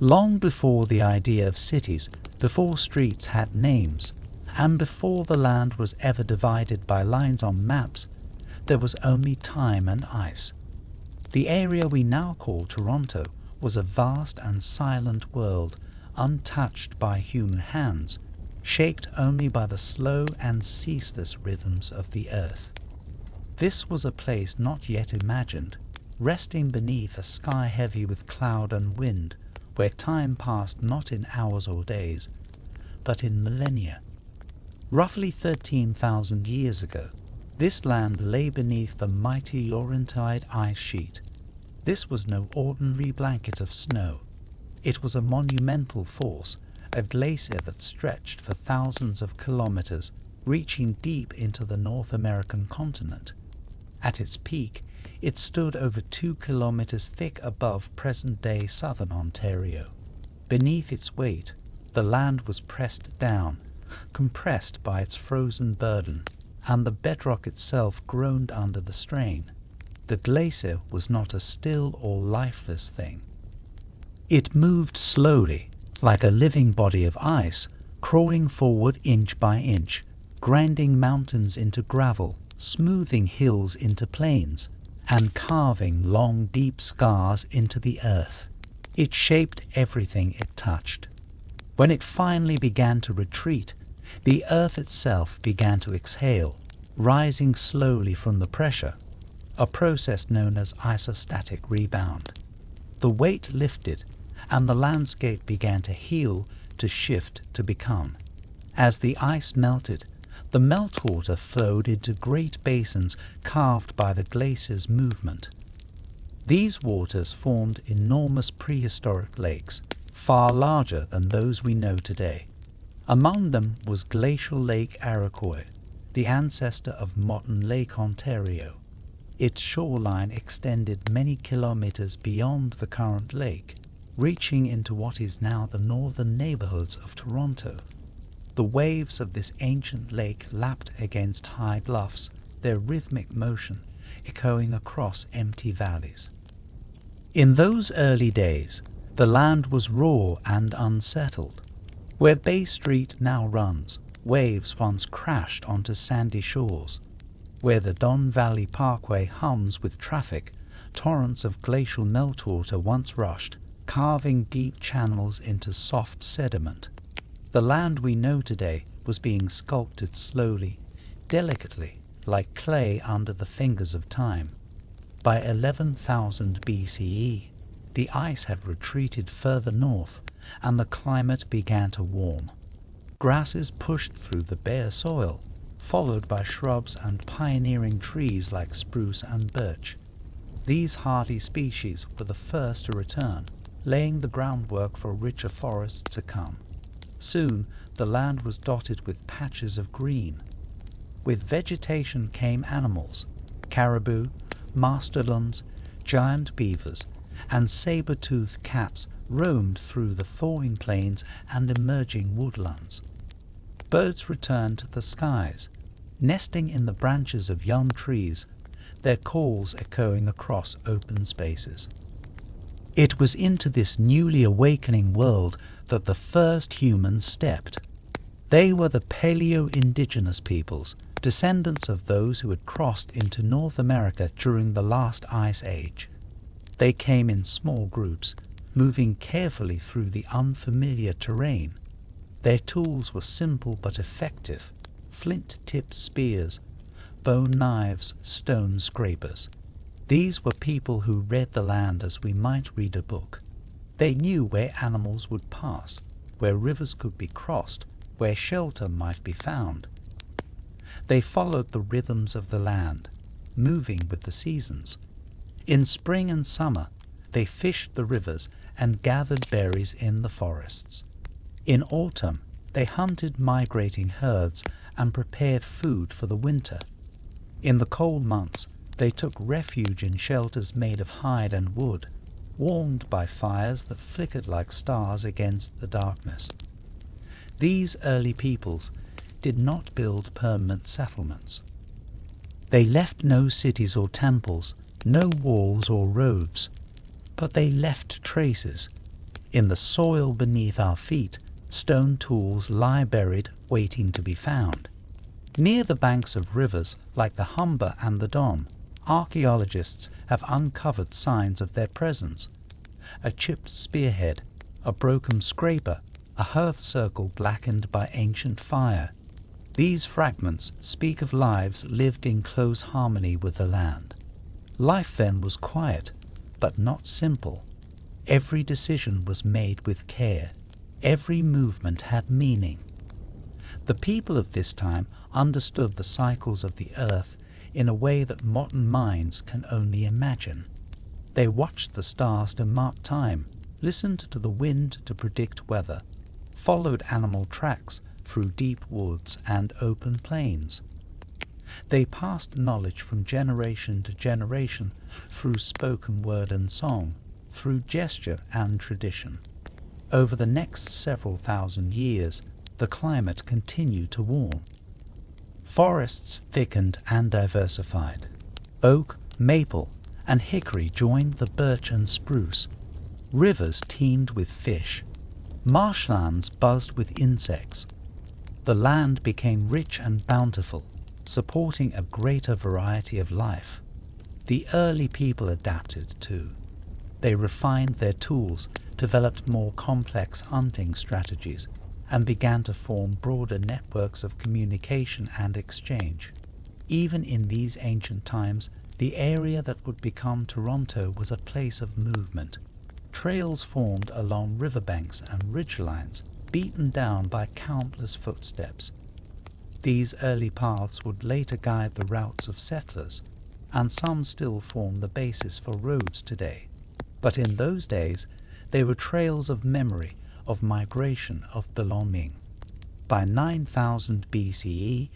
Long before the idea of cities, before streets had names, and before the land was ever divided by lines on maps, there was only time and ice. The area we now call Toronto was a vast and silent world, untouched by human hands, shaped only by the slow and ceaseless rhythms of the earth. This was a place not yet imagined, resting beneath a sky heavy with cloud and wind, where time passed not in hours or days, but in millennia. Roughly 13,000 years ago, this land lay beneath the mighty Laurentide ice sheet. This was no ordinary blanket of snow. It was a monumental force, a glacier that stretched for thousands of kilometers, reaching deep into the North American continent. At its peak, it stood over 2 kilometers thick above present-day southern Ontario. Beneath its weight, the land was pressed down, compressed by its frozen burden, and the bedrock itself groaned under the strain. The glacier was not a still or lifeless thing. It moved slowly, like a living body of ice, crawling forward inch by inch, grinding mountains into gravel, smoothing hills into plains, and carving long, deep scars into the earth. It shaped everything it touched. When it finally began to retreat, the earth itself began to exhale, rising slowly from the pressure, a process known as isostatic rebound. The weight lifted, and the landscape began to heal, to shift, to become. As the ice melted, the meltwater flowed into great basins carved by the glacier's movement. These waters formed enormous prehistoric lakes, far larger than those we know today. Among them was Glacial Lake Iroquois, the ancestor of modern Lake Ontario. Its shoreline extended many kilometers beyond the current lake, reaching into what is now the northern neighborhoods of Toronto. The waves of this ancient lake lapped against high bluffs, their rhythmic motion echoing across empty valleys. In those early days, the land was raw and unsettled. Where Bay Street now runs, waves once crashed onto sandy shores. Where the Don Valley Parkway hums with traffic, torrents of glacial meltwater once rushed, carving deep channels into soft sediment. The land we know today was being sculpted slowly, delicately, like clay under the fingers of time. By 11,000 BCE, the ice had retreated further north, and the climate began to warm. Grasses pushed through the bare soil, followed by shrubs and pioneering trees like spruce and birch. These hardy species were the first to return, laying the groundwork for richer forests to come. Soon, the land was dotted with patches of green. With vegetation came animals, caribou, mastodons, giant beavers, and saber-toothed cats roamed through the thawing plains and emerging woodlands. Birds returned to the skies, nesting in the branches of young trees, their calls echoing across open spaces. It was into this newly awakening world that the first humans stepped. They were the Paleo-Indigenous peoples, descendants of those who had crossed into North America during the last ice age. They came in small groups, moving carefully through the unfamiliar terrain. Their tools were simple but effective: flint-tipped spears, bone knives, stone scrapers. These were people who read the land as we might read a book. They knew where animals would pass, where rivers could be crossed, where shelter might be found. They followed the rhythms of the land, moving with the seasons. In spring and summer, they fished the rivers and gathered berries in the forests. In autumn, they hunted migrating herds and prepared food for the winter. In the cold months, they took refuge in shelters made of hide and wood, warmed by fires that flickered like stars against the darkness. These early peoples did not build permanent settlements. They left no cities or temples, no walls or roads, but they left traces. In the soil beneath our feet, stone tools lie buried, waiting to be found. Near the banks of rivers like the Humber and the Don, archaeologists have uncovered signs of their presence. A chipped spearhead, a broken scraper, a hearth circle blackened by ancient fire. These fragments speak of lives lived in close harmony with the land. Life then was quiet, but not simple. Every decision was made with care. Every movement had meaning. The people of this time understood the cycles of the earth in a way that modern minds can only imagine. They watched the stars to mark time, listened to the wind to predict weather, followed animal tracks through deep woods and open plains. They passed knowledge from generation to generation through spoken word and song, through gesture and tradition. Over the next several thousand years, the climate continued to warm. Forests thickened and diversified. Oak, maple, and hickory joined the birch and spruce. Rivers teemed with fish. Marshlands buzzed with insects. The land became rich and bountiful, supporting a greater variety of life. The early people adapted too. They refined their tools, developed more complex hunting strategies, and began to form broader networks of communication and exchange. Even in these ancient times, the area that would become Toronto was a place of movement. Trails formed along riverbanks and ridgelines, beaten down by countless footsteps. These early paths would later guide the routes of settlers, and some still form the basis for roads today. But in those days, they were trails of memory, of migration, of belonging. By 9000 BCE,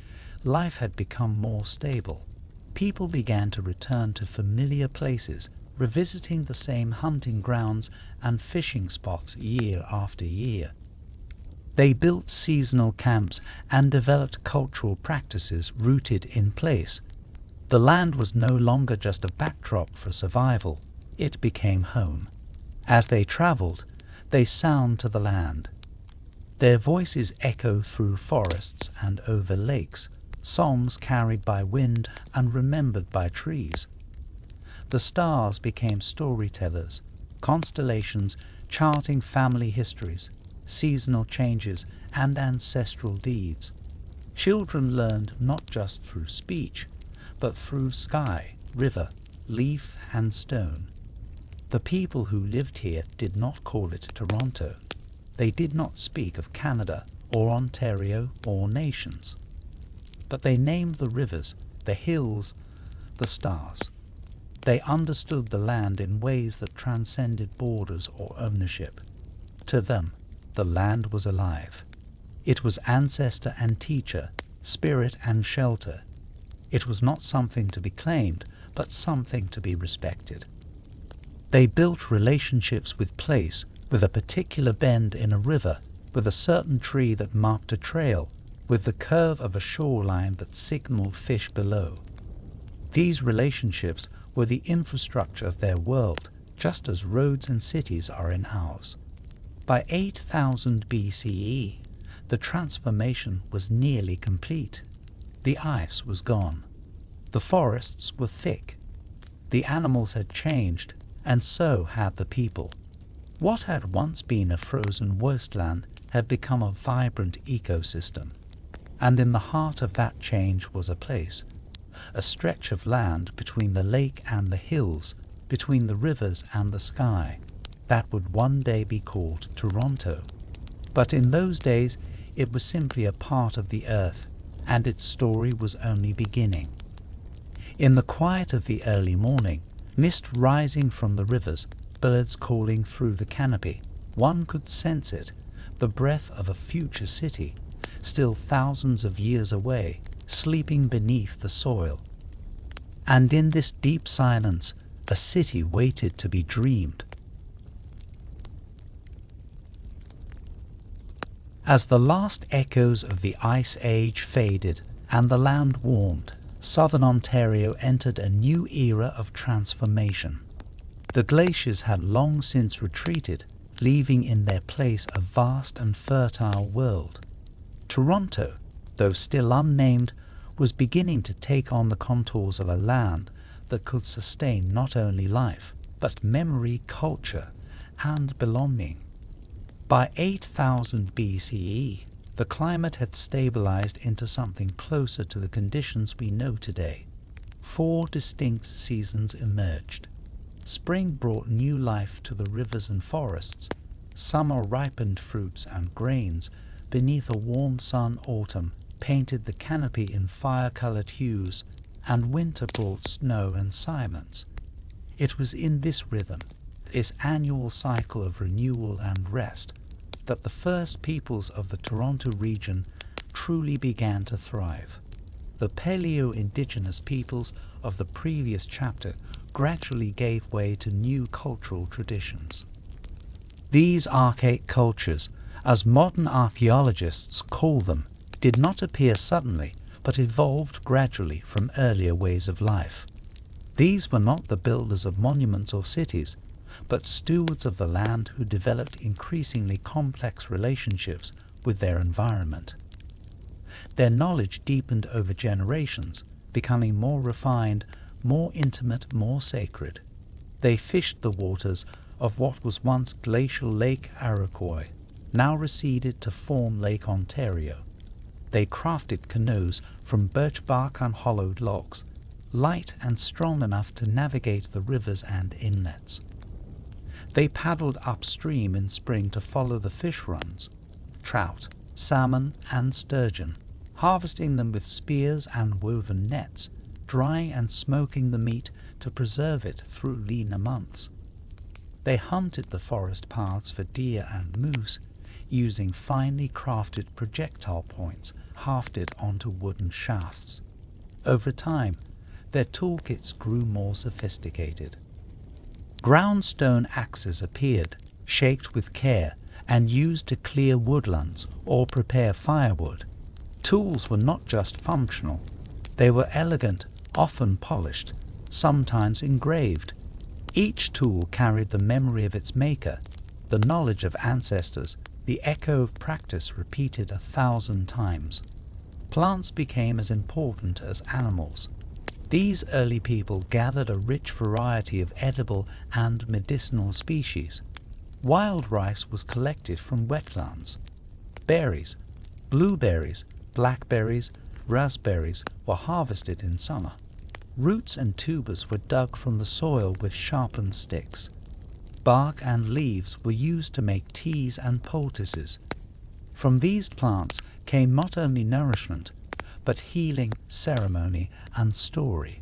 life had become more stable. People began to return to familiar places, revisiting the same hunting grounds and fishing spots year after year. They built seasonal camps and developed cultural practices rooted in place. The land was no longer just a backdrop for survival, it became home. As they traveled, they sound to the land. Their voices echo through forests and over lakes, songs carried by wind and remembered by trees. The stars became storytellers, constellations charting family histories, seasonal changes, and ancestral deeds. Children learned not just through speech, but through sky, river, leaf, and stone. The people who lived here did not call it Toronto. They did not speak of Canada or Ontario or nations. But they named the rivers, the hills, the stars. They understood the land in ways that transcended borders or ownership. To them, the land was alive. It was ancestor and teacher, spirit and shelter. It was not something to be claimed, but something to be respected. They built relationships with place, with a particular bend in a river, with a certain tree that marked a trail, with the curve of a shoreline that signaled fish below. These relationships were the infrastructure of their world, just as roads and cities are in ours. By 8000 BCE, the transformation was nearly complete. The ice was gone. The forests were thick. The animals had changed, and so had the people. What had once been a frozen wasteland had become a vibrant ecosystem. And in the heart of that change was a place, a stretch of land between the lake and the hills, between the rivers and the sky, that would one day be called Toronto. But in those days, it was simply a part of the earth, and its story was only beginning. In the quiet of the early morning, mist rising from the rivers, birds calling through the canopy, one could sense it, the breath of a future city, still thousands of years away, sleeping beneath the soil. And in this deep silence, a city waited to be dreamed. As the last echoes of the Ice Age faded and the land warmed, southern Ontario entered a new era of transformation. The glaciers had long since retreated, leaving in their place a vast and fertile world. Toronto, though still unnamed, was beginning to take on the contours of a land that could sustain not only life, but memory, culture, and belonging. By 8000 BCE, the climate had stabilized into something closer to the conditions we know today. 4 distinct seasons emerged. Spring brought new life to the rivers and forests. Summer ripened fruits and grains. Beneath a warm sun, autumn painted the canopy in fire-colored hues, and winter brought snow and silence. It was in this rhythm, this annual cycle of renewal and rest, that the first peoples of the Toronto region truly began to thrive. The Paleo-Indigenous peoples of the previous chapter gradually gave way to new cultural traditions. These archaic cultures, as modern archaeologists call them, did not appear suddenly, but evolved gradually from earlier ways of life. These were not the builders of monuments or cities, but stewards of the land who developed increasingly complex relationships with their environment. Their knowledge deepened over generations, becoming more refined, more intimate, more sacred. They fished the waters of what was once glacial Lake Iroquois, now receded to form Lake Ontario. They crafted canoes from birch bark and hollowed logs, light and strong enough to navigate the rivers and inlets. They paddled upstream in spring to follow the fish runs, trout, salmon, and sturgeon, harvesting them with spears and woven nets, drying and smoking the meat to preserve it through leaner months. They hunted the forest paths for deer and moose, using finely crafted projectile points hafted onto wooden shafts. Over time, their toolkits grew more sophisticated. Groundstone axes appeared, shaped with care, and used to clear woodlands or prepare firewood. Tools were not just functional. They were elegant, often polished, sometimes engraved. Each tool carried the memory of its maker, the knowledge of ancestors, the echo of practice repeated 1,000 times. Plants became as important as animals. These early people gathered a rich variety of edible and medicinal species. Wild rice was collected from wetlands. Berries, blueberries, blackberries, raspberries were harvested in summer. Roots and tubers were dug from the soil with sharpened sticks. Bark and leaves were used to make teas and poultices. From these plants came not only nourishment, but healing, ceremony, and story.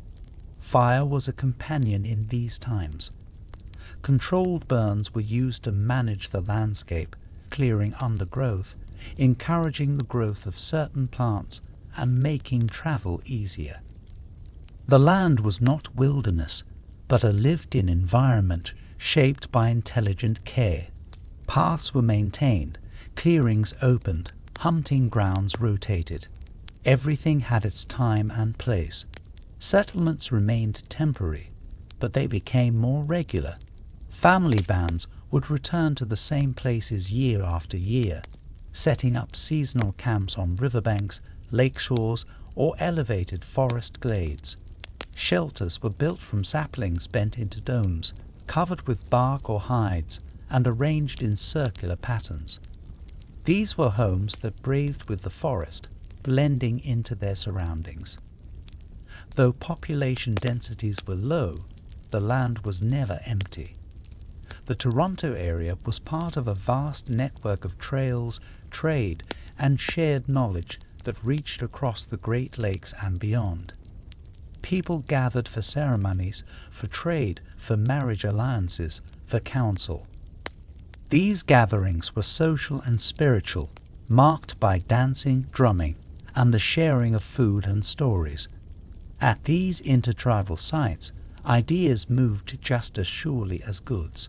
Fire was a companion in these times. Controlled burns were used to manage the landscape, clearing undergrowth, encouraging the growth of certain plants, and making travel easier. The land was not wilderness, but a lived-in environment shaped by intelligent care. Paths were maintained, clearings opened, hunting grounds rotated. Everything had its time and place. Settlements remained temporary, but they became more regular. Family bands would return to the same places year after year, setting up seasonal camps on riverbanks, lake shores, or elevated forest glades. Shelters were built from saplings bent into domes, covered with bark or hides, and arranged in circular patterns. These were homes that braved with the forest, blending into their surroundings. Though population densities were low, the land was never empty. The Toronto area was part of a vast network of trails, trade, and shared knowledge that reached across the Great Lakes and beyond. People gathered for ceremonies, for trade, for marriage alliances, for counsel. These gatherings were social and spiritual, marked by dancing, drumming, and the sharing of food and stories. At these intertribal sites, ideas moved just as surely as goods.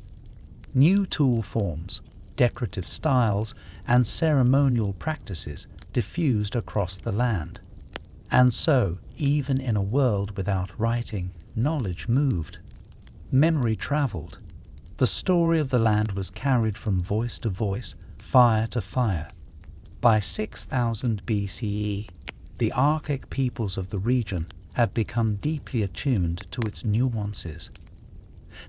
New tool forms, decorative styles, and ceremonial practices diffused across the land. And so, even in a world without writing, knowledge moved. Memory traveled. The story of the land was carried from voice to voice, fire to fire. By 6000 BCE, the archaic peoples of the region had become deeply attuned to its nuances.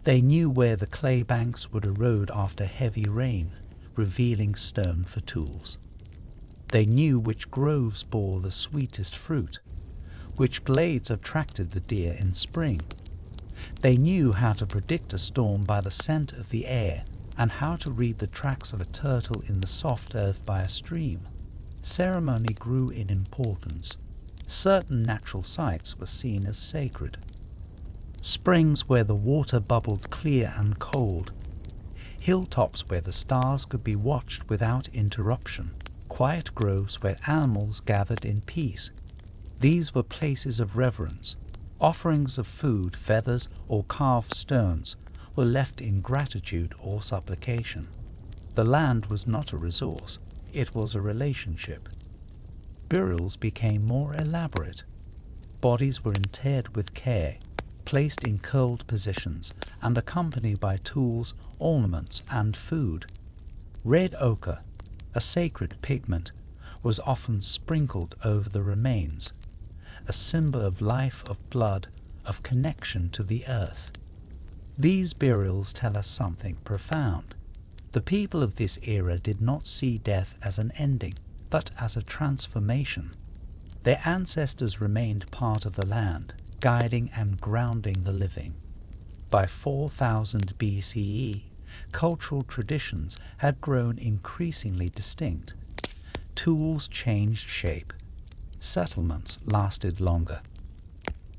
They knew where the clay banks would erode after heavy rain, revealing stone for tools. They knew which groves bore the sweetest fruit, which glades attracted the deer in spring. They knew how to predict a storm by the scent of the air and how to read the tracks of a turtle in the soft earth by a stream. Ceremony grew in importance. Certain natural sites were seen as sacred. Springs where the water bubbled clear and cold. Hilltops where the stars could be watched without interruption. Quiet groves where animals gathered in peace. These were places of reverence. Offerings of food, feathers, or carved stones were left in gratitude or supplication. The land was not a resource, it was a relationship. Burials became more elaborate. Bodies were interred with care, placed in curled positions, and accompanied by tools, ornaments, and food. Red ochre, a sacred pigment, was often sprinkled over the remains, a symbol of life, of blood, of connection to the earth. These burials tell us something profound. The people of this era did not see death as an ending, but as a transformation. Their ancestors remained part of the land, guiding and grounding the living. By 4000 BCE, cultural traditions had grown increasingly distinct. Tools changed shape. Settlements lasted longer.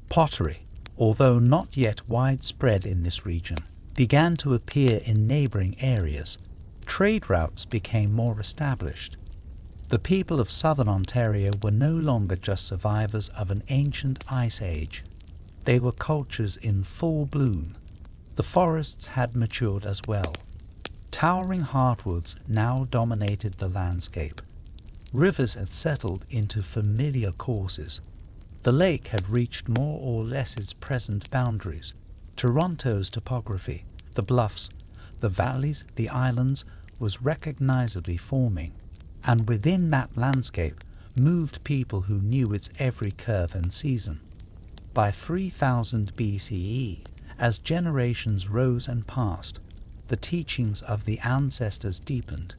Pottery, although not yet widespread in this region, began to appear in neighboring areas. Trade routes became more established. The people of southern Ontario were no longer just survivors of an ancient ice age. They were cultures in full bloom. The forests had matured as well. Towering hardwoods now dominated the landscape. Rivers had settled into familiar courses. The lake had reached more or less its present boundaries. Toronto's topography, the bluffs, the valleys, the islands, was recognizably forming. And within that landscape moved people who knew its every curve and season. By 3000 BCE, as generations rose and passed, the teachings of the ancestors deepened.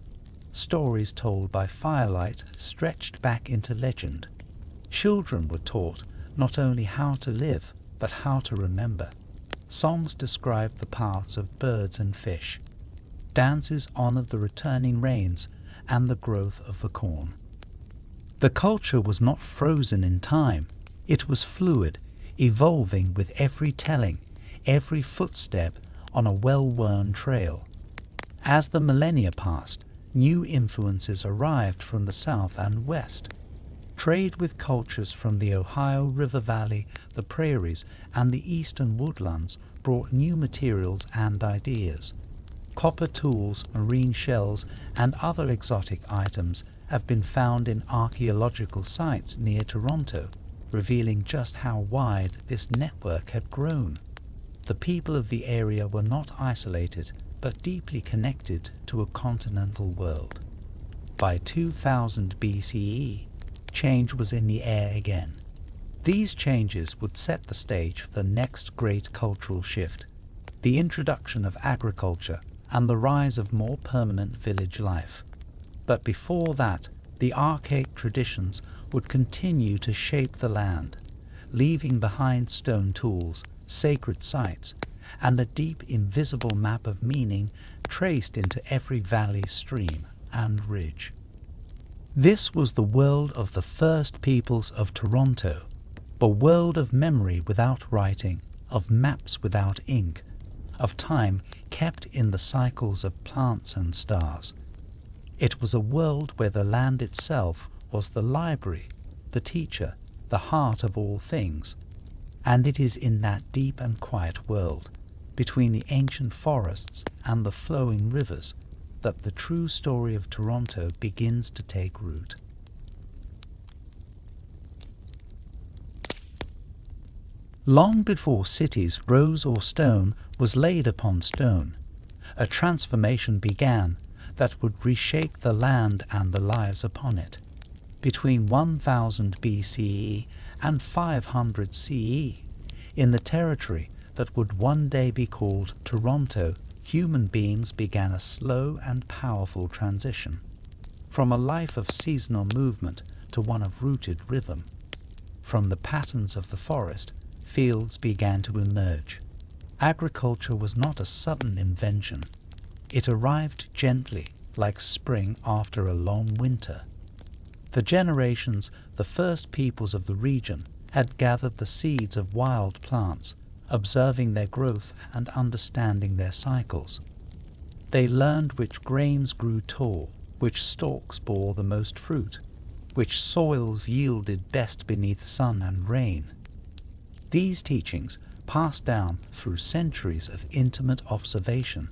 Stories told by firelight stretched back into legend. Children were taught not only how to live, but how to remember. Songs described the paths of birds and fish. Dances honored the returning rains and the growth of the corn. The culture was not frozen in time. It was fluid, evolving with every telling, every footstep on a well-worn trail. As the millennia passed, new influences arrived from the south and west. Trade with cultures from the Ohio River Valley, the prairies, and the eastern woodlands brought new materials and ideas. Copper tools, marine shells, and other exotic items have been found in archaeological sites near Toronto, revealing just how wide this network had grown. The people of the area were not isolated, but deeply connected to a continental world. By 2000 BCE, change was in the air again. These changes would set the stage for the next great cultural shift, the introduction of agriculture and the rise of more permanent village life. But before that, the archaic traditions would continue to shape the land, leaving behind stone tools, sacred sites, and a deep invisible map of meaning traced into every valley, stream, and ridge. This was the world of the first peoples of Toronto, a world of memory without writing, of maps without ink, of time kept in the cycles of plants and stars. It was a world where the land itself was the library, the teacher, the heart of all things. And it is in that deep and quiet world, between the ancient forests and the flowing rivers, that the true story of Toronto begins to take root. Long before cities, rose or stone was laid upon stone, a transformation began that would reshape the land and the lives upon it. Between 1000 BCE and 500 CE, in the territory that would one day be called Toronto, human beings began a slow and powerful transition, from a life of seasonal movement to one of rooted rhythm. From the patterns of the forest, fields began to emerge. Agriculture was not a sudden invention. It arrived gently, like spring after a long winter. For generations, the first peoples of the region had gathered the seeds of wild plants, observing their growth and understanding their cycles. They learned which grains grew tall, which stalks bore the most fruit, which soils yielded best beneath sun and rain. These teachings, passed down through centuries of intimate observation,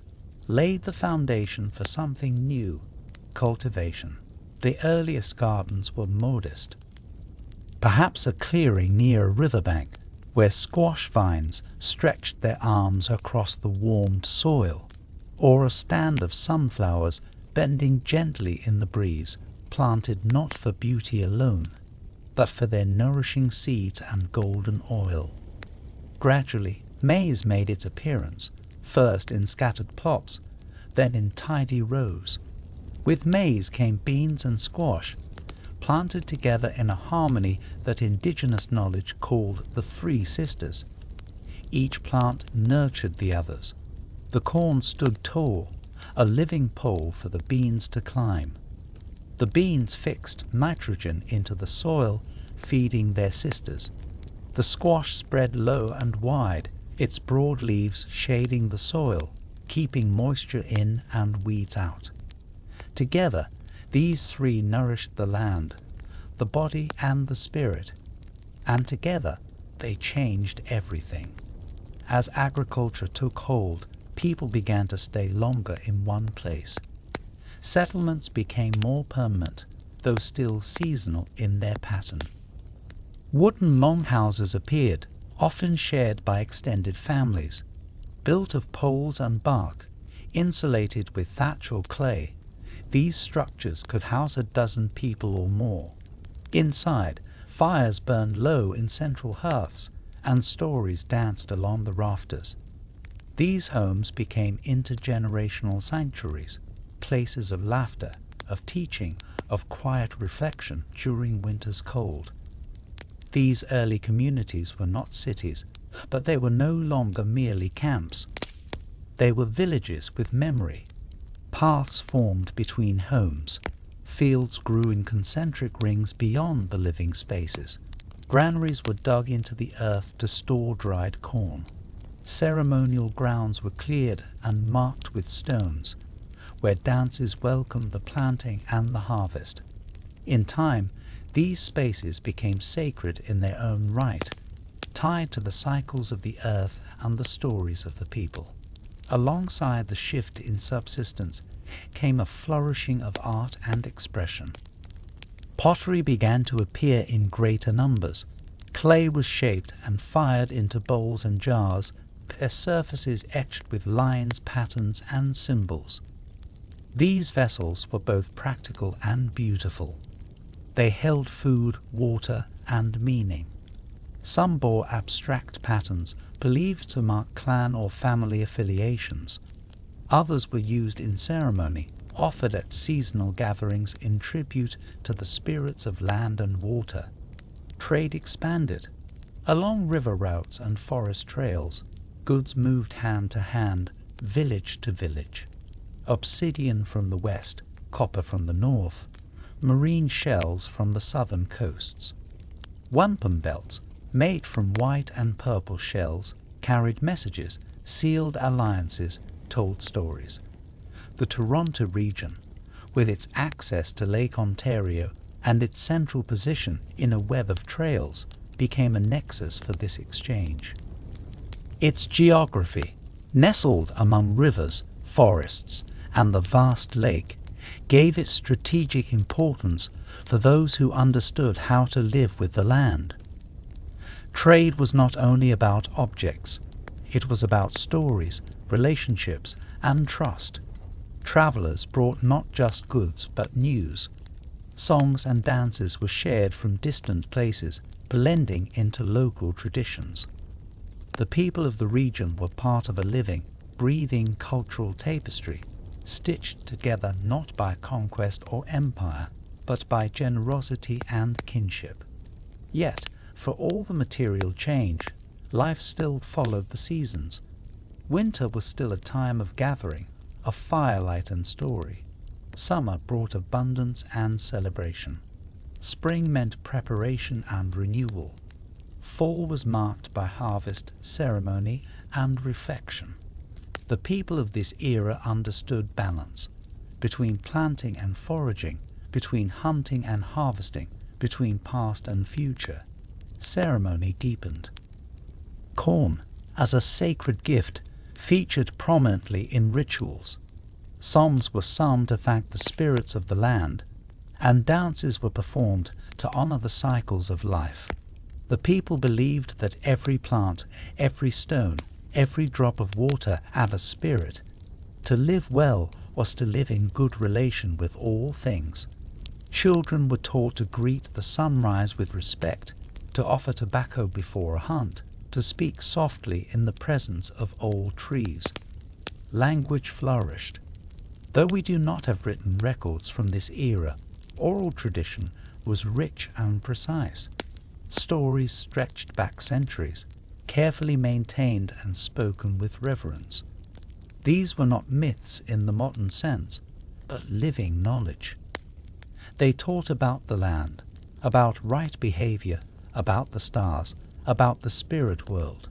laid the foundation for something new, cultivation. The earliest gardens were modest. Perhaps a clearing near a riverbank, where squash vines stretched their arms across the warmed soil, or a stand of sunflowers bending gently in the breeze, planted not for beauty alone, but for their nourishing seeds and golden oil. Gradually, maize made its appearance, first in scattered plots, then in tidy rows. With maize came beans and squash, planted together in a harmony that indigenous knowledge called the Three Sisters. Each plant nurtured the others. The corn stood tall, a living pole for the beans to climb. The beans fixed nitrogen into the soil, feeding their sisters. The squash spread low and wide, its broad leaves shading the soil, keeping moisture in and weeds out. Together, these three nourished the land, the body and the spirit, and together they changed everything. As agriculture took hold, people began to stay longer in one place. Settlements became more permanent, though still seasonal in their pattern. Wooden longhouses appeared, often shared by extended families. Built of poles and bark, insulated with thatch or clay, these structures could house a dozen people or more. Inside, fires burned low in central hearths, and stories danced along the rafters. These homes became intergenerational sanctuaries, places of laughter, of teaching, of quiet reflection during winter's cold. These early communities were not cities, but they were no longer merely camps. They were villages with memory. Paths formed between homes. Fields grew in concentric rings beyond the living spaces. Granaries were dug into the earth to store dried corn. Ceremonial grounds were cleared and marked with stones, where dances welcomed the planting and the harvest. In time, these spaces became sacred in their own right, tied to the cycles of the earth and the stories of the people. Alongside the shift in subsistence came a flourishing of art and expression. Pottery began to appear in greater numbers. Clay was shaped and fired into bowls and jars, their surfaces etched with lines, patterns, and symbols. These vessels were both practical and beautiful. They held food, water, and meaning. Some bore abstract patterns believed to mark clan or family affiliations. Others were used in ceremony, offered at seasonal gatherings in tribute to the spirits of land and water. Trade expanded. Along river routes and forest trails, goods moved hand to hand, village to village. Obsidian from the west, copper from the north, marine shells from the southern coasts. Wampum belts, made from white and purple shells, carried messages, sealed alliances, told stories. The Toronto region, with its access to Lake Ontario and its central position in a web of trails, became a nexus for this exchange. Its geography, nestled among rivers, forests, and the vast lake, gave it strategic importance for those who understood how to live with the land. Trade was not only about objects, it was about stories, relationships, and trust. Travelers brought not just goods but news. Songs and dances were shared from distant places, blending into local traditions. The people of the region were part of a living, breathing cultural tapestry, stitched together not by conquest or empire, but by generosity and kinship. Yet, for all the material change, life still followed the seasons. Winter was still a time of gathering, of firelight and story. Summer brought abundance and celebration. Spring meant preparation and renewal. Fall was marked by harvest, ceremony, and reflection. The people of this era understood balance, between planting and foraging, between hunting and harvesting, between past and future. Ceremony deepened. Corn, as a sacred gift, featured prominently in rituals. Psalms were sung to thank the spirits of the land, and dances were performed to honor the cycles of life. The people believed that every plant, every stone, every drop of water had a spirit. To live well was to live in good relation with all things. Children were taught to greet the sunrise with respect, to offer tobacco before a hunt, to speak softly in the presence of old trees. Language flourished. Though we do not have written records from this era, oral tradition was rich and precise. Stories stretched back centuries, carefully maintained and spoken with reverence. These were not myths in the modern sense, but living knowledge. They taught about the land, about right behavior, about the stars, about the spirit world.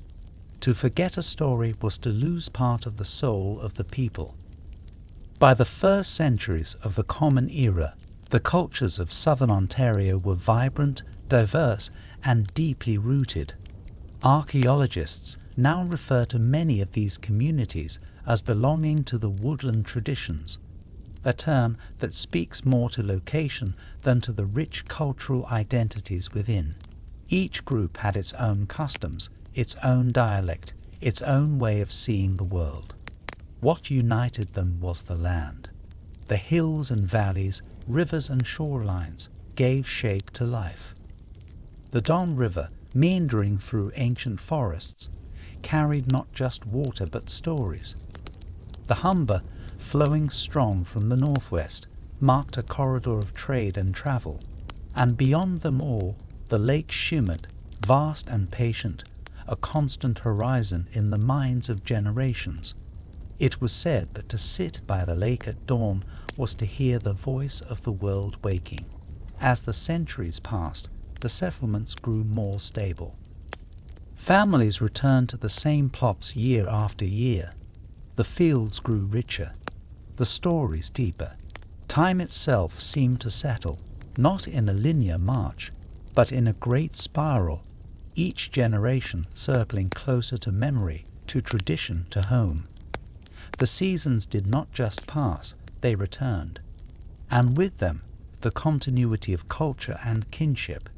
To forget a story was to lose part of the soul of the people. By the first centuries of the Common Era, the cultures of southern Ontario were vibrant, diverse, and deeply rooted. Archaeologists now refer to many of these communities as belonging to the Woodland traditions, a term that speaks more to location than to the rich cultural identities within. Each group had its own customs, its own dialect, its own way of seeing the world. What united them was the land. The hills and valleys, rivers and shorelines gave shape to life. The Don River, meandering through ancient forests, carried not just water but stories. The Humber, flowing strong from the northwest, marked a corridor of trade and travel, and beyond them all, the lake shimmered, vast and patient, a constant horizon in the minds of generations. It was said that to sit by the lake at dawn was to hear the voice of the world waking. As the centuries passed, the settlements grew more stable. Families returned to the same plots year after year. The fields grew richer, the stories deeper. Time itself seemed to settle, not in a linear march, but in a great spiral, each generation circling closer to memory, to tradition, to home. The seasons did not just pass, they returned, and with them the continuity of culture and kinship.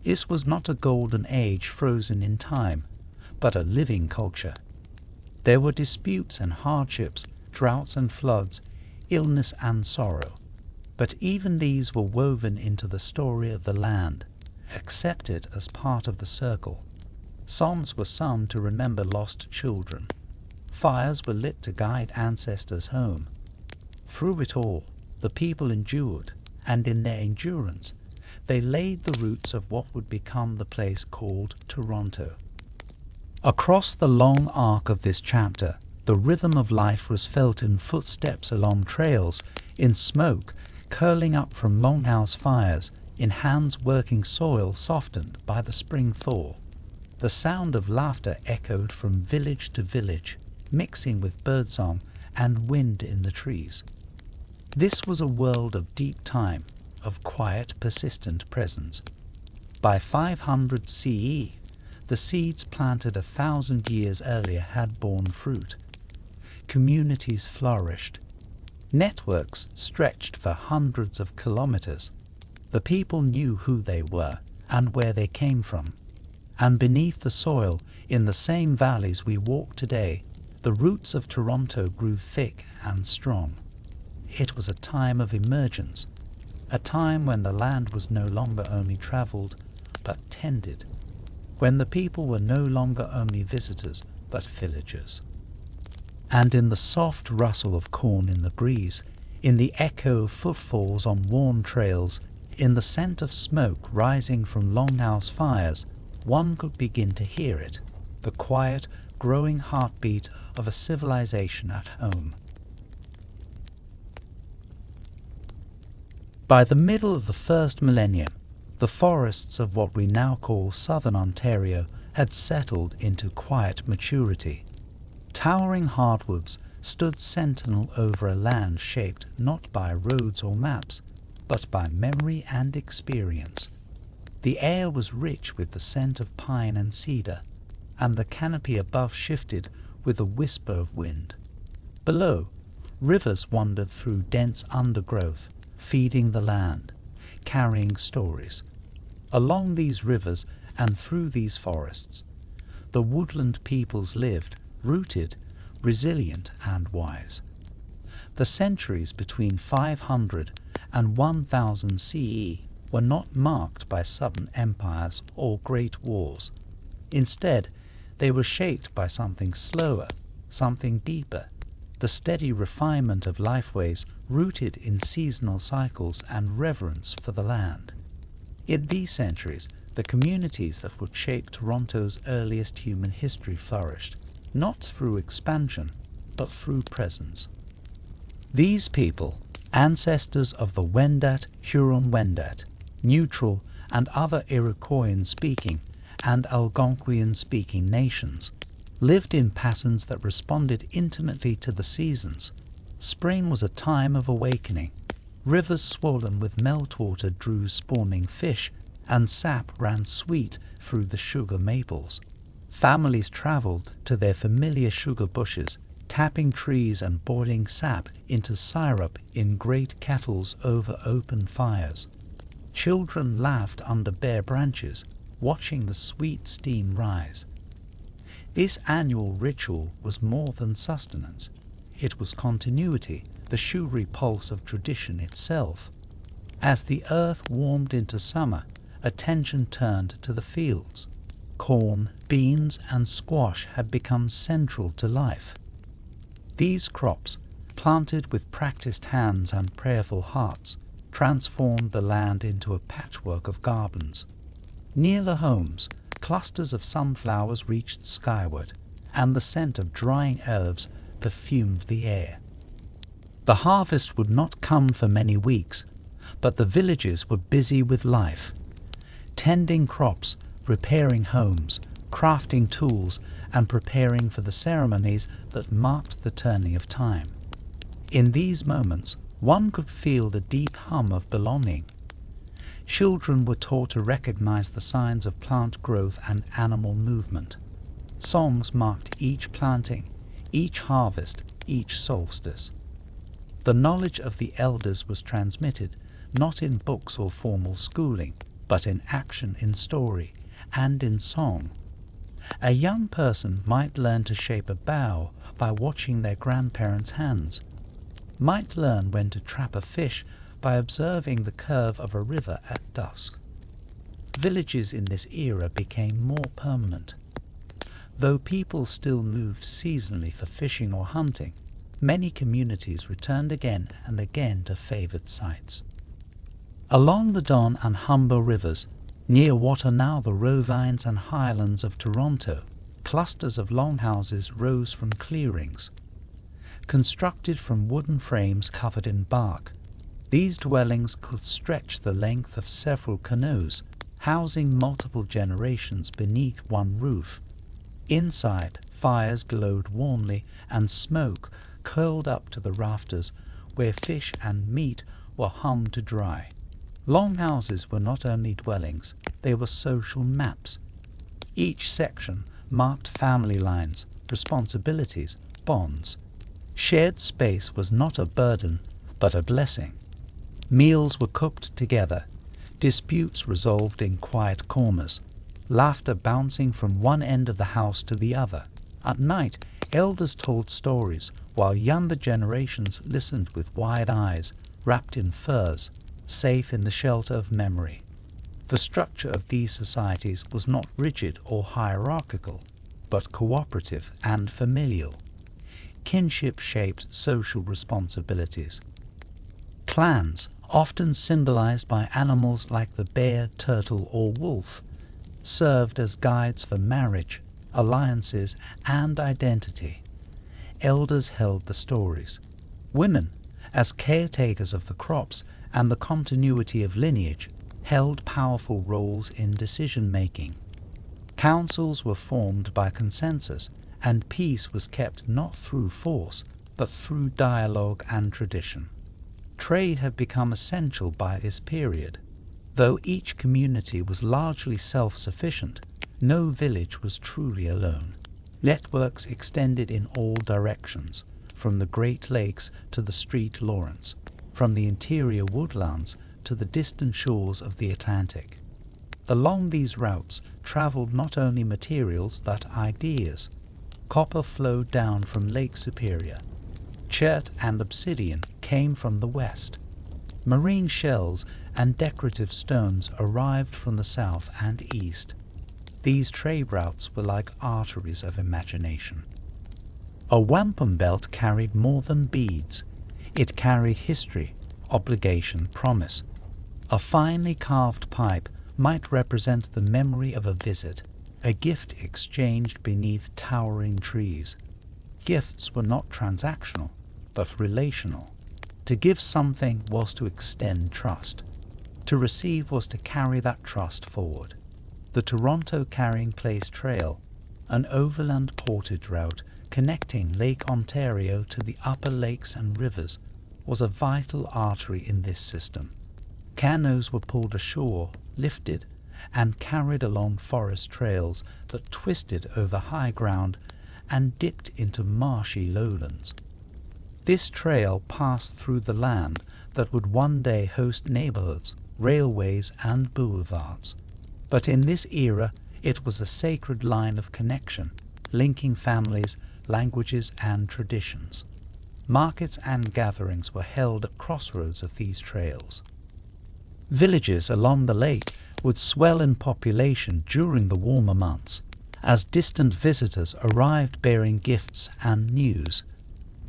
This was not a golden age frozen in time, but a living culture. There were disputes and hardships, droughts and floods, illness and sorrow, but even these were woven into the story of the land, accepted as part of the circle. Songs were sung to remember lost children. Fires were lit to guide ancestors home. Through it all, the people endured, and in their endurance, they laid the roots of what would become the place called Toronto. Across the long arc of this chapter, the rhythm of life was felt in footsteps along trails, in smoke curling up from longhouse fires, in hands working soil softened by the spring thaw. The sound of laughter echoed from village to village, mixing with birdsong and wind in the trees. This was a world of deep time, of quiet, persistent presence. By 500 CE, the seeds planted 1,000 years earlier had borne fruit. Communities flourished. Networks stretched for hundreds of kilometers. The people knew who they were and where they came from. And beneath the soil, in the same valleys we walk today, the roots of Toronto grew thick and strong. It was a time of emergence, a time when the land was no longer only travelled, but tended, when the people were no longer only visitors, but villagers. And in the soft rustle of corn in the breeze, in the echo of footfalls on worn trails, in the scent of smoke rising from longhouse fires, one could begin to hear it, the quiet, growing heartbeat of a civilization at home. By the middle of the first millennium, the forests of what we now call southern Ontario had settled into quiet maturity. Towering hardwoods stood sentinel over a land shaped not by roads or maps, but by memory and experience. The air was rich with the scent of pine and cedar, and the canopy above shifted with a whisper of wind. Below, rivers wandered through dense undergrowth, feeding the land, carrying stories. Along these rivers and through these forests, the woodland peoples lived, rooted, resilient and wise. The centuries between 500 and 1000 CE were not marked by sudden empires or great wars. Instead, they were shaped by something slower, something deeper, the steady refinement of lifeways rooted in seasonal cycles and reverence for the land. In these centuries, the communities that would shape Toronto's earliest human history flourished, not through expansion, but through presence. These people, ancestors of the Wendat, Huron-Wendat, Neutral and other Iroquoian-speaking and Algonquian-speaking nations, lived in patterns that responded intimately to the seasons. Spring was a time of awakening. Rivers swollen with meltwater drew spawning fish, and sap ran sweet through the sugar maples. Families travelled to their familiar sugar bushes, tapping trees and boiling sap into syrup in great kettles over open fires. Children laughed under bare branches, watching the sweet steam rise. This annual ritual was more than sustenance. It was continuity, the sugary pulse of tradition itself. As the earth warmed into summer, attention turned to the fields. Corn, beans, and squash had become central to life. These crops, planted with practiced hands and prayerful hearts, transformed the land into a patchwork of gardens. Near the homes, clusters of sunflowers reached skyward, and the scent of drying herbs perfumed the air. The harvest would not come for many weeks, but the villages were busy with life, tending crops, repairing homes, crafting tools, and preparing for the ceremonies that marked the turning of time. In these moments, one could feel the deep hum of belonging. Children were taught to recognize the signs of plant growth and animal movement. Songs marked each planting, each harvest, each solstice. The knowledge of the elders was transmitted, not in books or formal schooling, but in action, in story, and in song. A young person might learn to shape a bough by watching their grandparents' hands, might learn when to trap a fish by observing the curve of a river at dusk. Villages in this era became more permanent. Though people still moved seasonally for fishing or hunting, many communities returned again and again to favoured sites. Along the Don and Humber rivers, near what are now the ravines and highlands of Toronto, clusters of longhouses rose from clearings. Constructed from wooden frames covered in bark, these dwellings could stretch the length of several canoes, housing multiple generations beneath one roof. Inside, fires glowed warmly and smoke curled up to the rafters where fish and meat were hung to dry. Longhouses were not only dwellings, they were social maps. Each section marked family lines, responsibilities, bonds. Shared space was not a burden, but a blessing. Meals were cooked together, disputes resolved in quiet corners, laughter bouncing from one end of the house to the other. At night, Elders told stories while younger generations listened with wide eyes, wrapped in furs, safe in the shelter of memory. The structure of these societies was not rigid or hierarchical, but cooperative and familial. Kinship shaped social responsibilities. Clans, often symbolized by animals like the bear, turtle, or wolf, served as guides for marriage, alliances, and identity. Elders held the stories. Women, as caretakers of the crops and the continuity of lineage, held powerful roles in decision-making. Councils were formed by consensus, and peace was kept not through force, but through dialogue and tradition. Trade had become essential by this period. Though each community was largely self-sufficient, no village was truly alone. Networks extended in all directions, from the Great Lakes to the St. Lawrence, from the interior woodlands to the distant shores of the Atlantic. Along these routes traveled not only materials but ideas. Copper flowed down from Lake Superior. Chert and obsidian came from the west. Marine shells and decorative stones arrived from the south and east. These trade routes were like arteries of imagination. A wampum belt carried more than beads. It carried history, obligation, promise. A finely carved pipe might represent the memory of a visit, a gift exchanged beneath towering trees. Gifts were not transactional, but relational. To give something was to extend trust. To receive was to carry that trust forward. The Toronto Carrying Place Trail, an overland portage route connecting Lake Ontario to the upper lakes and rivers, was a vital artery in this system. Canoes were pulled ashore, lifted, and carried along forest trails that twisted over high ground and dipped into marshy lowlands. This trail passed through the land that would one day host neighborhoods, railways, and boulevards. But in this era, it was a sacred line of connection, linking families, languages, and traditions. Markets and gatherings were held at crossroads of these trails. Villages along the lake would swell in population during the warmer months, as distant visitors arrived bearing gifts and news.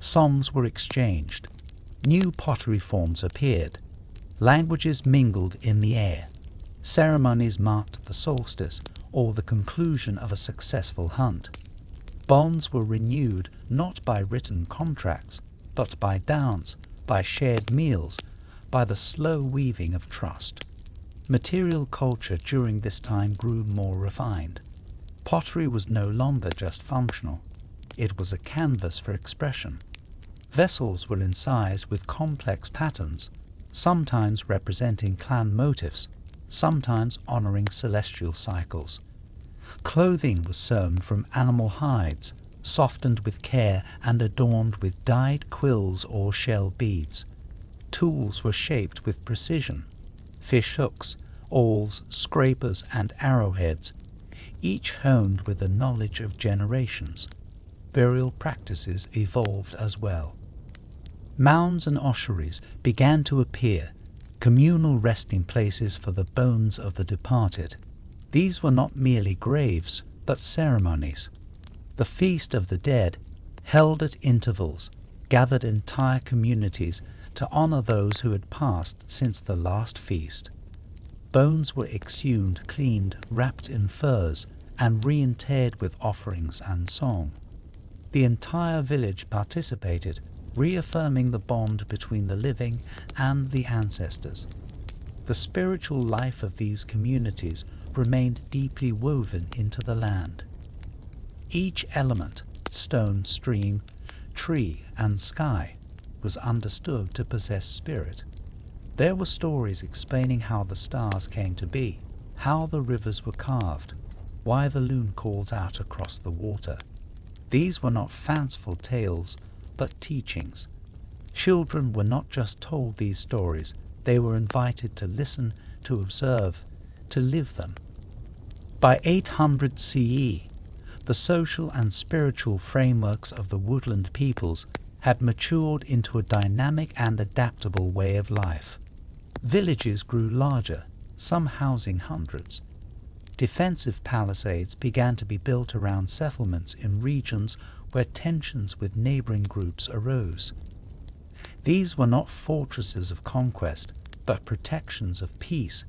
Songs were exchanged. New pottery forms appeared. Languages mingled in the air. Ceremonies marked the solstice or the conclusion of a successful hunt. Bonds were renewed not by written contracts, but by dance, by shared meals, by the slow weaving of trust. Material culture during this time grew more refined. Pottery was no longer just functional. It was a canvas for expression. Vessels were incised with complex patterns, sometimes representing clan motifs, sometimes honoring celestial cycles. Clothing was sewn from animal hides, softened with care and adorned with dyed quills or shell beads. Tools were shaped with precision. Fish hooks, awls, scrapers, and arrowheads, each honed with the knowledge of generations. Burial practices evolved as well. Mounds and ossuaries began to appear, communal resting places for the bones of the departed. These were not merely graves, but ceremonies. The Feast of the Dead, held at intervals, gathered entire communities to honor those who had passed since the last feast. Bones were exhumed, cleaned, wrapped in furs, and reinterred with offerings and song. The entire village participated, reaffirming the bond between the living and the ancestors. The spiritual life of these communities remained deeply woven into the land. Each element, stone, stream, tree, and sky, was understood to possess spirit. There were stories explaining how the stars came to be, how the rivers were carved, why the loon calls out across the water. These were not fanciful tales, but teachings. Children were not just told these stories, they were invited to listen, to observe, to live them. By 800 CE, the social and spiritual frameworks of the woodland peoples had matured into a dynamic and adaptable way of life. Villages grew larger, some housing hundreds. Defensive palisades began to be built around settlements in regions where tensions with neighboring groups arose. These were not fortresses of conquest, but protections of peace,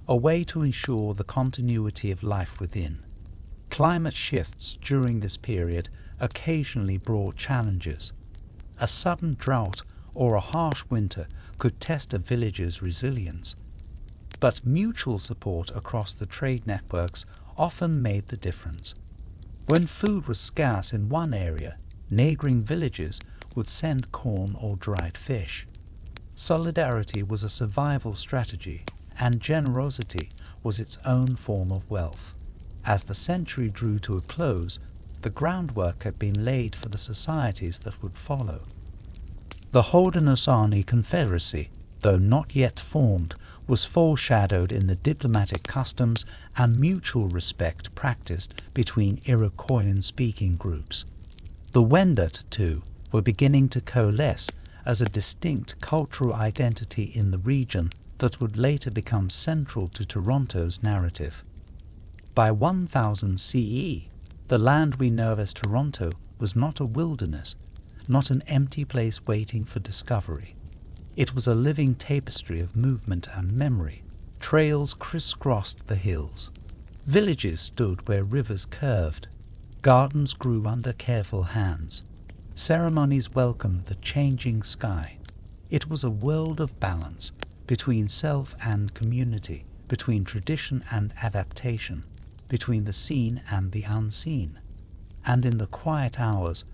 a way to ensure the continuity of life within. Climate shifts during this period occasionally brought challenges. A sudden drought or a harsh winter could test a village's resilience. But mutual support across the trade networks often made the difference. When food was scarce in one area, neighboring villages would send corn or dried fish. Solidarity was a survival strategy, and generosity was its own form of wealth. As the century drew to a close, the groundwork had been laid for the societies that would follow. The Haudenosaunee Confederacy, though not yet formed, was foreshadowed in the diplomatic customs and mutual respect practiced between Iroquoian-speaking groups. The Wendat, too, were beginning to coalesce as a distinct cultural identity in the region that would later become central to Toronto's narrative. By 1000 CE, the land we know as Toronto was not a wilderness, not an empty place waiting for discovery. It was a living tapestry of movement and memory. Trails crisscrossed the hills. Villages stood where rivers curved. Gardens grew under careful hands. Ceremonies welcomed the changing sky. It was a world of balance between self and community, between tradition and adaptation, between the seen and the unseen. And in the quiet hours,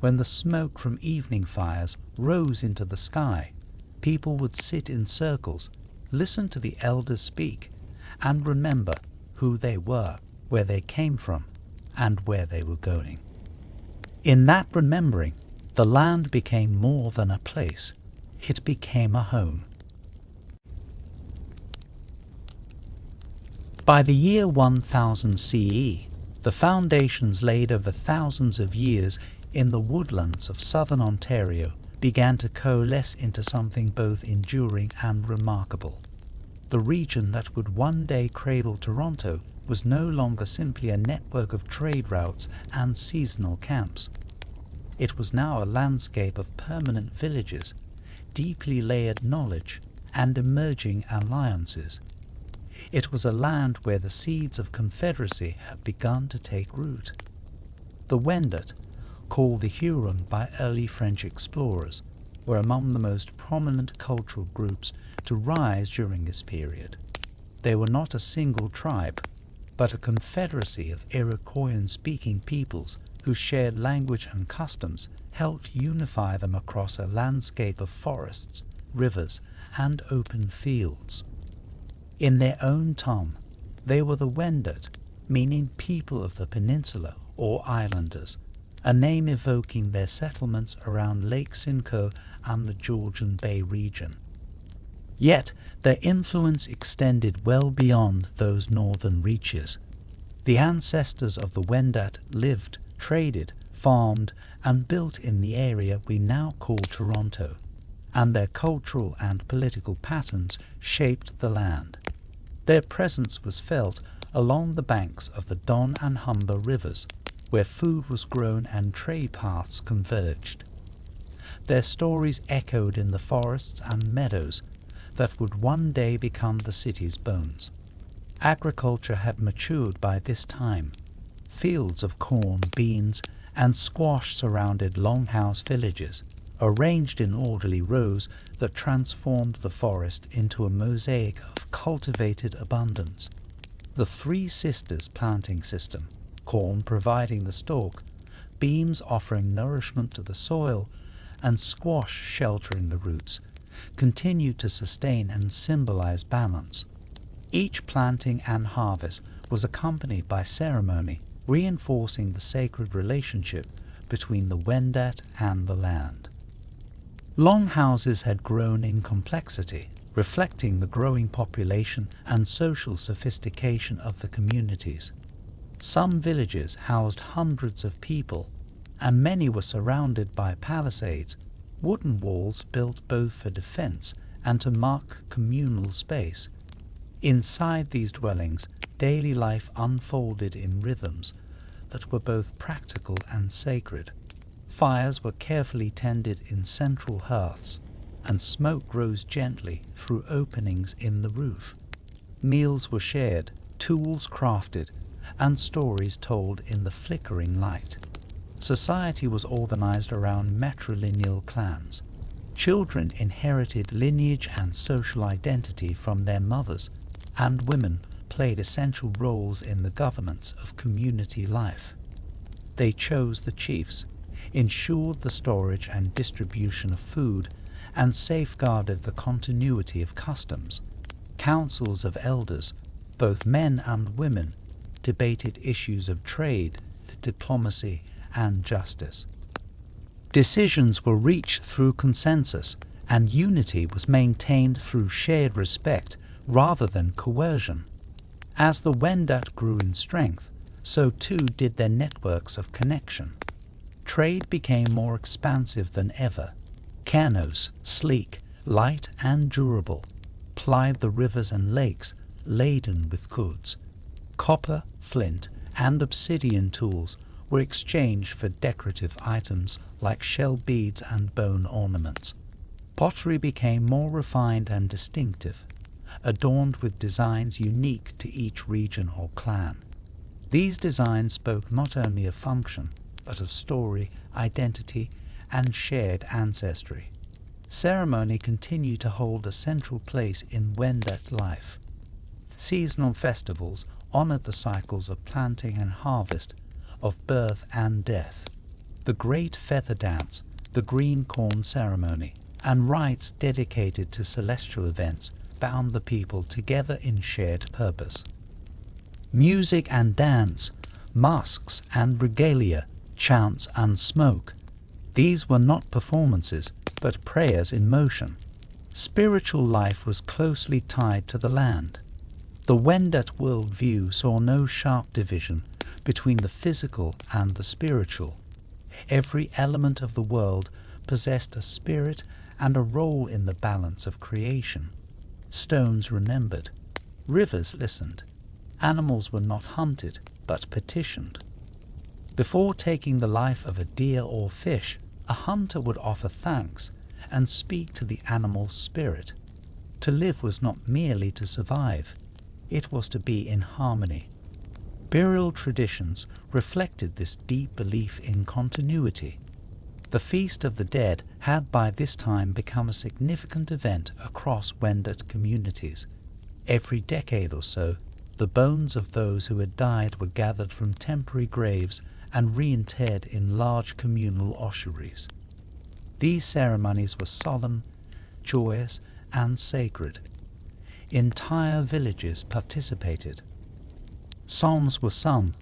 when the smoke from evening fires rose into the sky, people would sit in circles, listen to the elders speak, and remember who they were, where they came from, and where they were going. In that remembering, the land became more than a place. It became a home. By the year 1000 CE, the foundations laid over thousands of years in the woodlands of southern Ontario began to coalesce into something both enduring and remarkable. The region that would one day cradle Toronto was no longer simply a network of trade routes and seasonal camps. It was now a landscape of permanent villages, deeply layered knowledge, and emerging alliances. It was a land where the seeds of Confederacy had begun to take root. The Wendat, called the Huron by early French explorers, were among the most prominent cultural groups to rise during this period. They were not a single tribe, but a confederacy of Iroquoian-speaking peoples whose shared language and customs helped unify them across a landscape of forests, rivers, and open fields. In their own tongue, they were the Wendat, meaning people of the peninsula or islanders, a name evoking their settlements around Lake Simcoe and the Georgian Bay region. Yet their influence extended well beyond those northern reaches. The ancestors of the Wendat lived, traded, farmed, and built in the area we now call Toronto, and their cultural and political patterns shaped the land. Their presence was felt along the banks of the Don and Humber rivers, where food was grown and trade paths converged. Their stories echoed in the forests and meadows that would one day become the city's bones. Agriculture had matured by this time. Fields of corn, beans, and squash surrounded longhouse villages, arranged in orderly rows that transformed the forest into a mosaic of cultivated abundance. The Three Sisters planting system, corn providing the stalk, beans offering nourishment to the soil, and squash sheltering the roots, continued to sustain and symbolize balance. Each planting and harvest was accompanied by ceremony, reinforcing the sacred relationship between the Wendat and the land. Longhouses had grown in complexity, reflecting the growing population and social sophistication of the communities. Some villages housed hundreds of people, and many were surrounded by palisades, wooden walls built both for defense and to mark communal space. Inside these dwellings, daily life unfolded in rhythms that were both practical and sacred. Fires were carefully tended in central hearths, and smoke rose gently through openings in the roof. Meals were shared, tools crafted, and stories told in the flickering light. Society was organized around matrilineal clans. Children inherited lineage and social identity from their mothers, and women played essential roles in the governance of community life. They chose the chiefs, ensured the storage and distribution of food, and safeguarded the continuity of customs. Councils of elders, both men and women, debated issues of trade, diplomacy, and justice. Decisions were reached through consensus, and unity was maintained through shared respect rather than coercion. As the Wendat grew in strength, so too did their networks of connection. Trade became more expansive than ever. Canoes, sleek, light, and durable, plied the rivers and lakes laden with goods. Copper, flint, and obsidian tools were exchanged for decorative items like shell beads and bone ornaments. Pottery became more refined and distinctive, adorned with designs unique to each region or clan. These designs spoke not only of function, but of story, identity, and shared ancestry. Ceremony continued to hold a central place in Wendat life. Seasonal festivals honored the cycles of planting and harvest, of birth and death. The Great Feather Dance, the Green Corn Ceremony, and rites dedicated to celestial events bound the people together in shared purpose. Music and dance, masks and regalia, chants and smoke. These were not performances, but prayers in motion. Spiritual life was closely tied to the land. The Wendat worldview saw no sharp division between the physical and the spiritual. Every element of the world possessed a spirit and a role in the balance of creation. Stones remembered, rivers listened, animals were not hunted but petitioned. Before taking the life of a deer or fish, a hunter would offer thanks and speak to the animal's spirit. To live was not merely to survive, it was to be in harmony. Burial traditions reflected this deep belief in continuity. The Feast of the Dead had by this time become a significant event across Wendat communities. Every decade or so, the bones of those who had died were gathered from temporary graves and reinterred in large communal ossuaries. These ceremonies were solemn, joyous, and sacred. Entire villages participated. Psalms were sung,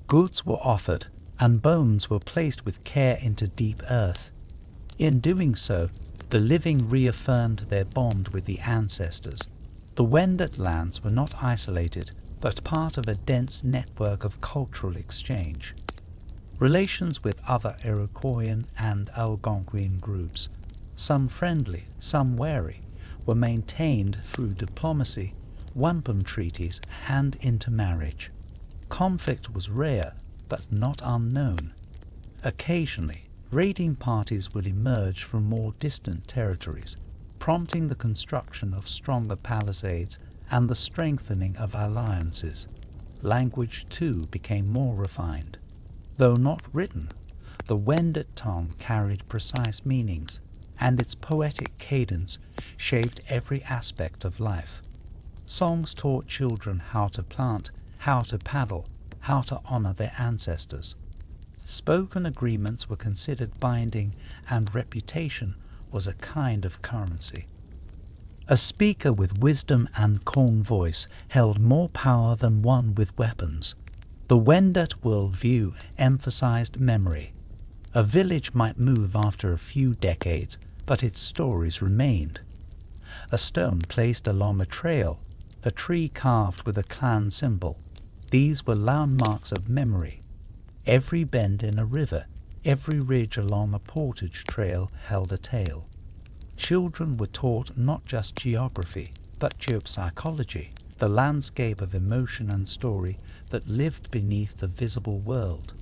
goods were offered, and bones were placed with care into deep earth. In doing so, the living reaffirmed their bond with the ancestors. The Wendat lands were not isolated, but part of a dense network of cultural exchange. Relations with other Iroquoian and Algonquian groups, some friendly, some wary, were maintained through diplomacy, wampum treaties, and intermarriage. Conflict was rare, but not unknown. Occasionally, raiding parties would emerge from more distant territories, prompting the construction of stronger palisades and the strengthening of alliances. Language, too, became more refined. Though not written, the Wendat tongue carried precise meanings, and its poetic cadence shaped every aspect of life. Songs taught children how to plant, how to paddle, how to honor their ancestors. Spoken agreements were considered binding, and reputation was a kind of currency. A speaker with wisdom and calm voice held more power than one with weapons. The Wendat worldview emphasized memory. A village might move after a few decades, but its stories remained. A stone placed along a trail, a tree carved with a clan symbol. These were landmarks of memory. Every bend in a river, every ridge along a portage trail held a tale. Children were taught not just geography, but geopsychology, the landscape of emotion and story that lived beneath the visible world.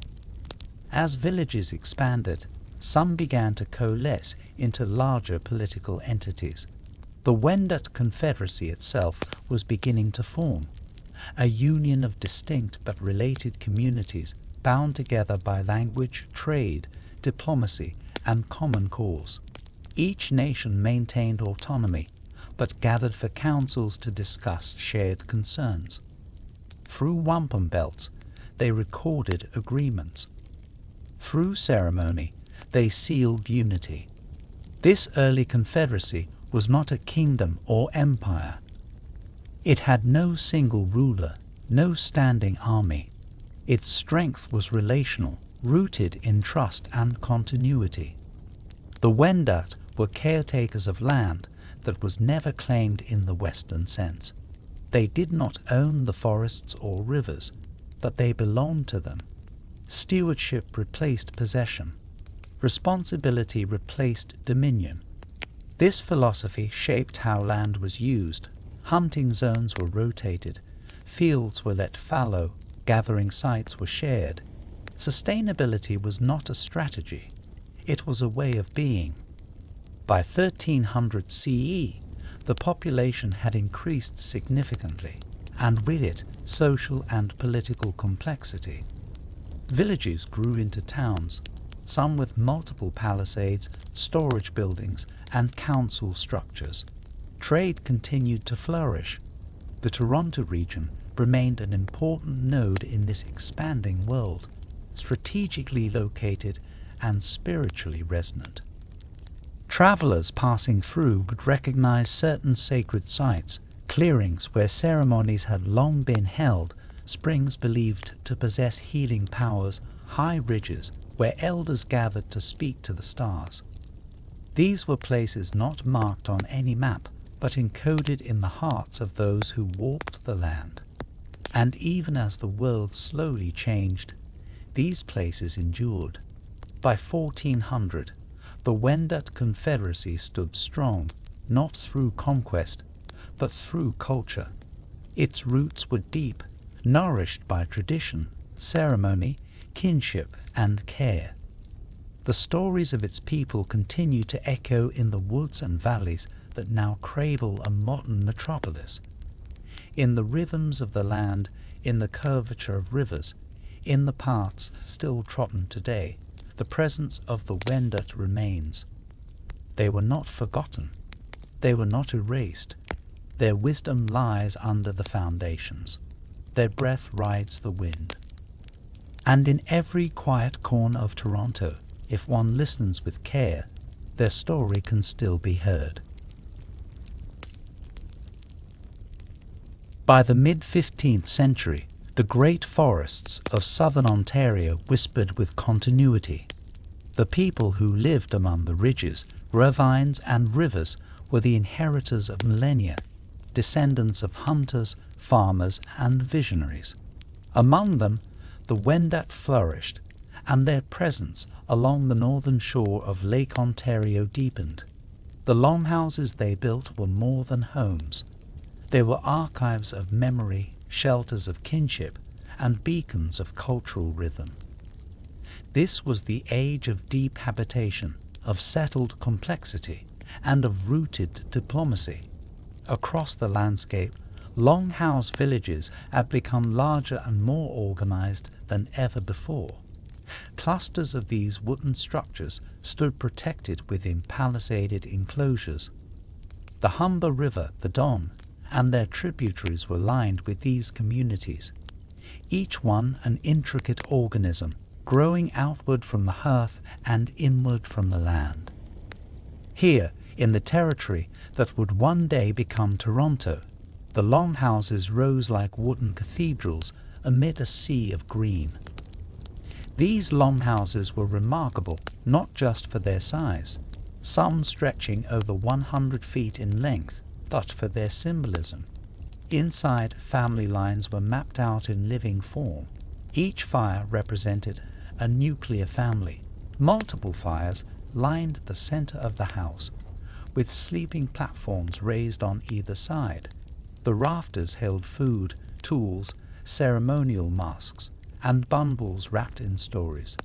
As villages expanded, some began to coalesce into larger political entities. The Wendat Confederacy itself was beginning to form, a union of distinct but related communities bound together by language, trade, diplomacy, and common cause. Each nation maintained autonomy, but gathered for councils to discuss shared concerns. Through wampum belts, they recorded agreements. Through ceremony, they sealed unity. This early confederacy was not a kingdom or empire. It had no single ruler, no standing army. Its strength was relational, rooted in trust and continuity. The Wendat were caretakers of land that was never claimed in the Western sense. They did not own the forests or rivers, but they belonged to them. Stewardship replaced possession. Responsibility replaced dominion. This philosophy shaped how land was used. Hunting zones were rotated, fields were let fallow, gathering sites were shared. Sustainability was not a strategy, it was a way of being. By 1300 CE, the population had increased significantly, and with it, social and political complexity. Villages grew into towns, some with multiple palisades, storage buildings, and council structures. Trade continued to flourish. The Toronto region remained an important node in this expanding world, strategically located and spiritually resonant. Travelers passing through would recognize certain sacred sites, clearings where ceremonies had long been held, springs believed to possess healing powers, high ridges where elders gathered to speak to the stars. These were places not marked on any map, but encoded in the hearts of those who walked the land. And even as the world slowly changed, these places endured. By 1400, the Wendat Confederacy stood strong, not through conquest, but through culture. Its roots were deep, nourished by tradition, ceremony, kinship, and care. The stories of its people continue to echo in the woods and valleys that now cradle a modern metropolis. In the rhythms of the land, in the curvature of rivers, in the paths still trodden today, the presence of the Wendat remains. They were not forgotten. They were not erased. Their wisdom lies under the foundations. Their breath rides the wind. And in every quiet corner of Toronto, if one listens with care, their story can still be heard. By the mid-15th century, the great forests of southern Ontario whispered with continuity. The people who lived among the ridges, ravines, and rivers were the inheritors of millennia, descendants of hunters, farmers, and visionaries. Among them, the Wendat flourished, and their presence along the northern shore of Lake Ontario deepened. The longhouses they built were more than homes. They were archives of memory, shelters of kinship, and beacons of cultural rhythm. This was the age of deep habitation, of settled complexity, and of rooted diplomacy. Across the landscape, longhouse villages had become larger and more organized than ever before. Clusters of these wooden structures stood protected within palisaded enclosures. The Humber River, the Don, and their tributaries were lined with these communities, each one an intricate organism, growing outward from the hearth and inward from the land. Here, in the territory that would one day become Toronto, the longhouses rose like wooden cathedrals amid a sea of green. These longhouses were remarkable not just for their size, some stretching over 100 feet in length, but for their symbolism. Inside, family lines were mapped out in living form. Each fire represented a nuclear family. Multiple fires lined the center of the house, with sleeping platforms raised on either side. The rafters held food, tools, ceremonial masks, and bundles wrapped in stories.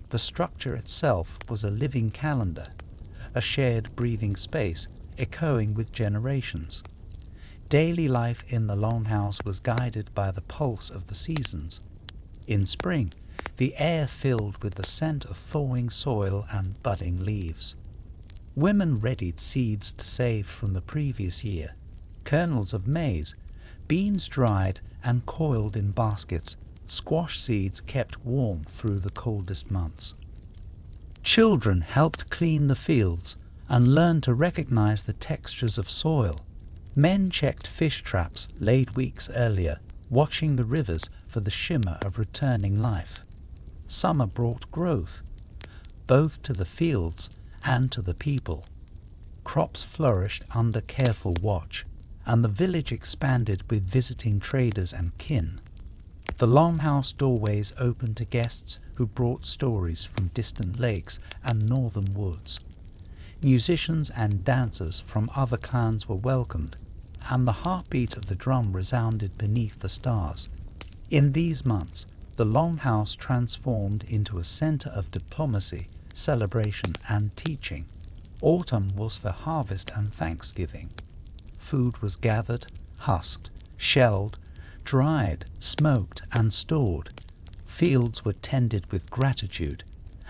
The structure itself was a living calendar, a shared breathing space echoing with generations. Daily life in the Longhouse was guided by the pulse of the seasons. In spring, the air filled with the scent of thawing soil and budding leaves. Women readied seeds saved from the previous year, kernels of maize, beans dried and coiled in baskets, squash seeds kept warm through the coldest months. Children helped clean the fields and learned to recognize the textures of soil. Men checked fish traps laid weeks earlier, watching the rivers for the shimmer of returning life. Summer brought growth, both to the fields and to the people. Crops flourished under careful watch, and the village expanded with visiting traders and kin. The Longhouse doorways opened to guests who brought stories from distant lakes and northern woods. Musicians and dancers from other clans were welcomed, and the heartbeat of the drum resounded beneath the stars. In these months, the Longhouse transformed into a center of diplomacy, celebration, and teaching. Autumn was for harvest and Thanksgiving. Food was gathered, husked, shelled, dried, smoked, and stored. Fields were tended with gratitude,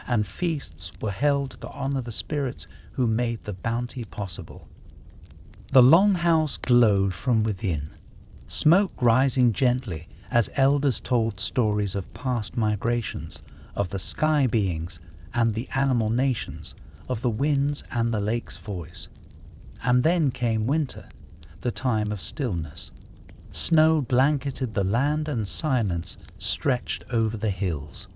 and feasts were held to honor the spirits who made the bounty possible. The Longhouse glowed from within, smoke rising gently as elders told stories of past migrations, of the sky beings and the animal nations, of the winds and the lake's voice. And then came winter, the time of stillness. Snow blanketed the land and silence stretched over the hills.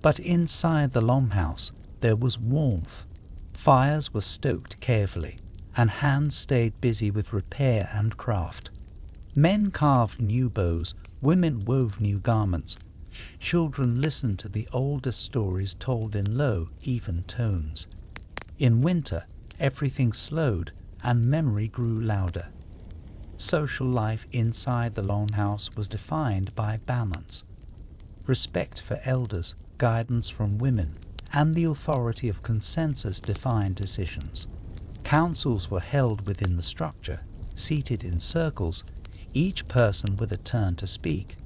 But inside the Longhouse there was warmth. Fires were stoked carefully, and hands stayed busy with repair and craft. Men carved new bows, women wove new garments. Children listened to the oldest stories told in low, even tones. In winter, everything slowed, and memory grew louder. Social life inside the Longhouse was defined by balance. Respect for elders, guidance from women, and the authority of consensus defined decisions. Councils were held within the structure, seated in circles, each person with a turn to speak.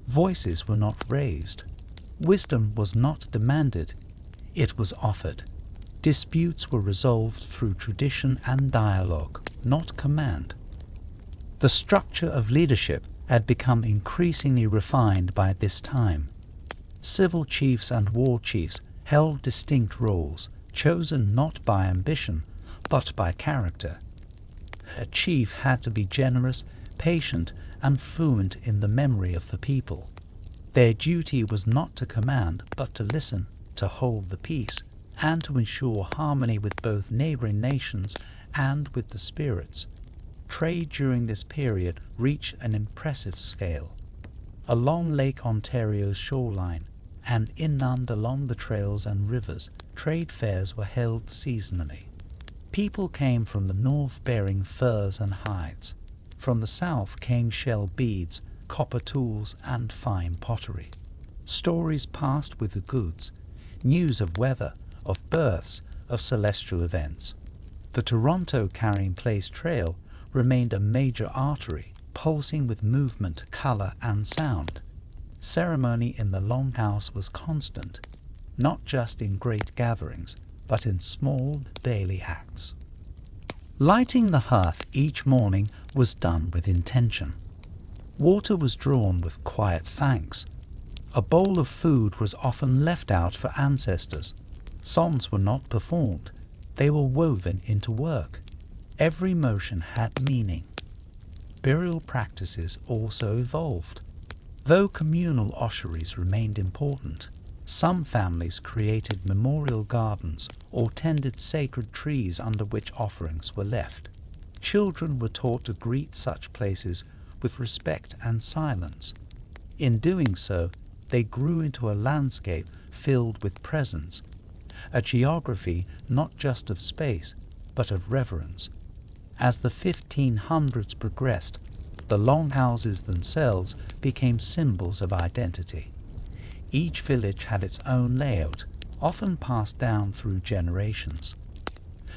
Voices were not raised. Wisdom was not demanded, it was offered. Disputes were resolved through tradition and dialogue, not command. The structure of leadership had become increasingly refined by this time. Civil chiefs and war chiefs held distinct roles, chosen not by ambition, but by character. A chief had to be generous, patient, and fluent in the memory of the people. Their duty was not to command, but to listen, to hold the peace, and to ensure harmony with both neighboring nations and with the spirits. Trade during this period reached an impressive scale. Along Lake Ontario's shoreline, and inland along the trails and rivers, trade fairs were held seasonally. People came from the north bearing furs and hides. From the south came shell beads, copper tools, and fine pottery. Stories passed with the goods, news of weather, of births, of celestial events. The Toronto Carrying Place Trail remained a major artery, pulsing with movement, color, and sound. Ceremony in the Longhouse was constant, not just in great gatherings, but in small daily acts. Lighting the hearth each morning was done with intention. Water was drawn with quiet thanks. A bowl of food was often left out for ancestors. Songs were not performed, they were woven into work. Every motion had meaning. Burial practices also evolved. Though communal ossuaries remained important, some families created memorial gardens or tended sacred trees under which offerings were left. Children were taught to greet such places with respect and silence. In doing so, they grew into a landscape filled with presence, a geography not just of space, but of reverence. As the 1500s progressed, the Longhouses themselves became symbols of identity. Each village had its own layout, often passed down through generations.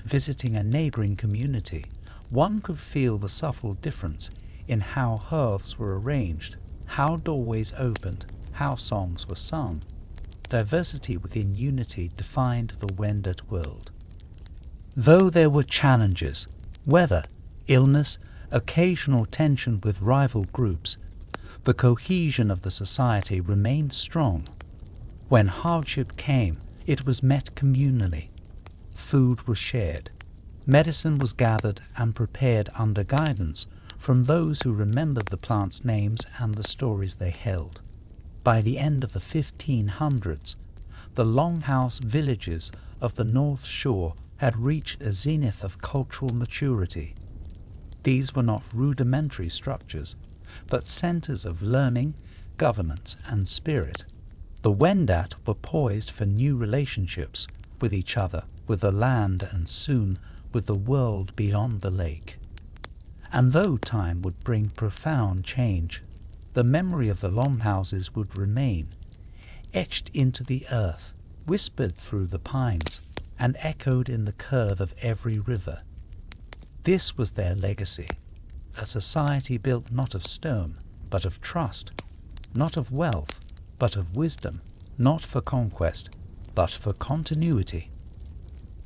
Visiting a neighboring community, one could feel the subtle difference in how hearths were arranged, how doorways opened, how songs were sung. Diversity within unity defined the Wendat world. Though there were challenges, weather, illness, occasional tension with rival groups, the cohesion of the society remained strong. When hardship came, it was met communally. Food was shared. Medicine was gathered and prepared under guidance from those who remembered the plants' names and the stories they held. By the end of the 1500s, the Longhouse villages of the North Shore had reached a zenith of cultural maturity. These were not rudimentary structures, but centers of learning, governance, and spirit. The Wendat were poised for new relationships with each other, with the land, and soon with the world beyond the lake. And though time would bring profound change, the memory of the Longhouses would remain, etched into the earth, whispered through the pines, and echoed in the curve of every river. This was their legacy, a society built not of stone, but of trust, not of wealth, but of wisdom, not for conquest, but for continuity.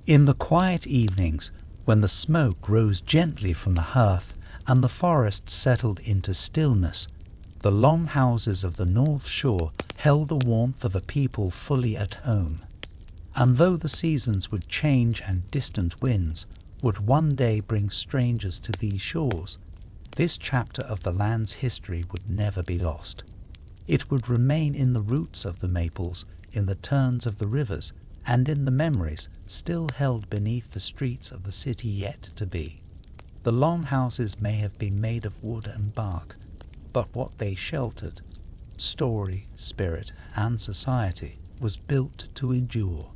In the quiet evenings, when the smoke rose gently from the hearth and the forest settled into stillness, the Longhouses of the North Shore held the warmth of a people fully at home. And though the seasons would change and distant winds would one day bring strangers to these shores, this chapter of the land's history would never be lost. It would remain in the roots of the maples, in the turns of the rivers, and in the memories still held beneath the streets of the city yet to be. The Longhouses may have been made of wood and bark, but what they sheltered, story, spirit, and society, was built to endure.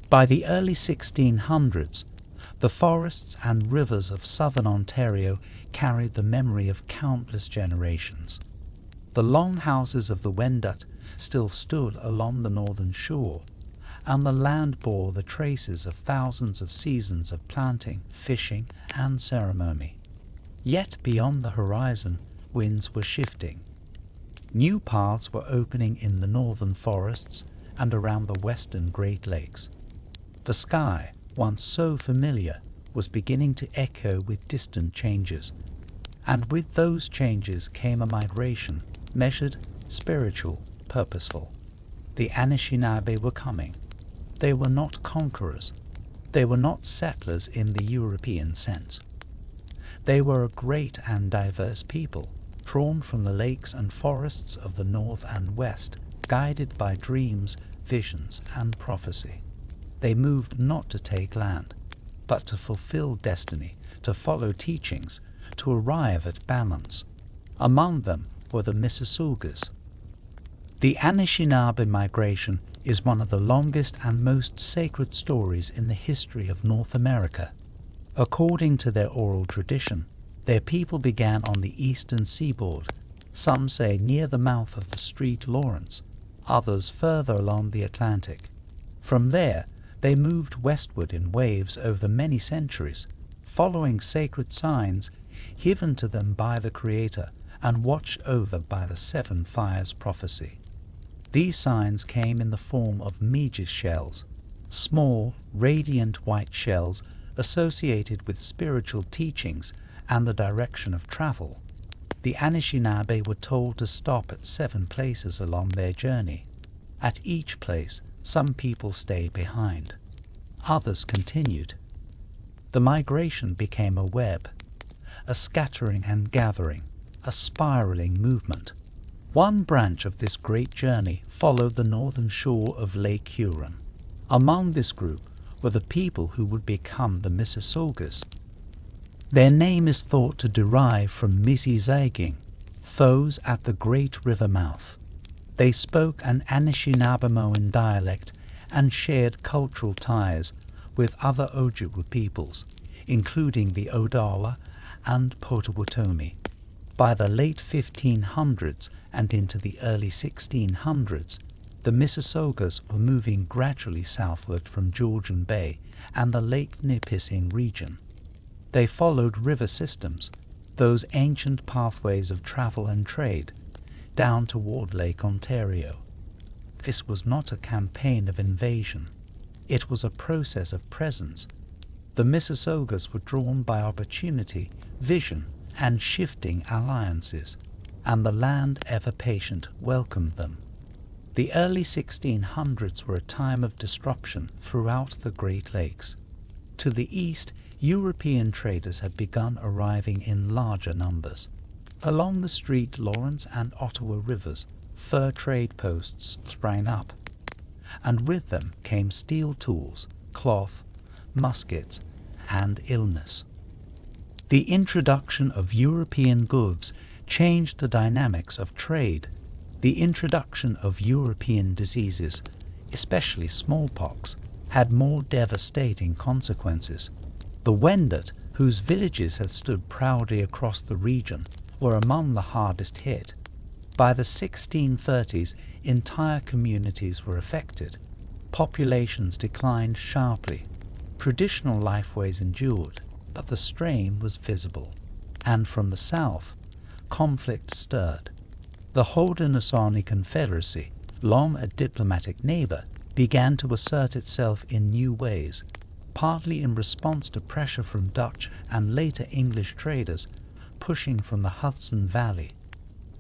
By the early 1600s, the forests and rivers of southern Ontario carried the memory of countless generations. The Longhouses of the Wendat still stood along the northern shore, and the land bore the traces of thousands of seasons of planting, fishing, and ceremony. Yet beyond the horizon, winds were shifting. New paths were opening in the northern forests and around the western Great Lakes. The sky, once so familiar, was beginning to echo with distant changes, and with those changes came a migration, measured, spiritual, purposeful. The Anishinaabe were coming. They were not conquerors. They were not settlers in the European sense. They were a great and diverse people, drawn from the lakes and forests of the north and west, guided by dreams, visions, and prophecy. They moved not to take land, but to fulfill destiny, to follow teachings, to arrive at balance. Among them were the Mississaugas. The Anishinaabe migration is one of the longest and most sacred stories in the history of North America. According to their oral tradition, their people began on the eastern seaboard, some say near the mouth of the St. Lawrence, others further along the Atlantic. From there, they moved westward in waves over many centuries, following sacred signs given to them by the Creator and watched over by the seven fires prophecy. These signs came in the form of meges shells, small, radiant white shells associated with spiritual teachings and the direction of travel. The Anishinaabe were told to stop at 7 places along their journey. At each place, some people stayed behind. Others continued. The migration became a web, a scattering and gathering, a spiraling movement. One branch of this great journey followed the northern shore of Lake Huron. Among this group were the people who would become the Mississaugas. Their name is thought to derive from Mississaugas, foes at the great river mouth. They spoke an Anishinaabe dialect and shared cultural ties with other Ojibwe peoples, including the Odawa and Potawatomi. By the late 1500s and into the early 1600s, the Mississaugas were moving gradually southward from Georgian Bay and the Lake Nipissing region. They followed river systems, those ancient pathways of travel and trade, down toward Lake Ontario. This was not a campaign of invasion. It was a process of presence. The Mississaugas were drawn by opportunity, vision, and shifting alliances, and the land, ever patient, welcomed them. The early 1600s were a time of disruption throughout the Great Lakes. To the east, European traders had begun arriving in larger numbers. Along the St. Lawrence and Ottawa rivers, fur trade posts sprang up, and with them came steel tools, cloth, muskets, and illness. The introduction of European goods changed the dynamics of trade. The introduction of European diseases, especially smallpox, had more devastating consequences. The Wendat, whose villages had stood proudly across the region, were among the hardest hit. By the 1630s, entire communities were affected. Populations declined sharply. Traditional lifeways endured, but the strain was visible. And from the south, conflict stirred. The Haudenosaunee Confederacy, long a diplomatic neighbor, began to assert itself in new ways, partly in response to pressure from Dutch and later English traders pushing from the Hudson Valley.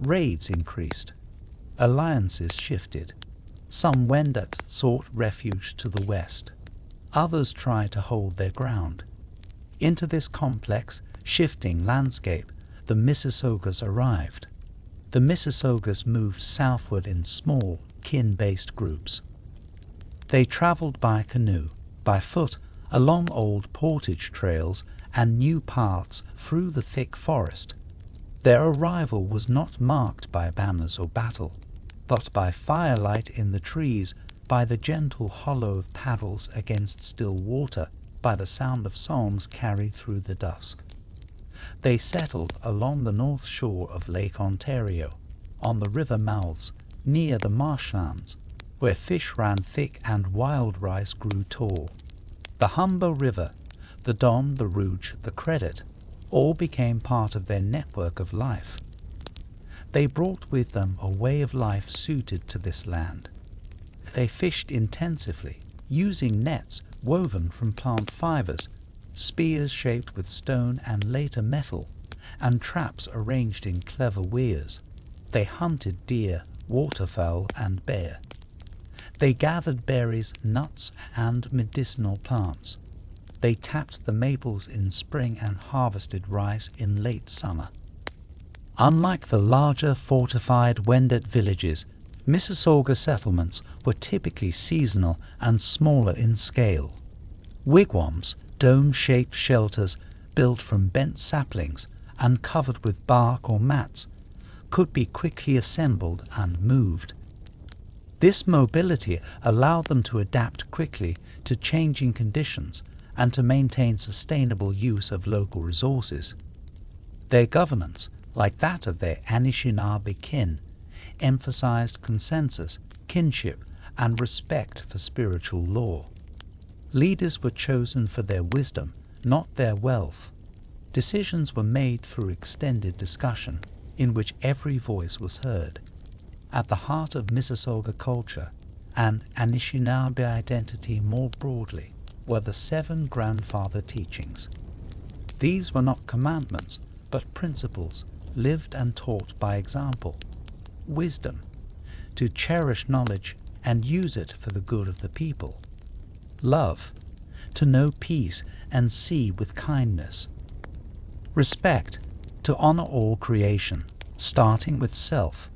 Raids increased. Alliances shifted. Some Wendat sought refuge to the west. Others tried to hold their ground. Into this complex, shifting landscape, the Mississaugas arrived. The Mississaugas moved southward in small, kin-based groups. They traveled by canoe, by foot, along old portage trails and new paths through the thick forest. Their arrival was not marked by banners or battle, but by firelight in the trees, by the gentle hollow of paddles against still water, by the sound of songs carried through the dusk. They settled along the north shore of Lake Ontario, on the river mouths, near the marshlands, where fish ran thick and wild rice grew tall. The Humber River, the Don, the Rouge, the Credit, all became part of their network of life. They brought with them a way of life suited to this land. They fished intensively, using nets woven from plant fibers, spears shaped with stone and later metal, and traps arranged in clever weirs. They hunted deer, waterfowl, and bear. They gathered berries, nuts, and medicinal plants. They tapped the maples in spring and harvested rice in late summer. Unlike the larger fortified Wendat villages, Mississauga settlements were typically seasonal and smaller in scale. Wigwams, dome-shaped shelters built from bent saplings and covered with bark or mats, could be quickly assembled and moved. This mobility allowed them to adapt quickly to changing conditions and to maintain sustainable use of local resources. Their governance, like that of their Anishinaabe kin, emphasized consensus, kinship, and respect for spiritual law. Leaders were chosen for their wisdom, not their wealth. Decisions were made through extended discussion, in which every voice was heard. At the heart of Mississauga culture, and Anishinaabe identity more broadly, were the 7 grandfather teachings. These were not commandments, but principles, lived and taught by example. Wisdom, to cherish knowledge and use it for the good of the people. Love, to know peace and see with kindness. Respect, to honor all creation, starting with self.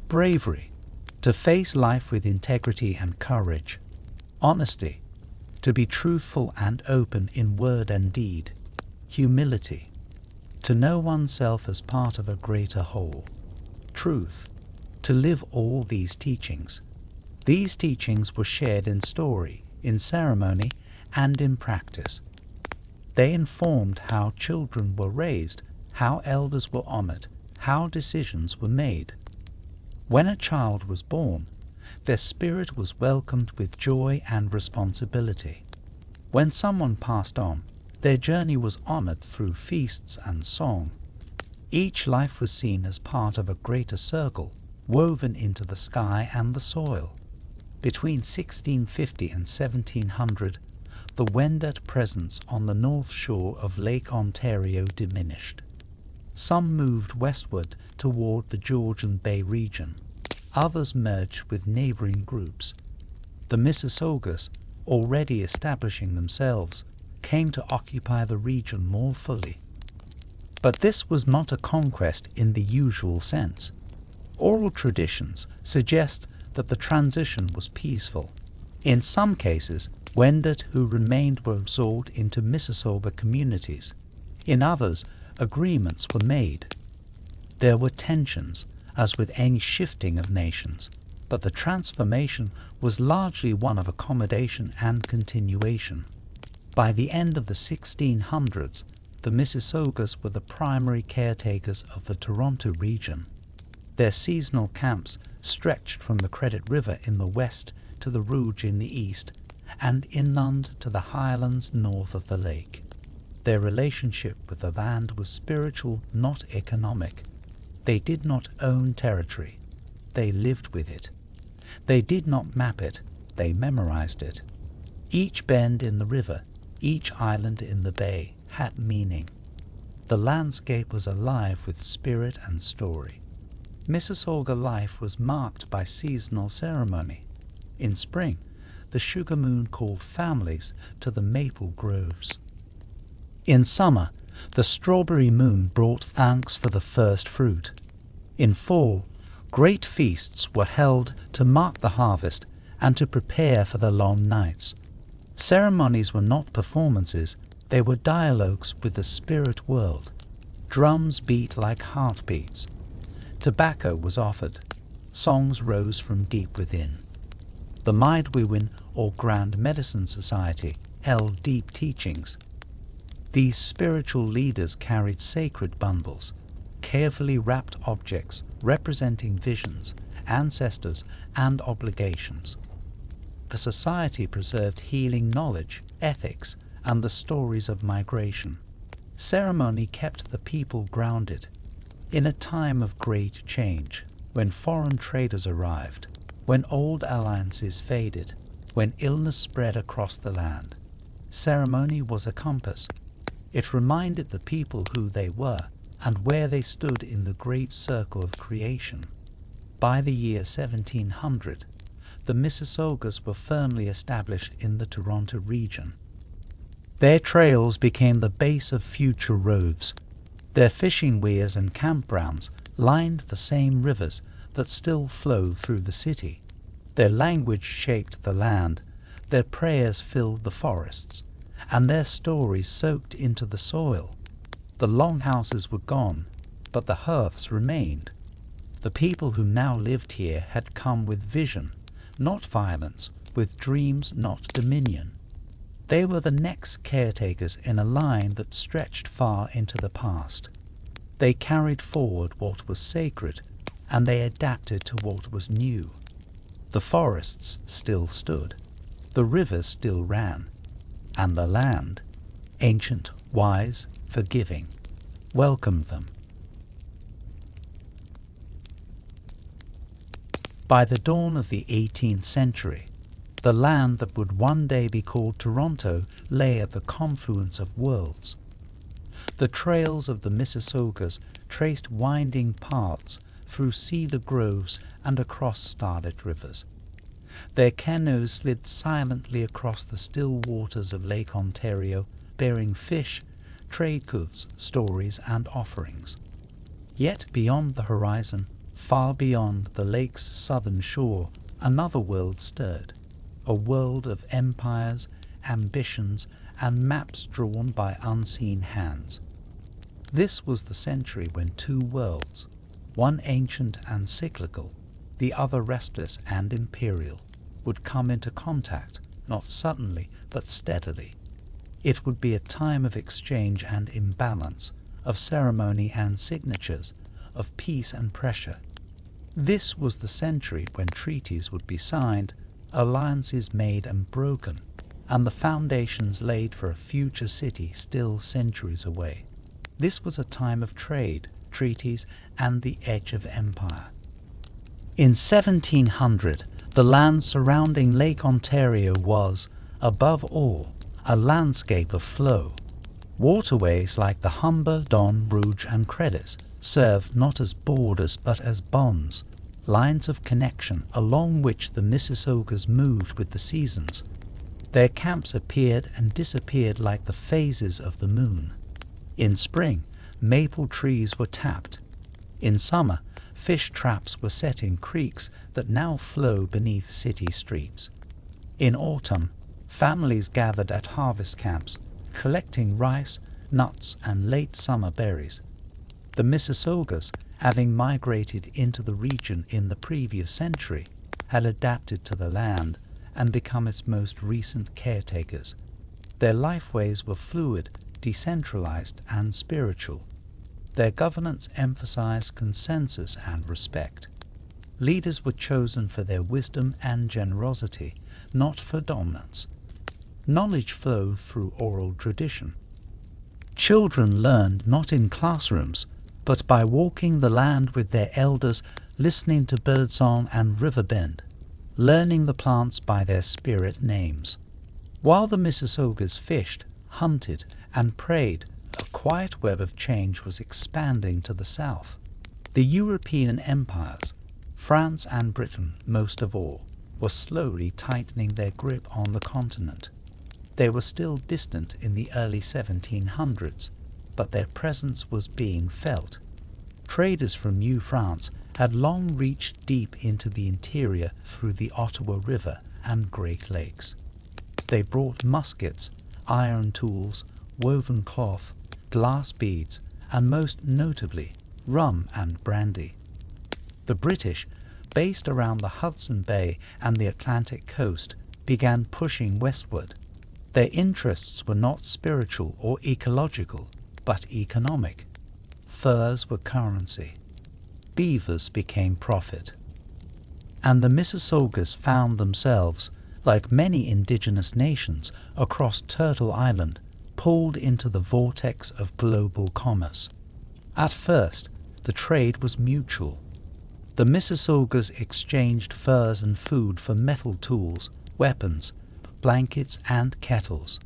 Bravery, to face life with integrity and courage. Honesty, to be truthful and open in word and deed. Humility, to know oneself as part of a greater whole. Truth, to live all these teachings. These teachings were shared in story, in ceremony, and in practice. They informed how children were raised, how elders were honored, how decisions were made. When a child was born, their spirit was welcomed with joy and responsibility. When someone passed on, their journey was honored through feasts and song. Each life was seen as part of a greater circle, woven into the sky and the soil. Between 1650 and 1700, the Wendat presence on the north shore of Lake Ontario diminished. Some moved westward toward the Georgian Bay region. Others merged with neighboring groups. The Mississaugas, already establishing themselves, came to occupy the region more fully. But this was not a conquest in the usual sense. Oral traditions suggest that the transition was peaceful. In some cases, Wendat who remained were absorbed into Mississauga communities. In others, agreements were made. There were tensions, as with any shifting of nations, but the transformation was largely one of accommodation and continuation. By the end of the 1600s, the Mississaugas were the primary caretakers of the Toronto region. Their seasonal camps stretched from the Credit River in the west to the Rouge in the east, and inland to the highlands north of the lake. Their relationship with the land was spiritual, not economic. They did not own territory. They lived with it. They did not map it. They memorized it. Each bend in the river, each island in the bay, had meaning. The landscape was alive with spirit and story. Mississauga life was marked by seasonal ceremony. In spring, the sugar moon called families to the maple groves. In summer, the strawberry moon brought thanks for the first fruit. In fall, great feasts were held to mark the harvest and to prepare for the long nights. Ceremonies were not performances, they were dialogues with the spirit world. Drums beat like heartbeats. Tobacco was offered. Songs rose from deep within. The Midwiwin, or Grand Medicine Society, held deep teachings. These spiritual leaders carried sacred bundles, carefully wrapped objects representing visions, ancestors, and obligations. The society preserved healing knowledge, ethics, and the stories of migration. Ceremony kept the people grounded. In a time of great change, when foreign traders arrived, when old alliances faded, when illness spread across the land, ceremony was a compass. It reminded the people who they were and where they stood in the great circle of creation. By the year 1700, the Mississaugas were firmly established in the Toronto region. Their trails became the base of future roves. Their fishing weirs and campgrounds lined the same rivers that still flow through the city. Their language shaped the land, their prayers filled the forests, and their stories soaked into the soil. The Longhouses were gone, but the hearths remained. The people who now lived here had come with vision, not violence, with dreams, not dominion. They were the next caretakers in a line that stretched far into the past. They carried forward what was sacred, and they adapted to what was new. The forests still stood, the rivers still ran, and the land, ancient, wise, forgiving, welcomed them. By the dawn of the 18th century, the land that would one day be called Toronto lay at the confluence of worlds. The trails of the Mississaugas traced winding paths through cedar groves and across starlit rivers. Their canoes slid silently across the still waters of Lake Ontario, bearing fish, trade goods, stories, and offerings. Yet beyond the horizon, far beyond the lake's southern shore, another world stirred. A world of empires, ambitions, and maps drawn by unseen hands. This was the century when two worlds, one ancient and cyclical, the other restless and imperial, would come into contact, not suddenly but steadily. It would be a time of exchange and imbalance, of ceremony and signatures, of peace and pressure. This was the century when treaties would be signed, alliances made and broken, and the foundations laid for a future city still centuries away. This was a time of trade, treaties, and the edge of empire. In 1700, the land surrounding Lake Ontario was, above all, a landscape of flow. Waterways like the Humber, Don, Rouge, and Credit served not as borders but as bonds, lines of connection along which the Mississaugas moved with the seasons. Their camps appeared and disappeared like the phases of the moon. In spring, maple trees were tapped. In summer, fish traps were set in creeks that now flow beneath city streets. In autumn, families gathered at harvest camps, collecting rice, nuts, and late summer berries. The Mississaugas, having migrated into the region in the previous century, had adapted to the land and become its most recent caretakers. Their lifeways were fluid, decentralized, and spiritual. Their governance emphasized consensus and respect. Leaders were chosen for their wisdom and generosity, not for dominance. Knowledge flowed through oral tradition. Children learned not in classrooms, but by walking the land with their elders, listening to birdsong and riverbend, learning the plants by their spirit names. While the Mississaugas fished, hunted, and prayed, a quiet web of change was expanding to the south. The European empires, France and Britain most of all, were slowly tightening their grip on the continent. They were still distant in the early 1700s, but their presence was being felt. Traders from New France had long reached deep into the interior through the Ottawa River and Great Lakes. They brought muskets, iron tools, woven cloth, glass beads, and most notably, rum and brandy. The British, based around the Hudson Bay and the Atlantic coast, began pushing westward. Their interests were not spiritual or ecological, but economic. Furs were currency. Beavers became profit. And the Mississaugas found themselves, like many indigenous nations across Turtle Island, pulled into the vortex of global commerce. At first, the trade was mutual. The Mississaugas exchanged furs and food for metal tools, weapons, blankets, and kettles.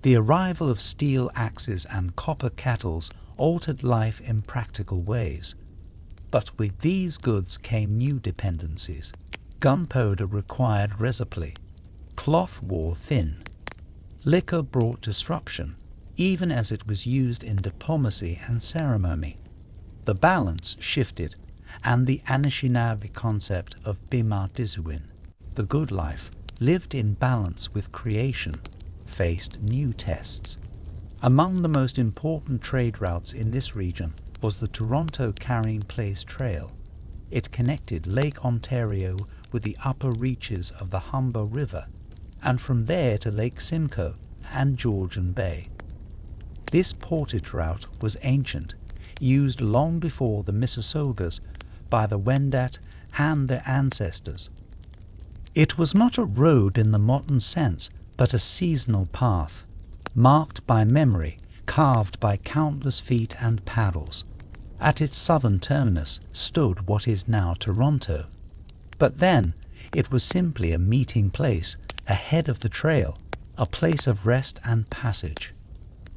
The arrival of steel axes and copper kettles altered life in practical ways. But with these goods came new dependencies. Gunpowder required resupply. Cloth wore thin. Liquor brought disruption, even as it was used in diplomacy and ceremony. The balance shifted, and the Anishinaabe concept of Bima Disuin, the good life, lived in balance with creation, faced new tests. Among the most important trade routes in this region was the Toronto Carrying Place Trail. It connected Lake Ontario with the upper reaches of the Humber River, and from there to Lake Simcoe and Georgian Bay. This portage route was ancient, used long before the Mississaugas by the Wendat and their ancestors. It was not a road in the modern sense, but a seasonal path, marked by memory, carved by countless feet and paddles. At its southern terminus stood what is now Toronto. But then it was simply a meeting place ahead of the trail, a place of rest and passage.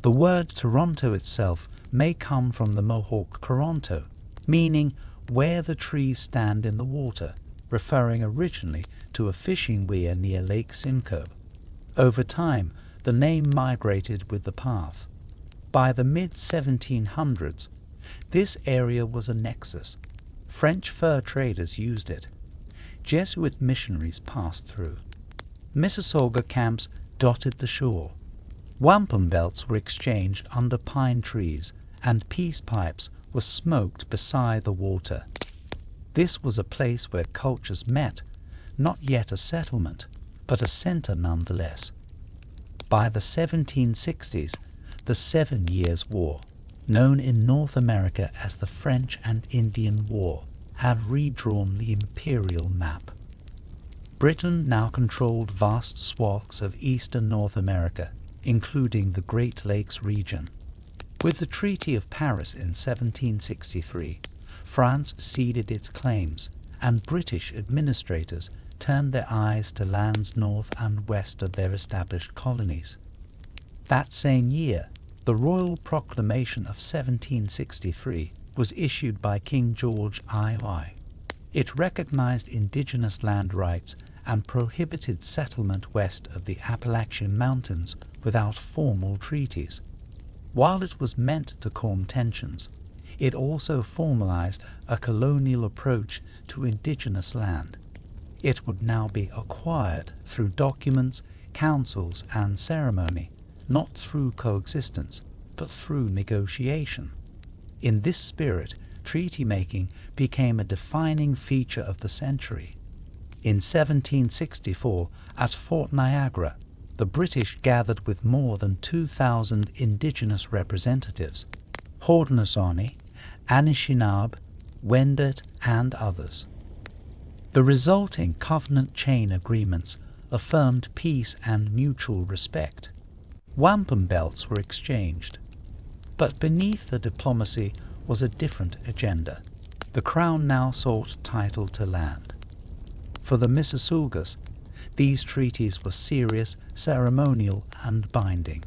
The word Toronto itself may come from the Mohawk Toronto, meaning where the trees stand in the water, referring originally to a fishing weir near Lake Simcoe. Over time, the name migrated with the path. By the mid-1700s, this area was a nexus. French fur traders used it. Jesuit missionaries passed through. Mississauga camps dotted the shore. Wampum belts were exchanged under pine trees, and peace pipes were smoked beside the water. This was a place where cultures met, not yet a settlement, but a center nonetheless. By the 1760s, the 7 Years' War, known in North America as the French and Indian War, had redrawn the imperial map. Britain now controlled vast swaths of eastern North America, including the Great Lakes region. With the Treaty of Paris in 1763, France ceded its claims, and British administrators turned their eyes to lands north and west of their established colonies. That same year, the Royal Proclamation of 1763 was issued by King George III. It recognized indigenous land rights and prohibited settlement west of the Appalachian Mountains without formal treaties. While it was meant to calm tensions, it also formalized a colonial approach to indigenous land. It would now be acquired through documents, councils, and ceremony, not through coexistence, but through negotiation. In this spirit, treaty-making became a defining feature of the century. In 1764, at Fort Niagara, the British gathered with more than 2,000 indigenous representatives, Haudenosaunee, Anishinaabe, Wendat, and others. The resulting covenant chain agreements affirmed peace and mutual respect. Wampum belts were exchanged. But beneath the diplomacy was a different agenda. The Crown now sought title to land. For the Mississaugas, these treaties were serious, ceremonial, and binding.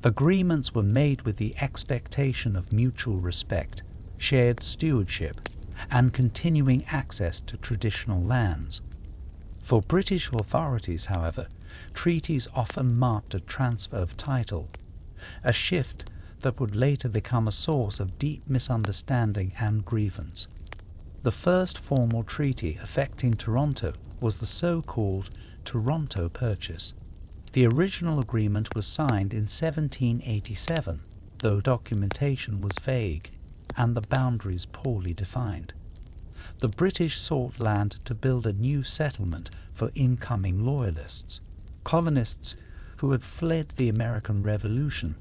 Agreements were made with the expectation of mutual respect, shared stewardship, and continuing access to traditional lands. For British authorities, however, treaties often marked a transfer of title, a shift that would later become a source of deep misunderstanding and grievance. The first formal treaty affecting Toronto was the so-called Toronto Purchase. The original agreement was signed in 1787, though documentation was vague and the boundaries poorly defined. The British sought land to build a new settlement for incoming loyalists, colonists who had fled the American Revolution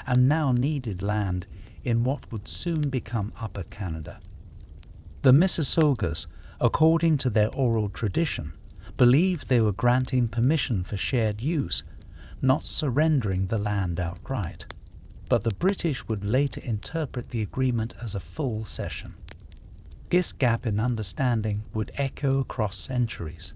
and now needed land in what would soon become Upper Canada. The Mississaugas, according to their oral tradition, believed they were granting permission for shared use, not surrendering the land outright. But the British would later interpret the agreement as a full cession. This gap in understanding would echo across centuries.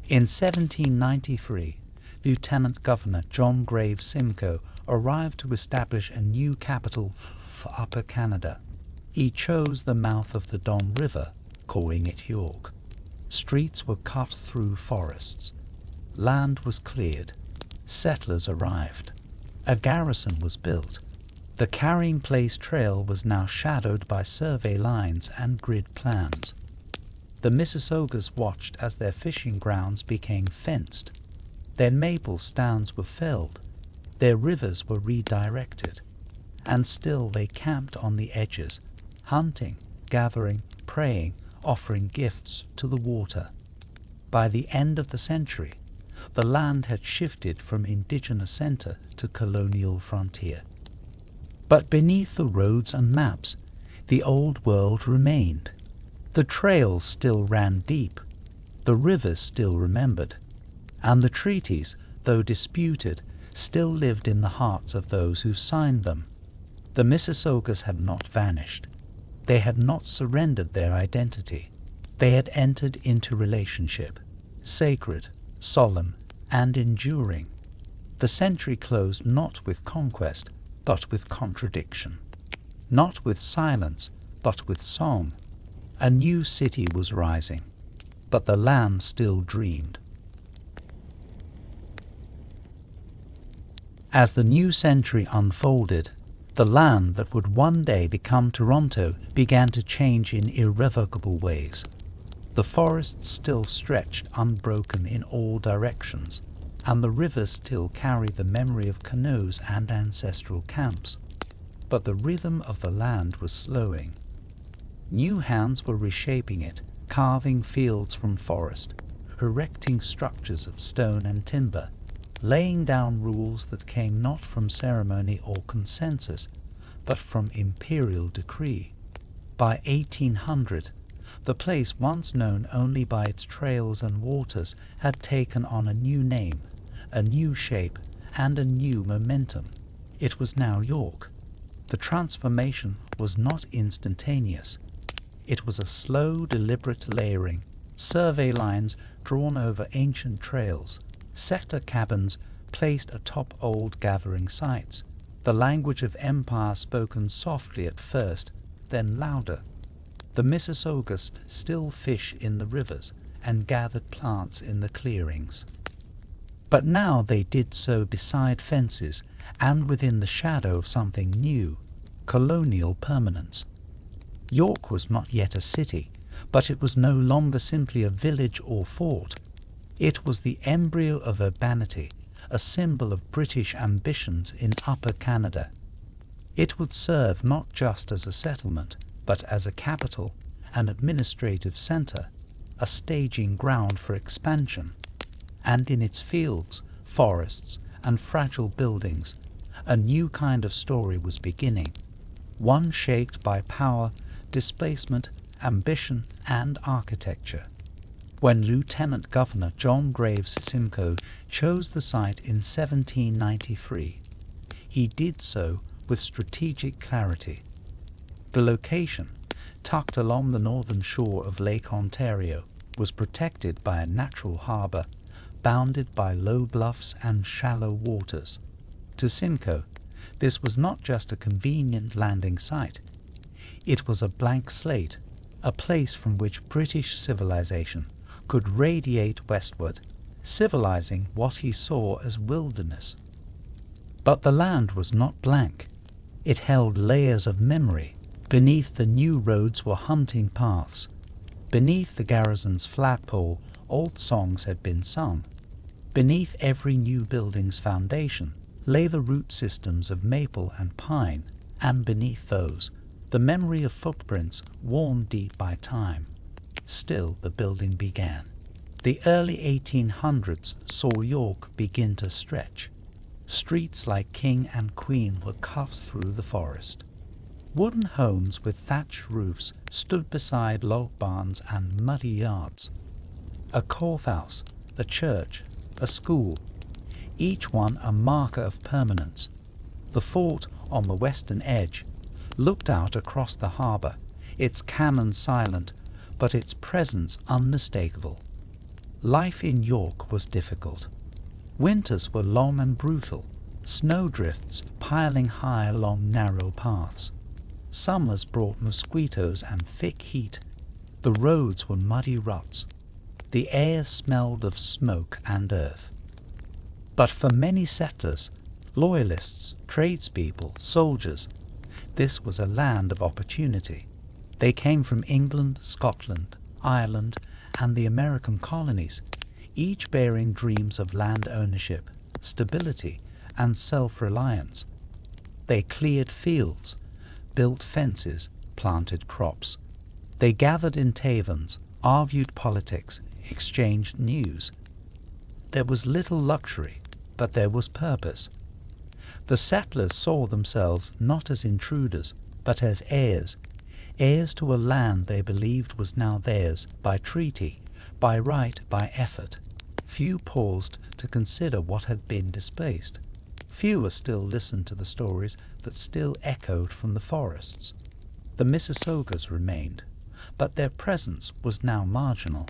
In 1793, Lieutenant Governor John Graves Simcoe arrived to establish a new capital for Upper Canada. He chose the mouth of the Don River, calling it York. Streets were cut through forests. Land was cleared. Settlers arrived. A garrison was built. The Carrying Place Trail was now shadowed by survey lines and grid plans. The Mississaugas watched as their fishing grounds became fenced. Their maple stands were felled. Their rivers were redirected. And still they camped on the edges, hunting, gathering, praying, offering gifts to the water. By the end of the century, the land had shifted from indigenous center to colonial frontier. But beneath the roads and maps, the old world remained. The trails still ran deep, the rivers still remembered, and the treaties, though disputed, still lived in the hearts of those who signed them. The Mississaugas had not vanished. They had not surrendered their identity. They had entered into relationship, sacred, solemn, and enduring. The century closed not with conquest, but with contradiction. Not with silence, but with song. A new city was rising, but the land still dreamed. As the new century unfolded, the land that would one day become Toronto began to change in irrevocable ways. The forests still stretched unbroken in all directions, and the rivers still carry the memory of canoes and ancestral camps. but the rhythm of the land was slowing. New hands were reshaping it, carving fields from forest, erecting structures of stone and timber, laying down rules that came not from ceremony or consensus, but from imperial decree. By 1800, the place once known only by its trails and waters had taken on a new name, a new shape, and a new momentum. It was now York. The transformation was not instantaneous. It was a slow, deliberate layering, survey lines drawn over ancient trails, settler cabins placed atop old gathering sites, the language of empire spoken softly at first, then louder. The Mississaugas still fish in the rivers and gathered plants in the clearings. But now they did so beside fences and within the shadow of something new, colonial permanence. York was not yet a city, but it was no longer simply a village or fort. It was the embryo of urbanity, a symbol of British ambitions in Upper Canada. It would serve not just as a settlement, but as a capital, an administrative centre, a staging ground for expansion. And in its fields, forests, and fragile buildings, a new kind of story was beginning, one shaped by power, displacement, ambition, and architecture. When Lieutenant Governor John Graves Simcoe chose the site in 1793, he did so with strategic clarity. The location, tucked along the northern shore of Lake Ontario, was protected by a natural harbour, bounded by low bluffs and shallow waters. To Simcoe, this was not just a convenient landing site. It was a blank slate, a place from which British civilization could radiate westward, civilizing what he saw as wilderness. But the land was not blank. It held layers of memory. Beneath the new roads were hunting paths. Beneath the garrison's flagpole, old songs had been sung. Beneath every new building's foundation lay the root systems of maple and pine, and beneath those, the memory of footprints worn deep by time. Still the building began. The early 1800s saw York begin to stretch. Streets like King and Queen were carved through the forest. Wooden homes with thatched roofs stood beside log barns and muddy yards. A courthouse, a church, a school, each one a marker of permanence. The fort on the western edge looked out across the harbour, its cannon silent, but its presence unmistakable. Life in York was difficult. Winters were long and brutal, snowdrifts piling high along narrow paths. Summers brought mosquitoes and thick heat. The roads were muddy ruts. The air smelled of smoke and earth. But for many settlers, loyalists, tradespeople, soldiers, this was a land of opportunity. They came from England, Scotland, Ireland, and the American colonies, each bearing dreams of land ownership, stability, and self-reliance. They cleared fields, built fences, planted crops. They gathered in taverns, argued politics, exchanged news. There was little luxury, but there was purpose. The settlers saw themselves not as intruders, but as heirs to a land they believed was now theirs by treaty, by right, by effort. Few paused to consider what had been displaced. Fewer still listened to the stories that still echoed from the forests. The Mississaugas remained, but their presence was now marginal.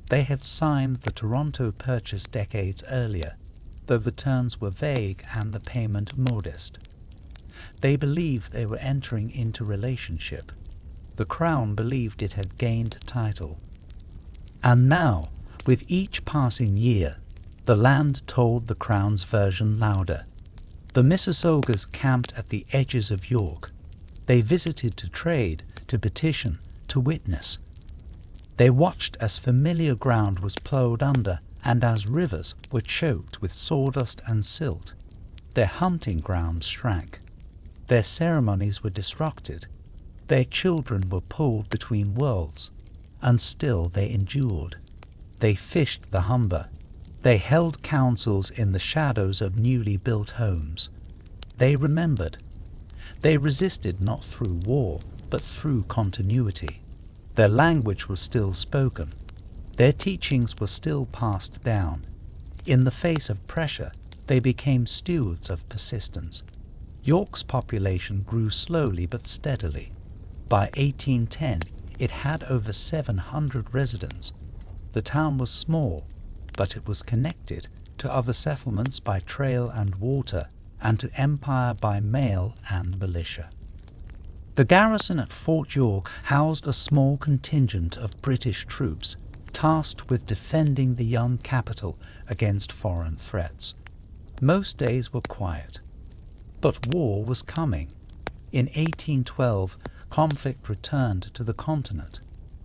They had signed the Toronto Purchase decades earlier, though the terms were vague and the payment modest. They believed they were entering into relationship. The Crown believed it had gained title. And now, with each passing year, the land told the Crown's version louder. The Mississaugas camped at the edges of York. They visited to trade, to petition, to witness. They watched as familiar ground was ploughed under and as rivers were choked with sawdust and silt. Their hunting grounds shrank. Their ceremonies were disrupted. Their children were pulled between worlds, and still they endured. They fished the Humber. They held councils in the shadows of newly built homes. They remembered. They resisted not through war, but through continuity. Their language was still spoken. Their teachings were still passed down. In the face of pressure, they became stewards of persistence. York's population grew slowly but steadily. By 1810, it had over 700 residents. The town was small, but it was connected to other settlements by trail and water, and to empire by mail and militia. The garrison at Fort York housed a small contingent of British troops tasked with defending the young capital against foreign threats. Most days were quiet. But war was coming. In 1812, conflict returned to the continent.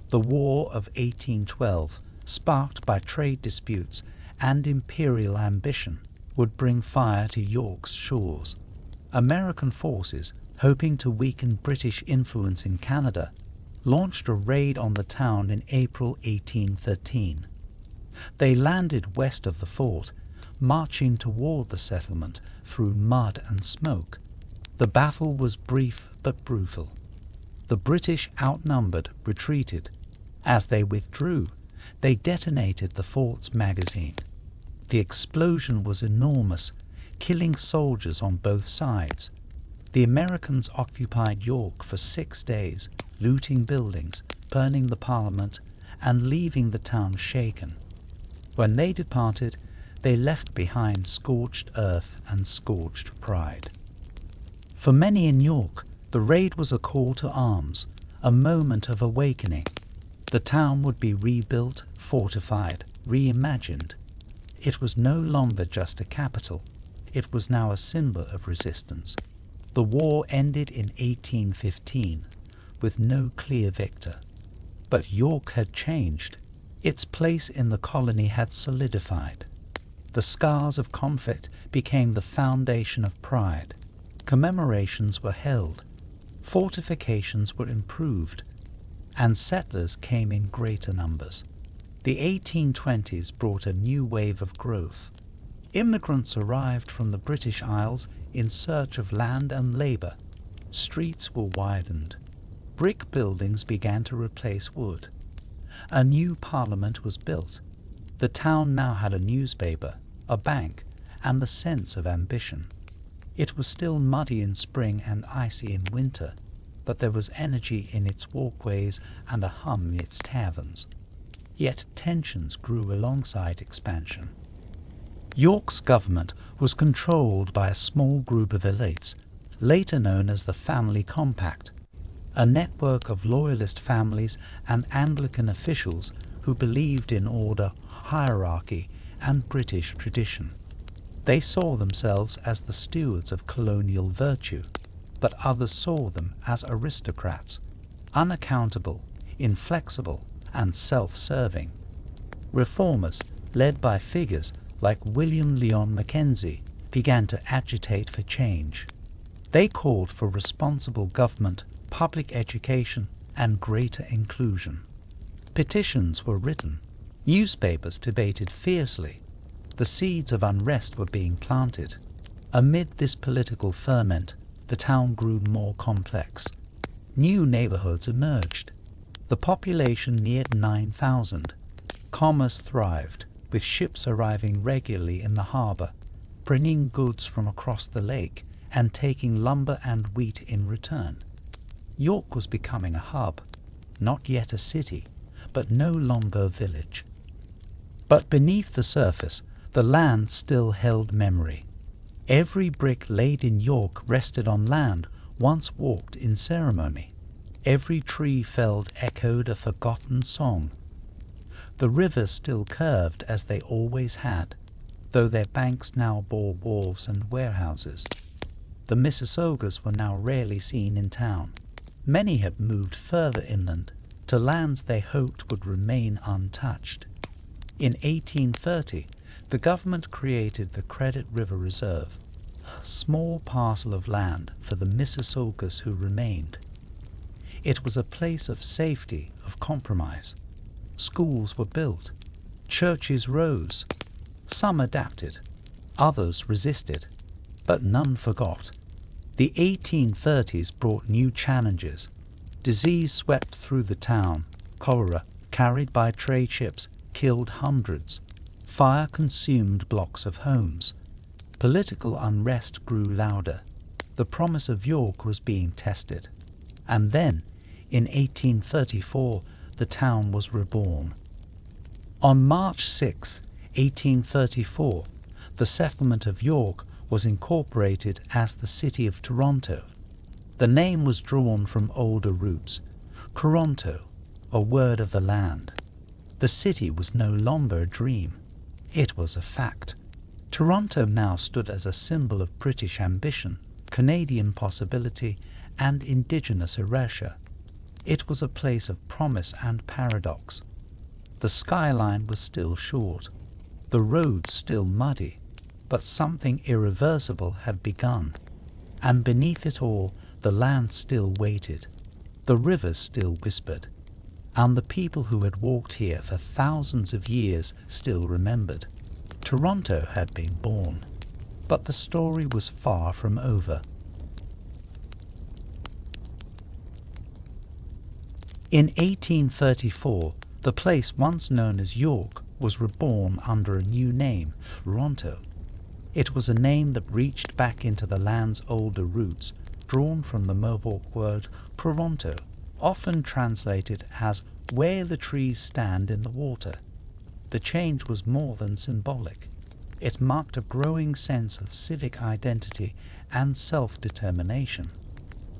The War of 1812, sparked by trade disputes and imperial ambition, would bring fire to York's shores. American forces, hoping to weaken British influence in Canada, launched a raid on the town in April 1813. They landed west of the fort, marching toward the settlement through mud and smoke. The battle was brief but brutal. The British, outnumbered, retreated. As they withdrew, they detonated the fort's magazine. The explosion was enormous, killing soldiers on both sides. The Americans occupied York for 6 days, looting buildings, burning the Parliament, and leaving the town shaken. When they departed, they left behind scorched earth and scorched pride. For many in York, the raid was a call to arms, a moment of awakening. The town would be rebuilt, fortified, reimagined. It was no longer just a capital. It was now a symbol of resistance. The war ended in 1815, with no clear victor. But York had changed. Its place in the colony had solidified. The scars of conflict became the foundation of pride. Commemorations were held. Fortifications were improved. And settlers came in greater numbers. The 1820s brought a new wave of growth. Immigrants arrived from the British Isles in search of land and labor. Streets were widened. Brick buildings began to replace wood. A new parliament was built. The town now had a newspaper, a bank, and a sense of ambition. It was still muddy in spring and icy in winter, but there was energy in its walkways and a hum in its taverns. Yet tensions grew alongside expansion. York's government was controlled by a small group of elites, later known as the Family Compact, a network of loyalist families and Anglican officials who believed in order, hierarchy, and British tradition. They saw themselves as the stewards of colonial virtue, but others saw them as aristocrats, unaccountable, inflexible, and self-serving. Reformers, led by figures like William Lyon Mackenzie, began to agitate for change. They called for responsible government, public education, and greater inclusion. Petitions were written. Newspapers debated fiercely. The seeds of unrest were being planted. Amid this political ferment, the town grew more complex. New neighborhoods emerged. The population neared 9,000. Commerce thrived, with ships arriving regularly in the harbor, bringing goods from across the lake and taking lumber and wheat in return. York was becoming a hub, not yet a city, but no longer a village. But beneath the surface, the land still held memory. Every brick laid in York rested on land once walked in ceremony. Every tree felled echoed a forgotten song. The rivers still curved as they always had, though their banks now bore wharves and warehouses. The Mississaugas were now rarely seen in town. Many had moved further inland, to lands they hoped would remain untouched. In 1830, the government created the Credit River Reserve. a small parcel of land for the Mississaugas who remained. It was a place of safety, of compromise. Schools were built, churches rose. Some adapted, others resisted, but none forgot. The 1830s brought new challenges. Disease swept through the town. Cholera, carried by trade ships, killed hundreds. Fire consumed blocks of homes. Political unrest grew louder. The promise of York was being tested. And then, in 1834, the town was reborn. On March 6, 1834, the settlement of York was incorporated as the city of Toronto. The name was drawn from older roots. Toronto, a word of the land. The city was no longer a dream. It was a fact. Toronto now stood as a symbol of British ambition, Canadian possibility, and Indigenous erasure. It was a place of promise and paradox. The skyline was still short, the roads still muddy, but something irreversible had begun. And beneath it all, the land still waited, the rivers still whispered, and the people who had walked here for thousands of years still remembered. Toronto had been born, but the story was far from over. In 1834, the place once known as York was reborn under a new name, Toronto. It was a name that reached back into the land's older roots, drawn from the Mohawk word Toronto, often translated as where the trees stand in the water. The change was more than symbolic. It marked a growing sense of civic identity and self-determination.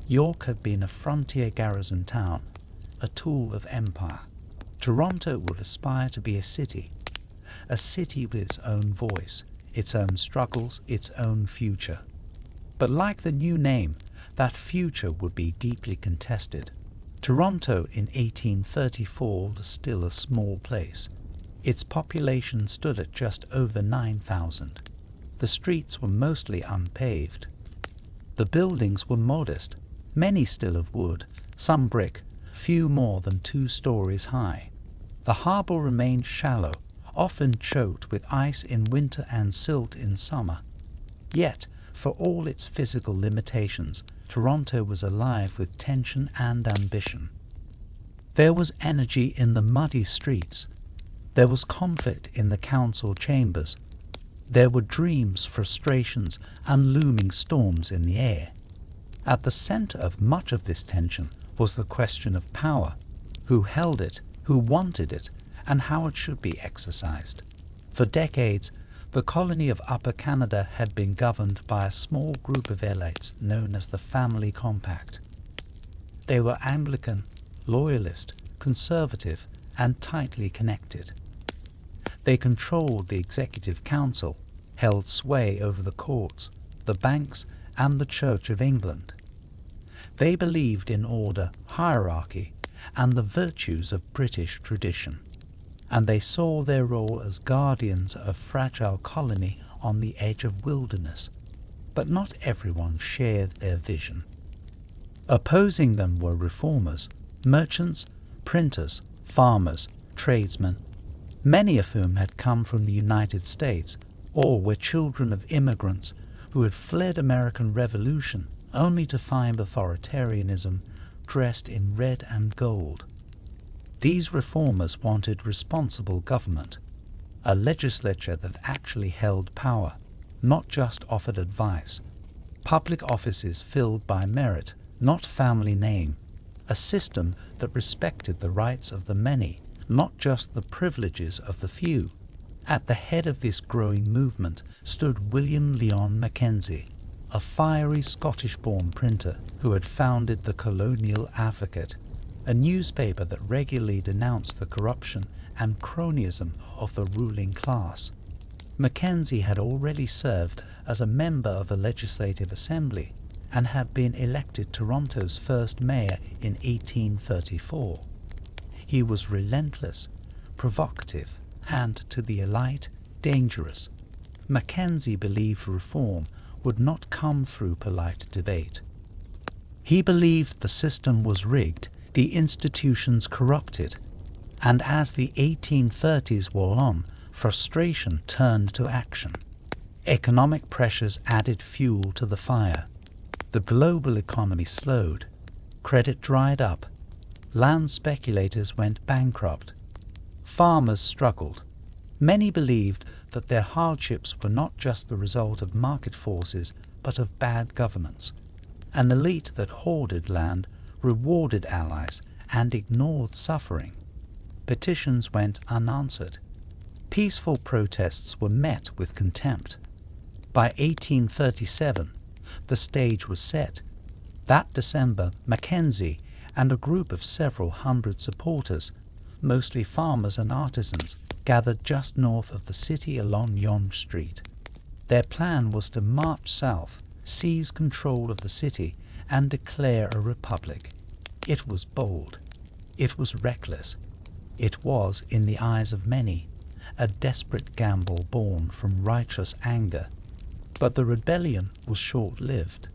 York had been a frontier garrison town, a tool of empire. Toronto would aspire to be a city with its own voice, its own struggles, its own future. But like the new name, that future would be deeply contested. Toronto in 1834 was still a small place. Its population stood at just over 9,000. The streets were mostly unpaved. The buildings were modest, many still of wood, some brick, few more than 2 stories high. The harbour remained shallow, often choked with ice in winter and silt in summer. Yet, for all its physical limitations, Toronto was alive with tension and ambition. There was energy in the muddy streets. There was conflict in the council chambers. There were dreams, frustrations, and looming storms in the air. At the centre of much of this tension was the question of power, who held it, who wanted it, and how it should be exercised. For decades, the colony of Upper Canada had been governed by a small group of elites known as the Family Compact. They were Anglican, loyalist, conservative, and tightly connected. They controlled the Executive Council, held sway over the courts, the banks, and the Church of England. They believed in order, hierarchy, and the virtues of British tradition, and they saw their role as guardians of a fragile colony on the edge of wilderness. But not everyone shared their vision. Opposing them were reformers, merchants, printers, farmers, tradesmen, many of whom had come from the United States or were children of immigrants who had fled American Revolution only to find authoritarianism dressed in red and gold. These reformers wanted responsible government, a legislature that actually held power, not just offered advice, public offices filled by merit, not family name, a system that respected the rights of the many, not just the privileges of the few. At the head of this growing movement stood William Lyon Mackenzie, a fiery Scottish-born printer who had founded the Colonial Advocate, a newspaper that regularly denounced the corruption and cronyism of the ruling class. Mackenzie had already served as a member of the Legislative Assembly and had been elected Toronto's first mayor in 1834. He was relentless, provocative, and, to the elite, dangerous. Mackenzie believed reform would not come through polite debate. He believed the system was rigged, the institutions corrupted, and as the 1830s wore on, frustration turned to action. Economic pressures added fuel to the fire. The global economy slowed. Credit dried up. Land speculators went bankrupt. Farmers struggled. Many believed that their hardships were not just the result of market forces, but of bad governance. An elite that hoarded land, rewarded allies, and ignored suffering. Petitions went unanswered. Peaceful protests were met with contempt. By 1837, the stage was set. That December, Mackenzie and a group of several hundred supporters, mostly farmers and artisans, gathered just north of the city along Yonge Street. Their plan was to march south, seize control of the city, and declare a republic. It was bold. It was reckless. It was, in the eyes of many, a desperate gamble born from righteous anger. But the rebellion was short-lived.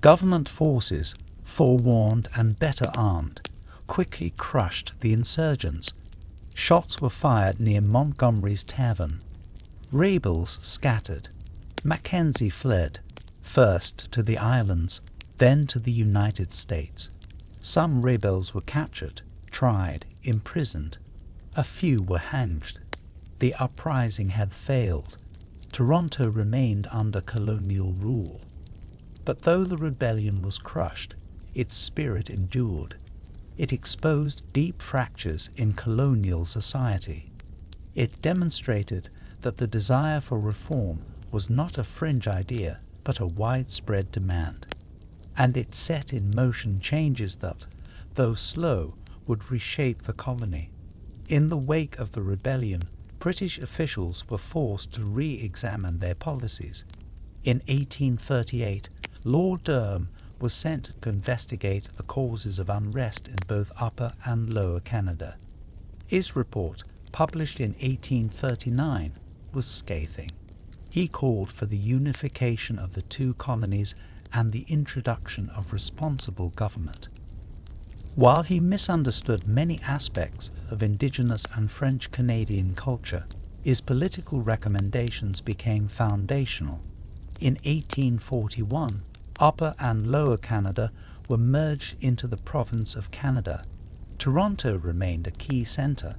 Government forces, forewarned and better armed, quickly crushed the insurgents. Shots were fired near Montgomery's tavern. Rebels scattered. Mackenzie fled, first to the islands, then to the United States. Some rebels were captured, tried, imprisoned. A few were hanged. The uprising had failed. Toronto remained under colonial rule. But though the rebellion was crushed, its spirit endured. It exposed deep fractures in colonial society. It demonstrated that the desire for reform was not a fringe idea, but a widespread demand. And it set in motion changes that, though slow, would reshape the colony. In the wake of the rebellion, British officials were forced to re-examine their policies. In 1838, Lord Durham was sent to investigate the causes of unrest in both Upper and Lower Canada. His report, published in 1839, was scathing. He called for the unification of the two colonies and the introduction of responsible government. While he misunderstood many aspects of Indigenous and French-Canadian culture, his political recommendations became foundational. In 1841, Upper and Lower Canada were merged into the province of Canada. Toronto remained a key centre,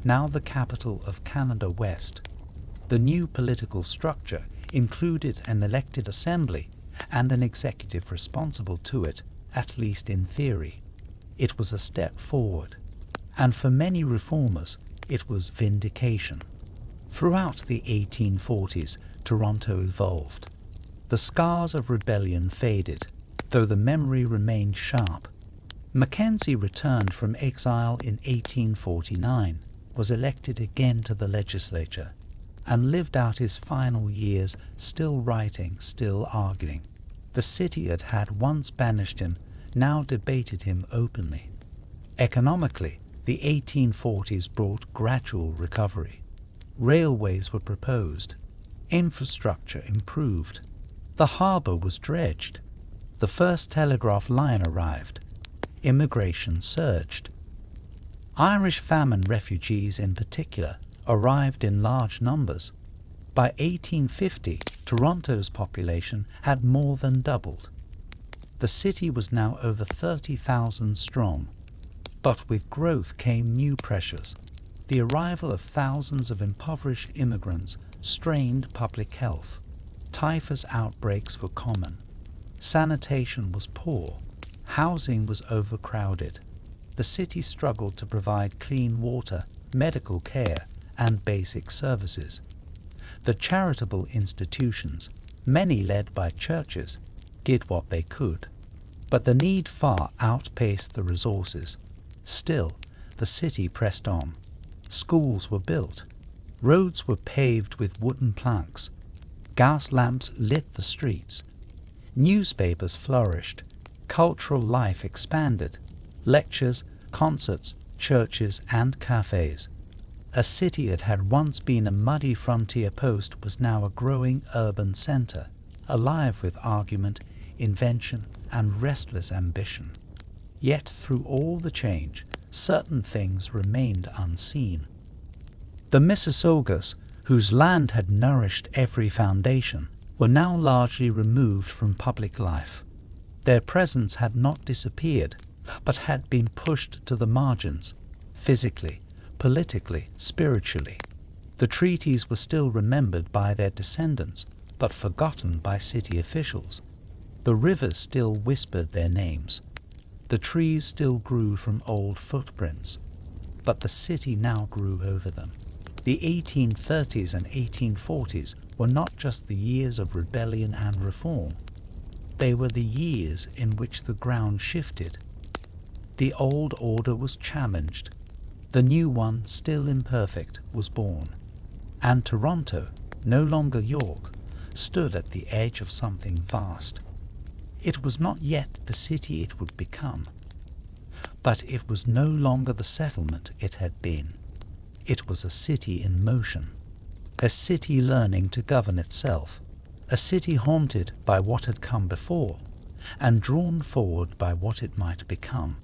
now the capital of Canada West. The new political structure included an elected assembly and an executive responsible to it, at least in theory. It was a step forward, and for many reformers, it was vindication. Throughout the 1840s, Toronto evolved. The scars of rebellion faded, though the memory remained sharp. Mackenzie returned from exile in 1849, was elected again to the legislature, and lived out his final years still writing, still arguing. The city that had once banished him now debated him openly. Economically, the 1840s brought gradual recovery. Railways were proposed. Infrastructure improved. The harbour was dredged. The first telegraph line arrived. Immigration surged. Irish famine refugees in particular arrived in large numbers. By 1850, Toronto's population had more than doubled. The city was now over 30,000 strong. But with growth came new pressures. The arrival of thousands of impoverished immigrants strained public health. Typhus outbreaks were common. Sanitation was poor. Housing was overcrowded. The city struggled to provide clean water, medical care, and basic services. The charitable institutions, many led by churches, did what they could. But the need far outpaced the resources. Still, the city pressed on. Schools were built. Roads were paved with wooden planks. Gas lamps lit the streets. Newspapers flourished. Cultural life expanded. Lectures, concerts, churches, and cafes. A city that had once been a muddy frontier post was now a growing urban centre. alive with argument, invention, and restless ambition. Yet through all the change, certain things remained unseen. The Mississaugas, whose land had nourished every foundation, were now largely removed from public life. Their presence had not disappeared, but had been pushed to the margins, physically, politically, spiritually. The treaties were still remembered by their descendants, but forgotten by city officials. The rivers still whispered their names. The trees still grew from old footprints, but the city now grew over them. The 1830s and 1840s were not just the years of rebellion and reform. They were the years in which the ground shifted. The old order was challenged. The new one, still imperfect, was born. And Toronto, no longer York, stood at the edge of something vast. It was not yet the city it would become, but it was no longer the settlement it had been. It was a city in motion, a city learning to govern itself, a city haunted by what had come before, and drawn forward by what it might become.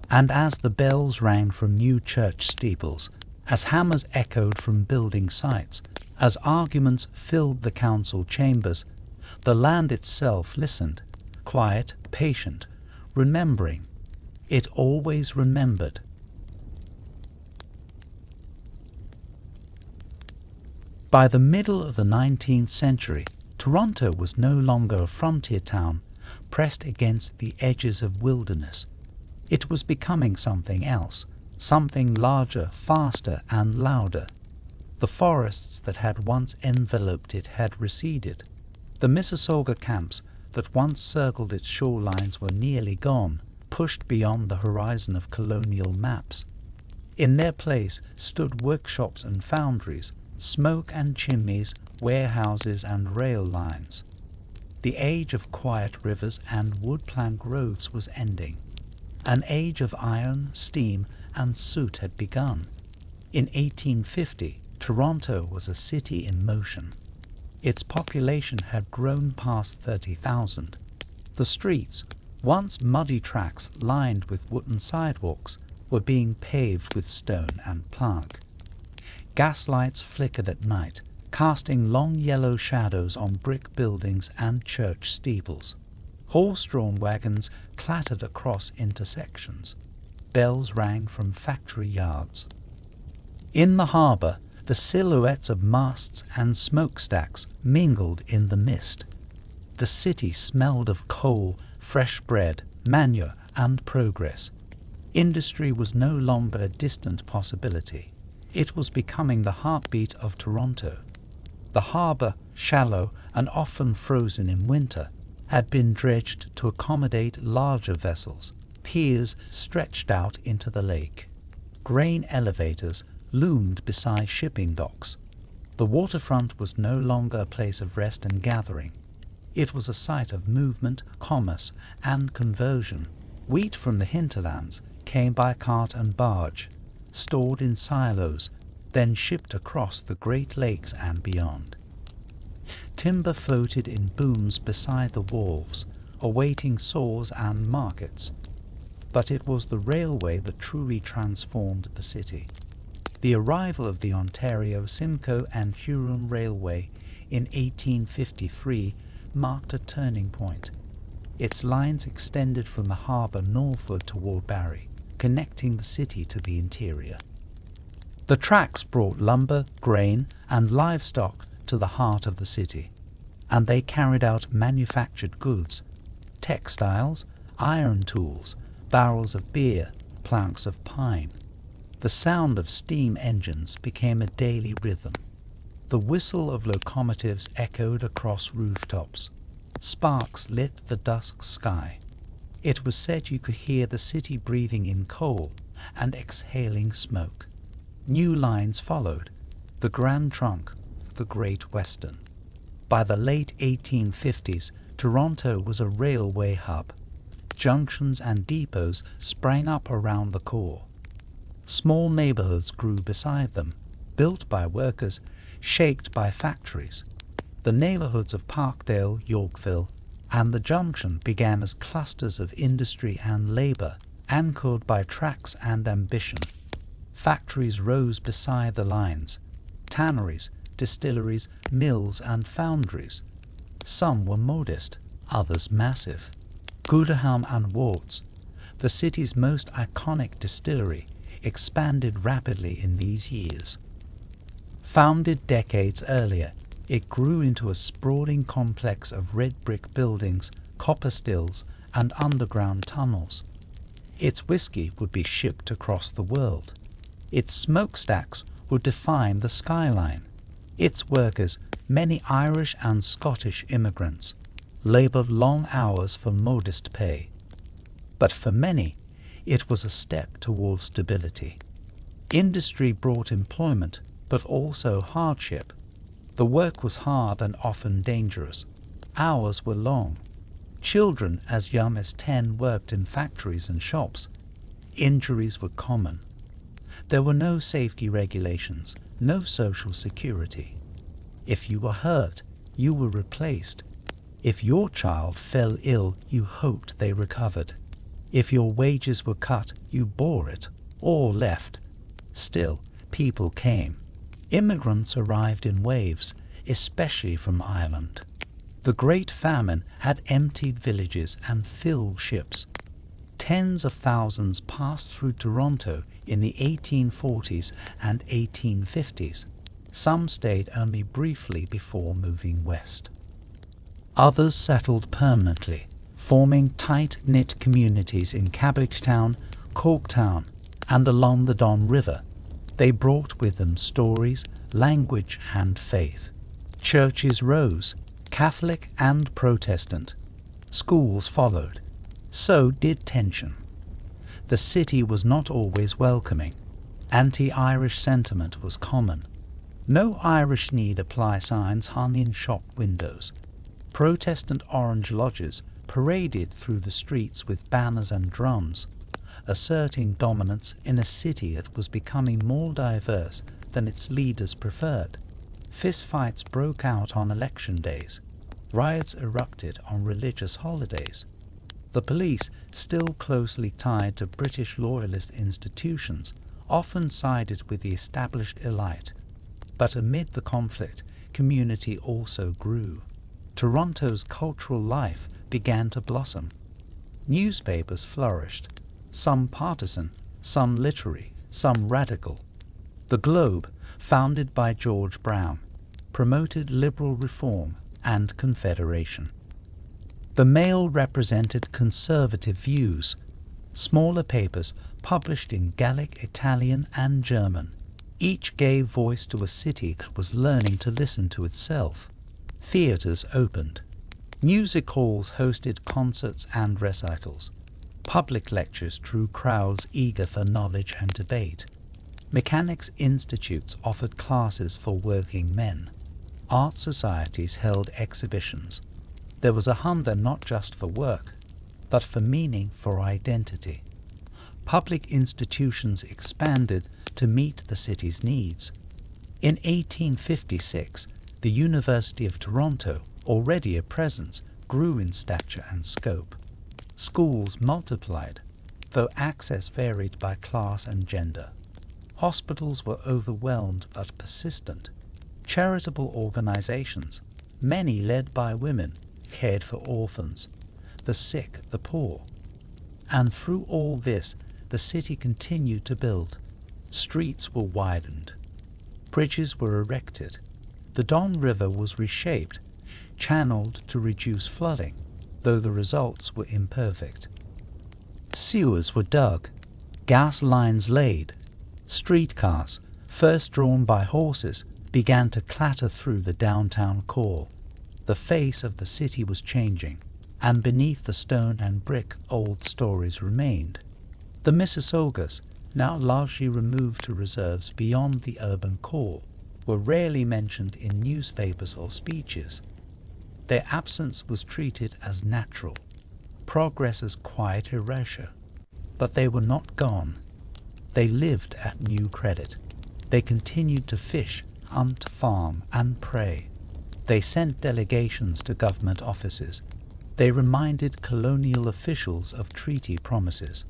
And as the bells rang from new church steeples, as hammers echoed from building sites, as arguments filled the council chambers, the land itself listened, quiet, patient, remembering. It always remembered. By the middle of the 19th century, Toronto was no longer a frontier town pressed against the edges of wilderness. It was becoming something else, something larger, faster, and louder. The forests that had once enveloped it had receded. The Mississauga camps that once circled its shorelines were nearly gone, pushed beyond the horizon of colonial maps. In their place stood workshops and foundries, smoke and chimneys, warehouses and rail lines. The age of quiet rivers and wood-plank roads was ending. An age of iron, steam, and soot had begun. In 1850, Toronto was a city in motion. Its population had grown past 30,000. The streets, once muddy tracks lined with wooden sidewalks, were being paved with stone and plank. Gas lights flickered at night, casting long yellow shadows on brick buildings and church steeples. Horse-drawn wagons clattered across intersections. Bells rang from factory yards. In the harbour, the silhouettes of masts and smokestacks mingled in the mist. The city smelled of coal, fresh bread, manure, and progress. Industry was no longer a distant possibility. It was becoming the heartbeat of Toronto. The harbour, shallow and often frozen in winter, had been dredged to accommodate larger vessels. Piers stretched out into the lake. Grain elevators loomed beside shipping docks. The waterfront was no longer a place of rest and gathering. It was a site of movement, commerce, and conversion. Wheat from the hinterlands came by cart and barge, stored in silos, then shipped across the Great Lakes and beyond. Timber floated in booms beside the wharves, awaiting saws and markets. But it was the railway that truly transformed the city. The arrival of the Ontario, Simcoe and Huron Railway in 1853 marked a turning point. Its lines extended from the harbour northward toward Barrie, connecting the city to the interior. The tracks brought lumber, grain, and livestock to the heart of the city, and they carried out manufactured goods, textiles, iron tools, barrels of beer, planks of pine. The sound of steam engines became a daily rhythm. The whistle of locomotives echoed across rooftops. Sparks lit the dusk sky. It was said you could hear the city breathing in coal and exhaling smoke. New lines followed, the Grand Trunk, the Great Western. By the late 1850s, Toronto was a railway hub. Junctions and depots sprang up around the core. Small neighborhoods grew beside them, built by workers, shaped by factories. The neighborhoods of Parkdale, Yorkville, and the Junction began as clusters of industry and labor, anchored by tracks and ambition. Factories rose beside the lines, tanneries, distilleries, mills, and foundries. Some were modest, others massive. Gooderham and Wards, the city's most iconic distillery, expanded rapidly in these years. Founded decades earlier, it grew into a sprawling complex of red brick buildings, copper stills, and underground tunnels. Its whiskey would be shipped across the world. Its smokestacks would define the skyline. Its workers, many Irish and Scottish immigrants, labored long hours for modest pay. But for many, it was a step towards stability. Industry brought employment, but also hardship. The work was hard and often dangerous. Hours were long. Children as young as 10 worked in factories and shops. Injuries were common. There were no safety regulations, no social security. If you were hurt, you were replaced. If your child fell ill, you hoped they recovered. If your wages were cut, you bore it, or left. Still, people came. Immigrants arrived in waves, especially from Ireland. The Great Famine had emptied villages and filled ships. Tens of thousands passed through Toronto in the 1840s and 1850s. Some stayed only briefly before moving west. Others settled permanently, forming tight-knit communities in Cabbagetown, Corktown, and along the Don River. They brought with them stories, language, and faith. Churches rose, Catholic and Protestant. Schools followed. So did tension. The city was not always welcoming. Anti-Irish sentiment was common. No Irish need apply signs hung in shop windows. Protestant Orange lodges paraded through the streets with banners and drums, asserting dominance in a city that was becoming more diverse than its leaders preferred. Fistfights broke out on election days. Riots erupted on religious holidays. The police, still closely tied to British loyalist institutions, often sided with the established elite. But amid the conflict, community also grew. Toronto's cultural life began to blossom. Newspapers flourished, some partisan, some literary, some radical. The Globe, founded by George Brown, promoted liberal reform and Confederation. The Mail represented conservative views. Smaller papers published in Gaelic, Italian, and German. Each gave voice to a city that was learning to listen to itself. Theatres opened. Music halls hosted concerts and recitals. Public lectures drew crowds eager for knowledge and debate. Mechanics institutes offered classes for working men. Art societies held exhibitions. There was a hunger not just for work, but for meaning, for identity. Public institutions expanded to meet the city's needs. In 1856, the University of Toronto, already a presence, grew in stature and scope. Schools multiplied, though access varied by class and gender. Hospitals were overwhelmed but persistent. Charitable organizations, many led by women, cared for orphans, the sick, the poor. And through all this, the city continued to build. Streets were widened. Bridges were erected. The Don River was reshaped, channeled to reduce flooding, though the results were imperfect. Sewers were dug, gas lines laid. Streetcars, first drawn by horses, began to clatter through the downtown core. The face of the city was changing, and beneath the stone and brick old stories remained. The Mississaugas, now largely removed to reserves beyond the urban core, were rarely mentioned in newspapers or speeches. Their absence was treated as natural, progress as quiet erasure. But they were not gone. They lived at New Credit. They continued to fish, hunt, farm, and prey. They sent delegations to government offices. They reminded colonial officials of treaty promises.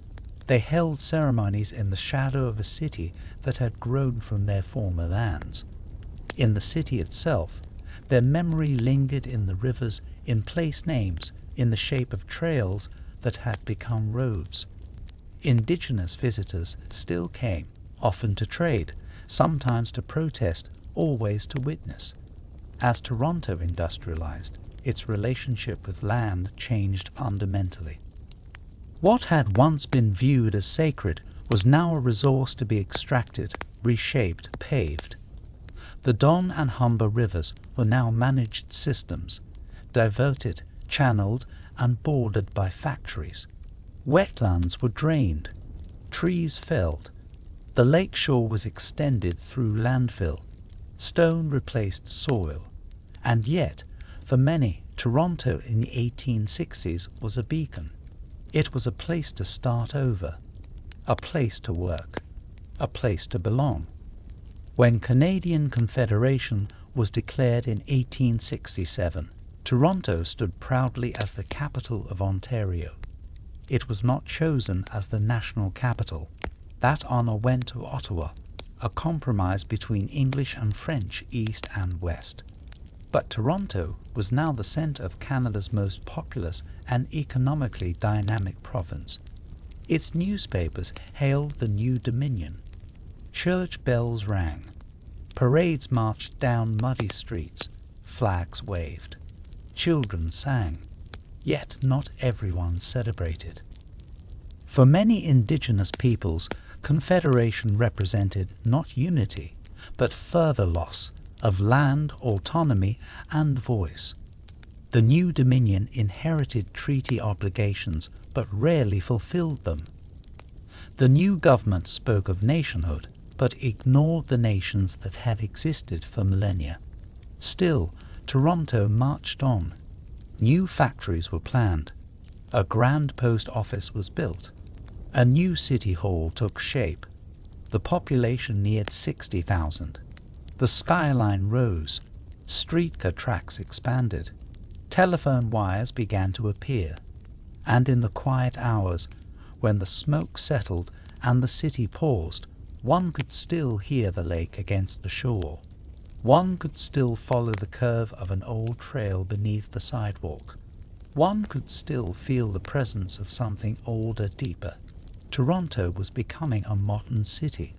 They held ceremonies in the shadow of a city that had grown from their former lands. In the city itself, their memory lingered in the rivers, in place names, in the shape of trails that had become roads. Indigenous visitors still came, often to trade, sometimes to protest, always to witness. As Toronto industrialized, its relationship with land changed fundamentally. What had once been viewed as sacred was now a resource to be extracted, reshaped, paved. The Don and Humber rivers were now managed systems, diverted, channeled, and bordered by factories. Wetlands were drained, trees felled, the lakeshore was extended through landfill, stone replaced soil, and yet, for many, Toronto in the 1860s was a beacon. It was a place to start over, a place to work, a place to belong. When Canadian Confederation was declared in 1867, Toronto stood proudly as the capital of Ontario. It was not chosen as the national capital. That honour went to Ottawa, a compromise between English and French east and west. But Toronto was now the centre of Canada's most populous and economically dynamic province. Its newspapers hailed the new Dominion. Church bells rang. Parades marched down muddy streets. Flags waved. Children sang. Yet not everyone celebrated. For many Indigenous peoples, Confederation represented not unity, but further loss of land, autonomy, and voice. The new Dominion inherited treaty obligations, but rarely fulfilled them. The new government spoke of nationhood, but ignored the nations that had existed for millennia. Still, Toronto marched on. New factories were planned. A grand post office was built. A new city hall took shape. The population neared 60,000. The skyline rose. Streetcar tracks expanded. Telephone wires began to appear. And in the quiet hours, when the smoke settled and the city paused, one could still hear the lake against the shore. One could still follow the curve of an old trail beneath the sidewalk. One could still feel the presence of something older, deeper. Toronto was becoming a modern city,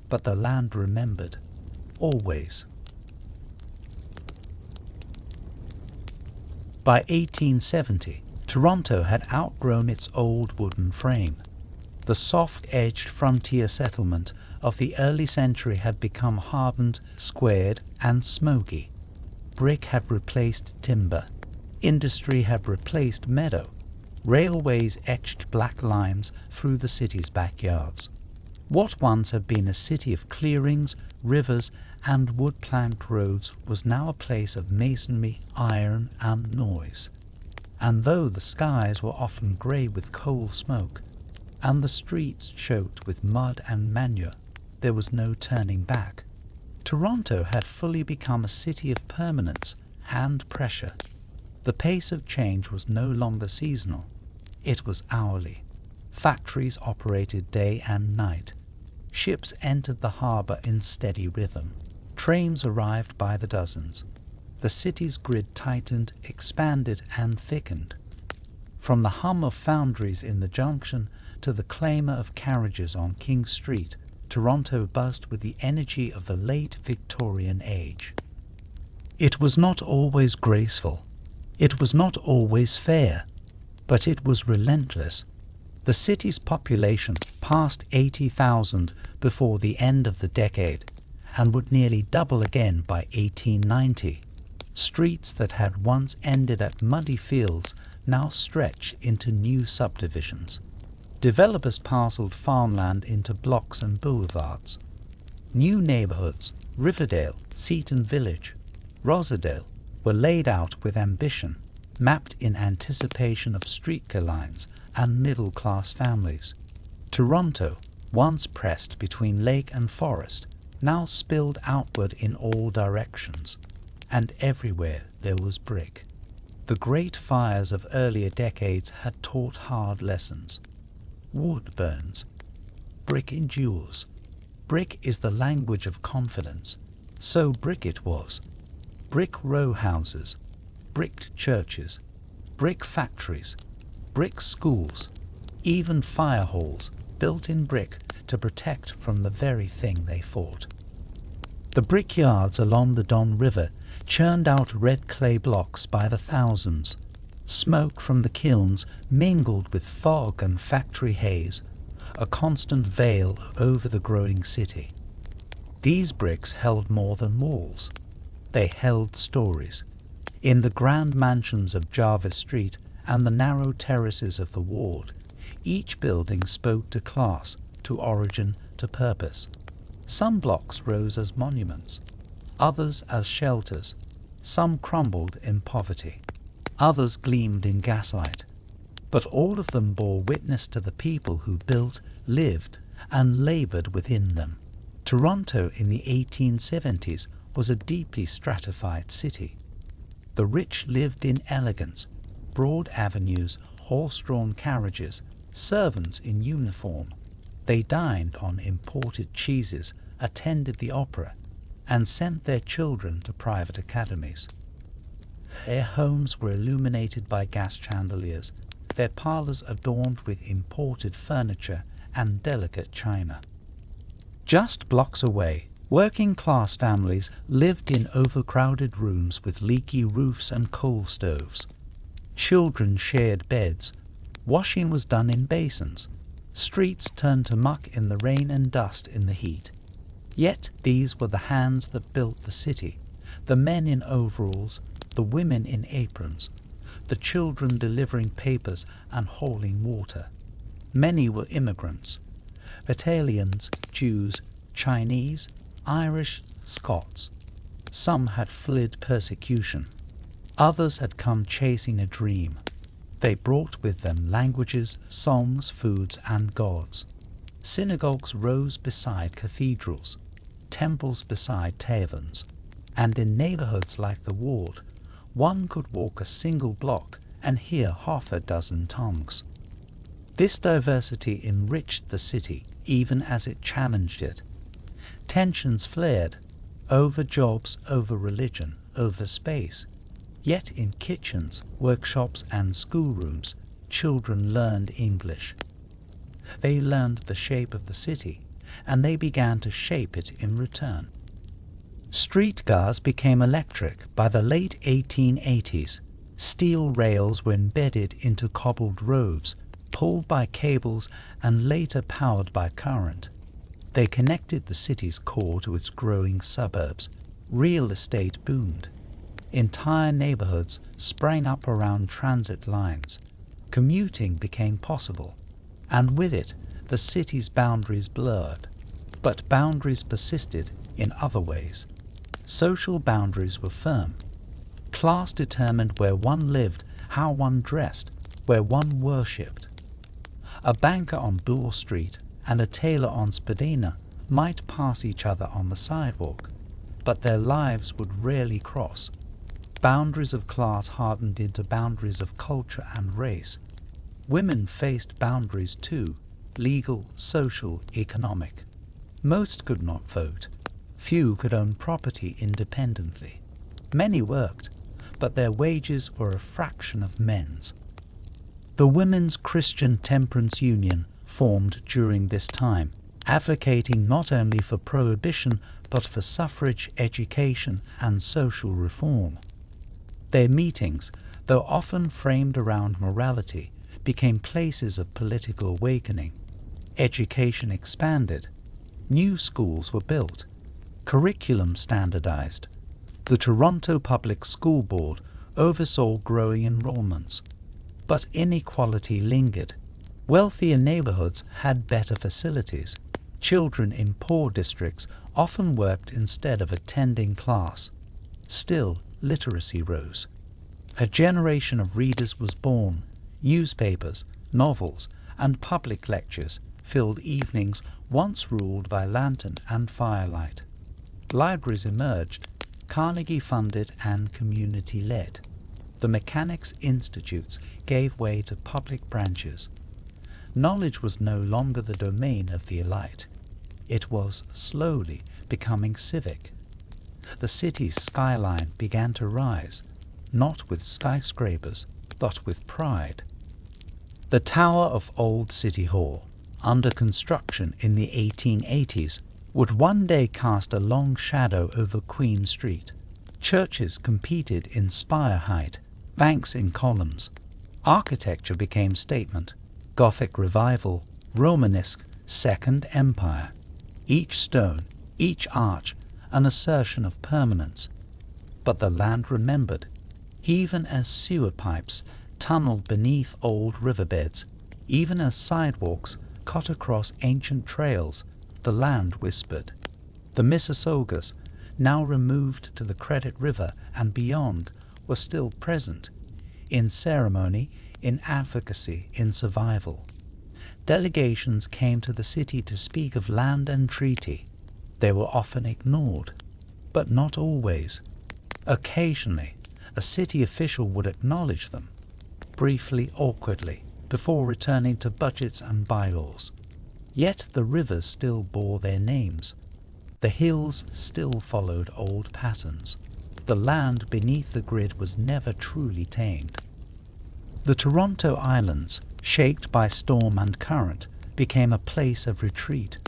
but the land remembered, always. By 1870, Toronto had outgrown its old wooden frame. The soft-edged frontier settlement of the early century had become hardened, squared, and smoky. Brick had replaced timber. Industry had replaced meadow. Railways etched black lines through the city's backyards. What once had been a city of clearings, rivers, and wood-planked roads was now a place of masonry, iron, and noise. And though the skies were often grey with coal smoke, and the streets choked with mud and manure, there was no turning back. Toronto had fully become a city of permanence and pressure. The pace of change was no longer seasonal. It was hourly. Factories operated day and night. Ships entered the harbour in steady rhythm. Trains arrived by the dozens. The city's grid tightened, expanded, and thickened. From the hum of foundries in the junction to the clamour of carriages on King Street, Toronto buzzed with the energy of the late Victorian age. It was not always graceful. It was not always fair, but it was relentless. The city's population passed 80,000 before the end of the decade and would nearly double again by 1890. Streets that had once ended at muddy fields now stretch into new subdivisions. Developers parceled farmland into blocks and boulevards. New neighbourhoods, Riverdale, Seton Village, Rosedale, were laid out with ambition, mapped in anticipation of streetcar lines and middle-class families. Toronto, once pressed between lake and forest, now spilled outward in all directions. and everywhere there was brick. The great fires of earlier decades had taught hard lessons. Wood burns. Brick endures. Brick is the language of confidence. So brick it was. Brick row houses, bricked churches, brick factories, brick schools, even fire halls built in brick to protect from the very thing they fought. The brickyards along the Don River churned out red clay blocks by the thousands. Smoke from the kilns mingled with fog and factory haze, a constant veil over the growing city. These bricks held more than walls. They held stories. In the grand mansions of Jarvis Street and the narrow terraces of the ward, each building spoke to class, to origin, to purpose. Some blocks rose as monuments, others as shelters. Some crumbled in poverty, others gleamed in gaslight. But all of them bore witness to the people who built, lived, and labored within them. Toronto in the 1870s was a deeply stratified city. The rich lived in elegance, broad avenues, horse-drawn carriages, servants in uniform. They dined on imported cheeses, attended the opera, and sent their children to private academies. Their homes were illuminated by gas chandeliers, their parlours adorned with imported furniture and delicate china. Just blocks away, working-class families lived in overcrowded rooms with leaky roofs and coal stoves. Children shared beds. Washing was done in basins. Streets turned to muck in the rain and dust in the heat. Yet these were the hands that built the city, the men in overalls, the women in aprons, the children delivering papers and hauling water. Many were immigrants, Italians, Jews, Chinese, Irish, Scots. Some had fled persecution. Others had come chasing a dream. They brought with them languages, songs, foods, and gods. Synagogues rose beside cathedrals, temples beside taverns, and in neighborhoods like the ward, one could walk a single block and hear half a dozen tongues. This diversity enriched the city even as it challenged it. Tensions flared over jobs, over religion, over space. Yet in kitchens, workshops, and schoolrooms, children learned English. They learned the shape of the city, and they began to shape it in return. Streetcars became electric by the late 1880s. Steel rails were embedded into cobbled roads, pulled by cables and later powered by current. They connected the city's core to its growing suburbs. Real estate boomed. Entire neighborhoods sprang up around transit lines. Commuting became possible, and with it, the city's boundaries blurred. But boundaries persisted in other ways. Social boundaries were firm. Class determined where one lived, how one dressed, where one worshipped. A banker on Bull Street and a tailor on Spadina might pass each other on the sidewalk, but their lives would rarely cross. Boundaries of class hardened into boundaries of culture and race. Women faced boundaries too, legal, social, economic. Most could not vote. Few could own property independently. Many worked, but their wages were a fraction of men's. The Women's Christian Temperance Union formed during this time, advocating not only for prohibition but for suffrage, education, and social reform. Their meetings, though often framed around morality, became places of political awakening. Education expanded. New schools were built. Curriculum standardized. The Toronto Public School Board oversaw growing enrollments. But inequality lingered. Wealthier neighborhoods had better facilities. Children in poor districts often worked instead of attending class. Still, literacy rose. A generation of readers was born. Newspapers, novels, and public lectures filled evenings once ruled by lantern and firelight. Libraries emerged. Carnegie-funded and community-led. The mechanics institutes gave way to public branches. Knowledge was no longer the domain of the elite. It was slowly becoming civic. The city's skyline began to rise, not with skyscrapers, but with pride. The tower of Old City Hall, under construction in the 1880s, would one day cast a long shadow over Queen Street. Churches competed in spire height, banks in columns. Architecture became statement. Gothic Revival, Romanesque, Second Empire. Each stone, each arch, an assertion of permanence. But the land remembered. Even as sewer pipes tunneled beneath old riverbeds, even as sidewalks cut across ancient trails, the land whispered. The Mississaugas, now removed to the Credit River and beyond, were still present, in ceremony, in advocacy, in survival. Delegations came to the city to speak of land and treaty. They were often ignored, but not always. Occasionally, a city official would acknowledge them, briefly, awkwardly, before returning to budgets and bylaws. Yet the rivers still bore their names. The hills still followed old patterns. The land beneath the grid was never truly tamed. The Toronto Islands, shaped by storm and current, became a place of retreat.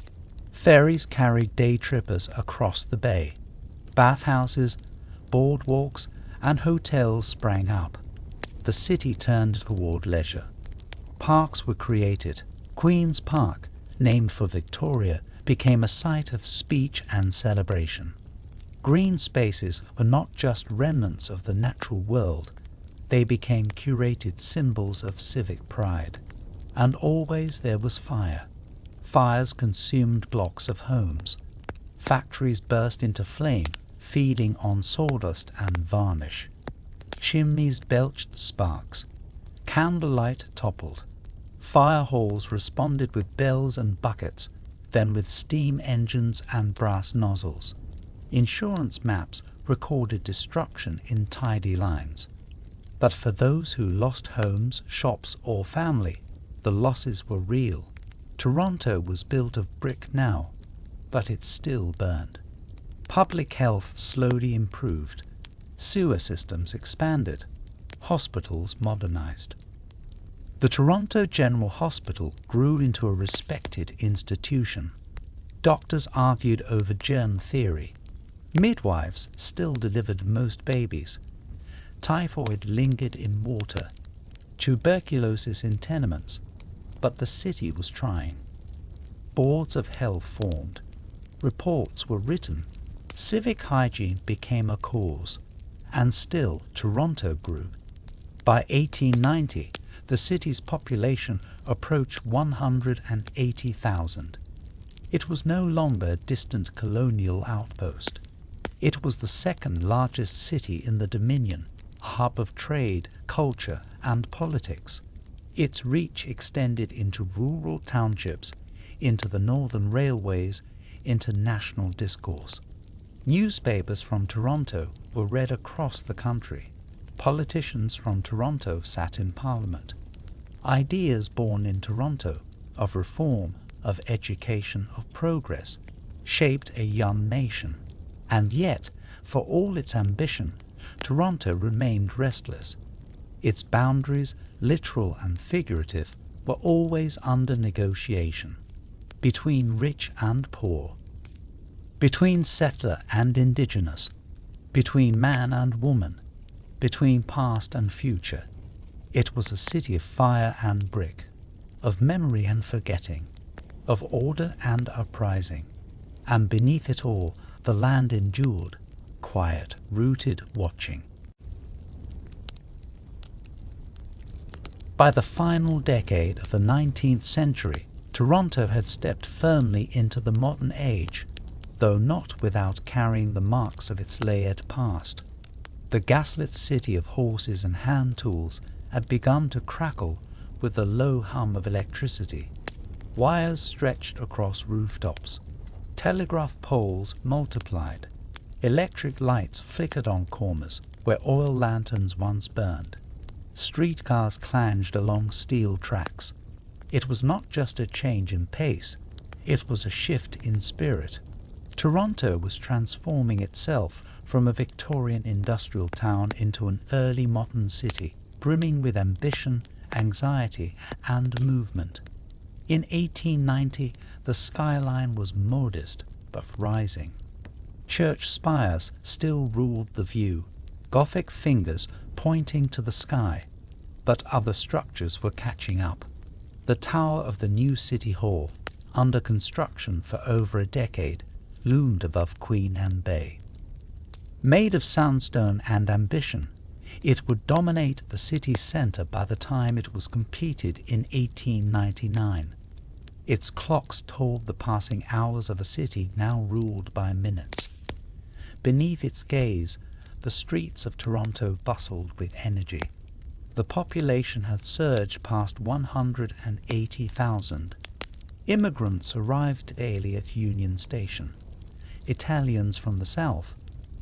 Ferries carried day trippers across the bay. Bathhouses, boardwalks, and hotels sprang up. The city turned toward leisure. Parks were created. Queen's Park, named for Victoria, became a site of speech and celebration. Green spaces were not just remnants of the natural world. They became curated symbols of civic pride. And always there was fire. Fires consumed blocks of homes. Factories burst into flame, feeding on sawdust and varnish. Chimneys belched sparks. Candlelight toppled. Fire halls responded with bells and buckets, then with steam engines and brass nozzles. Insurance maps recorded destruction in tidy lines. But for those who lost homes, shops, or family, the losses were real. Toronto was built of brick now, but it still burned. Public health slowly improved. Sewer systems expanded. Hospitals modernized. The Toronto General Hospital grew into a respected institution. Doctors argued over germ theory. Midwives still delivered most babies. Typhoid lingered in water. Tuberculosis in tenements. But the city was trying. Boards of health formed. Reports were written. Civic hygiene became a cause. And still Toronto grew. By 1890, the city's population approached 180,000. It was no longer a distant colonial outpost. It was the second largest city in the Dominion, a hub of trade, culture, and politics. Its reach extended into rural townships, into the northern railways, into national discourse. Newspapers from Toronto were read across the country. Politicians from Toronto sat in Parliament. Ideas born in Toronto, of reform, of education, of progress, shaped a young nation. And yet, for all its ambition, Toronto remained restless. Its boundaries, literal and figurative, were always under negotiation, between rich and poor, between settler and indigenous, between man and woman, between past and future. It was a city of fire and brick, of memory and forgetting, of order and uprising, and beneath it all the land endured, quiet, rooted, watching. By the final decade of the 19th century, Toronto had stepped firmly into the modern age, though not without carrying the marks of its layered past. The gaslit city of horses and hand tools had begun to crackle with the low hum of electricity. Wires stretched across rooftops. Telegraph poles multiplied. Electric lights flickered on corners where oil lanterns once burned. Streetcars clanged along steel tracks. It was not just a change in pace, it was a shift in spirit. Toronto was transforming itself from a Victorian industrial town into an early modern city, brimming with ambition, anxiety, and movement. In 1890, the skyline was modest but rising. Church spires still ruled the view, Gothic fingers pointing to the sky, but other structures were catching up. The tower of the new City Hall, under construction for over a decade, loomed above Queen Anne Bay. Made of sandstone and ambition, it would dominate the city's centre by the time it was completed in 1899. Its clocks told the passing hours of a city now ruled by minutes. Beneath its gaze, the streets of Toronto bustled with energy. The population had surged past 180,000. Immigrants arrived daily at Union Station. Italians from the south,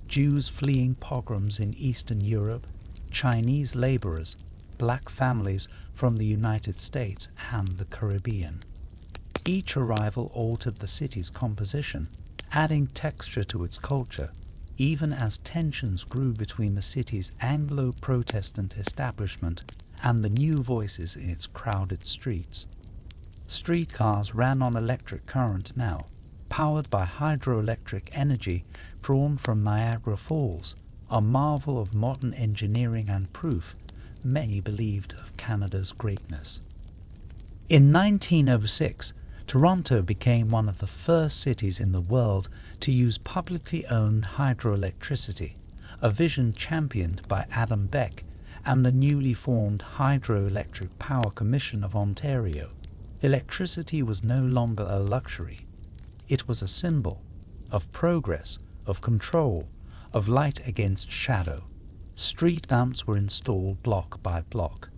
Jews fleeing pogroms in Eastern Europe, Chinese laborers, black families from the United States and the Caribbean. Each arrival altered the city's composition, adding texture to its culture, even as tensions grew between the city's Anglo-Protestant establishment and the new voices in its crowded streets. Streetcars ran on electric current now, powered by hydroelectric energy drawn from Niagara Falls, a marvel of modern engineering and proof many believed of Canada's greatness. In 1906, Toronto became one of the first cities in the world to use publicly owned hydroelectricity, a vision championed by Adam Beck and the newly formed Hydroelectric Power Commission of Ontario. Electricity was no longer a luxury. It was a symbol of progress, of control, of light against shadow. Street lamps were installed block by block.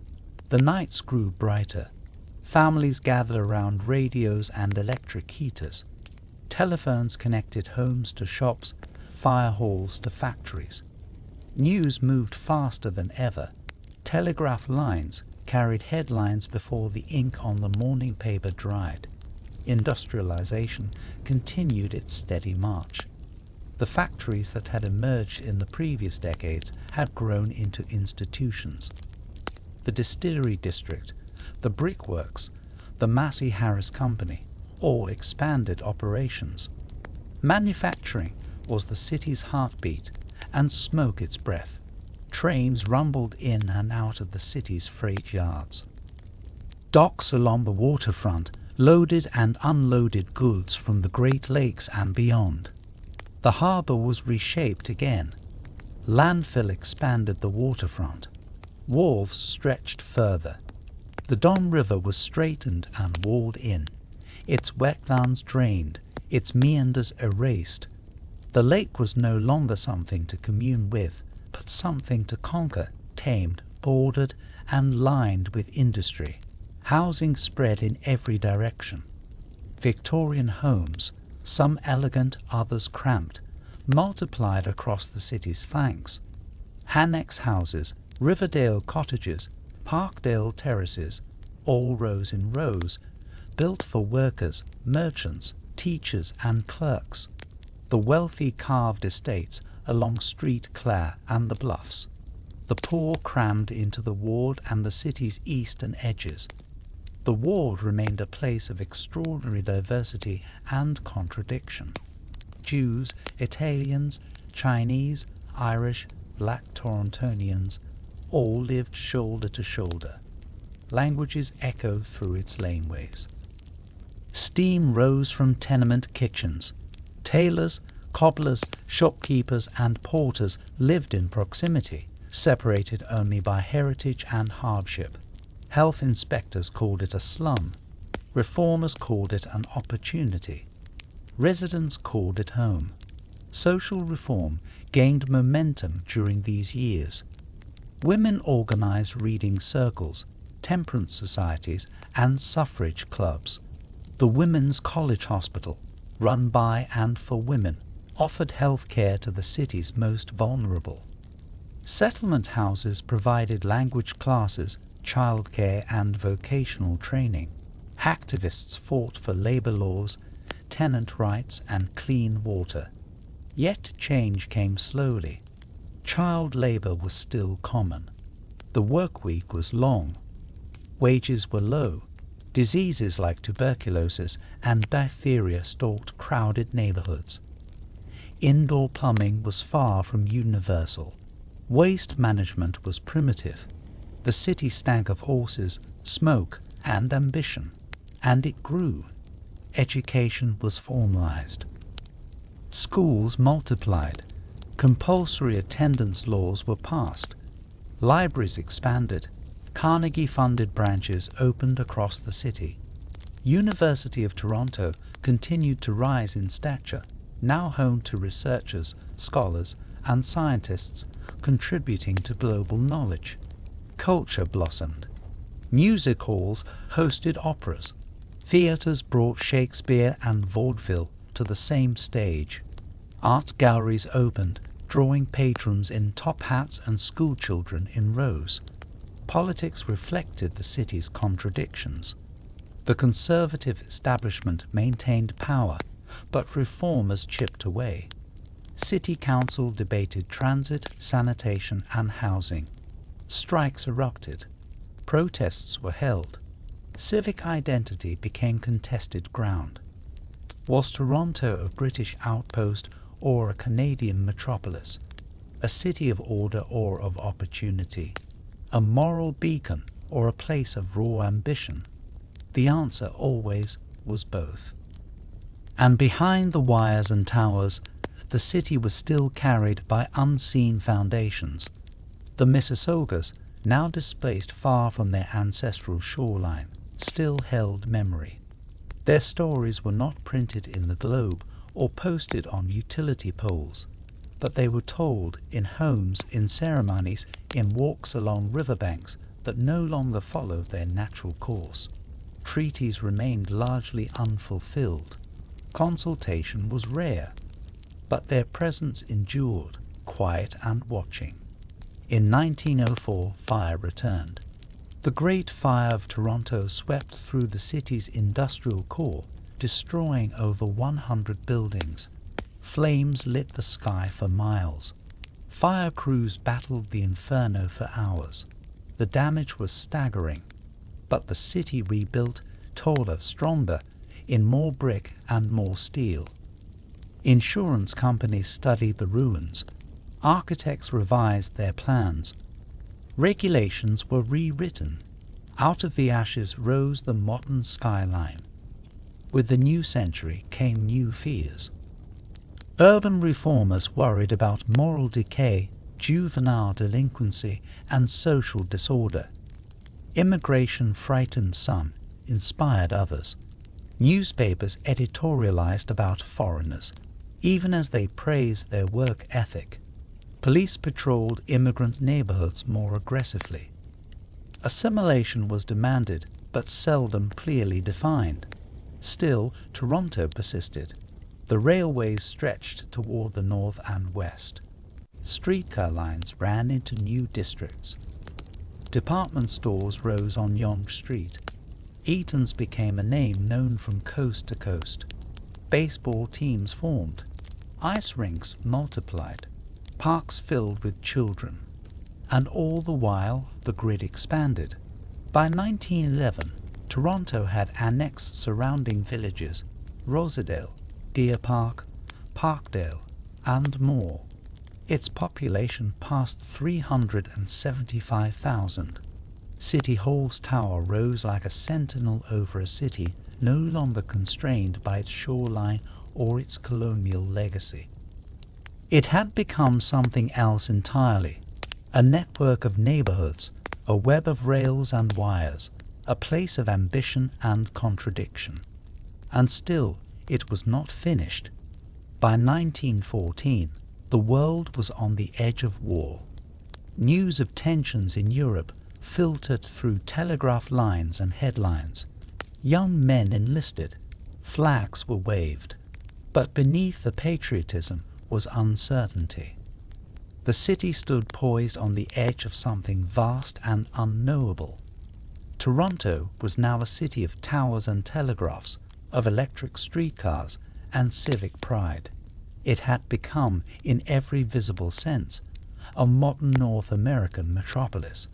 The nights grew brighter. Families gathered around radios and electric heaters. Telephones connected homes to shops, fire halls to factories. News moved faster than ever. Telegraph lines carried headlines before the ink on the morning paper dried. Industrialization continued its steady march. The factories that had emerged in the previous decades had grown into institutions. The distillery district, the brickworks, the Massey Harris Company, all expanded operations. Manufacturing was the city's heartbeat, and smoke its breath. Trains rumbled in and out of the city's freight yards. Docks along the waterfront loaded and unloaded goods from the Great Lakes and beyond. The harbour was reshaped again. Landfill expanded the waterfront. Wharves stretched further. The Don River was straightened and walled in, its wetlands drained, its meanders erased. The lake was no longer something to commune with, but something to conquer, tamed, bordered, and lined with industry. Housing spread in every direction. Victorian homes, some elegant, others cramped, multiplied across the city's flanks. Annex houses, Riverdale cottages, Parkdale terraces, all rose in rows, built for workers, merchants, teachers and clerks. The wealthy carved estates along Street Clare and the Bluffs. The poor crammed into the ward and the city's eastern edges. The ward remained a place of extraordinary diversity and contradiction. Jews, Italians, Chinese, Irish, black Torontonians, all lived shoulder to shoulder. Languages echoed through its laneways. Steam rose from tenement kitchens. Tailors, cobblers, shopkeepers and porters lived in proximity, separated only by heritage and hardship. Health inspectors called it a slum. Reformers called it an opportunity. Residents called it home. Social reform gained momentum during these years. Women organized reading circles, temperance societies, and suffrage clubs. The Women's College Hospital, run by and for women, offered health care to the city's most vulnerable. Settlement houses provided language classes, childcare and vocational training. Activists fought for labor laws, tenant rights and clean water. Yet change came slowly. Child labor was still common. The work week was long. Wages were low. Diseases like tuberculosis and diphtheria stalked crowded neighborhoods. Indoor plumbing was far from universal. Waste management was primitive. The city stank of horses, smoke, and ambition. And it grew. Education was formalized. Schools multiplied. Compulsory attendance laws were passed. Libraries expanded. Carnegie-funded branches opened across the city. University of Toronto continued to rise in stature, now home to researchers, scholars, and scientists contributing to global knowledge. Culture blossomed. Music halls hosted operas. Theatres brought Shakespeare and vaudeville to the same stage. Art galleries opened, drawing patrons in top hats and schoolchildren in rows. Politics reflected the city's contradictions. The conservative establishment maintained power, but reformers chipped away. City council debated transit, sanitation, and housing. Strikes erupted. Protests were held. Civic identity became contested ground. Was Toronto a British outpost or a Canadian metropolis? A city of order or of opportunity? A moral beacon or a place of raw ambition? The answer always was both. And behind the wires and towers, the city was still carried by unseen foundations. The Mississaugas, now displaced far from their ancestral shoreline, still held memory. Their stories were not printed in the Globe or posted on utility poles, but they were told in homes, in ceremonies, in walks along riverbanks that no longer followed their natural course. Treaties remained largely unfulfilled. Consultation was rare, but their presence endured, quiet and watching. In 1904, fire returned. The Great Fire of Toronto swept through the city's industrial core, destroying over 100 buildings. Flames lit the sky for miles. Fire crews battled the inferno for hours. The damage was staggering, but the city rebuilt, taller, stronger, in more brick and more steel. Insurance companies studied the ruins. Architects revised their plans. Regulations were rewritten. Out of the ashes rose the modern skyline. With the new century came new fears. Urban reformers worried about moral decay, juvenile delinquency, and social disorder. Immigration frightened some, inspired others. Newspapers editorialized about foreigners, even as they praised their work ethic. Police patrolled immigrant neighborhoods more aggressively. Assimilation was demanded, but seldom clearly defined. Still, Toronto persisted. The railways stretched toward the north and west. Streetcar lines ran into new districts. Department stores rose on Yonge Street. Eaton's became a name known from coast to coast. Baseball teams formed. Ice rinks multiplied. Parks filled with children. And all the while, the grid expanded. By 1911, Toronto had annexed surrounding villages, Rosedale, Deer Park, Parkdale, and more. Its population passed 375,000. City Hall's tower rose like a sentinel over a city no longer constrained by its shoreline or its colonial legacy. It had become something else entirely, a network of neighborhoods, a web of rails and wires, a place of ambition and contradiction. And still, it was not finished. By 1914, the world was on the edge of war. News of tensions in Europe filtered through telegraph lines and headlines. Young men enlisted. Flags were waved. But beneath the patriotism was uncertainty. The city stood poised on the edge of something vast and unknowable. Toronto was now a city of towers and telegraphs, of electric streetcars and civic pride. It had become, in every visible sense, a modern North American metropolis.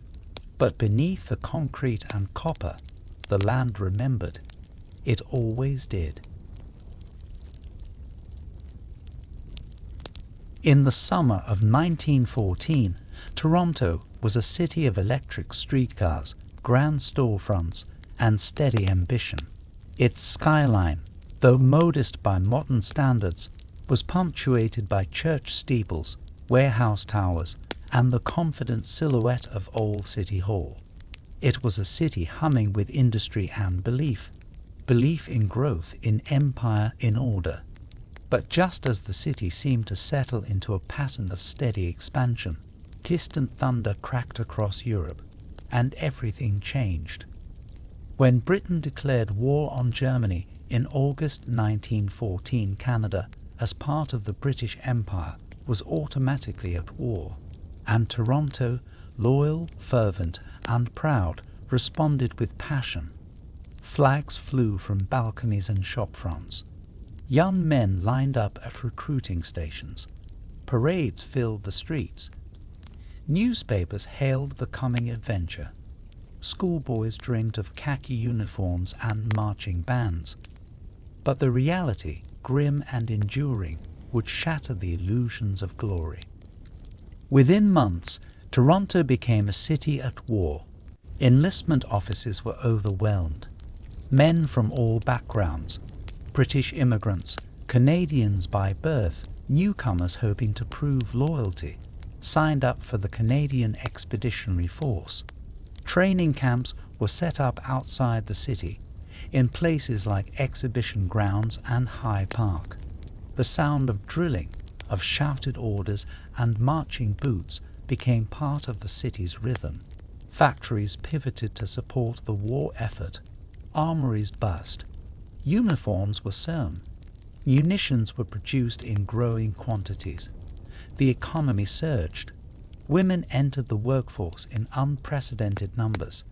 But beneath the concrete and copper, the land remembered. It always did. In the summer of 1914, Toronto was a city of electric streetcars, grand storefronts, and steady ambition. Its skyline, though modest by modern standards, was punctuated by church steeples, warehouse towers, and the confident silhouette of Old City Hall. It was a city humming with industry and belief in growth, in empire, in order. But just as the city seemed to settle into a pattern of steady expansion, distant thunder cracked across Europe, and everything changed. When Britain declared war on Germany in August 1914, Canada, as part of the British Empire, was automatically at war, and Toronto, loyal, fervent, and proud, responded with passion. Flags flew from balconies and shop fronts. Young men lined up at recruiting stations. Parades filled the streets. Newspapers hailed the coming adventure. Schoolboys dreamed of khaki uniforms and marching bands. But the reality, grim and enduring, would shatter the illusions of glory. Within months, Toronto became a city at war. Enlistment offices were overwhelmed. Men from all backgrounds, British immigrants, Canadians by birth, newcomers hoping to prove loyalty, signed up for the Canadian Expeditionary Force. Training camps were set up outside the city, in places like exhibition grounds and High Park. The sound of drilling, of shouted orders and marching boots became part of the city's rhythm. Factories pivoted to support the war effort. Armories bust. Uniforms were sewn. Munitions were produced in growing quantities. The economy surged. Women entered the workforce in unprecedented numbers,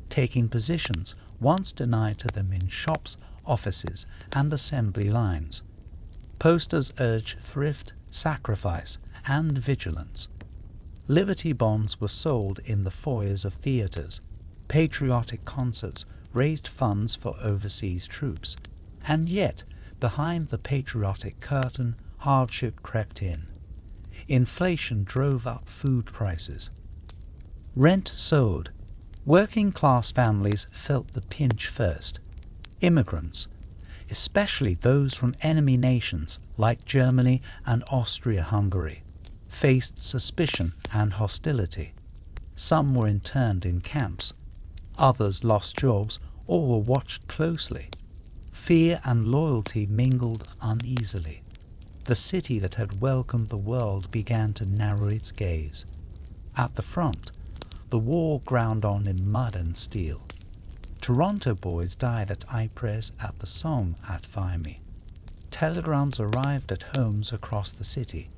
taking positions once denied to them in shops, offices, and assembly lines. Posters urged thrift, sacrifice, and vigilance. Liberty bonds were sold in the foyers of theaters. Patriotic concerts raised funds for overseas troops. And yet, behind the patriotic curtain, hardship crept in. Inflation drove up food prices. Rent soared. Working-class families felt the pinch first. Immigrants, especially those from enemy nations like Germany and Austria-Hungary, faced suspicion and hostility. Some were interned in camps. Others lost jobs or were watched closely. Fear and loyalty mingled uneasily. The city that had welcomed the world began to narrow its gaze. At the front, the war ground on in mud and steel. Toronto boys died at Ypres, at the Somme, at Fireme. Telegrams arrived at homes across the city.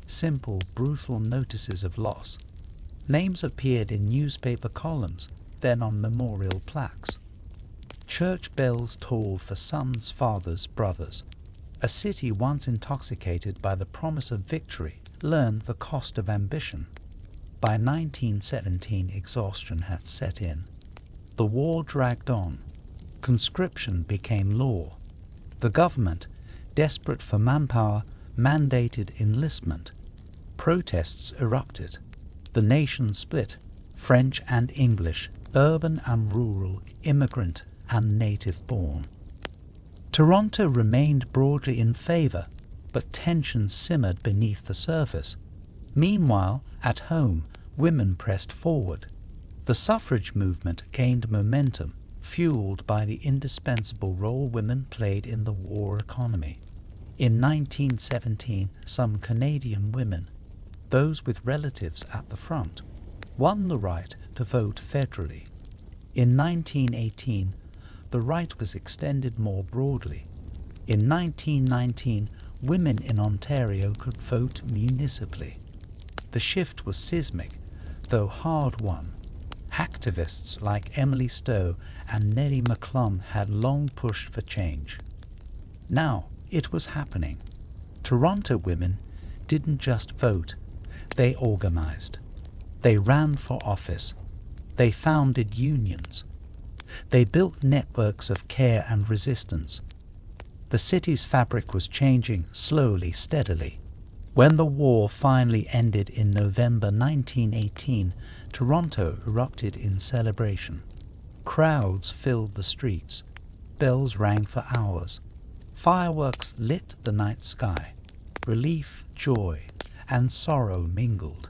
Simple, brutal notices of loss. Names appeared in newspaper columns, then on memorial plaques. Church bells tolled for sons, fathers, brothers. A city once intoxicated by the promise of victory learned the cost of ambition. By 1917, exhaustion had set in. The war dragged on. Conscription became law. The government, desperate for manpower, mandated enlistment. Protests erupted. The nation split, French and English, urban and rural, immigrant and native-born. Toronto remained broadly in favour, but tensions simmered beneath the surface. Meanwhile, at home, women pressed forward. The suffrage movement gained momentum, fueled by the indispensable role women played in the war economy. In 1917, some Canadian women, those with relatives at the front, won the right to vote federally. In 1918, the right was extended more broadly. In 1919, women in Ontario could vote municipally. The shift was seismic, though hard-won. Activists like Emily Stowe and Nellie McClung had long pushed for change. Now it was happening. Toronto women didn't just vote, they organized. They ran for office. They founded unions. They built networks of care and resistance. The city's fabric was changing slowly, steadily. When the war finally ended in November 1918, Toronto erupted in celebration. Crowds filled the streets. Bells rang for hours. Fireworks lit the night sky. Relief, joy, and sorrow mingled.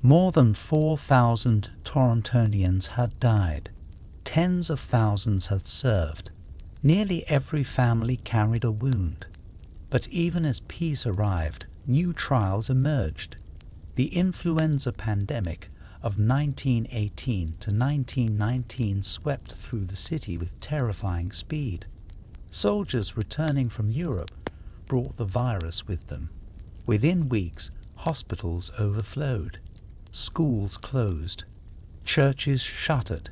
More than 4,000 Torontonians had died. Tens of thousands had served. Nearly every family carried a wound. But even as peace arrived, new trials emerged. The influenza pandemic of 1918 to 1919 swept through the city with terrifying speed. Soldiers returning from Europe brought the virus with them. Within weeks, hospitals overflowed. Schools closed. Churches shuttered.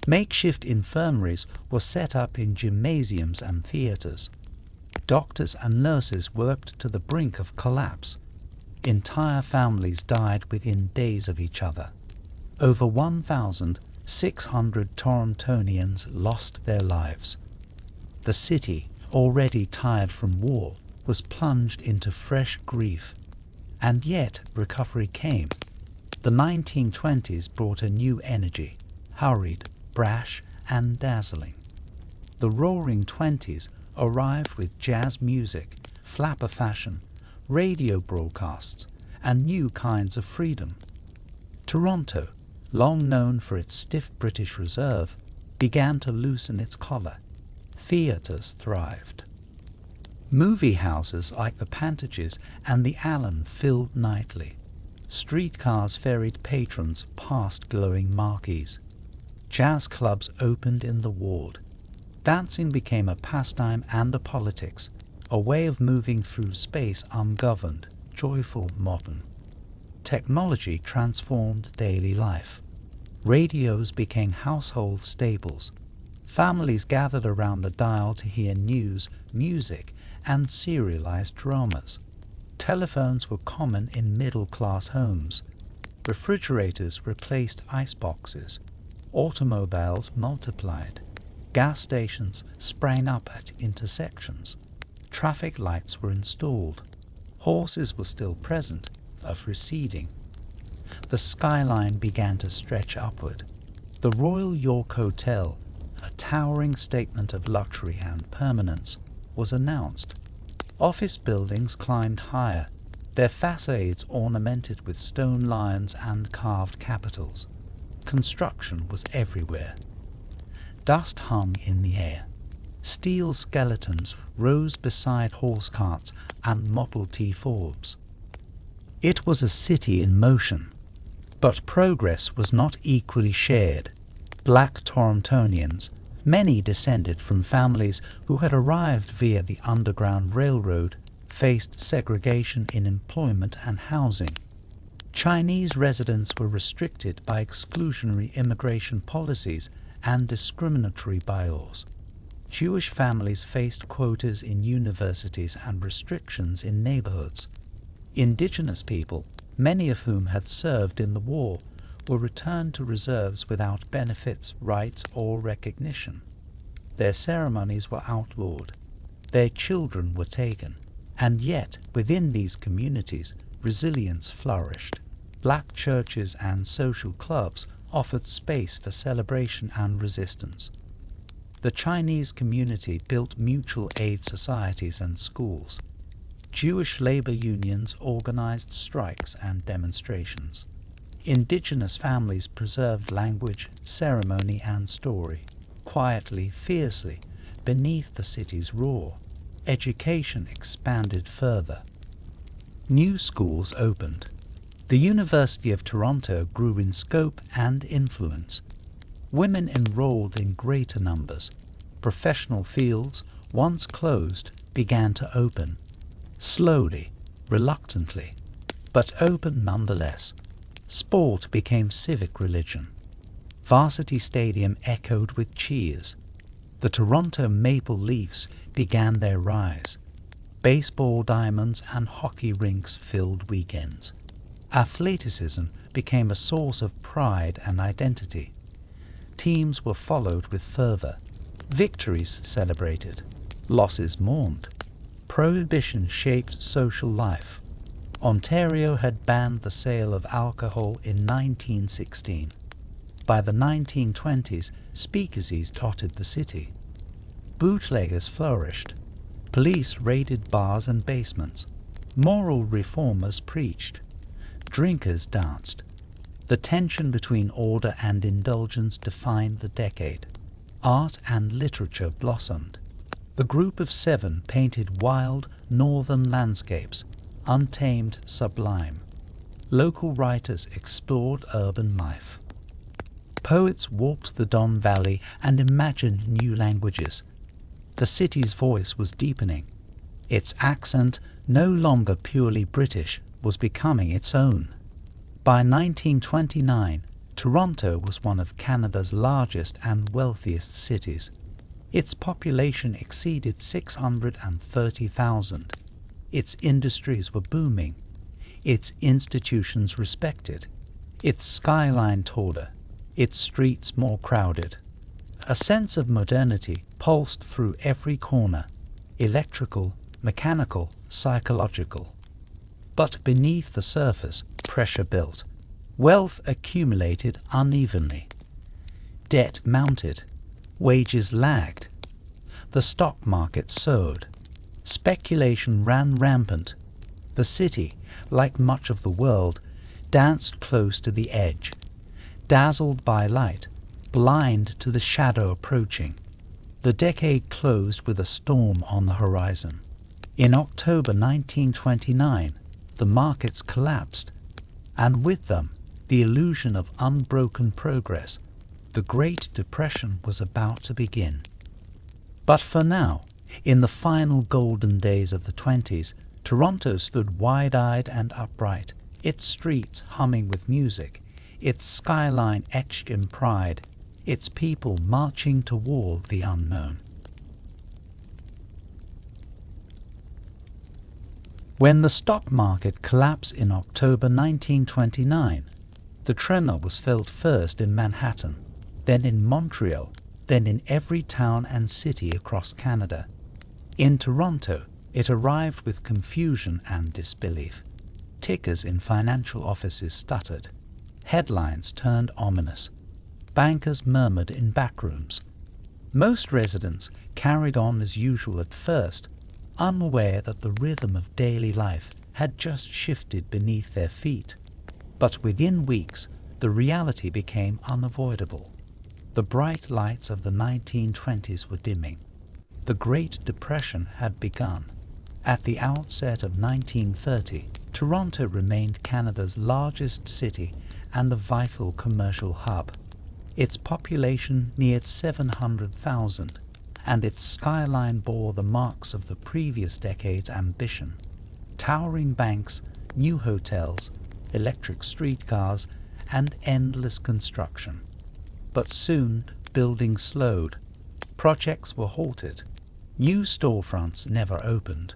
Makeshift infirmaries were set up in gymnasiums and theaters. Doctors and nurses worked to the brink of collapse. Entire families died within days of each other. Over 1,600 Torontonians lost their lives. The city, already tired from war, was plunged into fresh grief. And yet recovery came. The 1920s brought a new energy, hurried, brash, and dazzling. The Roaring Twenties arrived with jazz music, flapper fashion, radio broadcasts, and new kinds of freedom. Toronto, long known for its stiff British reserve, began to loosen its collar. Theatres thrived. Movie houses like the Pantages and the Allen filled nightly. Streetcars ferried patrons past glowing marquees. Jazz clubs opened in the ward. Dancing became a pastime and a politics, a way of moving through space ungoverned, joyful, modern. Technology transformed daily life. Radios became household staples. Families gathered around the dial to hear news, music, and serialized dramas. Telephones were common in middle-class homes. Refrigerators replaced iceboxes. Automobiles multiplied. Gas stations sprang up at intersections. Traffic lights were installed. Horses were still present, but receding. The skyline began to stretch upward. The Royal York Hotel, a towering statement of luxury and permanence, was announced. Office buildings climbed higher, their facades ornamented with stone lions and carved capitals. Construction was everywhere. Dust hung in the air. Steel skeletons rose beside horse carts and Model T Forbes. It was a city in motion, but progress was not equally shared. Black Torontonians, many descended from families who had arrived via the Underground Railroad, faced segregation in employment and housing. Chinese residents were restricted by exclusionary immigration policies and discriminatory bylaws. Jewish families faced quotas in universities and restrictions in neighborhoods. Indigenous people, many of whom had served in the war, were returned to reserves without benefits, rights, or recognition. Their ceremonies were outlawed. Their children were taken. And yet, within these communities, resilience flourished. Black churches and social clubs offered space for celebration and resistance. The Chinese community built mutual aid societies and schools. Jewish labor unions organized strikes and demonstrations. Indigenous families preserved language, ceremony, and story, quietly, fiercely, beneath the city's roar. Education expanded further. New schools opened. The University of Toronto grew in scope and influence. Women enrolled in greater numbers. Professional fields, once closed, began to open. Slowly, reluctantly, but open nonetheless, sport became civic religion. Varsity Stadium echoed with cheers. The Toronto Maple Leafs began their rise. Baseball diamonds and hockey rinks filled weekends. Athleticism became a source of pride and identity. Teams were followed with fervor. Victories celebrated. Losses mourned. Prohibition shaped social life. Ontario had banned the sale of alcohol in 1916. By the 1920s, speakeasies dotted the city. Bootleggers flourished. Police raided bars and basements. Moral reformers preached. Drinkers danced. The tension between order and indulgence defined the decade. Art and literature blossomed. The Group of Seven painted wild northern landscapes, untamed, sublime. Local writers explored urban life. Poets walked the Don Valley and imagined new languages. The city's voice was deepening. Its accent, no longer purely British, was becoming its own. By 1929, Toronto was one of Canada's largest and wealthiest cities. Its population exceeded 630,000. Its industries were booming. Its institutions respected. Its skyline taller. Its streets more crowded. A sense of modernity pulsed through every corner, electrical, mechanical, psychological. But beneath the surface, pressure built. Wealth accumulated unevenly. Debt mounted. Wages lagged. The stock market soared. Speculation ran rampant. The city, like much of the world, danced close to the edge. Dazzled by light, blind to the shadow approaching. The decade closed with a storm on the horizon. In October 1929, the markets collapsed, and with them, the illusion of unbroken progress. The Great Depression was about to begin. But for now, in the final golden days of the 20s, Toronto stood wide-eyed and upright, its streets humming with music, its skyline etched in pride, its people marching toward the unknown. When the stock market collapsed in October 1929, the tremor was felt first in Manhattan, then in Montreal, then in every town and city across Canada. In Toronto, it arrived with confusion and disbelief. Tickers in financial offices stuttered. Headlines turned ominous. Bankers murmured in backrooms. Most residents carried on as usual at first, unaware that the rhythm of daily life had just shifted beneath their feet. But within weeks, the reality became unavoidable. The bright lights of the 1920s were dimming. The Great Depression had begun. At the outset of 1930, Toronto remained Canada's largest city and a vital commercial hub. Its population neared 700,000, and its skyline bore the marks of the previous decade's ambition. Towering banks, new hotels, electric streetcars, and endless construction. But soon, building slowed. Projects were halted. New storefronts never opened.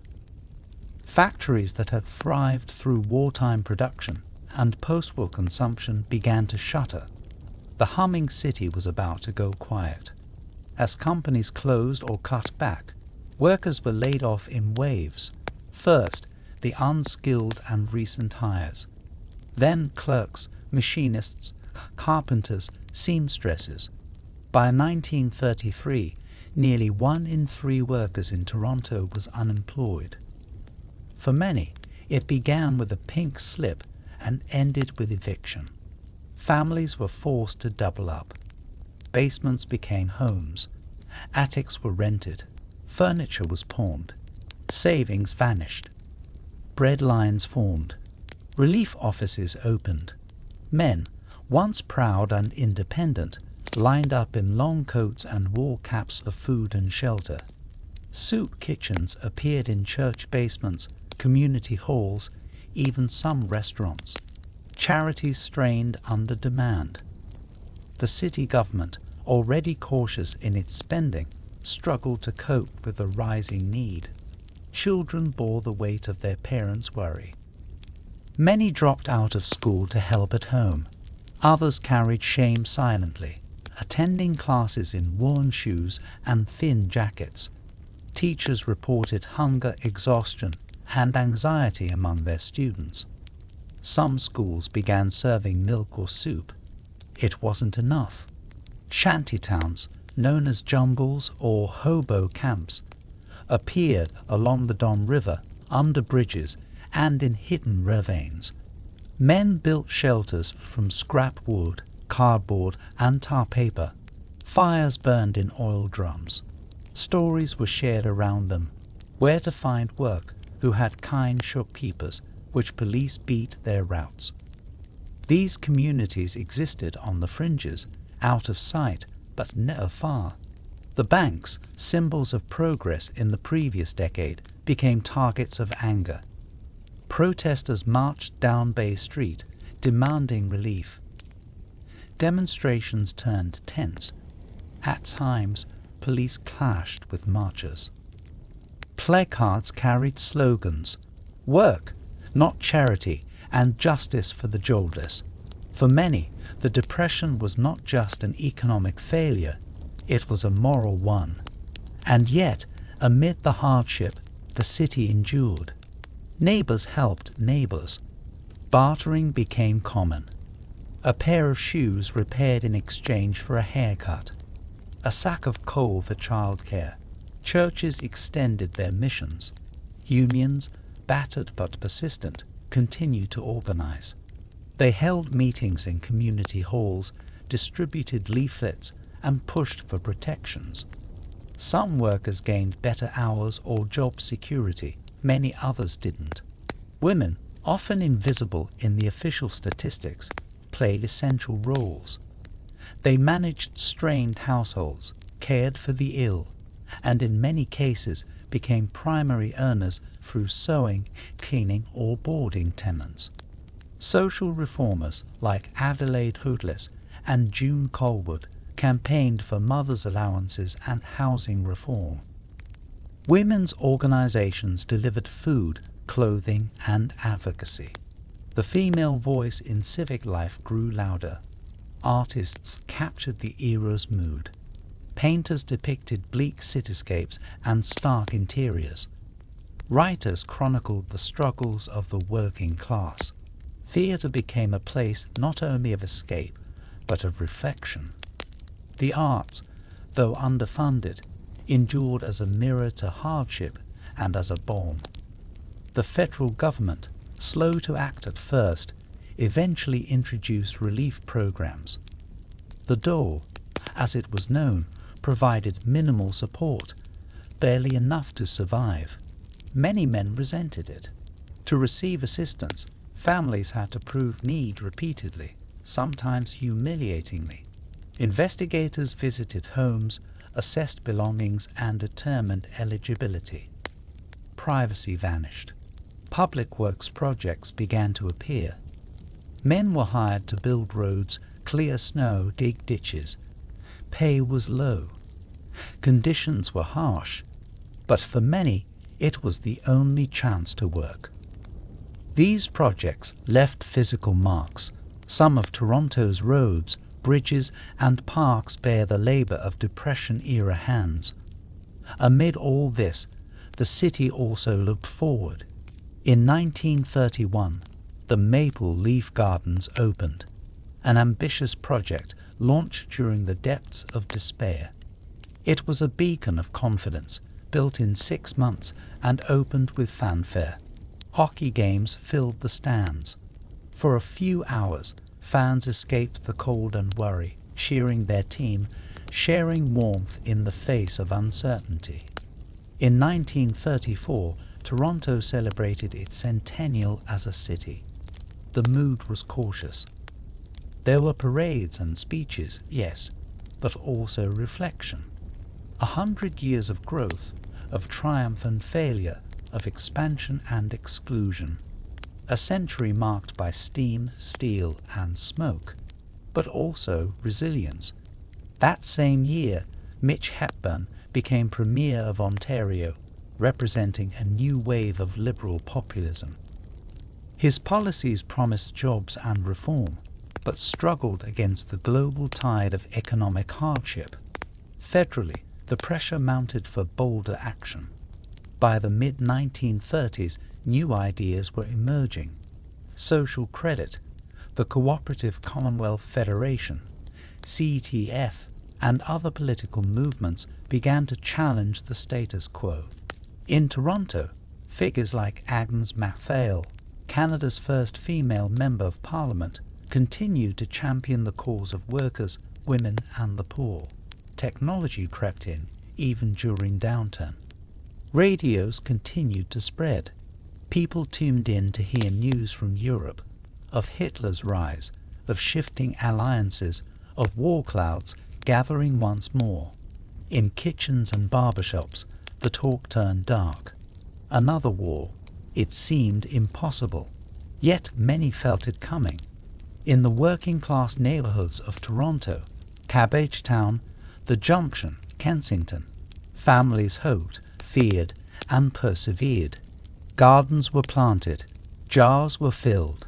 Factories that had thrived through wartime production and post-war consumption began to shutter. The humming city was about to go quiet. As companies closed or cut back, workers were laid off in waves. First, the unskilled and recent hires. Then clerks, machinists, carpenters, seamstresses. By 1933, nearly 1 in 3 workers in Toronto was unemployed. For many, it began with a pink slip and ended with eviction. Families were forced to double up. Basements became homes. Attics were rented. Furniture was pawned. Savings vanished. Bread lines formed. Relief offices opened. Men, once proud and independent, lined up in long coats and wool caps for food and shelter. Soup kitchens appeared in church basements, community halls, even some restaurants. Charities strained under demand. The city government, already cautious in its spending, struggled to cope with the rising need. Children bore the weight of their parents' worry. Many dropped out of school to help at home. Others carried shame silently, attending classes in worn shoes and thin jackets. Teachers reported hunger, exhaustion, and anxiety among their students. Some schools began serving milk or soup. It wasn't enough. Shanty towns, known as jungles or hobo camps, appeared along the Don River, under bridges, and in hidden ravines. Men built shelters from scrap wood, cardboard, and tar paper. Fires burned in oil drums. Stories were shared around them, where to find work, who had kind shopkeepers, which police beat their routes. These communities existed on the fringes, out of sight, but never far. The banks, symbols of progress in the previous decade, became targets of anger. Protesters marched down Bay Street, demanding relief. Demonstrations turned tense. At times, police clashed with marchers. Placards carried slogans: work, not charity, and justice for the jobless. For many, the Depression was not just an economic failure, it was a moral one. And yet, amid the hardship, the city endured. Neighbors helped neighbors. Bartering became common. A pair of shoes repaired in exchange for a haircut. A sack of coal for childcare. Churches extended their missions. Unions, battered but persistent, continued to organize. They held meetings in community halls, distributed leaflets, and pushed for protections. Some workers gained better hours or job security, many others didn't. Women, often invisible in the official statistics, played essential roles. They managed strained households, cared for the ill, and in many cases became primary earners through sewing, cleaning, or boarding tenants. Social reformers like Adelaide Hoodless and June Colwood campaigned for mothers' allowances and housing reform. Women's organizations delivered food, clothing, and advocacy. The female voice in civic life grew louder. Artists captured the era's mood. Painters depicted bleak cityscapes and stark interiors. Writers chronicled the struggles of the working class. Theatre became a place not only of escape, but of reflection. The arts, though underfunded, endured as a mirror to hardship and as a balm. The federal government, slow to act at first, eventually introduced relief programs. The dole, as it was known, provided minimal support, barely enough to survive. Many men resented it. To receive assistance, families had to prove need repeatedly, sometimes humiliatingly. Investigators visited homes, assessed belongings, and determined eligibility. Privacy vanished. Public works projects began to appear. Men were hired to build roads, clear snow, dig ditches. Pay was low. Conditions were harsh, but for many it was the only chance to work. These projects left physical marks. Some of Toronto's roads, bridges, and parks bear the labor of Depression-era hands. Amid all this, the city also looked forward. In 1931, the Maple Leaf Gardens opened, an ambitious project launched during the depths of despair. It was a beacon of confidence, built in 6 months and opened with fanfare. Hockey games filled the stands. For a few hours, fans escaped the cold and worry, cheering their team, sharing warmth in the face of uncertainty. In 1934, Toronto celebrated its centennial as a city. The mood was cautious. There were parades and speeches, yes, but also reflection. 100 years of growth, of triumph and failure, of expansion and exclusion. A century marked by steam, steel, and smoke, but also resilience. That same year, Mitch Hepburn became Premier of Ontario, representing a new wave of liberal populism. His policies promised jobs and reform, but struggled against the global tide of economic hardship. Federally, the pressure mounted for bolder action. By the mid-1930s, new ideas were emerging. Social credit, the Cooperative Commonwealth Federation, CTF, and other political movements began to challenge the status quo. In Toronto, figures like Agnes Mathail, Canada's first female Member of Parliament, continued to champion the cause of workers, women, and the poor. Technology crept in, even during downturn. Radios continued to spread. People tuned in to hear news from Europe, of Hitler's rise, of shifting alliances, of war clouds gathering once more. In kitchens and barbershops, the talk turned dark. Another war. It seemed impossible. Yet many felt it coming. In the working-class neighbourhoods of Toronto, Cabbagetown, the Junction, Kensington, families hoped, feared, and persevered. Gardens were planted, jars were filled.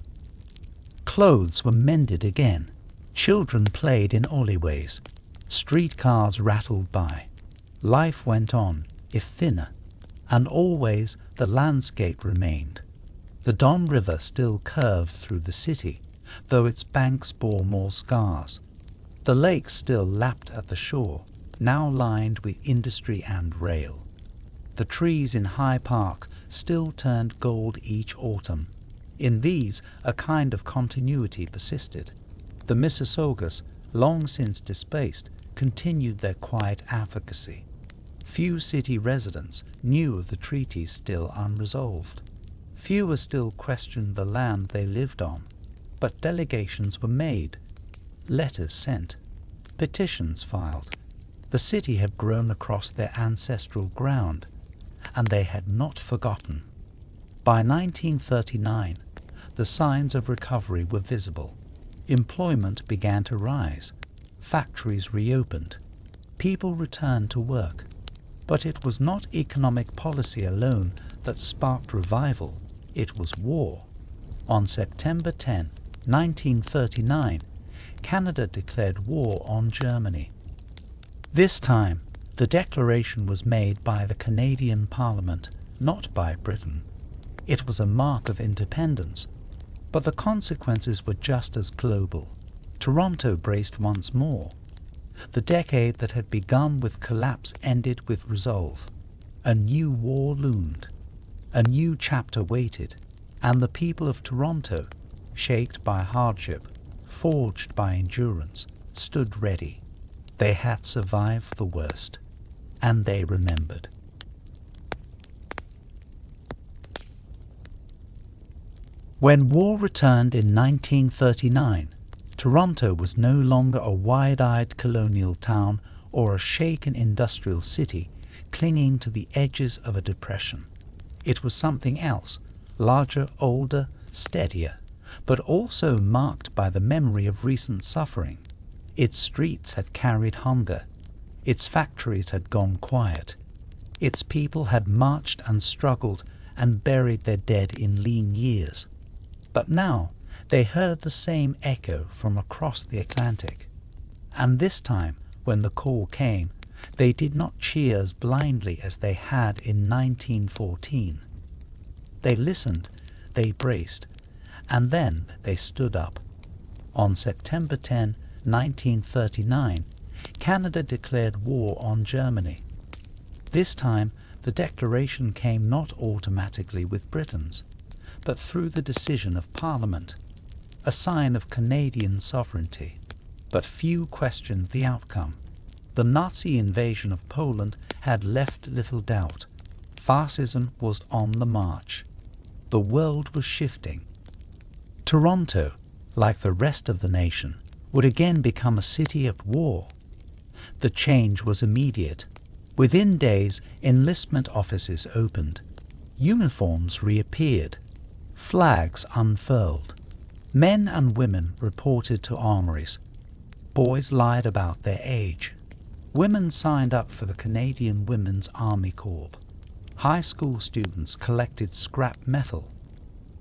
Clothes were mended again. Children played in alleyways. Streetcars rattled by. Life went on, if thinner, and always the landscape remained. The Don River still curved through the city, though its banks bore more scars. The lake still lapped at the shore, now lined with industry and rail. The trees in High Park still turned gold each autumn. In these, a kind of continuity persisted. The Mississaugas, long since displaced, continued their quiet advocacy. Few city residents knew of the treaties still unresolved. Fewer still questioned the land they lived on, but delegations were made, letters sent, petitions filed. The city had grown across their ancestral ground, and they had not forgotten. By 1939, the signs of recovery were visible. Employment began to rise. Factories reopened. People returned to work. But it was not economic policy alone that sparked revival. It was war. On September 10, 1939, Canada declared war on Germany. This time, the declaration was made by the Canadian Parliament, not by Britain. It was a mark of independence, but the consequences were just as global. Toronto braced once more. The decade that had begun with collapse ended with resolve. A new war loomed. A new chapter waited, and the people of Toronto, shaped by hardship, forged by endurance, stood ready. They had survived the worst, and they remembered. When war returned in 1939, Toronto was no longer a wide-eyed colonial town or a shaken industrial city clinging to the edges of a depression. It was something else, larger, older, steadier, but also marked by the memory of recent suffering. Its streets had carried hunger. Its factories had gone quiet. Its people had marched and struggled and buried their dead in lean years. But now they heard the same echo from across the Atlantic. And this time, when the call came, they did not cheer as blindly as they had in 1914. They listened, they braced, and then they stood up. On September 10, 1939, Canada declared war on Germany. This time, the declaration came not automatically with Britain's, but through the decision of Parliament, a sign of Canadian sovereignty. But few questioned the outcome. The Nazi invasion of Poland had left little doubt. Fascism was on the march. The world was shifting. Toronto, like the rest of the nation, would again become a city at war. The change was immediate. Within days, enlistment offices opened. Uniforms reappeared, flags unfurled. Men and women reported to armories. Boys lied about their age. Women signed up for the Canadian Women's Army Corps. High school students collected scrap metal.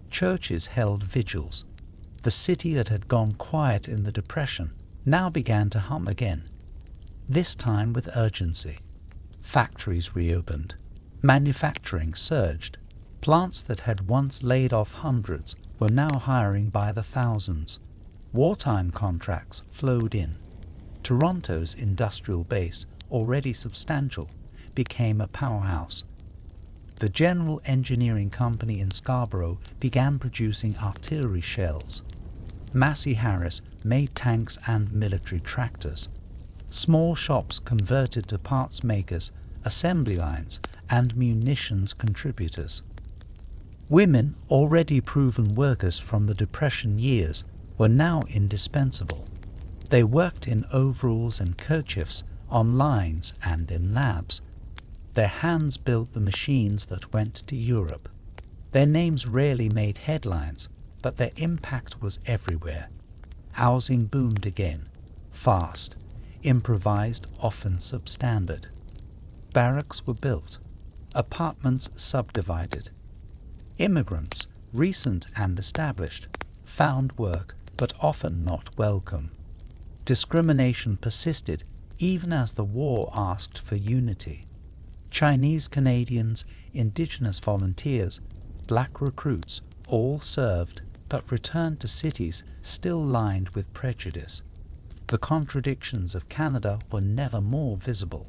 Churches held vigils. The city that had gone quiet in the Depression now began to hum again, this time with urgency. Factories reopened. Manufacturing surged. Plants that had once laid off hundreds were now hiring by the thousands. Wartime contracts flowed in. Toronto's industrial base, already substantial, became a powerhouse. The General Engineering Company in Scarborough began producing artillery shells. Massey Harris made tanks and military tractors. Small shops converted to parts makers, assembly lines, and munitions contributors. Women, already proven workers from the Depression years, were now indispensable. They worked in overalls and kerchiefs, on lines and in labs. Their hands built the machines that went to Europe. Their names rarely made headlines, but their impact was everywhere. Housing boomed again, fast, improvised, often substandard. Barracks were built, apartments subdivided. Immigrants, recent and established, found work, but often not welcome. Discrimination persisted even as the war asked for unity. Chinese Canadians, Indigenous volunteers, black recruits all served but returned to cities still lined with prejudice. The contradictions of Canada were never more visible.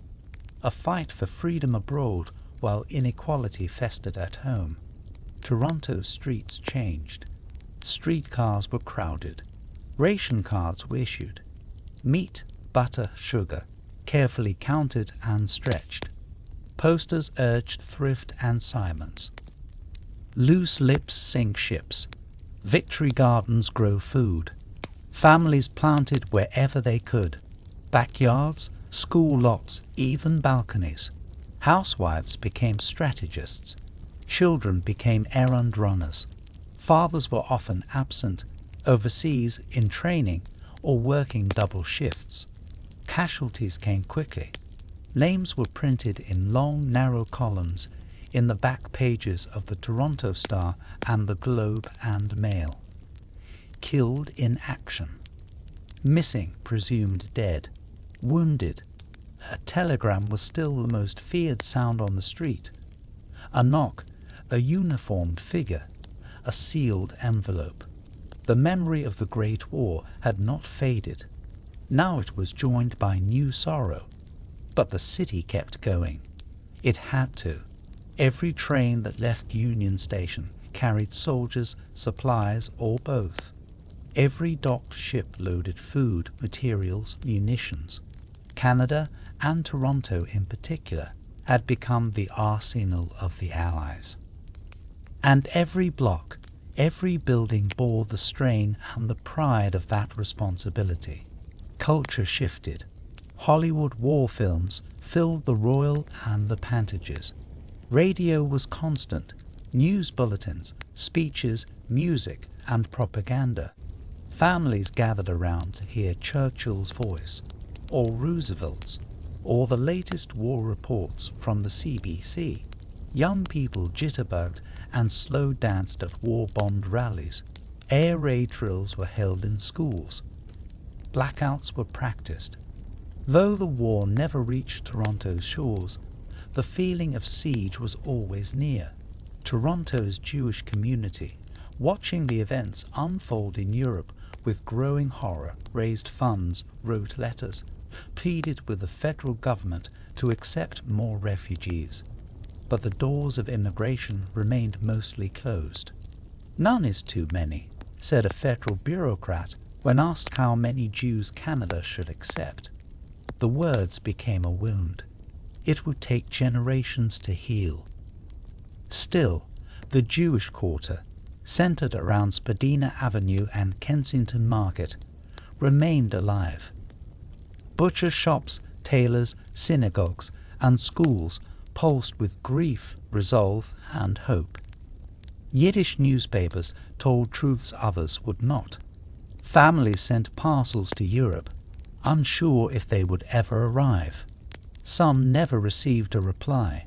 A fight for freedom abroad while inequality festered at home. Toronto's streets changed. Streetcars were crowded. Ration cards were issued. Meat, butter, sugar, carefully counted and stretched. Posters urged thrift and silence. Loose lips sink ships. Victory gardens grow food. Families planted wherever they could. Backyards, school lots, even balconies. Housewives became strategists. Children became errand runners. Fathers were often absent, overseas in training or working double shifts. Casualties came quickly. Names were printed in long, narrow columns in the back pages of the Toronto Star and the Globe and Mail. Killed in action. Missing, presumed dead. Wounded. A telegram was still the most feared sound on the street. A knock, a uniformed figure, a sealed envelope. The memory of the Great War had not faded. Now it was joined by new sorrow. But the city kept going. It had to. Every train that left Union Station carried soldiers, supplies, or both. Every docked ship loaded food, materials, munitions. Canada, and Toronto in particular, had become the arsenal of the Allies. And every block, every building bore the strain and the pride of that responsibility. Culture shifted. Hollywood war films filled the Royal and the Pantages. Radio was constant. News bulletins, speeches, music, and propaganda. Families gathered around to hear Churchill's voice, or Roosevelt's, or the latest war reports from the CBC. Young people jitterbugged and slow danced at war-bombed rallies. Air raid drills were held in schools. Blackouts were practiced. Though the war never reached Toronto's shores, the feeling of siege was always near. Toronto's Jewish community, watching the events unfold in Europe with growing horror, raised funds, wrote letters, pleaded with the federal government to accept more refugees. But the doors of immigration remained mostly closed. "None is too many," said a federal bureaucrat when asked how many Jews Canada should accept. The words became a wound. It would take generations to heal. Still, the Jewish quarter, centered around Spadina Avenue and Kensington Market, remained alive. Butcher shops, tailors, synagogues, and schools pulsed with grief, resolve, and hope. Yiddish newspapers told truths others would not. Families sent parcels to Europe, unsure if they would ever arrive. Some never received a reply.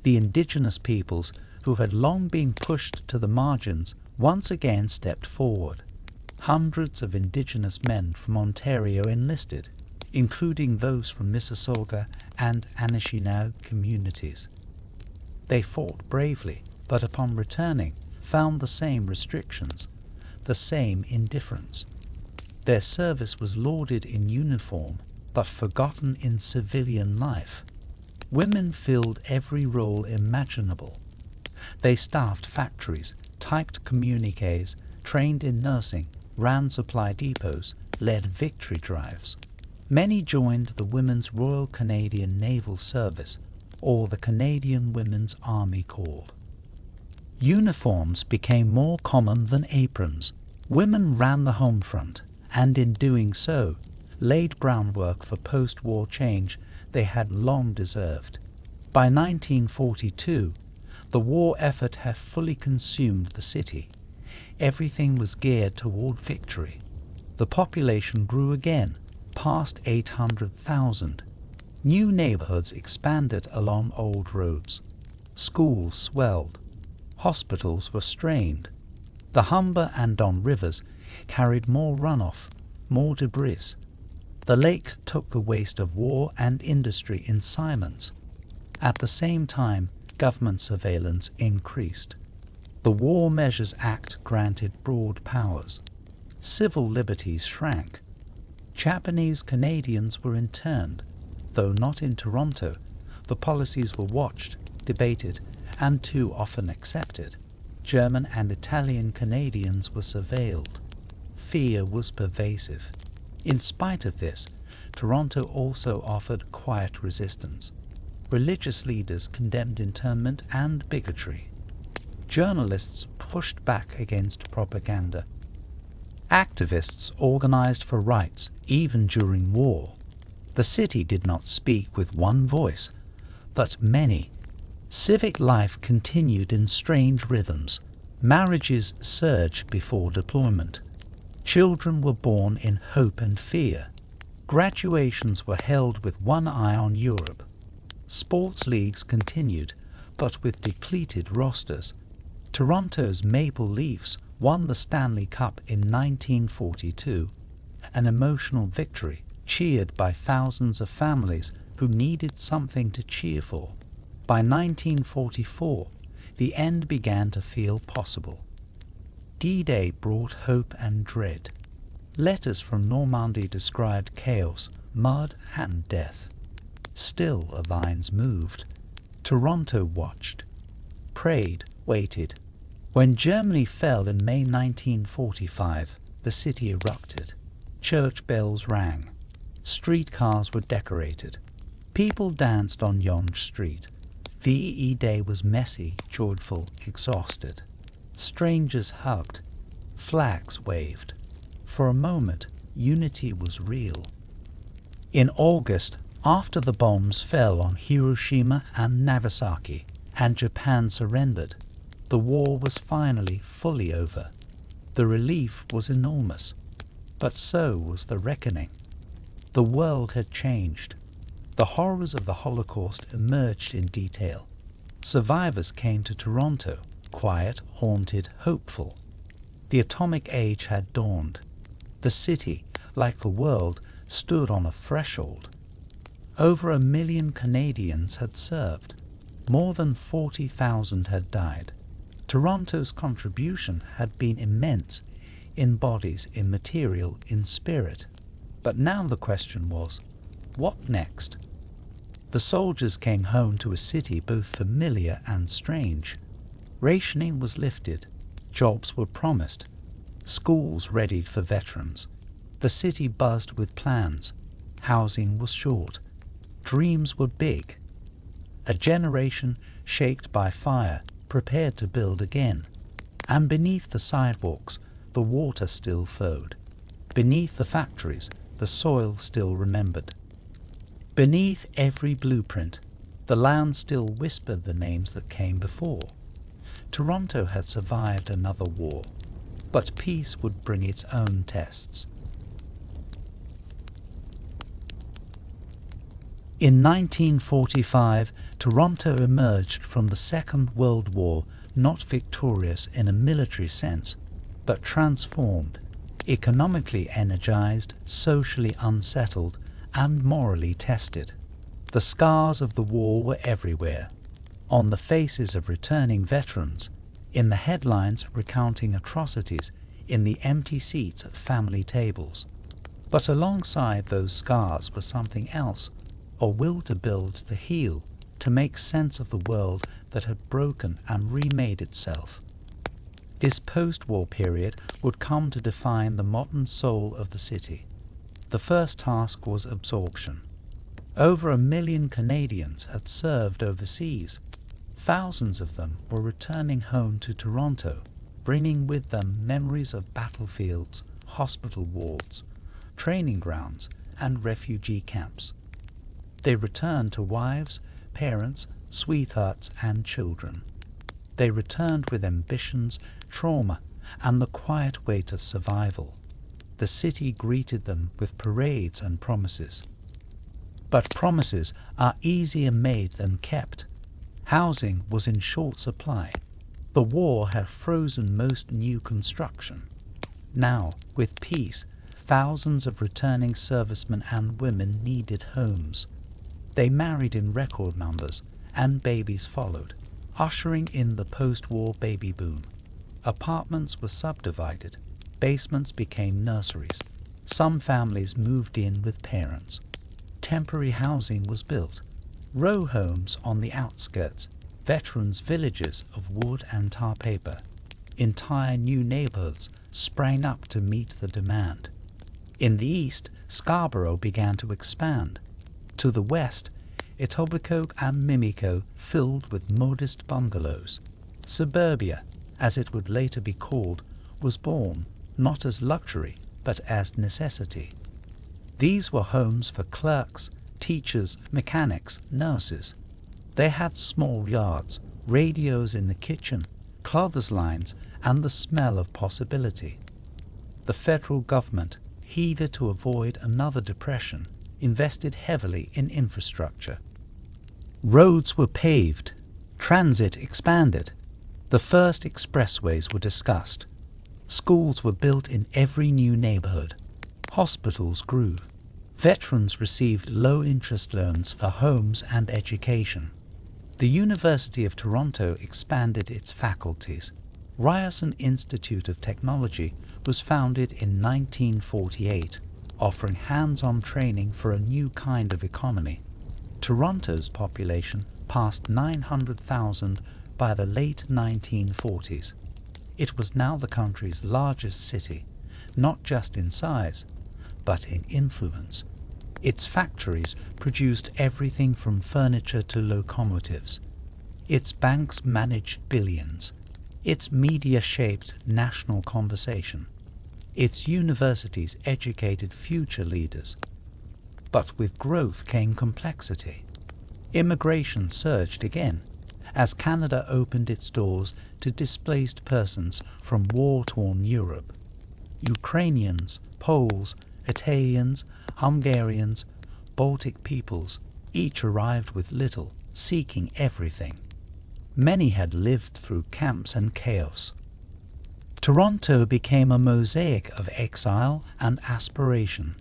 The indigenous peoples, who had long been pushed to the margins, once again stepped forward. Hundreds of indigenous men from Ontario enlisted, including those from Mississauga and Anishinaabe communities. They fought bravely, but upon returning, found the same restrictions, the same indifference. Their service was lauded in uniform, but forgotten in civilian life. Women filled every role imaginable. They staffed factories, typed communiques, trained in nursing, ran supply depots, led victory drives. Many joined the Women's Royal Canadian Naval Service, or the Canadian Women's Army Corps. Uniforms became more common than aprons. Women ran the home front, and in doing so, laid groundwork for post-war change they had long deserved. By 1942, the war effort had fully consumed the city. Everything was geared toward victory. The population grew again, past 800,000. New neighborhoods expanded along old roads. Schools swelled. Hospitals were strained. The Humber and Don rivers carried more runoff, more debris. The lake took the waste of war and industry in silence. At the same time, government surveillance increased. The War Measures Act granted broad powers. Civil liberties shrank. Japanese Canadians were interned, though not in Toronto. The policies were watched, debated, and too often accepted. German and Italian Canadians were surveilled. Fear was pervasive. In spite of this, Toronto also offered quiet resistance. Religious leaders condemned internment and bigotry. Journalists pushed back against propaganda. Activists organized for rights, even during war. The city did not speak with one voice, but many. Civic life continued in strange rhythms. Marriages surged before deployment. Children were born in hope and fear. Graduations were held with one eye on Europe. Sports leagues continued, but with depleted rosters. Toronto's Maple Leafs won the Stanley Cup in 1942, an emotional victory cheered by thousands of families who needed something to cheer for. By 1944, the end began to feel possible. D-Day brought hope and dread. Letters from Normandy described chaos, mud, and death. Still the lines moved. Toronto watched, prayed, waited. When Germany fell in May 1945, the city erupted. Church bells rang. Streetcars were decorated. People danced on Yonge Street. VE Day was messy, joyful, exhausted. Strangers hugged. Flags waved. For a moment, unity was real. In August, after the bombs fell on Hiroshima and Nagasaki, and Japan surrendered, the war was finally fully over. The relief was enormous, but so was the reckoning. The world had changed. The horrors of the Holocaust emerged in detail. Survivors came to Toronto, quiet, haunted, hopeful. The atomic age had dawned. The city, like the world, stood on a threshold. Over 1 million Canadians had served. More than 40,000 had died. Toronto's contribution had been immense, in bodies, in material, in spirit. But now the question was, what next? The soldiers came home to a city both familiar and strange. Rationing was lifted. Jobs were promised. Schools readied for veterans. The city buzzed with plans. Housing was short. Dreams were big. A generation shaped by fire, prepared to build again. And beneath the sidewalks, the water still flowed. Beneath the factories, the soil still remembered. Beneath every blueprint, The land still whispered the names that came before. Toronto had survived another war, but peace would bring its own tests. In 1945, Toronto emerged from the Second World War not victorious in a military sense, but transformed, economically energized, socially unsettled, and morally tested. The scars of the war were everywhere, on the faces of returning veterans, in the headlines recounting atrocities, in the empty seats at family tables. But alongside those scars was something else, a will to build, to heal, to make sense of the world that had broken and remade itself. This post-war period would come to define the modern soul of the city. The first task was absorption. Over 1 million Canadians had served overseas. Thousands of them were returning home to Toronto, bringing with them memories of battlefields, hospital wards, training grounds, and refugee camps. They returned to wives, parents, sweethearts, and children. They returned with ambitions, trauma, and the quiet weight of survival. The city greeted them with parades and promises. But promises are easier made than kept. Housing was in short supply. The war had frozen most new construction. Now, with peace, thousands of returning servicemen and women needed homes. They married in record numbers, and babies followed, ushering in the post-war baby boom. Apartments were subdivided. Basements became nurseries. Some families moved in with parents. Temporary housing was built. Row homes on the outskirts, veterans' villages of wood and tar paper. Entire new neighborhoods sprang up to meet the demand. In the east, Scarborough began to expand. To the west, Etobicoke and Mimico filled with modest bungalows. Suburbia, as it would later be called, was born not as luxury but as necessity. These were homes for clerks, teachers, mechanics, nurses. They had small yards, radios in the kitchen, clothes lines, and the smell of possibility. The federal government, eager to avoid another depression, invested heavily in infrastructure. Roads were paved, transit expanded, the first expressways were discussed, schools were built in every new neighborhood, hospitals grew, veterans received low-interest loans for homes and education. The University of Toronto expanded its faculties. Ryerson Institute of Technology was founded in 1948, offering hands-on training for a new kind of economy. Toronto's population passed 900,000 by the late 1940s. It was now the country's largest city, not just in size, but in influence. Its factories produced everything from furniture to locomotives. Its banks managed billions. Its media shaped national conversation. Its universities educated future leaders. But with growth came complexity. Immigration surged again, as Canada opened its doors to displaced persons from war-torn Europe. Ukrainians, Poles, Italians, Hungarians, Baltic peoples, each arrived with little, seeking everything. Many had lived through camps and chaos. Toronto became a mosaic of exile and aspiration.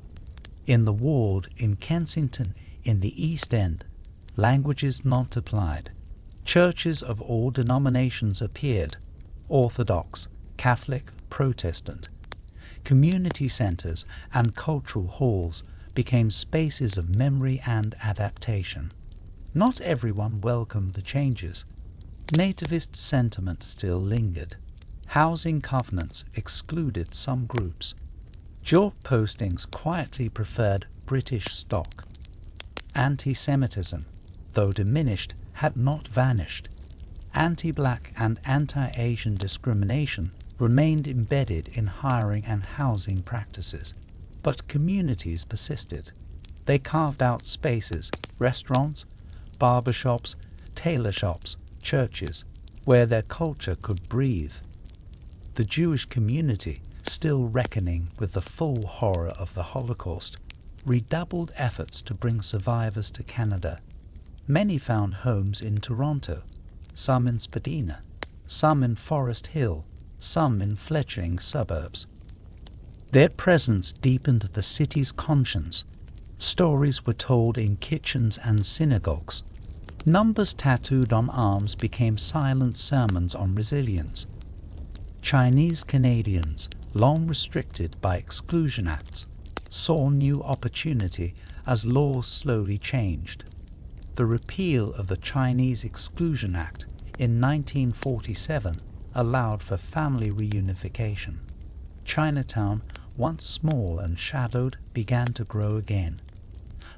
In the Ward, in Kensington, in the East End, languages multiplied. Churches of all denominations appeared, Orthodox, Catholic, Protestant. Community centers and cultural halls became spaces of memory and adaptation. Not everyone welcomed the changes. Nativist sentiment still lingered. Housing covenants excluded some groups. Job postings quietly preferred British stock. Anti-Semitism, though diminished, had not vanished. Anti-black and anti-Asian discrimination remained embedded in hiring and housing practices, but communities persisted. They carved out spaces, restaurants, barber shops, tailor shops, churches, where their culture could breathe. The Jewish community, still reckoning with the full horror of the Holocaust, redoubled efforts to bring survivors to Canada. Many found homes in Toronto, some in Spadina, some in Forest Hill, some in fledgling suburbs. Their presence deepened the city's conscience. Stories were told in kitchens and synagogues. Numbers tattooed on arms became silent sermons on resilience. Chinese Canadians, long restricted by exclusion acts, saw new opportunity as laws slowly changed. The repeal of the Chinese Exclusion Act in 1947 allowed for family reunification. Chinatown, once small and shadowed, began to grow again,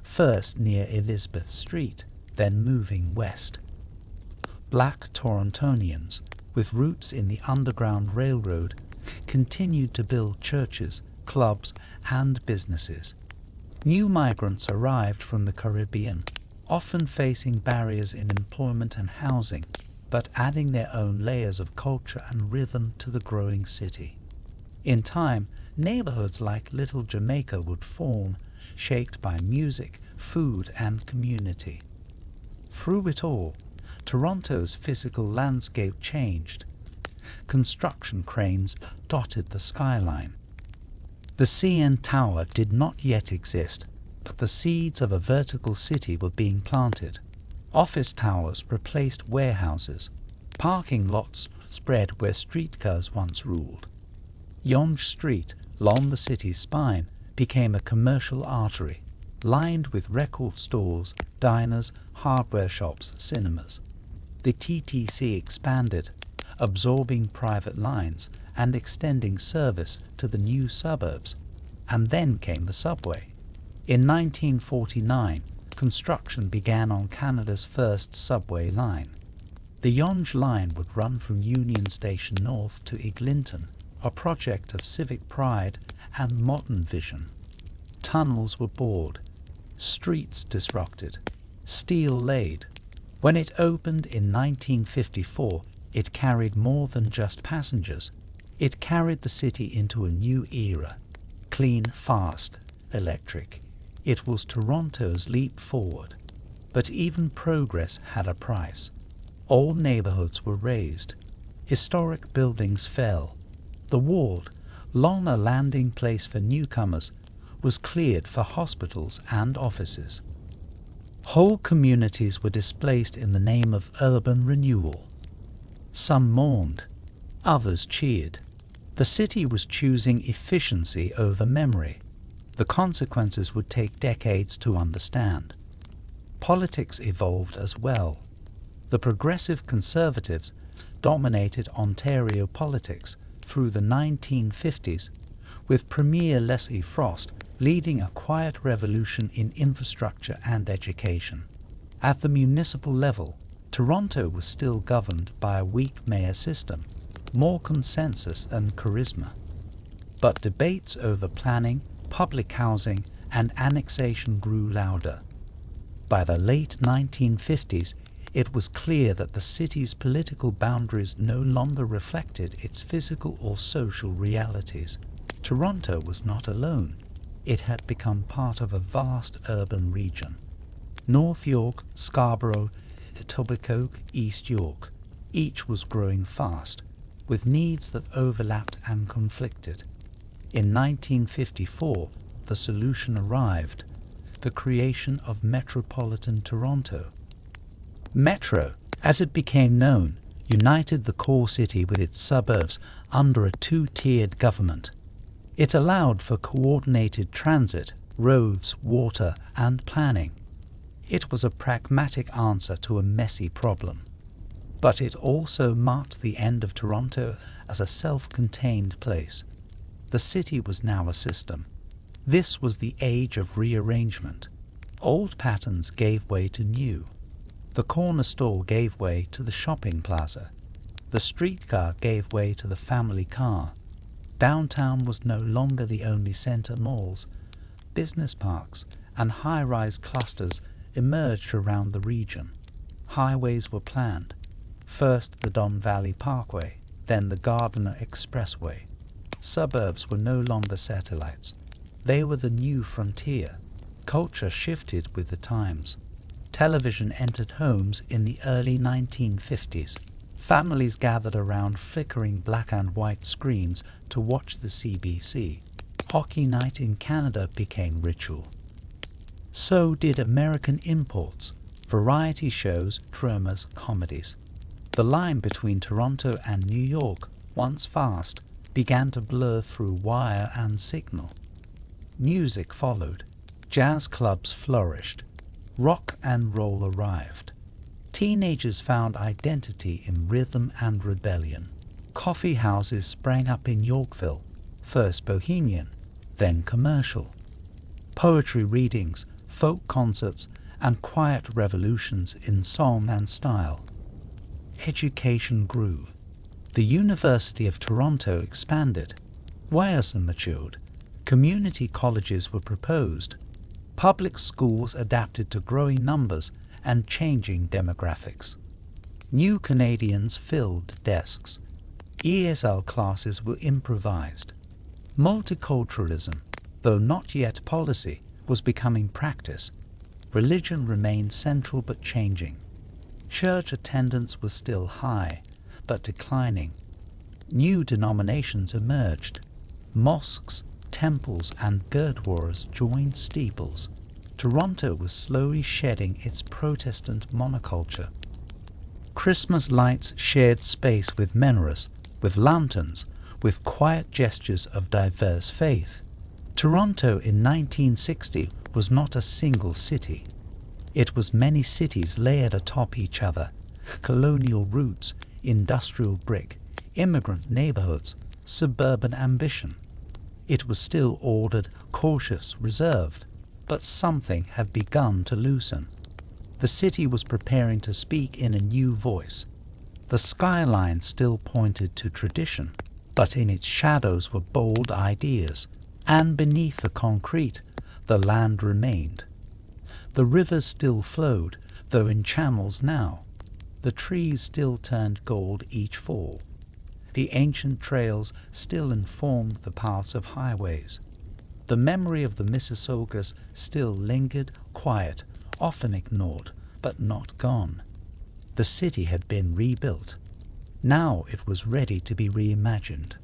first near Elizabeth Street, then moving west. Black Torontonians, with roots in the Underground Railroad, continued to build churches, clubs, and businesses. New migrants arrived from the Caribbean, often facing barriers in employment and housing, but adding their own layers of culture and rhythm to the growing city. In time, neighborhoods like Little Jamaica would form, shaped by music, food, and community. Through it all, Toronto's physical landscape changed. Construction cranes dotted the skyline. The CN Tower did not yet exist, but the seeds of a vertical city were being planted. Office towers replaced warehouses. Parking lots spread where streetcars once ruled. Yonge Street, along the city's spine, became a commercial artery, lined with record stores, diners, hardware shops, cinemas. The TTC expanded, absorbing private lines and extending service to the new suburbs, and then came the subway. In 1949, construction began on Canada's first subway line. The Yonge line would run from Union Station North to Eglinton, a project of civic pride and modern vision. Tunnels were bored, streets disrupted, steel laid. When it opened in 1954, it carried more than just passengers. It carried the city into a new era. Clean, fast, electric. It was Toronto's leap forward. But even progress had a price. All neighborhoods were razed. Historic buildings fell. The ward, long a landing place for newcomers, was cleared for hospitals and offices. Whole communities were displaced in the name of urban renewal. Some mourned, others cheered. The city was choosing efficiency over memory. The consequences would take decades to understand. Politics evolved as well. The Progressive Conservatives dominated Ontario politics through the 1950s, with Premier Leslie Frost leading a quiet revolution in infrastructure and education. At the municipal level, Toronto was still governed by a weak mayor system, more consensus and charisma. But debates over planning, public housing, and annexation grew louder. By the late 1950s, it was clear that the city's political boundaries no longer reflected its physical or social realities. Toronto was not alone. It had become part of a vast urban region. North York, Scarborough, Etobicoke, East York, each was growing fast, with needs that overlapped and conflicted. In 1954, the solution arrived, the creation of Metropolitan Toronto. Metro, as it became known, united the core city with its suburbs under a two-tiered government. It allowed for coordinated transit, roads, water, and planning. It was a pragmatic answer to a messy problem. But it also marked the end of Toronto as a self-contained place. The city was now a system. This was the age of rearrangement. Old patterns gave way to new. The corner store gave way to the shopping plaza. The streetcar gave way to the family car. Downtown was no longer the only center. Malls, business parks, and high-rise clusters emerged around the region. Highways were planned. First the Don Valley Parkway, then the Gardiner Expressway. Suburbs were no longer satellites. They were the new frontier. Culture shifted with the times. Television entered homes in the early 1950s. Families gathered around flickering black and white screens to watch the CBC. Hockey night in Canada became ritual. So did American imports, variety shows, dramas, comedies. The line between Toronto and New York, once fast, began to blur through wire and signal. Music followed. Jazz clubs flourished. Rock and roll arrived. Teenagers found identity in rhythm and rebellion. Coffee houses sprang up in Yorkville, first bohemian, then commercial. Poetry readings, folk concerts, and quiet revolutions in song and style. Education grew. The University of Toronto expanded. Ryerson matured. Community colleges were proposed. Public schools adapted to growing numbers and changing demographics. New Canadians filled desks. ESL classes were improvised. Multiculturalism, though not yet policy, was becoming practice. Religion remained central but changing. Church attendance was still high, but declining. New denominations emerged. Mosques, temples, and gurdwaras joined steeples. Toronto was slowly shedding its Protestant monoculture. Christmas lights shared space with menorahs, with lanterns, with quiet gestures of diverse faith. Toronto in 1960 was not a single city. It was many cities layered atop each other, colonial roots, industrial brick, immigrant neighborhoods, suburban ambition. It was still ordered, cautious, reserved, but something had begun to loosen. The city was preparing to speak in a new voice. The skyline still pointed to tradition, but in its shadows were bold ideas, and beneath the concrete, the land remained. The rivers still flowed, though in channels now. The trees still turned gold each fall. The ancient trails still informed the paths of highways. The memory of the Mississaugas still lingered, quiet, often ignored, but not gone. The city had been rebuilt. Now it was ready to be reimagined.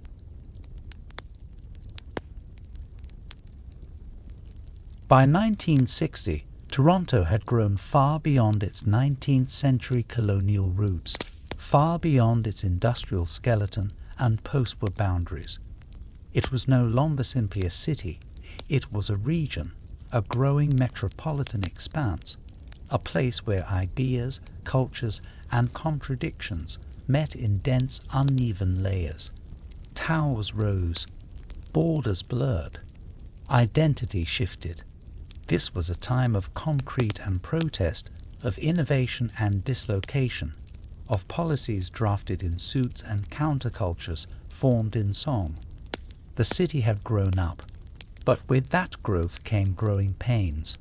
By 1960, Toronto had grown far beyond its 19th century colonial roots, far beyond its industrial skeleton and post-war boundaries. It was no longer simply a city, it was a region, a growing metropolitan expanse, a place where ideas, cultures, and contradictions met in dense, uneven layers. Towers rose, borders blurred, identity shifted. This was a time of concrete and protest, of innovation and dislocation, of policies drafted in suits and countercultures formed in song. The city had grown up, but with that growth came growing pains.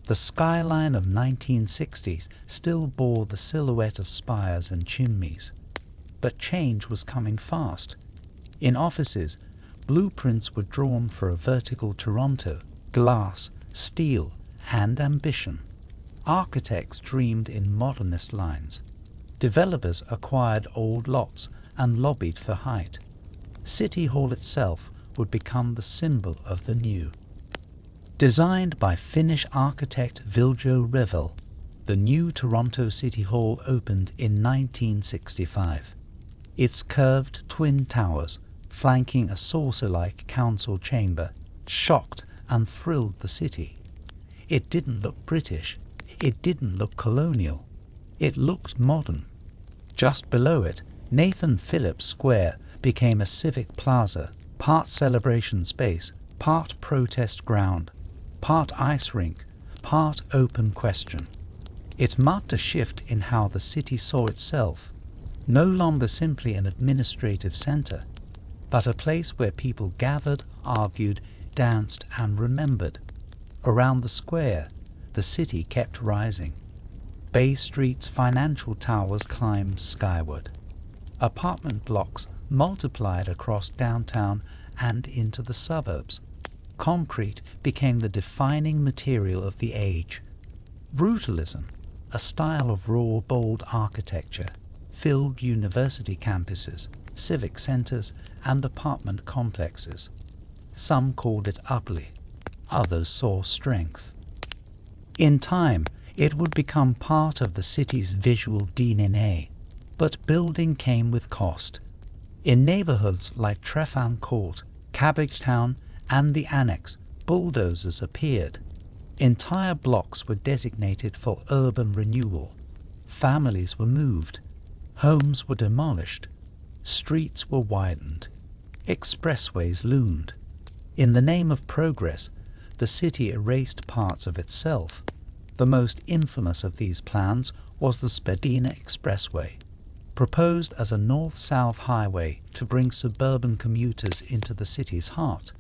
The skyline of 1960s still bore the silhouette of spires and chimneys, but change was coming fast. In offices, blueprints were drawn for a vertical Toronto, glass, steel, and ambition. Architects dreamed in modernist lines. Developers acquired old lots and lobbied for height. City Hall itself would become the symbol of the new. Designed by Finnish architect Viljo Revel, the new Toronto City Hall opened in 1965. Its curved twin towers, flanking a saucer-like council chamber, shocked and thrilled the city. It didn't look British. It didn't look colonial. It looked modern. Just below it, Nathan Phillips Square became a civic plaza, part celebration space, part protest ground, part ice rink, part open question. It marked a shift in how the city saw itself, no longer simply an administrative center, but a place where people gathered, argued, danced, and remembered. Around the square, the city kept rising. Bay Street's financial towers climbed skyward. Apartment blocks multiplied across downtown and into the suburbs. Concrete became the defining material of the age. Brutalism, a style of raw, bold architecture, filled university campuses, civic centers, and apartment complexes. Some called it ugly, others saw strength. In time, it would become part of the city's visual DNA, but building came with cost. In neighborhoods like Trefan Court, Cabbagetown, and the Annex, bulldozers appeared. Entire blocks were designated for urban renewal. Families were moved. Homes were demolished. Streets were widened. Expressways loomed. In the name of progress, the city erased parts of itself. The most infamous of these plans was the Spadina Expressway, proposed as a north-south highway to bring suburban commuters into the city's heart.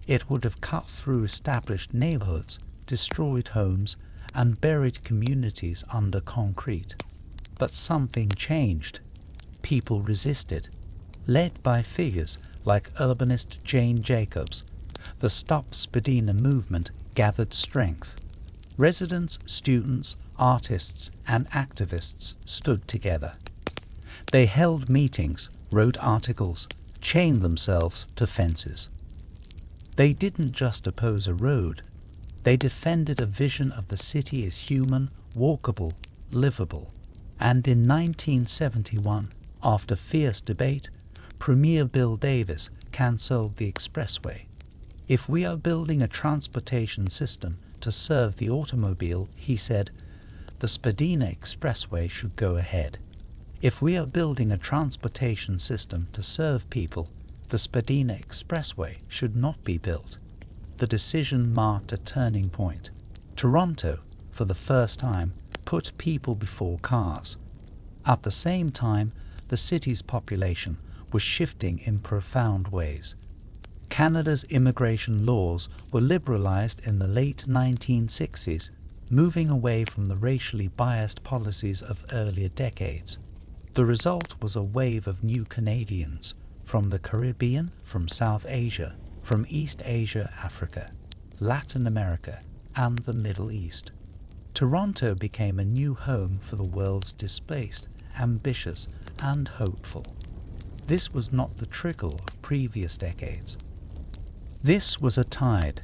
It would have cut through established neighborhoods, destroyed homes, and buried communities under concrete. But something changed. People resisted. Led by figures like urbanist Jane Jacobs, the Stop Spadina movement gathered strength. Residents, students, artists, and activists stood together. They held meetings, wrote articles, chained themselves to fences. They didn't just oppose a road. They defended a vision of the city as human, walkable, livable. And in 1971, after fierce debate, Premier Bill Davis cancelled the expressway. If we are building a transportation system to serve the automobile, he said, the Spadina Expressway should go ahead. If we are building a transportation system to serve people, the Spadina Expressway should not be built. The decision marked a turning point. Toronto, for the first time, put people before cars. At the same time, the city's population was shifting in profound ways. Canada's immigration laws were liberalized in the late 1960s, moving away from the racially biased policies of earlier decades. The result was a wave of new Canadians from the Caribbean, from South Asia, from East Asia, Africa, Latin America, and the Middle East. Toronto became a new home for the world's displaced, ambitious, and hopeful. This was not the trickle of previous decades. This was a tide.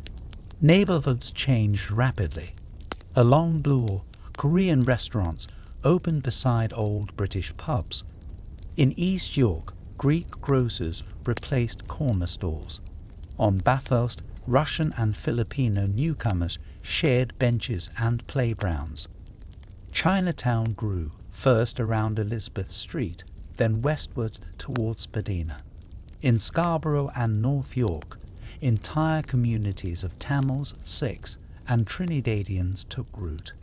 Neighborhoods changed rapidly. Along Bloor, Korean restaurants opened beside old British pubs. In East York, Greek grocers replaced corner stores. On Bathurst, Russian and Filipino newcomers shared benches and playgrounds. Chinatown grew, first around Elizabeth Street, then westward towards Spadina. In Scarborough and North York, entire communities of Tamils, Sikhs, and Trinidadians took root.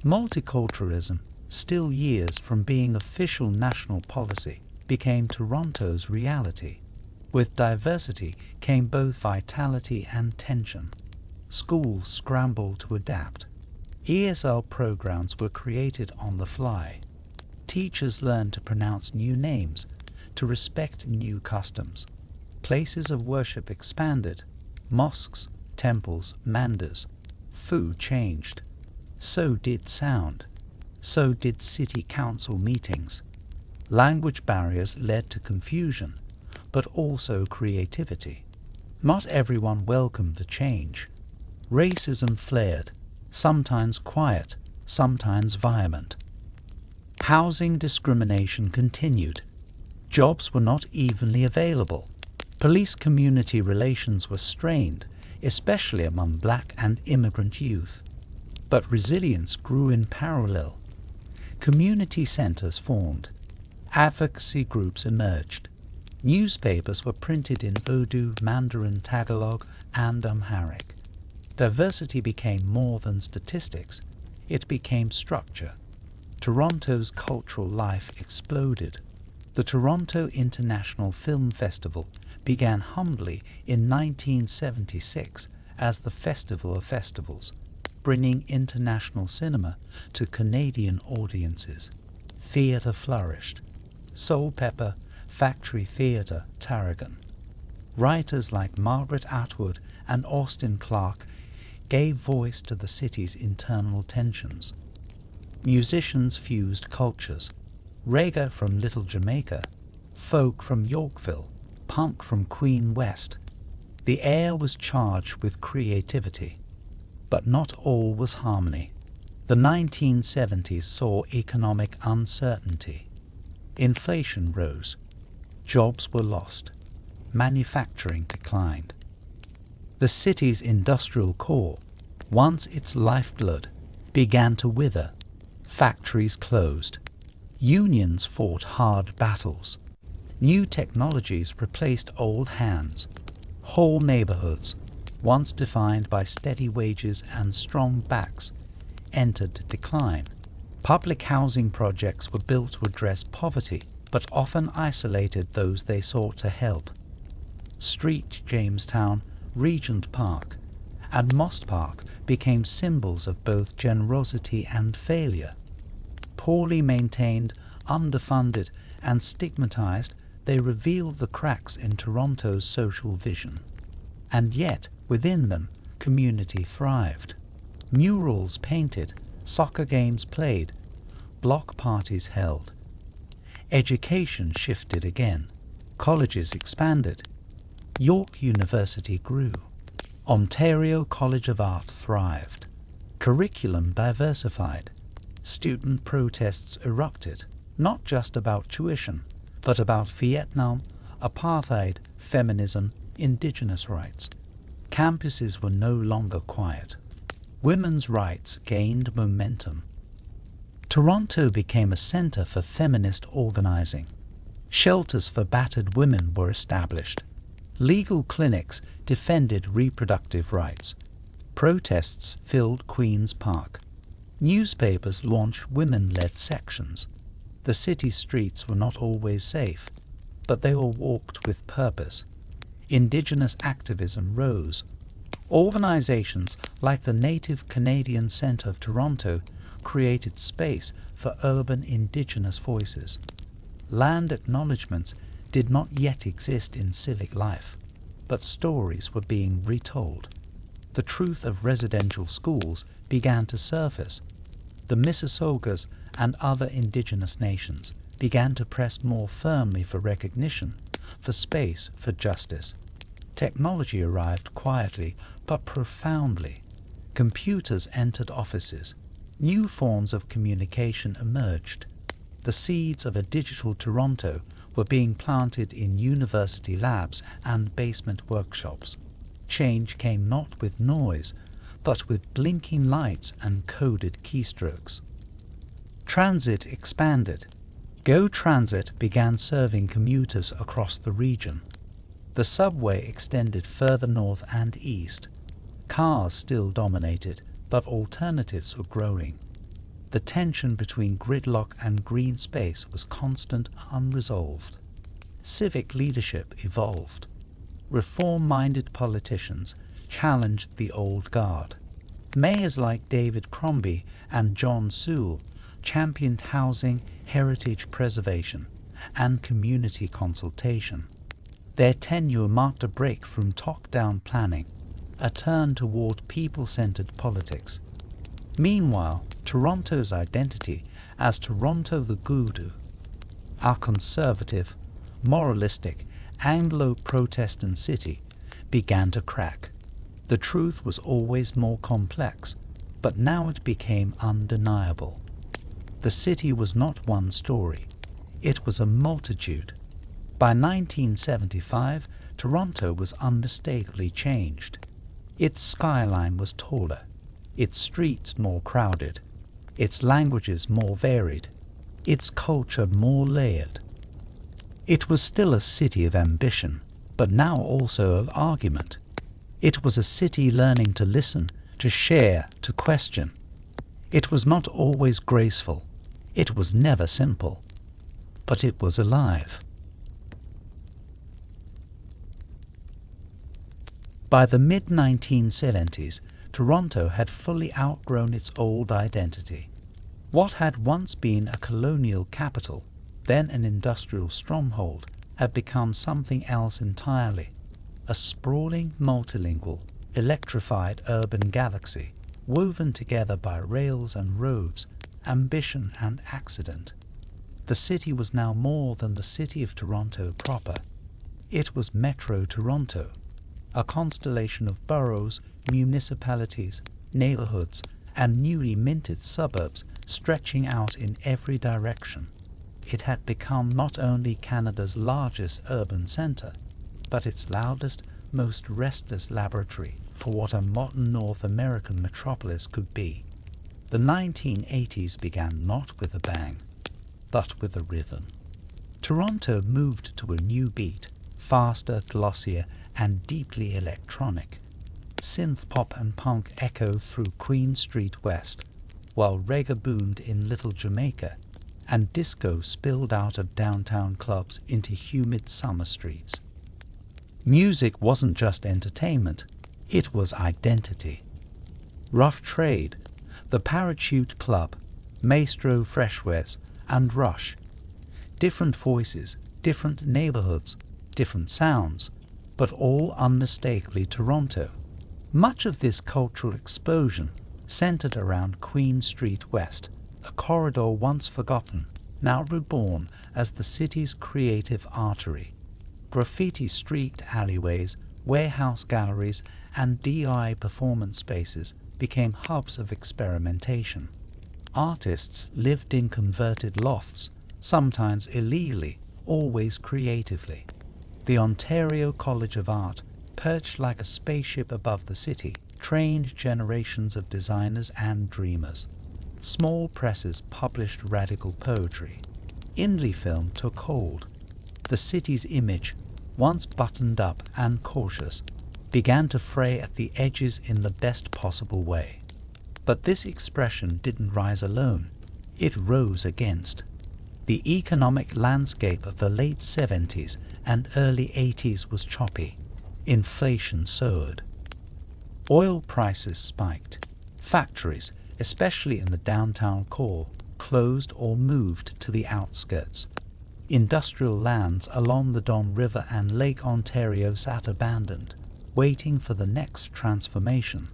Multiculturalism, still years from being official national policy, became Toronto's reality. With diversity came both vitality and tension. Schools scrambled to adapt. ESL programs were created on the fly. Teachers learned to pronounce new names, to respect new customs. Places of worship expanded. Mosques, temples, mandirs. Food changed. So did sound. So did city council meetings. Language barriers led to confusion, but also creativity. Not everyone welcomed the change. Racism flared, sometimes quiet, sometimes violent. Housing discrimination continued. Jobs were not evenly available. Police-community relations were strained, especially among black and immigrant youth. But resilience grew in parallel. Community centers formed. Advocacy groups emerged. Newspapers were printed in Urdu, Mandarin, Tagalog, and Amharic. Diversity became more than statistics. It became structure. Toronto's cultural life exploded. The Toronto International Film Festival began humbly in 1976 as the Festival of Festivals. bringing international cinema to Canadian audiences. Theatre flourished. Soul Pepper, Factory Theatre, Tarragon. Writers like Margaret Atwood and Austin Clarke gave voice to the city's internal tensions. Musicians fused cultures. Reggae from Little Jamaica, folk from Yorkville, punk from Queen West. The air was charged with creativity. But not all was harmony. The 1970s saw economic uncertainty. Inflation rose. Jobs were lost. Manufacturing declined. The city's industrial core, once its lifeblood, began to wither. Factories closed. Unions fought hard battles. New technologies replaced old hands. Whole neighborhoods, once defined by steady wages and strong backs, entered decline. Public housing projects were built to address poverty, but often isolated those they sought to help. Street Jamestown, Regent Park, and Moss Park became symbols of both generosity and failure. Poorly maintained, underfunded, and stigmatized, they revealed the cracks in Toronto's social vision. And yet, within them, community thrived. Murals painted, soccer games played, block parties held. Education shifted again. Colleges expanded. York University grew. Ontario College of Art thrived. Curriculum diversified. Student protests erupted, not just about tuition, but about Vietnam, apartheid, feminism, Indigenous rights. Campuses were no longer quiet. Women's rights gained momentum. Toronto became a center for feminist organizing. Shelters for battered women were established. Legal clinics defended reproductive rights. Protests filled Queen's Park. Newspapers launched women-led sections. The city streets were not always safe, but they were walked with purpose. Indigenous activism rose. Organizations like the Native Canadian Centre of Toronto created space for urban Indigenous voices. Land acknowledgements did not yet exist in civic life, but stories were being retold. The truth of residential schools began to surface. The Mississaugas and other Indigenous nations began to press more firmly for recognition, for space, for justice. Technology arrived quietly but profoundly. Computers entered offices. New forms of communication emerged. The seeds of a digital Toronto were being planted in university labs and basement workshops. Change came not with noise, but with blinking lights and coded keystrokes. Transit expanded. Go Transit began serving commuters across the region. The subway extended further north and east. Cars still dominated, but alternatives were growing. The tension between gridlock and green space was constant, unresolved. Civic leadership evolved. Reform-minded politicians challenged the old guard. Mayors like David Crombie and John Sewell championed housing, heritage preservation, and community consultation. Their tenure marked a break from top-down planning, a turn toward people-centered politics. Meanwhile, Toronto's identity as Toronto the Goodoo, our conservative, moralistic, Anglo-Protestant city, began to crack. The truth was always more complex, but now it became undeniable. The city was not one story. It was a multitude. By 1975, Toronto was unmistakably changed. Its skyline was taller, its streets more crowded, its languages more varied, its culture more layered. It was still a city of ambition, but now also of argument. It was a city learning to listen, to share, to question. It was not always graceful. It was never simple. But it was alive. By the mid-1970s, Toronto had fully outgrown its old identity. What had once been a colonial capital, then an industrial stronghold, had become something else entirely, a sprawling, multilingual, electrified urban galaxy, woven together by rails and roads, ambition and accident. The city was now more than the city of Toronto proper. It was Metro Toronto, a constellation of boroughs, municipalities, neighborhoods, and newly minted suburbs stretching out in every direction. It had become not only Canada's largest urban center, but its loudest, most restless laboratory for what a modern North American metropolis could be. The 1980s began not with a bang, but with a rhythm. Toronto moved to a new beat, faster, glossier, and deeply electronic. Synthpop and punk echoed through Queen Street West, while reggae boomed in Little Jamaica, and disco spilled out of downtown clubs into humid summer streets. Music wasn't just entertainment, it was identity. Rough Trade, the Parachute Club, Maestro Freshwares, and Rush. Different voices, different neighborhoods, different sounds, but all unmistakably Toronto. Much of this cultural explosion centered around Queen Street West, a corridor once forgotten, now reborn as the city's creative artery. Graffiti streaked alleyways, warehouse galleries, and DI performance spaces became hubs of experimentation. Artists lived in converted lofts, sometimes illegally, always creatively. The Ontario College of Art, perched like a spaceship above the city, trained generations of designers and dreamers. Small presses published radical poetry. Indie film took hold. The city's image, once buttoned up and cautious, began to fray at the edges in the best possible way. But this expression didn't rise alone. It rose against. The economic landscape of the late 70s and early 80s was choppy. Inflation soared. Oil prices spiked. Factories, especially in the downtown core, closed or moved to the outskirts. Industrial lands along the Don River and Lake Ontario sat abandoned, waiting for the next transformation.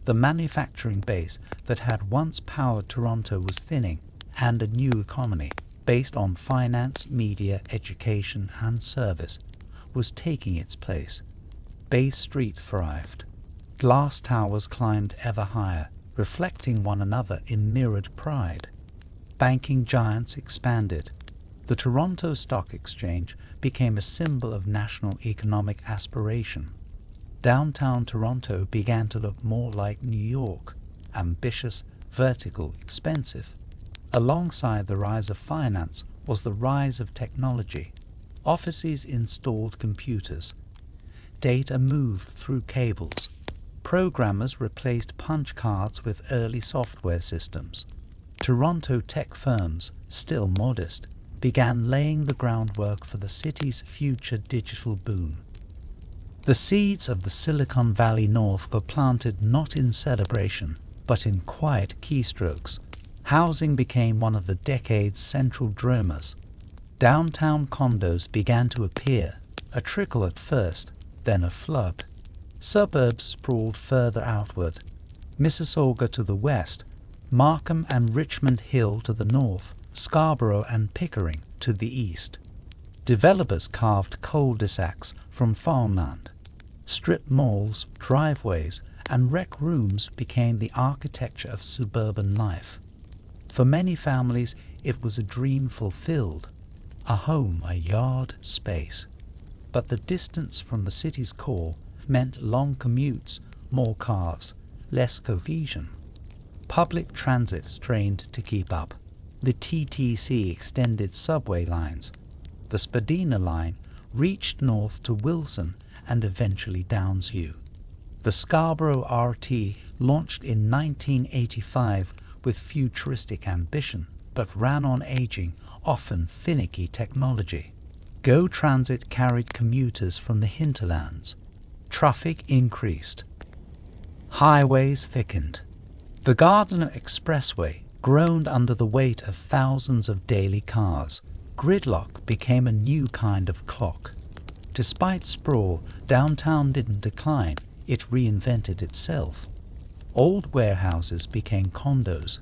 The manufacturing base that had once powered Toronto was thinning, and a new economy, based on finance, media, education, and service, was taking its place. Bay Street thrived. Glass towers climbed ever higher, reflecting one another in mirrored pride. Banking giants expanded. The Toronto Stock Exchange became a symbol of national economic aspiration. Downtown Toronto began to look more like New York, ambitious, vertical, expensive. Alongside the rise of finance was the rise of technology. Offices installed computers. Data moved through cables. Programmers replaced punch cards with early software systems. Toronto tech firms, still modest, began laying the groundwork for the city's future digital boom. The seeds of the Silicon Valley North were planted not in celebration, but in quiet keystrokes. Housing became one of the decade's central dramas. Downtown condos began to appear, a trickle at first, then a flood. Suburbs sprawled further outward. Mississauga to the west, Markham and Richmond Hill to the north, Scarborough and Pickering to the east. Developers carved cul-de-sacs from farmland. Strip malls, driveways, and rec rooms became the architecture of suburban life. For many families, it was a dream fulfilled, a home, a yard, space. But the distance from the city's core meant long commutes, more cars, less cohesion. Public transit strained to keep up. The TTC extended subway lines. The Spadina line reached north to Wilson and eventually Downsview. The Scarborough RT launched in 1985 with futuristic ambition, but ran on aging, often finicky technology. GO Transit carried commuters from the hinterlands. Traffic increased. Highways thickened. The Gardiner Expressway groaned under the weight of thousands of daily cars. Gridlock became a new kind of clock. Despite sprawl, downtown didn't decline, it reinvented itself. Old warehouses became condos.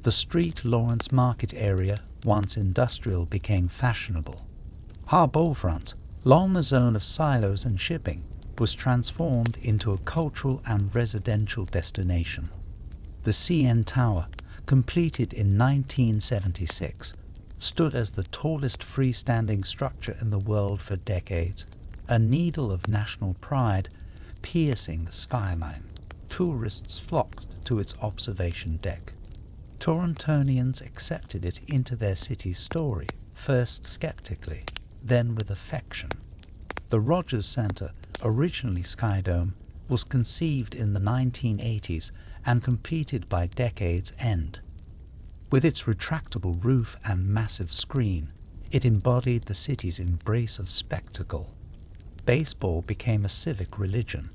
The street Lawrence Market area, once industrial, became fashionable. Harbourfront, long a zone of silos and shipping, was transformed into a cultural and residential destination. The CN Tower, completed in 1976, stood as the tallest freestanding structure in the world for decades, a needle of national pride piercing the skyline. Tourists flocked to its observation deck. Torontonians accepted it into their city's story, first skeptically, then with affection. The Rogers Centre, originally Skydome, was conceived in the 1980s and completed by decade's end. With its retractable roof and massive screen, it embodied the city's embrace of spectacle. Baseball became a civic religion.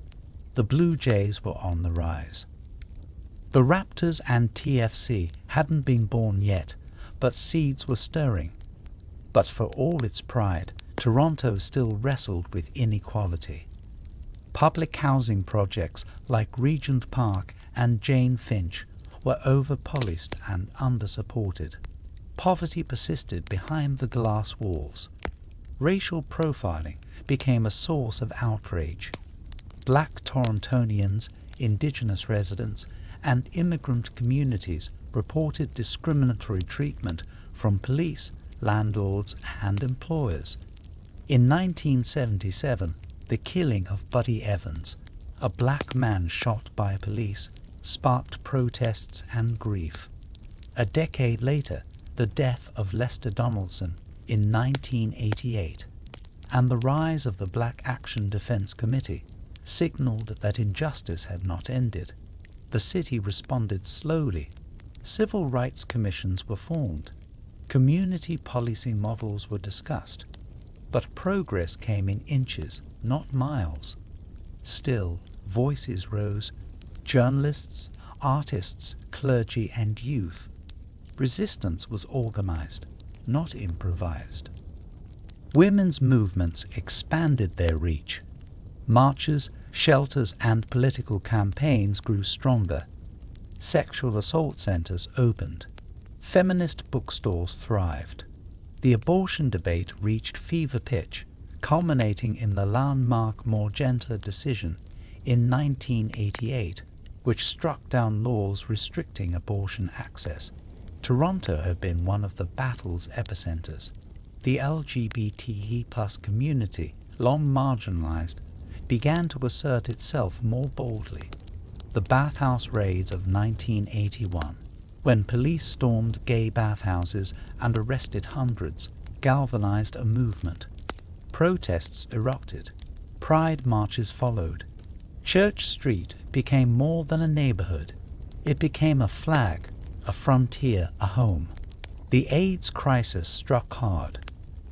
The Blue Jays were on the rise. The Raptors and TFC hadn't been born yet, but seeds were stirring. But for all its pride, Toronto still wrestled with inequality. Public housing projects like Regent Park and Jane Finch were over-policed and under-supported. Poverty persisted behind the glass walls. Racial profiling became a source of outrage. Black Torontonians, Indigenous residents, and immigrant communities reported discriminatory treatment from police, landlords, and employers. In 1977, the killing of Buddy Evans, a black man shot by police, sparked protests and grief. A decade later, the death of Lester Donaldson in 1988, and the rise of the Black Action Defense Committee signaled that injustice had not ended. The city responded slowly. Civil rights commissions were formed. Community policing models were discussed. But progress came in inches, not miles. Still, voices rose. Journalists, artists, clergy, and youth. Resistance was organized, not improvised. Women's movements expanded their reach. Marches, shelters, and political campaigns grew stronger. Sexual assault centers opened. Feminist bookstores thrived. The abortion debate reached fever pitch, culminating in the landmark More Gentler decision in 1988, which struck down laws restricting abortion access. Toronto had been one of the battle's epicenters. The LGBTE+ community, long marginalized, began to assert itself more boldly. The bathhouse raids of 1981, when police stormed gay bathhouses and arrested hundreds, galvanized a movement. Protests erupted. Pride marches followed. Church Street became more than a neighborhood. It became a flag, a frontier, a home. The AIDS crisis struck hard.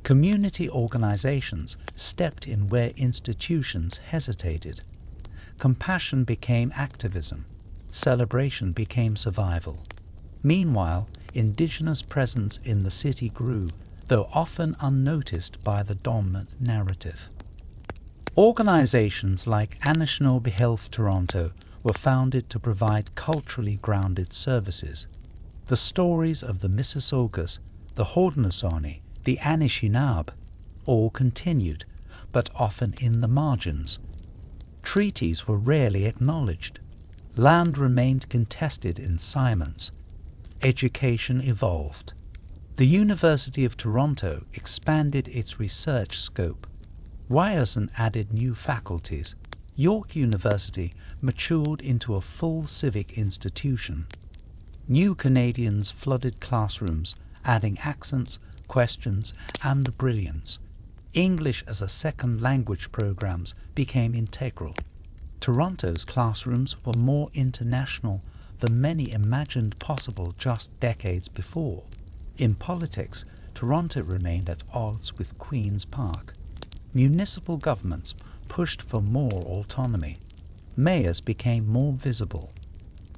Community organizations stepped in where institutions hesitated. Compassion became activism. Celebration became survival. Meanwhile, Indigenous presence in the city grew, though often unnoticed by the dominant narrative. Organizations like Anishinaabe Health Toronto were founded to provide culturally grounded services. The stories of the Mississaugas, the Haudenosaunee, the Anishinaabe, all continued, but often in the margins. Treaties were rarely acknowledged. Land remained contested in silence. Education evolved. The University of Toronto expanded its research scope. Ryerson added new faculties. York University matured into a full civic institution. New Canadians flooded classrooms, adding accents, questions, and brilliance. English as a second language programs became integral. Toronto's classrooms were more international than many imagined possible just decades before. In politics, Toronto remained at odds with Queen's Park. Municipal governments pushed for more autonomy. mayors became more visible.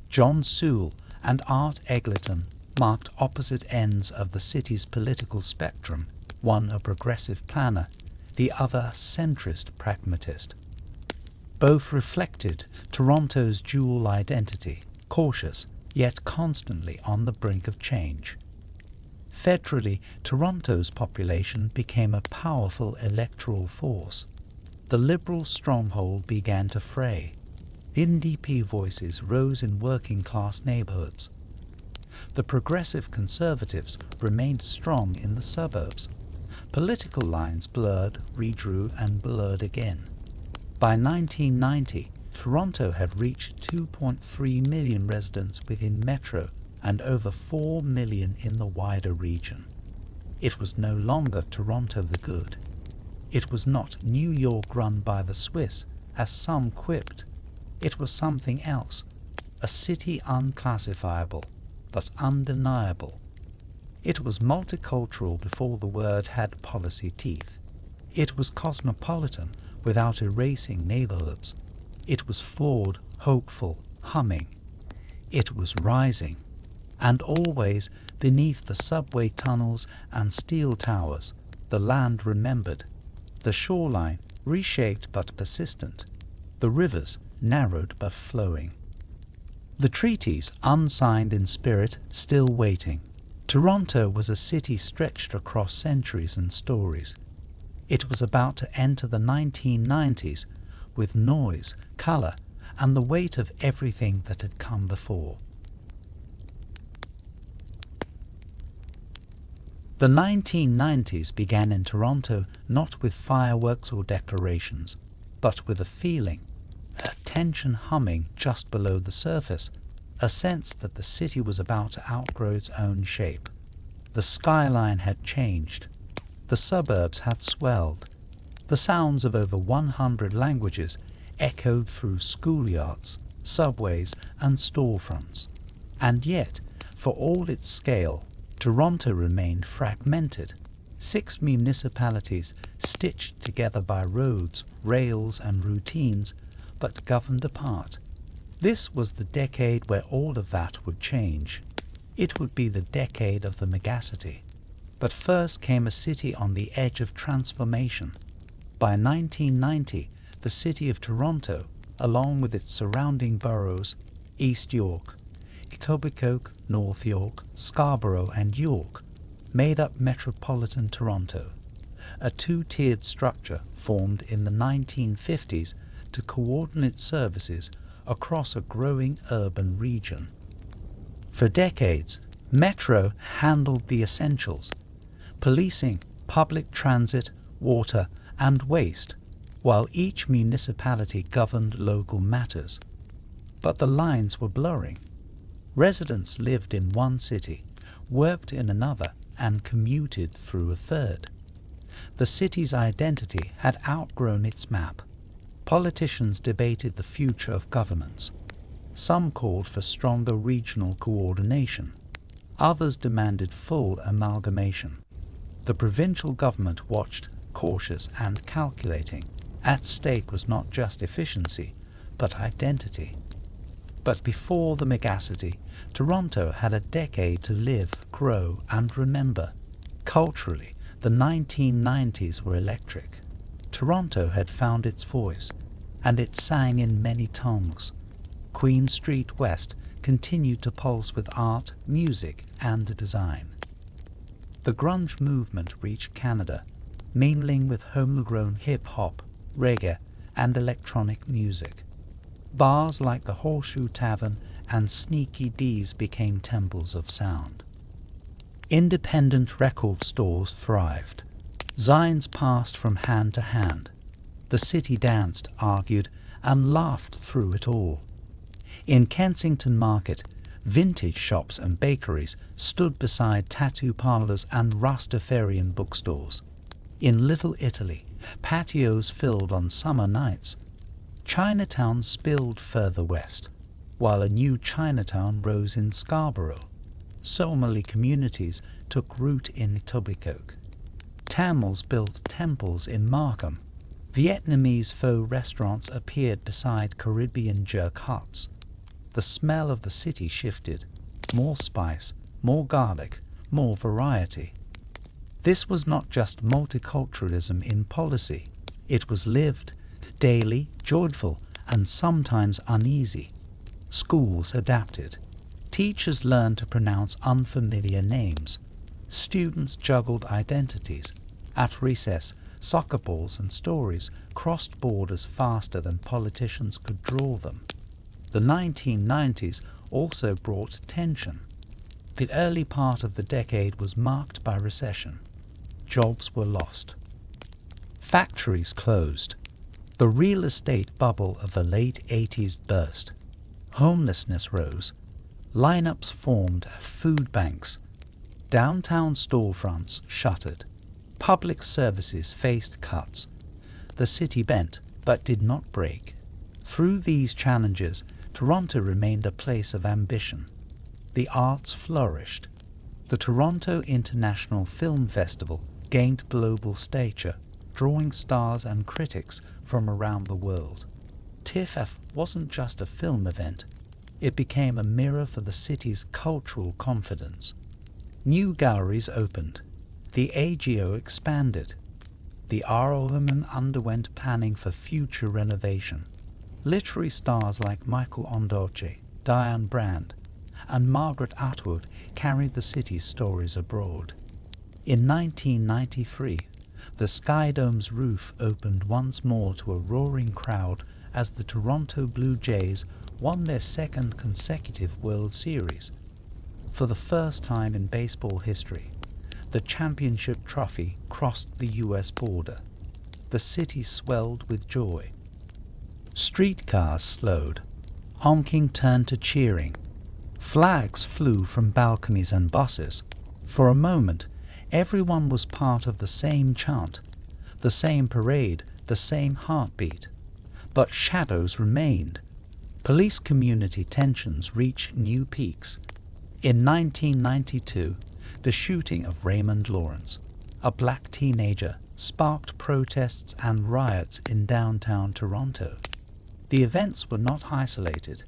John Sewell and Art Eglinton marked opposite ends of the city's political spectrum, one a progressive planner, the other a centrist pragmatist. Both reflected Toronto's dual identity, cautious yet constantly on the brink of change. Federally, Toronto's population became a powerful electoral force. The Liberal stronghold began to fray. NDP voices rose in working-class neighbourhoods. The progressive Conservatives remained strong in the suburbs. Political lines blurred, redrew, and blurred again. By 1990, Toronto had reached 2.3 million residents within Metro and over 4 million in the wider region. It was no longer Toronto the good. It was not New York run by the Swiss, as some quipped. It was something else, a city unclassifiable, but undeniable. It was multicultural before the word had policy teeth. It was cosmopolitan without erasing neighborhoods. It was flawed, hopeful, humming. It was rising. And always, beneath the subway tunnels and steel towers, the land remembered. The shoreline, reshaped but persistent. The rivers, narrowed but flowing. The treaties, unsigned in spirit, still waiting. Toronto was a city stretched across centuries and stories. It was about to enter the 1990s with noise, colour, and the weight of everything that had come before. The 1990s began in Toronto not with fireworks or declarations, but with a feeling, a tension humming just below the surface, a sense that the city was about to outgrow its own shape. The skyline had changed. The suburbs had swelled. The sounds of over 100 languages echoed through schoolyards, subways, and storefronts. And yet, for all its scale, Toronto remained fragmented. 6 municipalities stitched together by roads, rails, and routines, but governed apart. This was the decade where all of that would change. It would be the decade of the Megacity. But first came a city on the edge of transformation. By 1990, the city of Toronto, along with its surrounding boroughs, East York, Etobicoke, North York, Scarborough, and York, made up metropolitan Toronto, a two-tiered structure formed in the 1950s to coordinate services across a growing urban region. For decades, Metro handled the essentials: policing, public transit, water, and waste, while each municipality governed local matters. But the lines were blurring. Residents lived in one city, worked in another, and commuted through a third. The city's identity had outgrown its map. Politicians debated the future of governments. Some called for stronger regional coordination. Others demanded full amalgamation. The provincial government watched, cautious and calculating. At stake was not just efficiency, but identity. But before the Megacity, Toronto had a decade to live, grow, and remember. Culturally, the 1990s were electric. Toronto had found its voice, and it sang in many tongues. Queen Street West continued to pulse with art, music, and design. The grunge movement reached Canada, mingling with homegrown hip-hop, reggae, and electronic music. Bars like the Horseshoe Tavern and Sneaky D's became temples of sound. Independent record stores thrived. Zines passed from hand to hand. The city danced, argued, and laughed through it all. In Kensington Market, vintage shops and bakeries stood beside tattoo parlours and Rastafarian bookstores. In Little Italy, patios filled on summer nights. Chinatown spilled further west, while a new Chinatown rose in Scarborough. Somali communities took root in Etobicoke. Tamils built temples in Markham. Vietnamese faux restaurants appeared beside Caribbean jerk huts. The smell of the city shifted. More spice, more garlic, more variety. This was not just multiculturalism in policy. It was lived, daily, joyful, and sometimes uneasy. Schools adapted. Teachers learned to pronounce unfamiliar names. Students juggled identities. At recess, soccer balls and stories crossed borders faster than politicians could draw them. The 1990s also brought tension. The early part of the decade was marked by recession. Jobs were lost. Factories closed. The real estate bubble of the late 80s burst. Homelessness rose. Lineups formed at food banks. Downtown storefronts shuttered. Public services faced cuts. The city bent, but did not break. Through these challenges, Toronto remained a place of ambition. The arts flourished. The Toronto International Film Festival gained global stature, drawing stars and critics from around the world. TIFF wasn't just a film event. It became a mirror for the city's cultural confidence. New galleries opened. The AGO expanded. The ROM underwent planning for future renovation. Literary stars like Michael Ondaatje, Diane Brand, and Margaret Atwood carried the city's stories abroad. In 1993, the Sky Dome's roof opened once more to a roaring crowd as the Toronto Blue Jays won their second consecutive World Series. For the first time in baseball history, the championship trophy crossed the U.S. border. The city swelled with joy. Streetcars slowed. Honking turned to cheering. Flags flew from balconies and buses. For a moment, everyone was part of the same chant, the same parade, the same heartbeat. But shadows remained. Police community tensions reached new peaks. In 1992, the shooting of Raymond Lawrence, a black teenager, sparked protests and riots in downtown Toronto. The events were not isolated.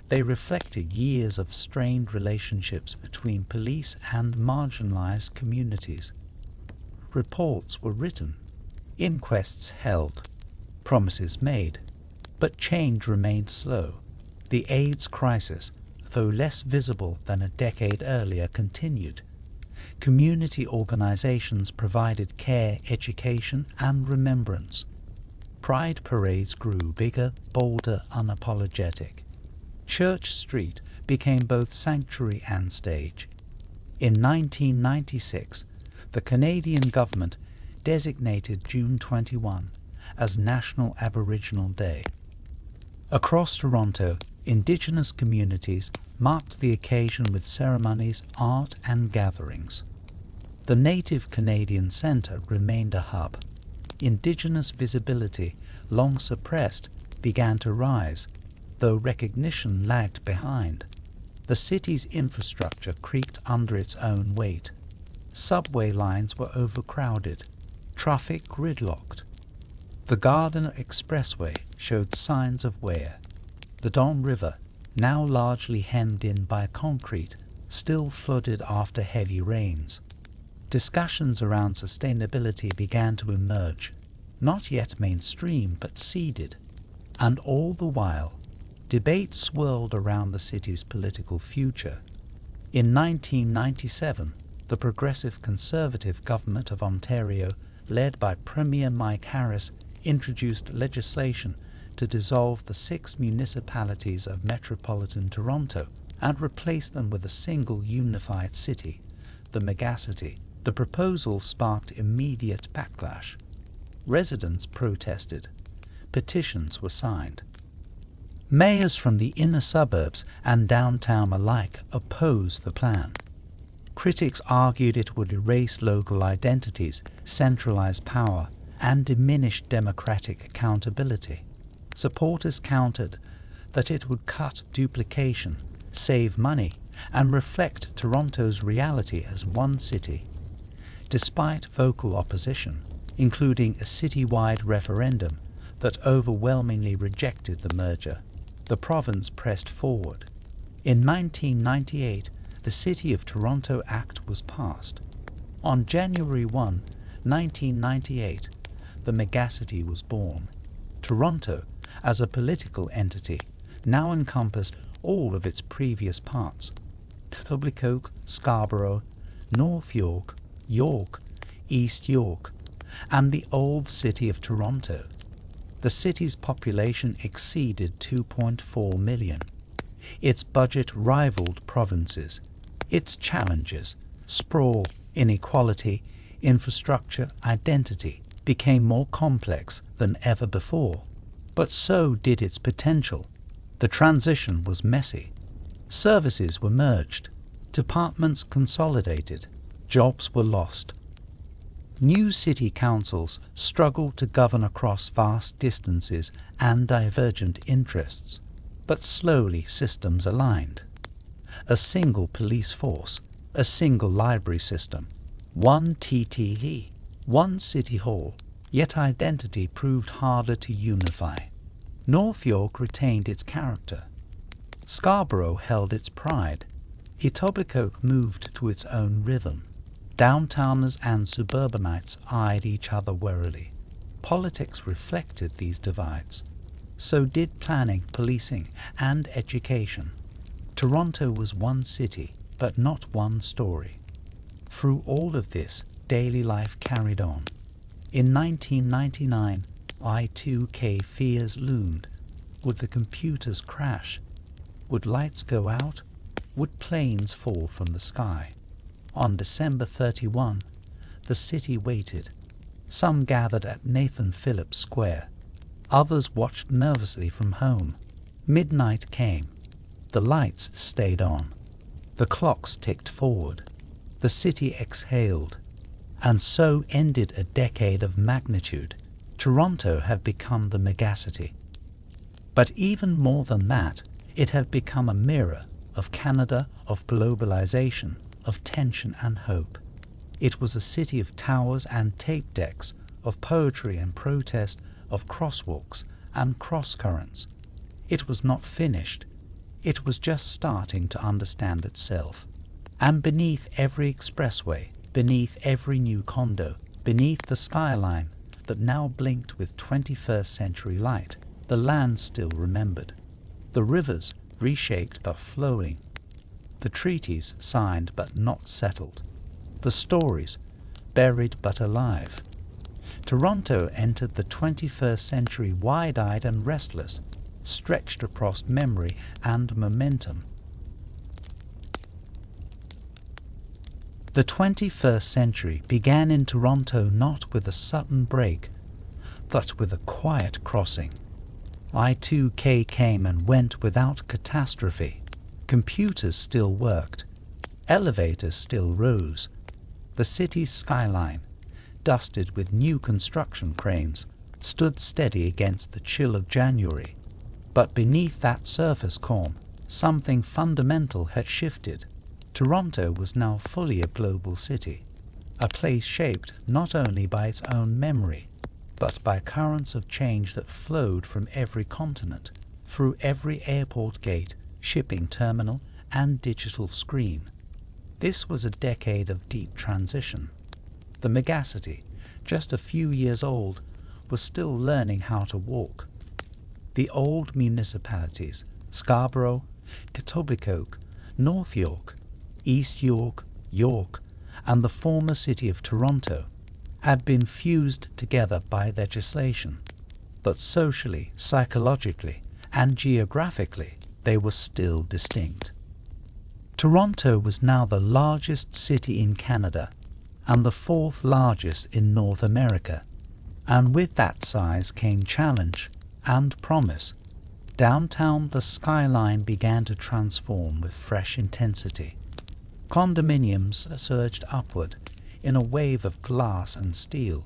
They reflected years of strained relationships between police and marginalized communities. Reports were written, inquests held, promises made, but change remained slow. The AIDS crisis, though less visible than a decade earlier, continued. Community organizations provided care, education, and remembrance. Pride parades grew bigger, bolder, unapologetic. Church Street became both sanctuary and stage. In 1996, the Canadian government designated June 21 as National Aboriginal Day. Across Toronto, Indigenous communities marked the occasion with ceremonies, art, and gatherings. The Native Canadian Centre remained a hub. Indigenous visibility, long suppressed, began to rise, though recognition lagged behind. The city's infrastructure creaked under its own weight. Subway lines were overcrowded, traffic gridlocked. The Gardiner Expressway showed signs of wear. The Don River, now largely hemmed in by concrete, still flooded after heavy rains. Discussions around sustainability began to emerge, not yet mainstream but seeded, and all the while, debate swirled around the city's political future. In 1997, the Progressive Conservative government of Ontario, led by Premier Mike Harris, introduced legislation to dissolve the 6 municipalities of metropolitan Toronto and replace them with a single unified city, the Megacity. The proposal sparked immediate backlash. Residents protested. Petitions were signed. Mayors from the inner suburbs and downtown alike opposed the plan. Critics argued it would erase local identities, centralize power, and diminish democratic accountability. Supporters countered that it would cut duplication, save money, and reflect Toronto's reality as one city. Despite vocal opposition, including a citywide referendum that overwhelmingly rejected the merger. The province pressed forward. In 1998, the City of Toronto Act was passed. On January 1, 1998, the Megacity was born. Toronto, as a political entity, now encompassed all of its previous parts: Etobicoke, Scarborough, North York, York, East York, and the old city of Toronto. The city's population exceeded 2.4 million. Its budget rivaled provinces. Its challenges, sprawl, inequality, infrastructure, identity, became more complex than ever before. But so did its potential. The transition was messy. Services were merged. Departments consolidated. Jobs were lost. New city councils struggled to govern across vast distances and divergent interests, but slowly systems aligned. A single police force, a single library system, one TTE, one city hall, yet identity proved harder to unify. North York retained its character. Scarborough held its pride. Etobicoke moved to its own rhythm. Downtowners and suburbanites eyed each other warily. Politics reflected these divides. So did planning, policing, and education. Toronto was one city, but not one story. Through all of this, daily life carried on. In 1999, Y2K fears loomed. Would the computers crash? Would lights go out? Would planes fall from the sky? On December 31, the city waited. Some gathered at Nathan Phillips Square. Others watched nervously from home. Midnight came. The lights stayed on. The clocks ticked forward. The city exhaled. And so ended a decade of magnitude. Toronto had become the megacity. But even more than that, it had become a mirror of Canada, of globalization, of tension and hope. It was a city of towers and tape decks, of poetry and protest, of crosswalks and cross-currents. It was not finished. It was just starting to understand itself. And beneath every expressway, beneath every new condo, beneath the skyline that now blinked with 21st century light, the land still remembered. The rivers reshaped but flowing. The treaties signed but not settled. The stories buried but alive. Toronto entered the 21st century wide-eyed and restless, stretched across memory and momentum. The 21st century began in Toronto not with a sudden break, but with a quiet crossing. I2K came and went without catastrophe. Computers still worked. Elevators still rose. The city's skyline, dusted with new construction cranes, stood steady against the chill of January. But beneath that surface calm, something fundamental had shifted. Toronto was now fully a global city, a place shaped not only by its own memory, but by currents of change that flowed from every continent, through every airport gate, shipping terminal, and digital screen. This was a decade of deep transition. The megacity, just a few years old, was still learning how to walk. The old municipalities, Scarborough, Etobicoke, North York, East York, York, and the former city of Toronto, had been fused together by legislation. But socially, psychologically, and geographically, they were still distinct. Toronto was now the largest city in Canada and the fourth largest in North America, and with that size came challenge and promise. Downtown, the skyline began to transform with fresh intensity. Condominiums surged upward in a wave of glass and steel.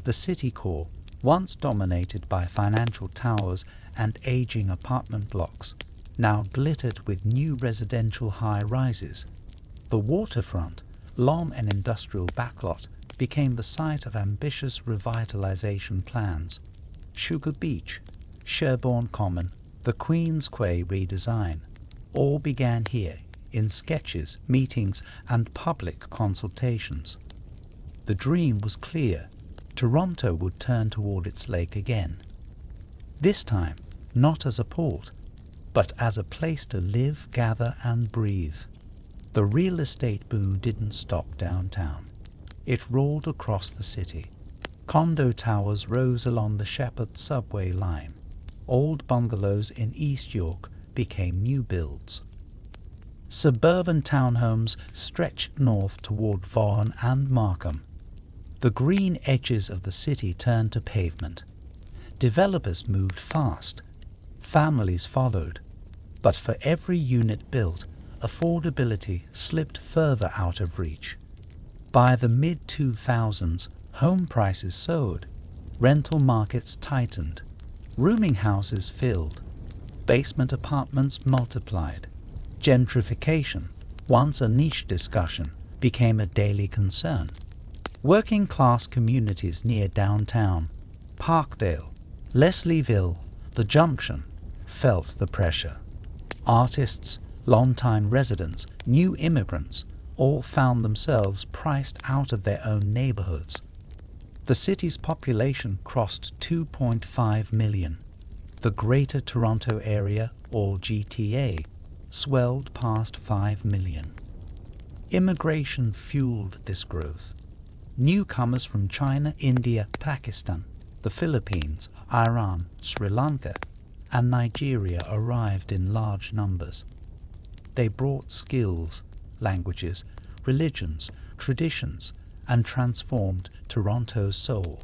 The city core, once dominated by financial towers and aging apartment blocks, now glittered with new residential high-rises. The waterfront, long an industrial backlot, became the site of ambitious revitalization plans. Sugar Beach, Sherborne Common, the Queen's Quay redesign, all began here in sketches, meetings, and public consultations. The dream was clear. Toronto would turn toward its lake again. This time, not as a port, but as a place to live, gather, and breathe. The real estate boom didn't stop downtown. It rolled across the city. Condo towers rose along the Shepherd subway line. Old bungalows in East York became new builds. Suburban townhomes stretched north toward Vaughan and Markham. The green edges of the city turned to pavement. Developers moved fast. Families followed. But for every unit built, affordability slipped further out of reach. By the mid-2000s, home prices soared. Rental markets tightened. Rooming houses filled. Basement apartments multiplied. Gentrification, once a niche discussion, became a daily concern. Working-class communities near downtown, Parkdale, Leslieville, the Junction, felt the pressure. Artists, long-time residents, new immigrants, all found themselves priced out of their own neighborhoods. The city's population crossed 2.5 million. The Greater Toronto Area, or GTA, swelled past 5 million. Immigration fueled this growth. Newcomers from China, India, Pakistan, the Philippines, Iran, Sri Lanka, and Nigeria arrived in large numbers. They brought skills, languages, religions, traditions, and transformed Toronto's soul.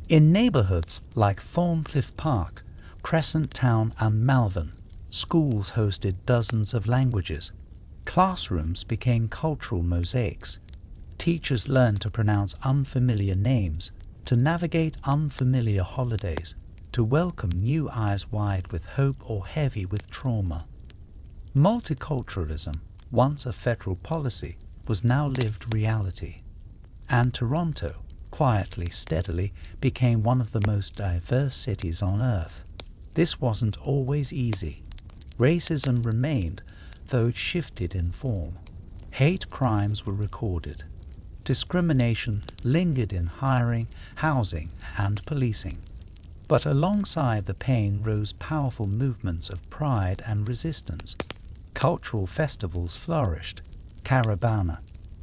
In neighborhoods like Thorncliffe Park, Crescent Town, and Malvern, schools hosted dozens of languages. Classrooms became cultural mosaics. Teachers learned to pronounce unfamiliar names, to navigate unfamiliar holidays, to welcome new eyes wide with hope or heavy with trauma. Multiculturalism, once a federal policy, was now lived reality. And Toronto, quietly, steadily, became one of the most diverse cities on earth. This wasn't always easy. Racism remained, though it shifted in form. Hate crimes were recorded. Discrimination lingered in hiring, housing, and policing. But alongside the pain rose powerful movements of pride and resistance. Cultural festivals flourished. Caravana,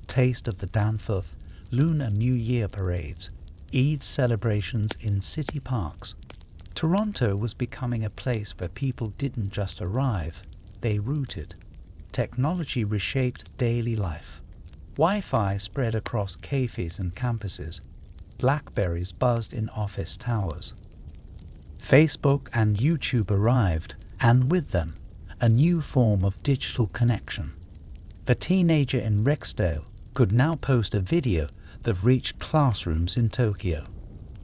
Taste of the Danforth, Lunar New Year parades, Eid celebrations in city parks. Toronto was becoming a place where people didn't just arrive, they rooted. Technology reshaped daily life. Wi-Fi spread across cafes and campuses. Blackberries buzzed in office towers. Facebook and YouTube arrived, and with them, a new form of digital connection. A teenager in Rexdale could now post a video that reached classrooms in Tokyo.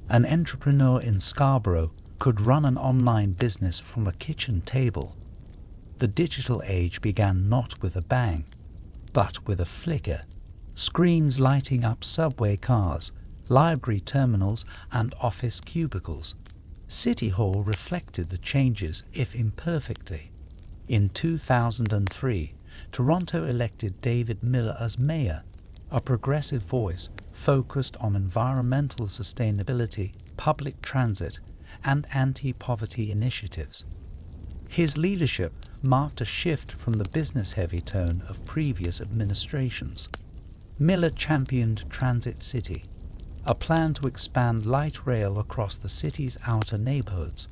An entrepreneur in Scarborough could run an online business from a kitchen table. The digital age began not with a bang, but with a flicker. Screens lighting up subway cars, library terminals, and office cubicles. City Hall reflected the changes, if imperfectly. In 2003, Toronto elected David Miller as mayor, a progressive voice focused on environmental sustainability, public transit, and anti-poverty initiatives. His leadership marked a shift from the business-heavy tone of previous administrations. Miller championed Transit City, a plan to expand light rail across the city's outer neighborhoods.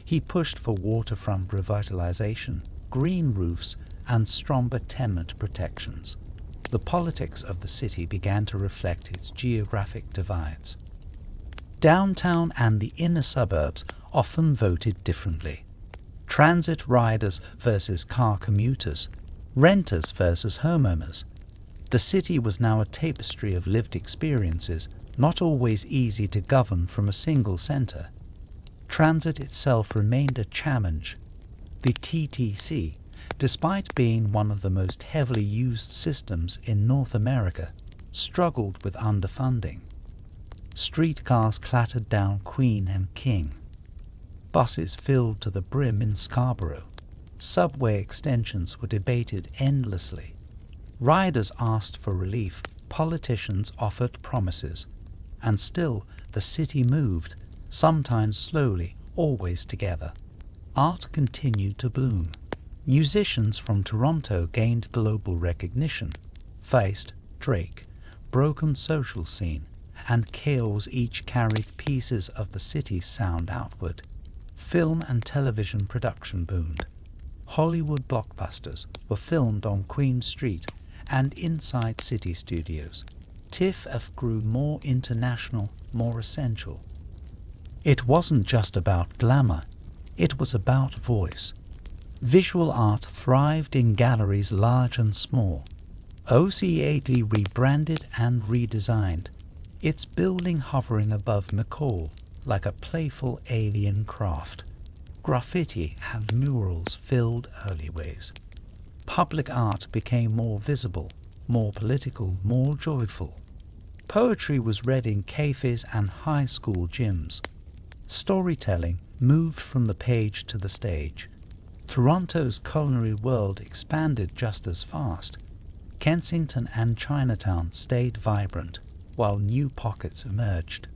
He pushed for waterfront revitalization, green roofs, and stronger tenant protections. The politics of the city began to reflect its geographic divides. Downtown and the inner suburbs often voted differently. Transit riders versus car commuters, renters versus homeowners. The city was now a tapestry of lived experiences, not always easy to govern from a single center. Transit itself remained a challenge. The TTC, despite being one of the most heavily used systems in North America, struggled with underfunding. Streetcars clattered down Queen and King. Buses filled to the brim in Scarborough. Subway extensions were debated endlessly. Riders asked for relief, politicians offered promises, and still the city moved, sometimes slowly, always together. Art continued to bloom. Musicians from Toronto gained global recognition. Feist, Drake, broken social scene, and Chaos each carried pieces of the city's sound outward. Film and television production boomed. Hollywood blockbusters were filmed on Queen Street and inside city studios. TIFF grew more international, more essential. It wasn't just about glamour, it was about voice. Visual art thrived in galleries large and small. OC80 rebranded and redesigned, its building hovering above McCall like a playful alien craft. Graffiti and murals filled alleyways. Public art became more visible, more political, more joyful. Poetry was read in cafes and high school gyms. Storytelling moved from the page to the stage. Toronto's culinary world expanded just as fast. Kensington and Chinatown stayed vibrant, while new pockets emerged.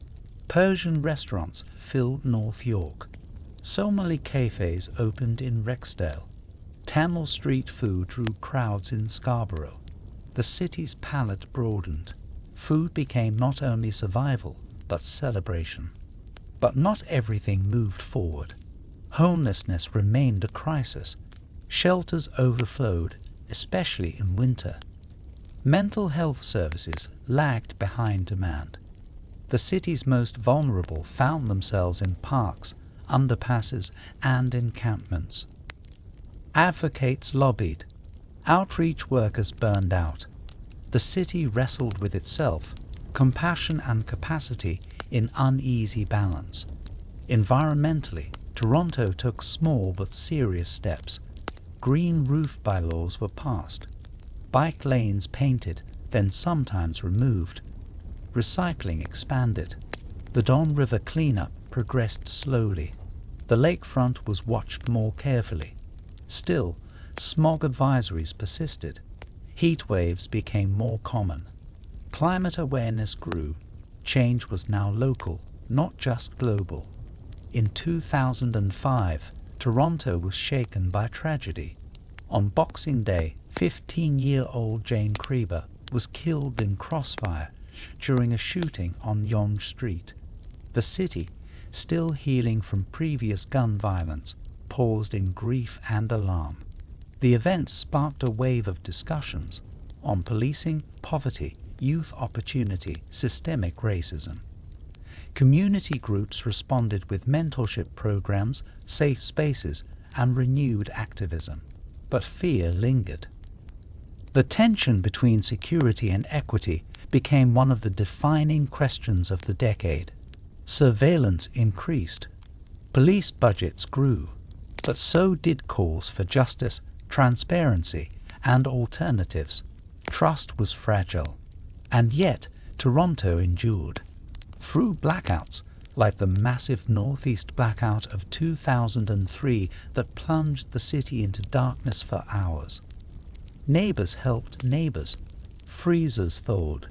Persian restaurants filled North York. Somali cafes opened in Rexdale. Tamil street food drew crowds in Scarborough. The city's palate broadened. Food became not only survival, but celebration. But not everything moved forward. Homelessness remained a crisis. Shelters overflowed, especially in winter. Mental health services lagged behind demand. The city's most vulnerable found themselves in parks, underpasses, and encampments. Advocates lobbied. Outreach workers burned out. The city wrestled with itself, compassion and capacity in uneasy balance. Environmentally, Toronto took small but serious steps. Green roof bylaws were passed. Bike lanes painted, then sometimes removed. Recycling expanded. The Don River cleanup progressed slowly. The lakefront was watched more carefully. Still, smog advisories persisted. Heat waves became more common. Climate awareness grew. Change was now local, not just global. In 2005, Toronto was shaken by tragedy. On Boxing Day, 15-year-old Jane Krieber was killed in crossfire during a shooting on Yonge Street. The city, still healing from previous gun violence, paused in grief and alarm. The event sparked a wave of discussions on policing, poverty, youth opportunity, systemic racism. Community groups responded with mentorship programs, safe spaces, and renewed activism. But fear lingered. The tension between security and equity became one of the defining questions of the decade. Surveillance increased. Police budgets grew, but so did calls for justice, transparency, and alternatives. Trust was fragile, and yet Toronto endured. Through blackouts, like the massive Northeast blackout of 2003 that plunged the city into darkness for hours. Neighbors helped neighbors. Freezers thawed.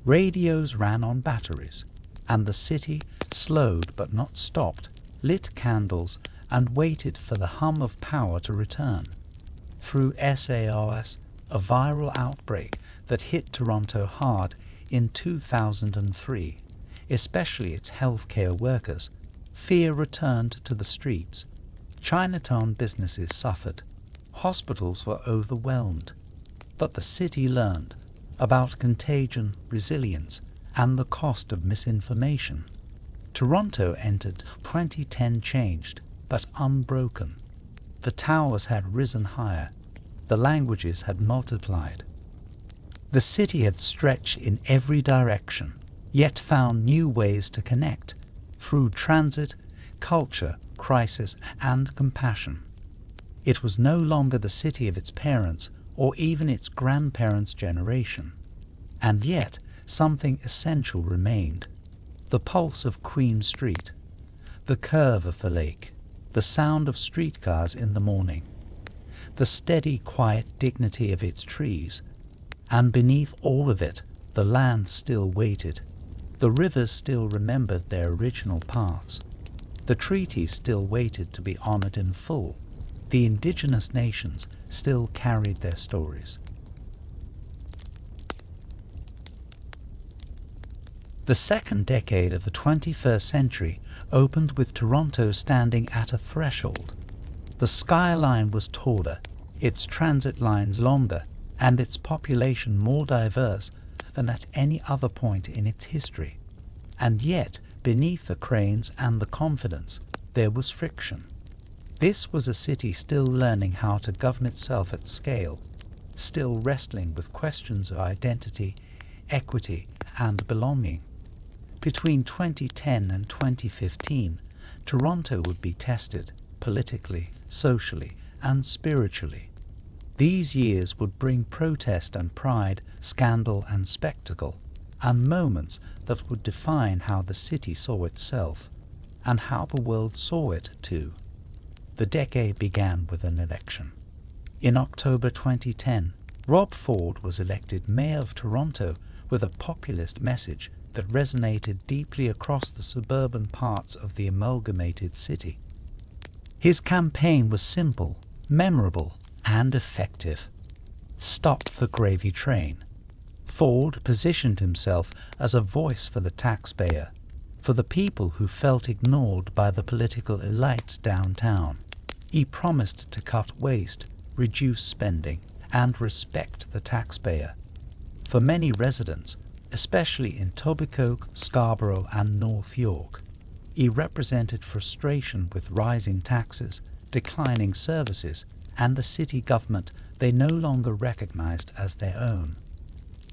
Radios ran on batteries. And the city, slowed but not stopped, lit candles and waited for the hum of power to return. Through SARS, a viral outbreak that hit Toronto hard in 2003, especially its healthcare workers, fear returned to the streets. Chinatown businesses suffered. Hospitals were overwhelmed. But the city learned about contagion, resilience, and the cost of misinformation. Toronto entered 2010 changed, but unbroken. The towers had risen higher. The languages had multiplied. The city had stretched in every direction, yet found new ways to connect through transit, culture, crisis, and compassion. It was no longer the city of its parents or even its grandparents' generation. And yet, something essential remained: the pulse of Queen Street, the curve of the lake, the sound of streetcars in the morning, the steady, quiet dignity of its trees. And beneath all of it, the land still waited. The rivers still remembered their original paths. The treaties still waited to be honored in full. The indigenous nations still carried their stories. The second decade of the 21st century opened with Toronto standing at a threshold. The skyline was taller, its transit lines longer, and its population more diverse than at any other point in its history. And yet, beneath the cranes and the confidence, there was friction. This was a city still learning how to govern itself at scale, still wrestling with questions of identity, equity, and belonging. Between 2010 and 2015, Toronto would be tested politically, socially, and spiritually. These years would bring protest and pride, scandal and spectacle, and moments that would define how the city saw itself, and how the world saw it too. The decade began with an election. In October 2010, Rob Ford was elected Mayor of Toronto with a populist message that resonated deeply across the suburban parts of the amalgamated city. His campaign was simple, memorable, and effective. Stop the gravy train. Ford positioned himself as a voice for the taxpayer, for the people who felt ignored by the political elite downtown. He promised to cut waste, reduce spending, and respect the taxpayer. For many residents, especially in Tobicoke, Scarborough, and North York, he represented frustration with rising taxes, declining services, and the city government they no longer recognized as their own.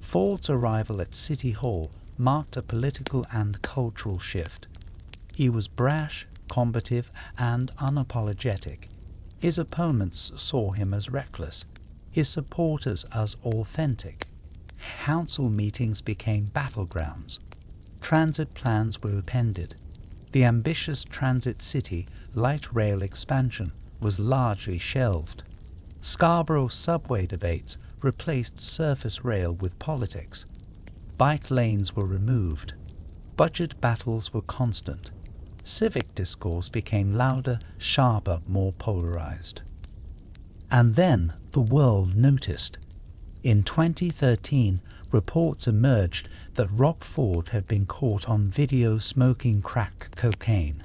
Ford's arrival at City Hall marked a political and cultural shift. He was brash, combative, and unapologetic. His opponents saw him as reckless, his supporters as authentic. Council meetings became battlegrounds. Transit plans were appended. The ambitious transit city light rail expansion was largely shelved. Scarborough subway debates replaced surface rail with politics. Bike lanes were removed. Budget battles were constant. Civic discourse became louder, sharper, more polarized. And then the world noticed. In 2013, reports emerged that Rob Ford had been caught on video smoking crack cocaine.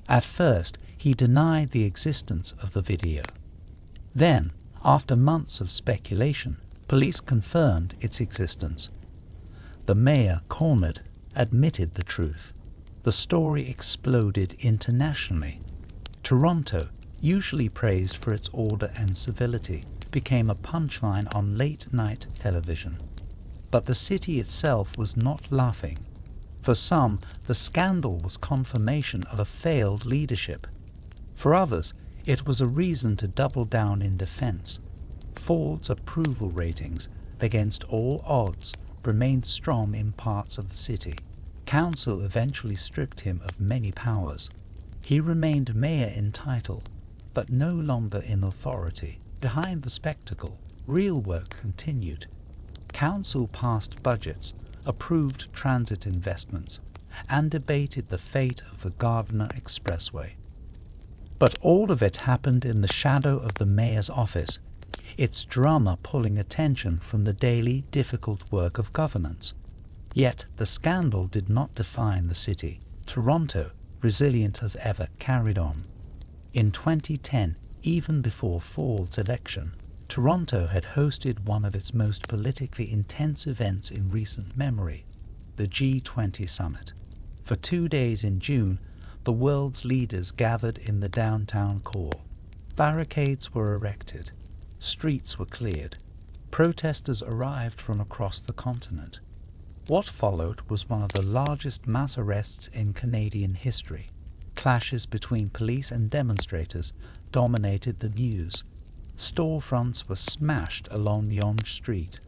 At first, he denied the existence of the video. Then, after months of speculation, police confirmed its existence. The mayor, cornered, admitted the truth. The story exploded internationally. Toronto, usually praised for its order and civility, became a punchline on late-night television. But the city itself was not laughing. For some, the scandal was confirmation of a failed leadership. For others, it was a reason to double down in defense. Ford's approval ratings, against all odds, remained strong in parts of the city. Council eventually stripped him of many powers. He remained mayor in title, but no longer in authority. Behind the spectacle, real work continued. Council passed budgets, approved transit investments, and debated the fate of the Gardiner Expressway. But all of it happened in the shadow of the mayor's office, its drama pulling attention from the daily, difficult work of governance. Yet the scandal did not define the city. Toronto, resilient as ever, carried on. In 2010, even before Ford's election, Toronto had hosted one of its most politically intense events in recent memory, the G20 summit. For 2 days in June, the world's leaders gathered in the downtown core. Barricades were erected. Streets were cleared. Protesters arrived from across the continent. What followed was one of the largest mass arrests in Canadian history. Clashes between police and demonstrators dominated the news. Storefronts were smashed along Yonge Street.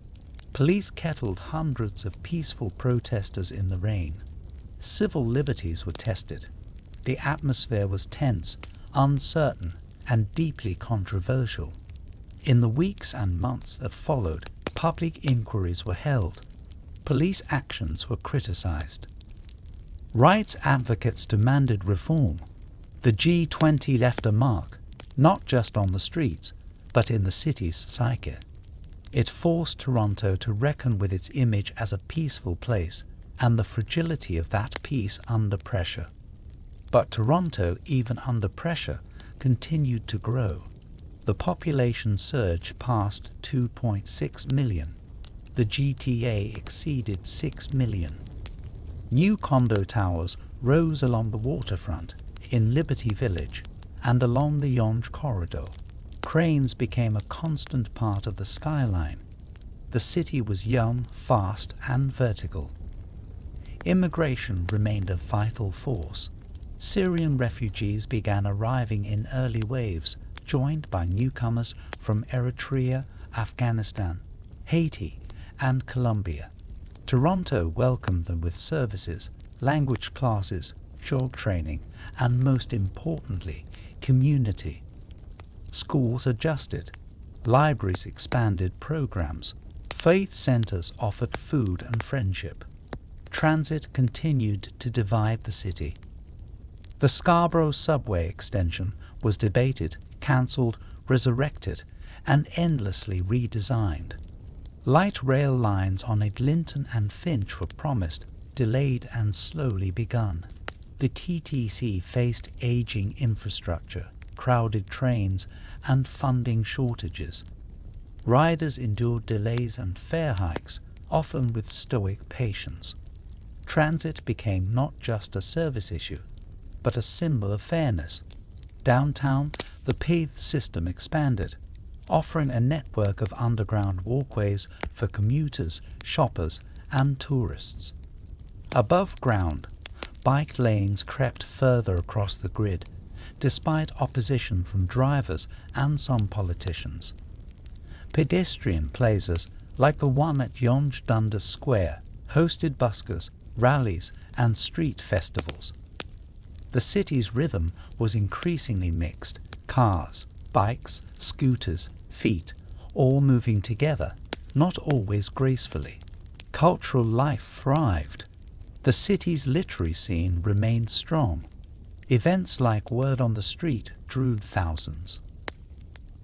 Police kettled hundreds of peaceful protesters in the rain. Civil liberties were tested. The atmosphere was tense, uncertain, and deeply controversial. In the weeks and months that followed, public inquiries were held. Police actions were criticized. Rights advocates demanded reform. The G20 left a mark, not just on the streets, but in the city's psyche. It forced Toronto to reckon with its image as a peaceful place and the fragility of that peace under pressure. But Toronto, even under pressure, continued to grow. The population surge passed 2.6 million. The GTA exceeded 6 million. New condo towers rose along the waterfront, in Liberty Village, and along the Yonge Corridor. Cranes became a constant part of the skyline. The city was young, fast, and vertical. Immigration remained a vital force. Syrian refugees began arriving in early waves, joined by newcomers from Eritrea, Afghanistan, Haiti, and Colombia. Toronto welcomed them with services, language classes, job training, and most importantly, community. Schools adjusted, libraries expanded programs, faith centers offered food and friendship. Transit continued to divide the city. The Scarborough subway extension was debated, cancelled, resurrected, and endlessly redesigned. Light rail lines on Eglinton and Finch were promised, delayed, and slowly begun. The TTC faced aging infrastructure, crowded trains, and funding shortages. Riders endured delays and fare hikes, often with stoic patience. Transit became not just a service issue, but a symbol of fairness. Downtown, the paved system expanded, offering a network of underground walkways for commuters, shoppers, and tourists. Above ground, bike lanes crept further across the grid, despite opposition from drivers and some politicians. Pedestrian plazas, like the one at Yonge Dundas Square, hosted buskers, rallies, and street festivals. The city's rhythm was increasingly mixed: cars, bikes, scooters, feet, all moving together, not always gracefully. Cultural life thrived. The city's literary scene remained strong. Events like Word on the Street drew thousands.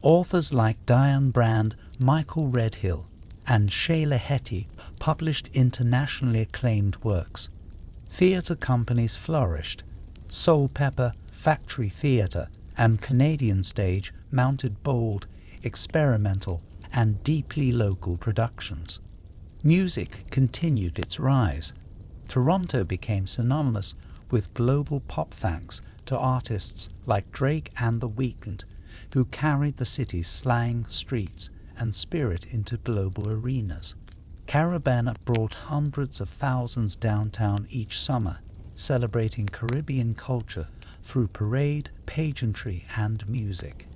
Authors like Diane Brand, Michael Redhill, and Shayla Hetty published internationally acclaimed works. Theatre companies flourished. Soul Pepper, Factory Theatre, and Canadian Stage mounted bold, experimental, and deeply local productions. Music continued its rise. Toronto became synonymous with global pop thanks to artists like Drake and The Weeknd, who carried the city's slang, streets, and spirit into global arenas. Caravana brought hundreds of thousands downtown each summer, celebrating Caribbean culture through parade, pageantry, and music.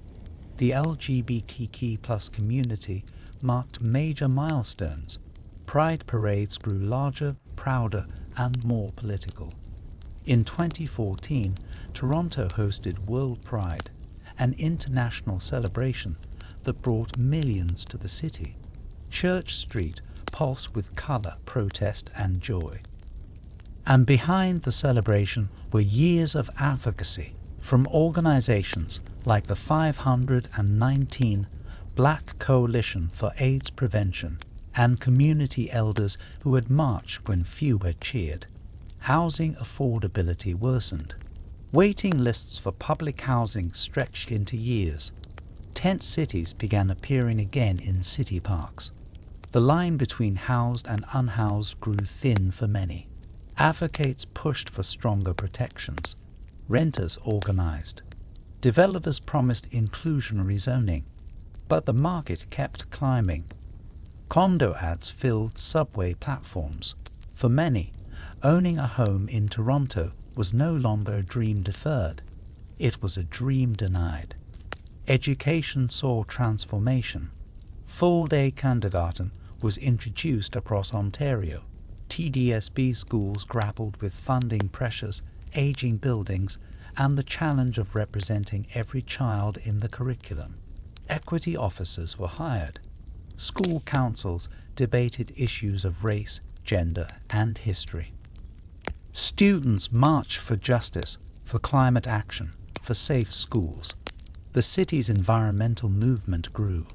The LGBTQ+ community marked major milestones. Pride parades grew larger, prouder, and more political. In 2014, Toronto hosted World Pride, an international celebration that brought millions to the city. Church Street pulsed with colour, protest, and joy. And behind the celebration were years of advocacy from organizations like the 519 Black Coalition for AIDS Prevention and community elders who had marched when few had cheered. Housing affordability worsened. Waiting lists for public housing stretched into years. Tent cities began appearing again in city parks. The line between housed and unhoused grew thin for many. Advocates pushed for stronger protections. Renters organized. Developers promised inclusionary zoning. But the market kept climbing. Condo ads filled subway platforms. For many, owning a home in Toronto was no longer a dream deferred. It was a dream denied. Education saw transformation. Full-day kindergarten was introduced across Ontario. TDSB schools grappled with funding pressures, aging buildings, and the challenge of representing every child in the curriculum. Equity officers were hired. School councils debated issues of race, gender, and history. Students marched for justice, for climate action, for safe schools. The city's environmental movement grew.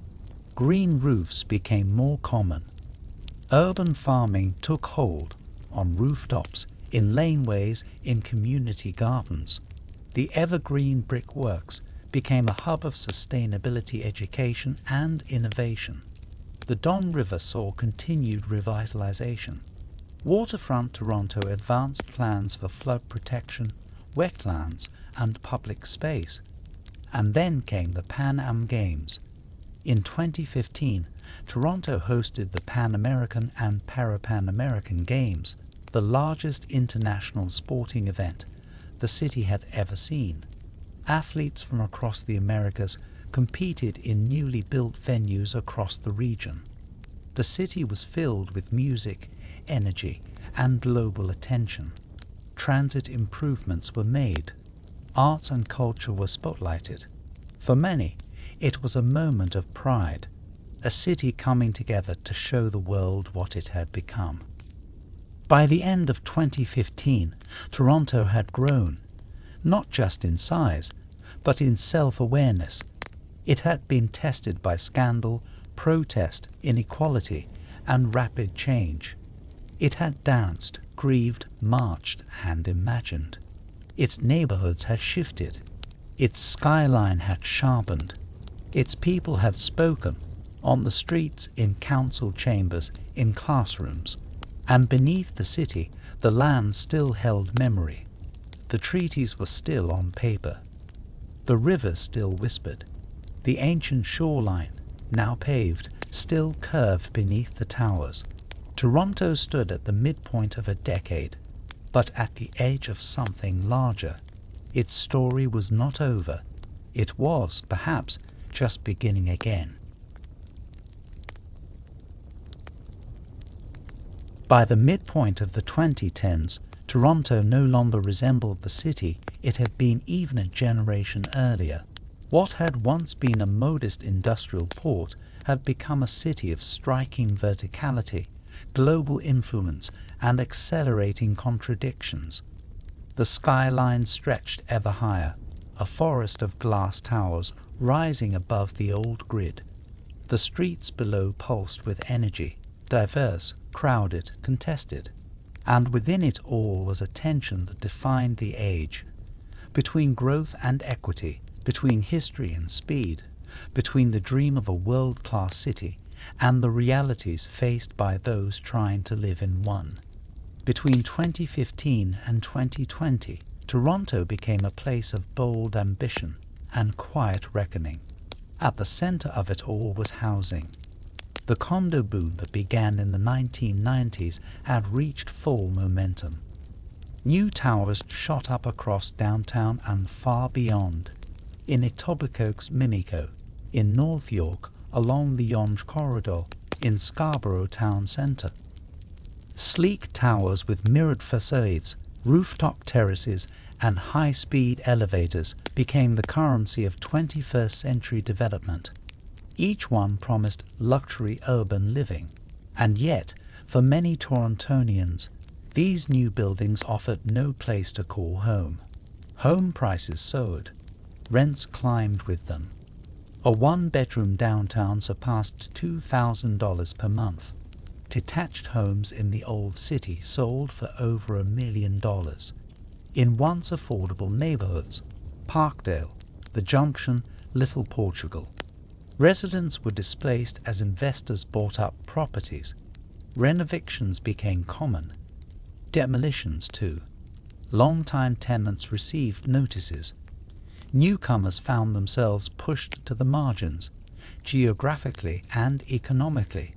Green roofs became more common. Urban farming took hold on rooftops, in laneways, in community gardens. The evergreen brickworks became a hub of sustainability education and innovation. The Don River saw continued revitalization. Waterfront Toronto advanced plans for flood protection, wetlands, and public space. And then came the Pan Am Games. In 2015, Toronto hosted the Pan American and Para-Pan American Games, the largest international sporting event the city had ever seen. Athletes from across the Americas competed in newly built venues across the region. The city was filled with music, energy, and global attention. Transit improvements were made. Arts and culture were spotlighted. For many, it was a moment of pride, a city coming together to show the world what it had become. By the end of 2015, Toronto had grown, not just in size, but in self-awareness. It had been tested by scandal, protest, inequality, and rapid change. It had danced, grieved, marched, and imagined. Its neighborhoods had shifted. Its skyline had sharpened. Its people had spoken, on the streets, in council chambers, in classrooms. And beneath the city, the land still held memory. The treaties were still on paper. The rivers still whispered. The ancient shoreline, now paved, still curved beneath the towers. Toronto stood at the midpoint of a decade, but at the edge of something larger. Its story was not over. It was, perhaps, just beginning again. By the midpoint of the 2010s, Toronto no longer resembled the city it had been even a generation earlier. What had once been a modest industrial port had become a city of striking verticality, global influence, and accelerating contradictions. The skyline stretched ever higher, a forest of glass towers rising above the old grid. The streets below pulsed with energy, diverse, crowded, contested. And within it all was a tension that defined the age, between growth and equity, between history and speed, between the dream of a world-class city and the realities faced by those trying to live in one. Between 2015 and 2020, Toronto became a place of bold ambition and quiet reckoning. At the center of it all was housing. The condo boom that began in the 1990s had reached full momentum. New towers shot up across downtown and far beyond. In Etobicoke's Mimico, in North York, along the Yonge Corridor, in Scarborough Town Centre. Sleek towers with mirrored facades, rooftop terraces, and high-speed elevators became the currency of 21st century development. Each one promised luxury urban living, and yet, for many Torontonians, these new buildings offered no place to call home. Home prices soared. Rents climbed with them. A one-bedroom downtown surpassed $2,000 per month. Detached homes in the old city sold for over $1 million. In once affordable neighborhoods, Parkdale, The Junction, Little Portugal. Residents were displaced as investors bought up properties. Renovictions became common. Demolitions, too. Long-time tenants received notices. Newcomers found themselves pushed to the margins, geographically and economically.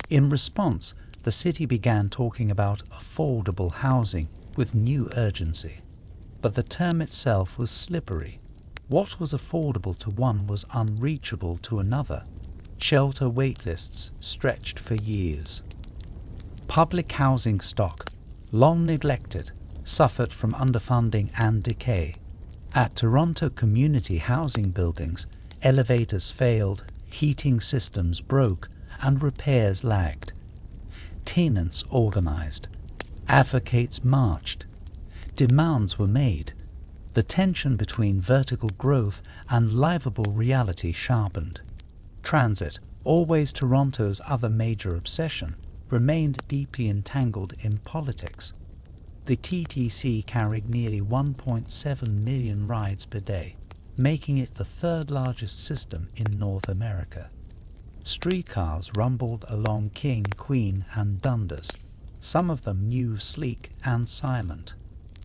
In response, the city began talking about affordable housing with new urgency. But the term itself was slippery. What was affordable to one was unreachable to another. Shelter waitlists stretched for years. Public housing stock, long neglected, suffered from underfunding and decay. At Toronto community housing buildings, elevators failed, heating systems broke, and repairs lagged. Tenants organized. Advocates marched. Demands were made. The tension between vertical growth and livable reality sharpened. Transit, always Toronto's other major obsession, remained deeply entangled in politics. The TTC carried nearly 1.7 million rides per day, making it the third largest system in North America. Streetcars rumbled along King, Queen, and Dundas, some of them new, sleek, and silent,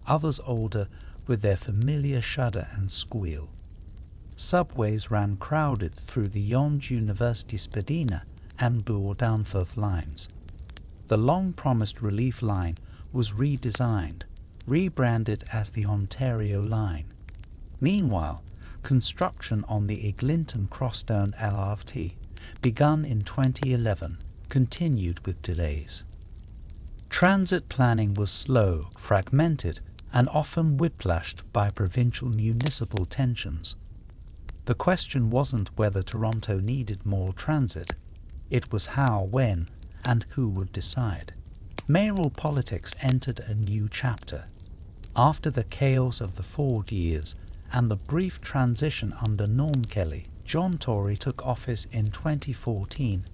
others older with their familiar shudder and squeal. Subways ran crowded through the Yonge University Spadina and Bloor Danforth lines. The long-promised relief line was redesigned, rebranded as the Ontario Line. Meanwhile, construction on the Eglinton Crosstown LRT, begun in 2011, continued with delays. Transit planning was slow, fragmented, and often whiplashed by provincial municipal tensions. The question wasn't whether Toronto needed more transit. It was how, when, and who would decide. Mayoral politics entered a new chapter. After the chaos of the Ford years and the brief transition under Norm Kelly, John Tory took office in 2014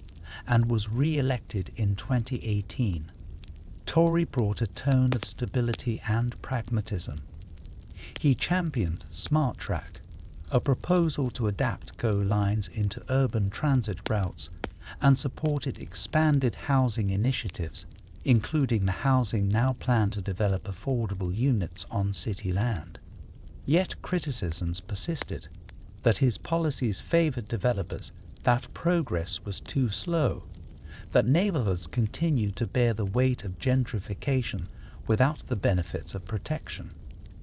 and was re-elected in 2018. Tory brought a tone of stability and pragmatism. He championed Smart Track, a proposal to adapt GO lines into urban transit routes, and supported expanded housing initiatives, including the housing now planned to develop affordable units on city land. Yet criticisms persisted that his policies favored developers, that progress was too slow, that neighborhoods continued to bear the weight of gentrification without the benefits of protection.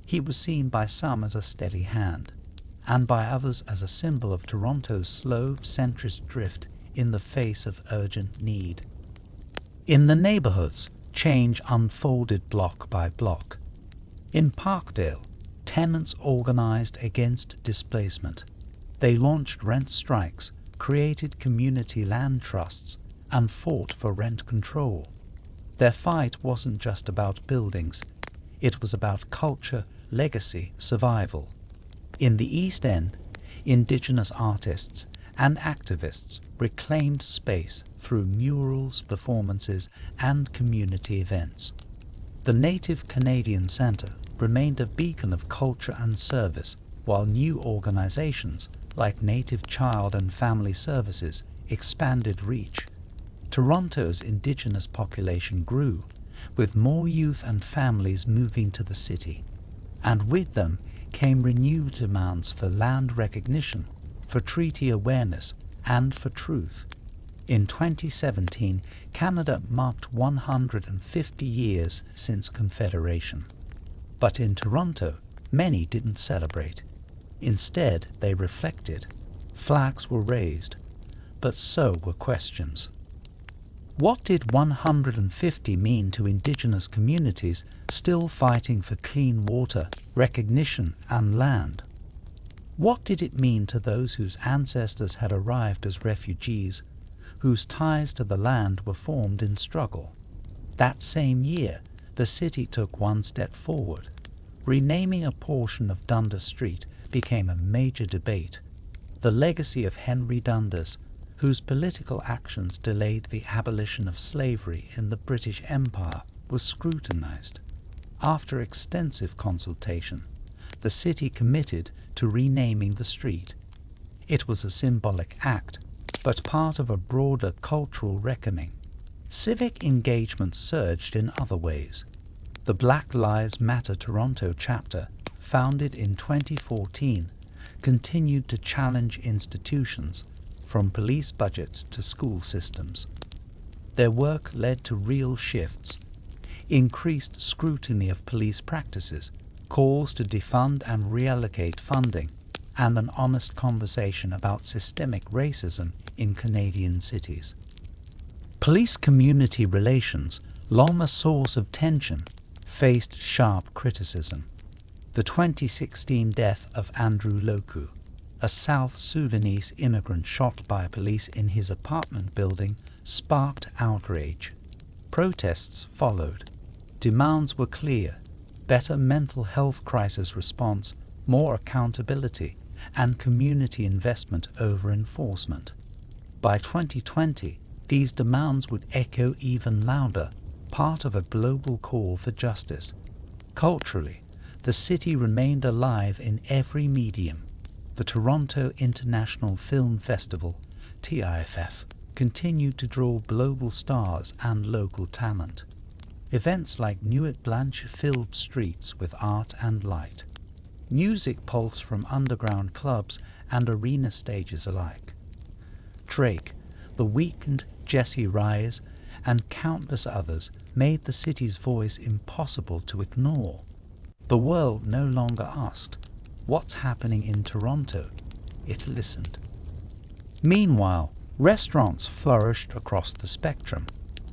He was seen by some as a steady hand, and by others as a symbol of Toronto's slow, centrist drift in the face of urgent need. In the neighborhoods, change unfolded block by block. In Parkdale, tenants organized against displacement. They launched rent strikes, created community land trusts, and fought for rent control. Their fight wasn't just about buildings. It was about culture, legacy, survival. In the East End, Indigenous artists and activists reclaimed space through murals, performances, and community events. The Native Canadian Centre remained a beacon of culture and service, while new organizations like Native Child and Family Services expanded reach. Toronto's Indigenous population grew, with more youth and families moving to the city, and with them came renewed demands for land recognition, for treaty awareness, and for truth. In 2017, Canada marked 150 years since Confederation. But in Toronto, many didn't celebrate. Instead, they reflected. Flags were raised, but so were questions. What did 150 mean to Indigenous communities still fighting for clean water, recognition, and land? What did it mean to those whose ancestors had arrived as refugees, whose ties to the land were formed in struggle? That same year, the city took one step forward. Renaming a portion of Dundas Street became a major debate. The legacy of Henry Dundas, whose political actions delayed the abolition of slavery in the British Empire, was scrutinized. After extensive consultation, the city committed to renaming the street. It was a symbolic act, but part of a broader cultural reckoning. Civic engagement surged in other ways. The Black Lives Matter Toronto chapter, founded in 2014, continued to challenge institutions, from police budgets to school systems. Their work led to real shifts: increased scrutiny of police practices, calls to defund and reallocate funding, and an honest conversation about systemic racism in Canadian cities. Police-community relations, long a source of tension, faced sharp criticism. The 2016 death of Andrew Loku, a South Sudanese immigrant shot by police in his apartment building, sparked outrage. Protests followed. Demands were clear: better mental health crisis response, more accountability, and community investment over enforcement. By 2020, these demands would echo even louder, part of a global call for justice. Culturally, the city remained alive in every medium. The Toronto International Film Festival, TIFF, continued to draw global stars and local talent. Events like Nuit Blanche filled streets with art and light. Music pulsed from underground clubs and arena stages alike. Drake, The Weeknd, Jesse Rise, and countless others made the city's voice impossible to ignore. The world no longer asked, "What's happening in Toronto?" It listened. Meanwhile, restaurants flourished across the spectrum,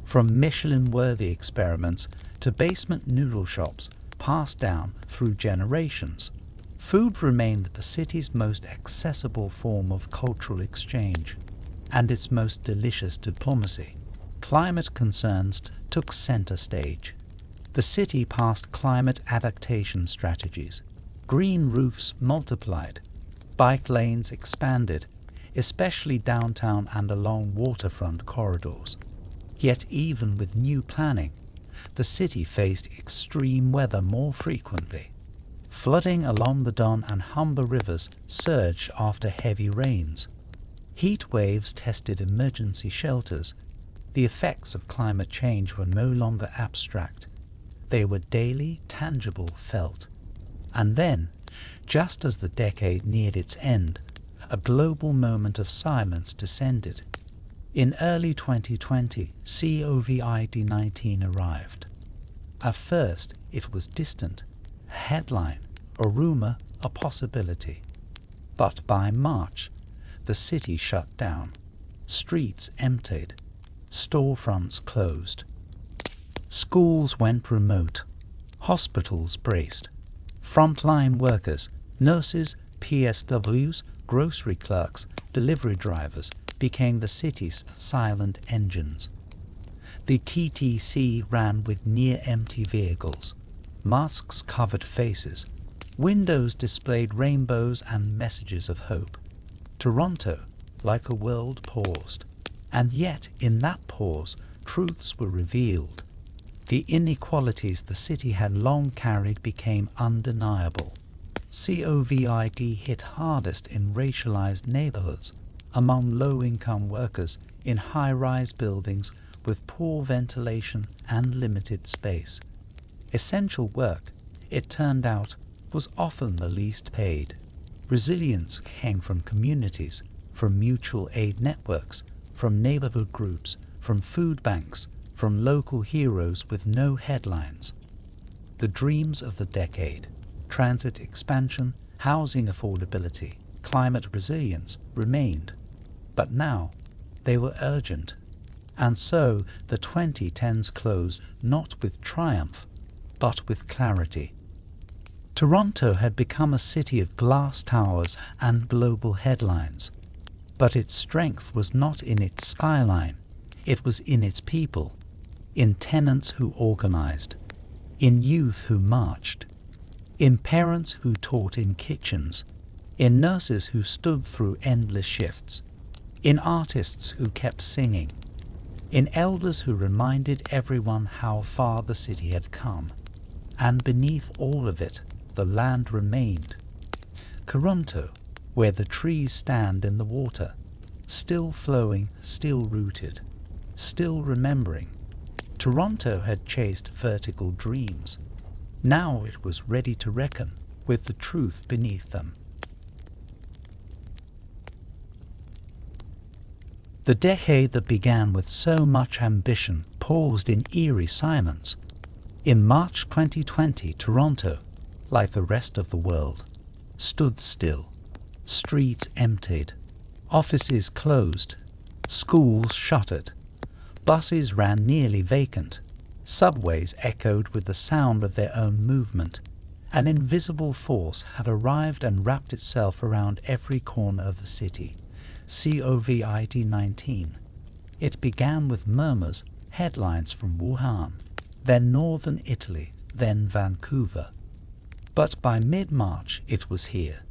from Michelin-worthy experiments to basement noodle shops passed down through generations. Food remained the city's most accessible form of cultural exchange, and its most delicious diplomacy. Climate concerns took center stage. The city passed climate adaptation strategies. Green roofs multiplied. Bike lanes expanded, especially downtown and along waterfront corridors. Yet even with new planning, the city faced extreme weather more frequently. Flooding along the Don and Humber rivers surged after heavy rains. Heat waves tested emergency shelters. The effects of climate change were no longer abstract. They were daily, tangible, felt. And then, just as the decade neared its end, a global moment of silence descended. In early 2020, COVID-19 arrived. At first, it was distant, a headline, a rumor, a possibility. But by March, the city shut down. Streets emptied. Storefronts closed. Schools went remote. Hospitals braced. Frontline workers, nurses, PSWs, grocery clerks, delivery drivers became the city's silent engines. The TTC ran with near-empty vehicles. Masks covered faces. Windows displayed rainbows and messages of hope. Toronto, like a world, paused. And yet, in that pause, truths were revealed. The inequalities the city had long carried became undeniable. COVID hit hardest in racialized neighborhoods, among low-income workers in high-rise buildings with poor ventilation and limited space. Essential work, it turned out, was often the least paid. Resilience came from communities, from mutual aid networks, from neighborhood groups, from food banks, from local heroes with no headlines. The dreams of the decade, transit expansion, housing affordability, climate resilience, remained. But now, they were urgent. And so the 2010s closed not with triumph, but with clarity. Toronto had become a city of glass towers and global headlines. But its strength was not in its skyline, it was in its people, in tenants who organized, in youth who marched, in parents who taught in kitchens, in nurses who stood through endless shifts, in artists who kept singing, in elders who reminded everyone how far the city had come. And beneath all of it, the land remained. Toronto, where the trees stand in the water, still flowing, still rooted, still remembering. Toronto had chased vertical dreams. Now it was ready to reckon with the truth beneath them. The decade that began with so much ambition paused in eerie silence. In March 2020, Toronto, like the rest of the world, stood still. Streets emptied. Offices closed. Schools shuttered. Buses ran nearly vacant. Subways echoed with the sound of their own movement. An invisible force had arrived and wrapped itself around every corner of the city. COVID-19. It began with murmurs, headlines from Wuhan, then northern Italy, then Vancouver. But by mid-March it was here.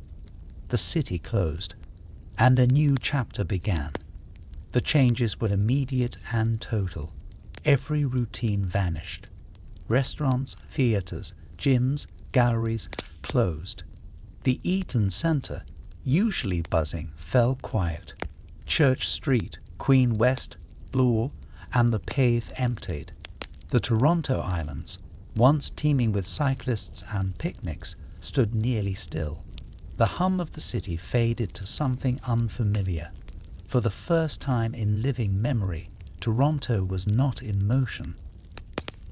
The city closed, and a new chapter began. The changes were immediate and total. Every routine vanished. Restaurants, theatres, gyms, galleries closed. The Eaton Centre, usually buzzing, fell quiet. Church Street, Queen West, Bloor, and the Pathe emptied. The Toronto Islands, once teeming with cyclists and picnics, stood nearly still. The hum of the city faded to something unfamiliar. For the first time in living memory, Toronto was not in motion.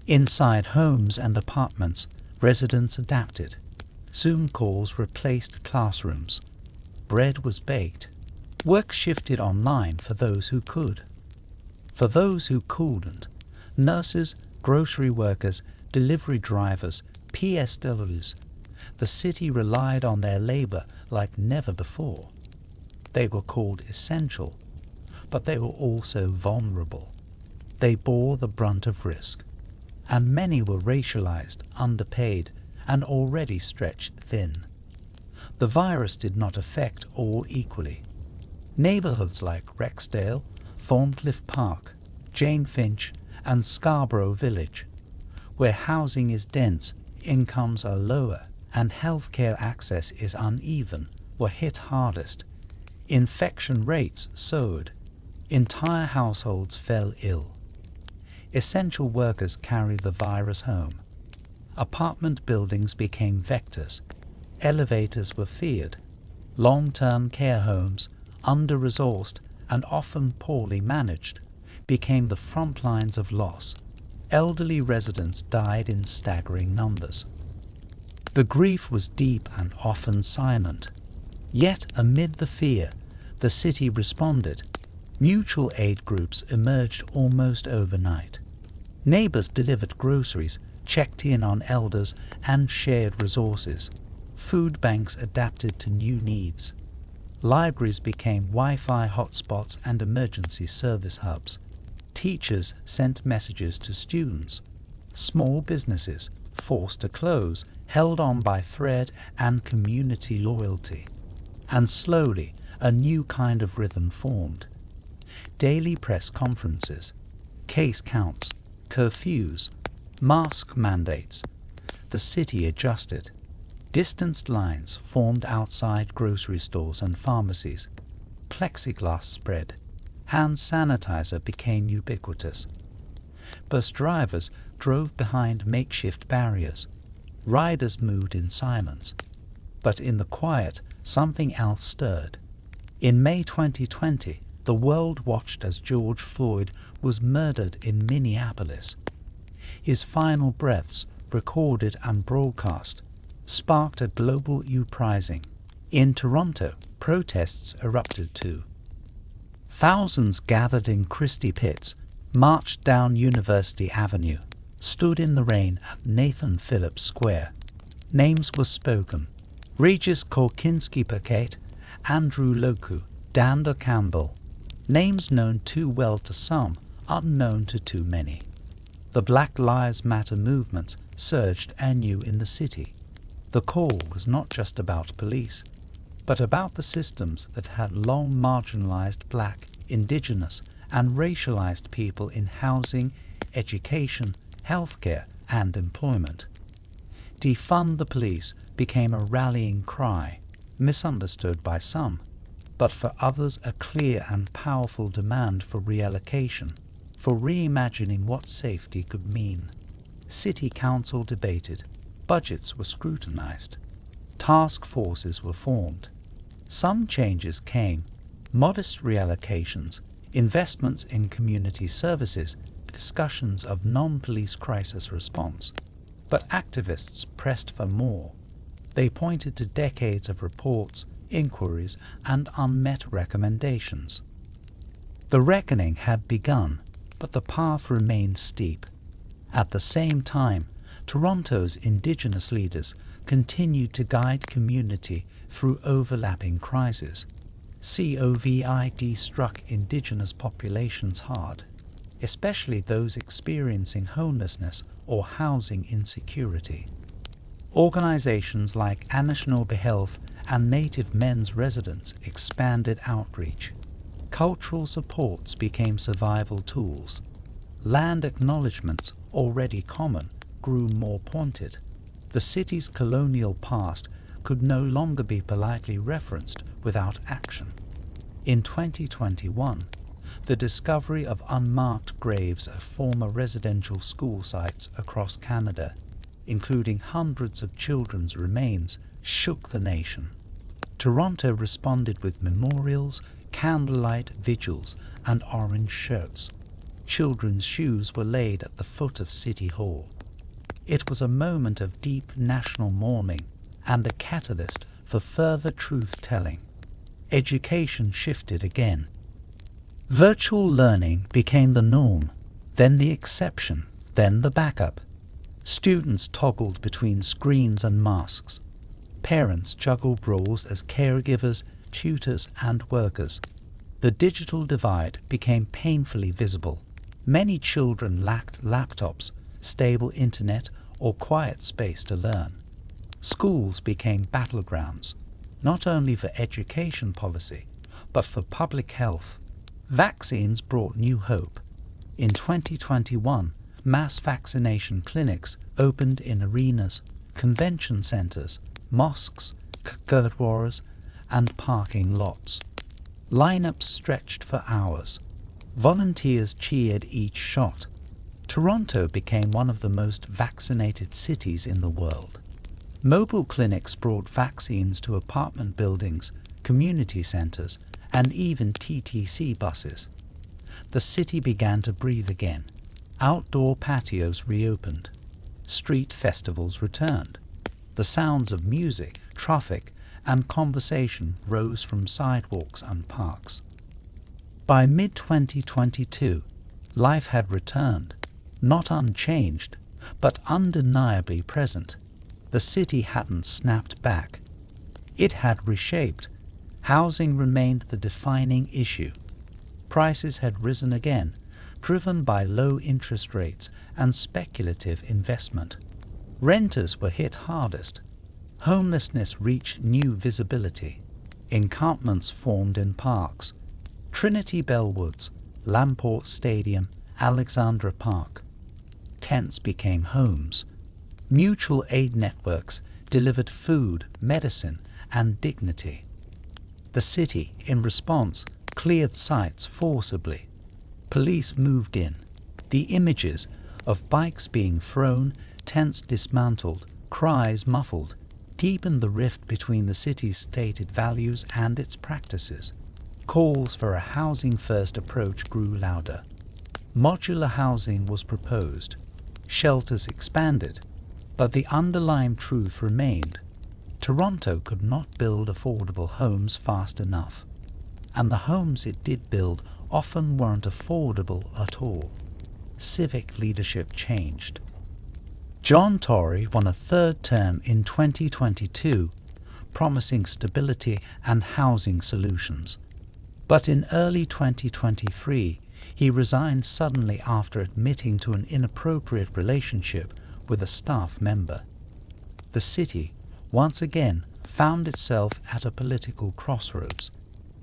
Inside homes and apartments, residents adapted. Zoom calls replaced classrooms. Bread was baked. Work shifted online for those who could. For those who couldn't, nurses, grocery workers, delivery drivers, PSWs, the city relied on their labor like never before. They were called essential, but they were also vulnerable. They bore the brunt of risk, and many were racialized, underpaid, and already stretched thin. The virus did not affect all equally. Neighborhoods like Rexdale, Thorncliffe Park, Jane Finch, and Scarborough Village, where housing is dense, incomes are lower, and healthcare access is uneven, were hit hardest. Infection rates soared. Entire households fell ill. Essential workers carried the virus home. Apartment buildings became vectors. Elevators were feared. Long-term care homes, under-resourced and often poorly managed, became the front lines of loss. Elderly residents died in staggering numbers. The grief was deep and often silent. Yet amid the fear, the city responded. Mutual aid groups emerged almost overnight. Neighbors delivered groceries, checked in on elders, and shared resources. Food banks adapted to new needs. Libraries became Wi-Fi hotspots and emergency service hubs. Teachers sent messages to students. Small businesses, forced to close, held on by thread and community loyalty. And slowly, a new kind of rhythm formed. Daily press conferences, case counts, curfews, mask mandates. The city adjusted. Distanced lines formed outside grocery stores and pharmacies. Plexiglass spread. Hand sanitizer became ubiquitous. Bus drivers drove behind makeshift barriers. Riders moved in silence. But in the quiet, something else stirred. In May 2020, the world watched as George Floyd was murdered in Minneapolis. His final breaths, recorded and broadcast, sparked a global uprising. In Toronto, protests erupted too. Thousands gathered in Christie Pitts, marched down University Avenue, stood in the rain at Nathan Phillips Square. Names were spoken. Regis Korkinski-Paquette, Andrew Loku, Danda Campbell. Names known too well to some, unknown to too many. The Black Lives Matter movement surged anew in the city. The call was not just about police, but about the systems that had long marginalized Black, Indigenous, and racialized people in housing, education, healthcare, and employment. Defund the police became a rallying cry, misunderstood by some, but for others a clear and powerful demand for reallocation, for reimagining what safety could mean. City council debated, budgets were scrutinized, task forces were formed. Some changes came, modest reallocations, investments in community services, discussions of non-police crisis response. But activists pressed for more. They pointed to decades of reports, inquiries, and unmet recommendations. The reckoning had begun, but the path remained steep. At the same time, Toronto's Indigenous leaders continued to guide community through overlapping crises. COVID struck Indigenous populations hard, especially those experiencing homelessness or housing insecurity. Organizations like Anishinaabe Health and Native Men's Residents expanded outreach. Cultural supports became survival tools. Land acknowledgements, already common, grew more pointed. The city's colonial past could no longer be politely referenced without action. In 2021, the discovery of unmarked graves of former residential school sites across Canada, including hundreds of children's remains, shook the nation. Toronto responded with memorials, candlelight vigils, and orange shirts. Children's shoes were laid at the foot of City Hall. It was a moment of deep national mourning and a catalyst for further truth-telling. Education shifted again. Virtual learning became the norm, then the exception, then the backup. Students toggled between screens and masks. Parents juggled roles as caregivers, tutors, and workers. The digital divide became painfully visible. Many children lacked laptops, stable internet, or quiet space to learn. Schools became battlegrounds, not only for education policy, but for public health. Vaccines brought new hope. In 2021, mass vaccination clinics opened in arenas, convention centers, mosques, gurdwaras, and parking lots. Lineups stretched for hours. Volunteers cheered each shot. Toronto became one of the most vaccinated cities in the world. Mobile clinics brought vaccines to apartment buildings, community centers, and even TTC buses. The city began to breathe again. Outdoor patios reopened. Street festivals returned. The sounds of music, traffic, and conversation rose from sidewalks and parks. By mid-2022, life had returned, not unchanged, but undeniably present. The city hadn't snapped back. It had reshaped. Housing remained the defining issue. Prices had risen again, driven by low interest rates and speculative investment. Renters were hit hardest. Homelessness reached new visibility. Encampments formed in parks. Trinity Bellwoods, Lamport Stadium, Alexandra Park. Tents became homes. Mutual aid networks delivered food, medicine, and dignity. The city, in response, cleared sites forcibly. Police moved in. The images of bikes being thrown, tents dismantled, cries muffled, deepened the rift between the city's stated values and its practices. Calls for a housing-first approach grew louder. Modular housing was proposed. Shelters expanded, but the underlying truth remained. Toronto could not build affordable homes fast enough, and the homes it did build often weren't affordable at all. Civic leadership changed. John Tory won a third term in 2022, promising stability and housing solutions. But in early 2023, he resigned suddenly after admitting to an inappropriate relationship with a staff member. The city, once again, found itself at a political crossroads.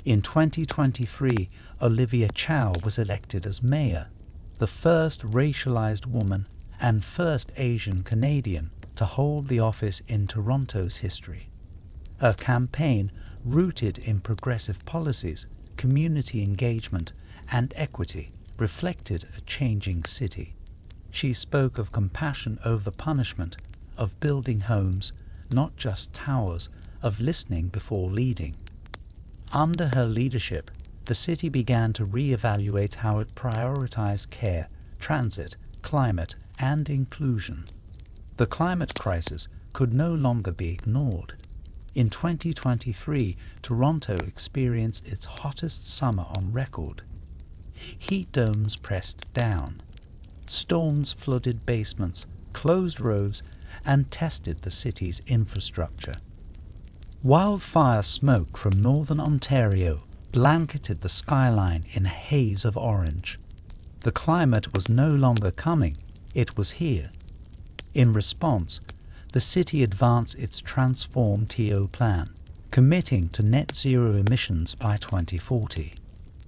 In 2023, Olivia Chow was elected as mayor, the first racialized woman and first Asian Canadian to hold the office in Toronto's history. Her campaign, rooted in progressive policies, community engagement, and equity, reflected a changing city. She spoke of compassion over punishment, of building homes, not just towers, of listening before leading. Under her leadership, the city began to re-evaluate how it prioritized care, transit, climate, and inclusion. The climate crisis could no longer be ignored. In 2023, Toronto experienced its hottest summer on record. Heat domes pressed down. Storms flooded basements, closed roads, and tested the city's infrastructure. Wildfire smoke from northern Ontario blanketed the skyline in a haze of orange. The climate was no longer coming, it was here. In response, the city advanced its Transform TO plan, committing to net zero emissions by 2040.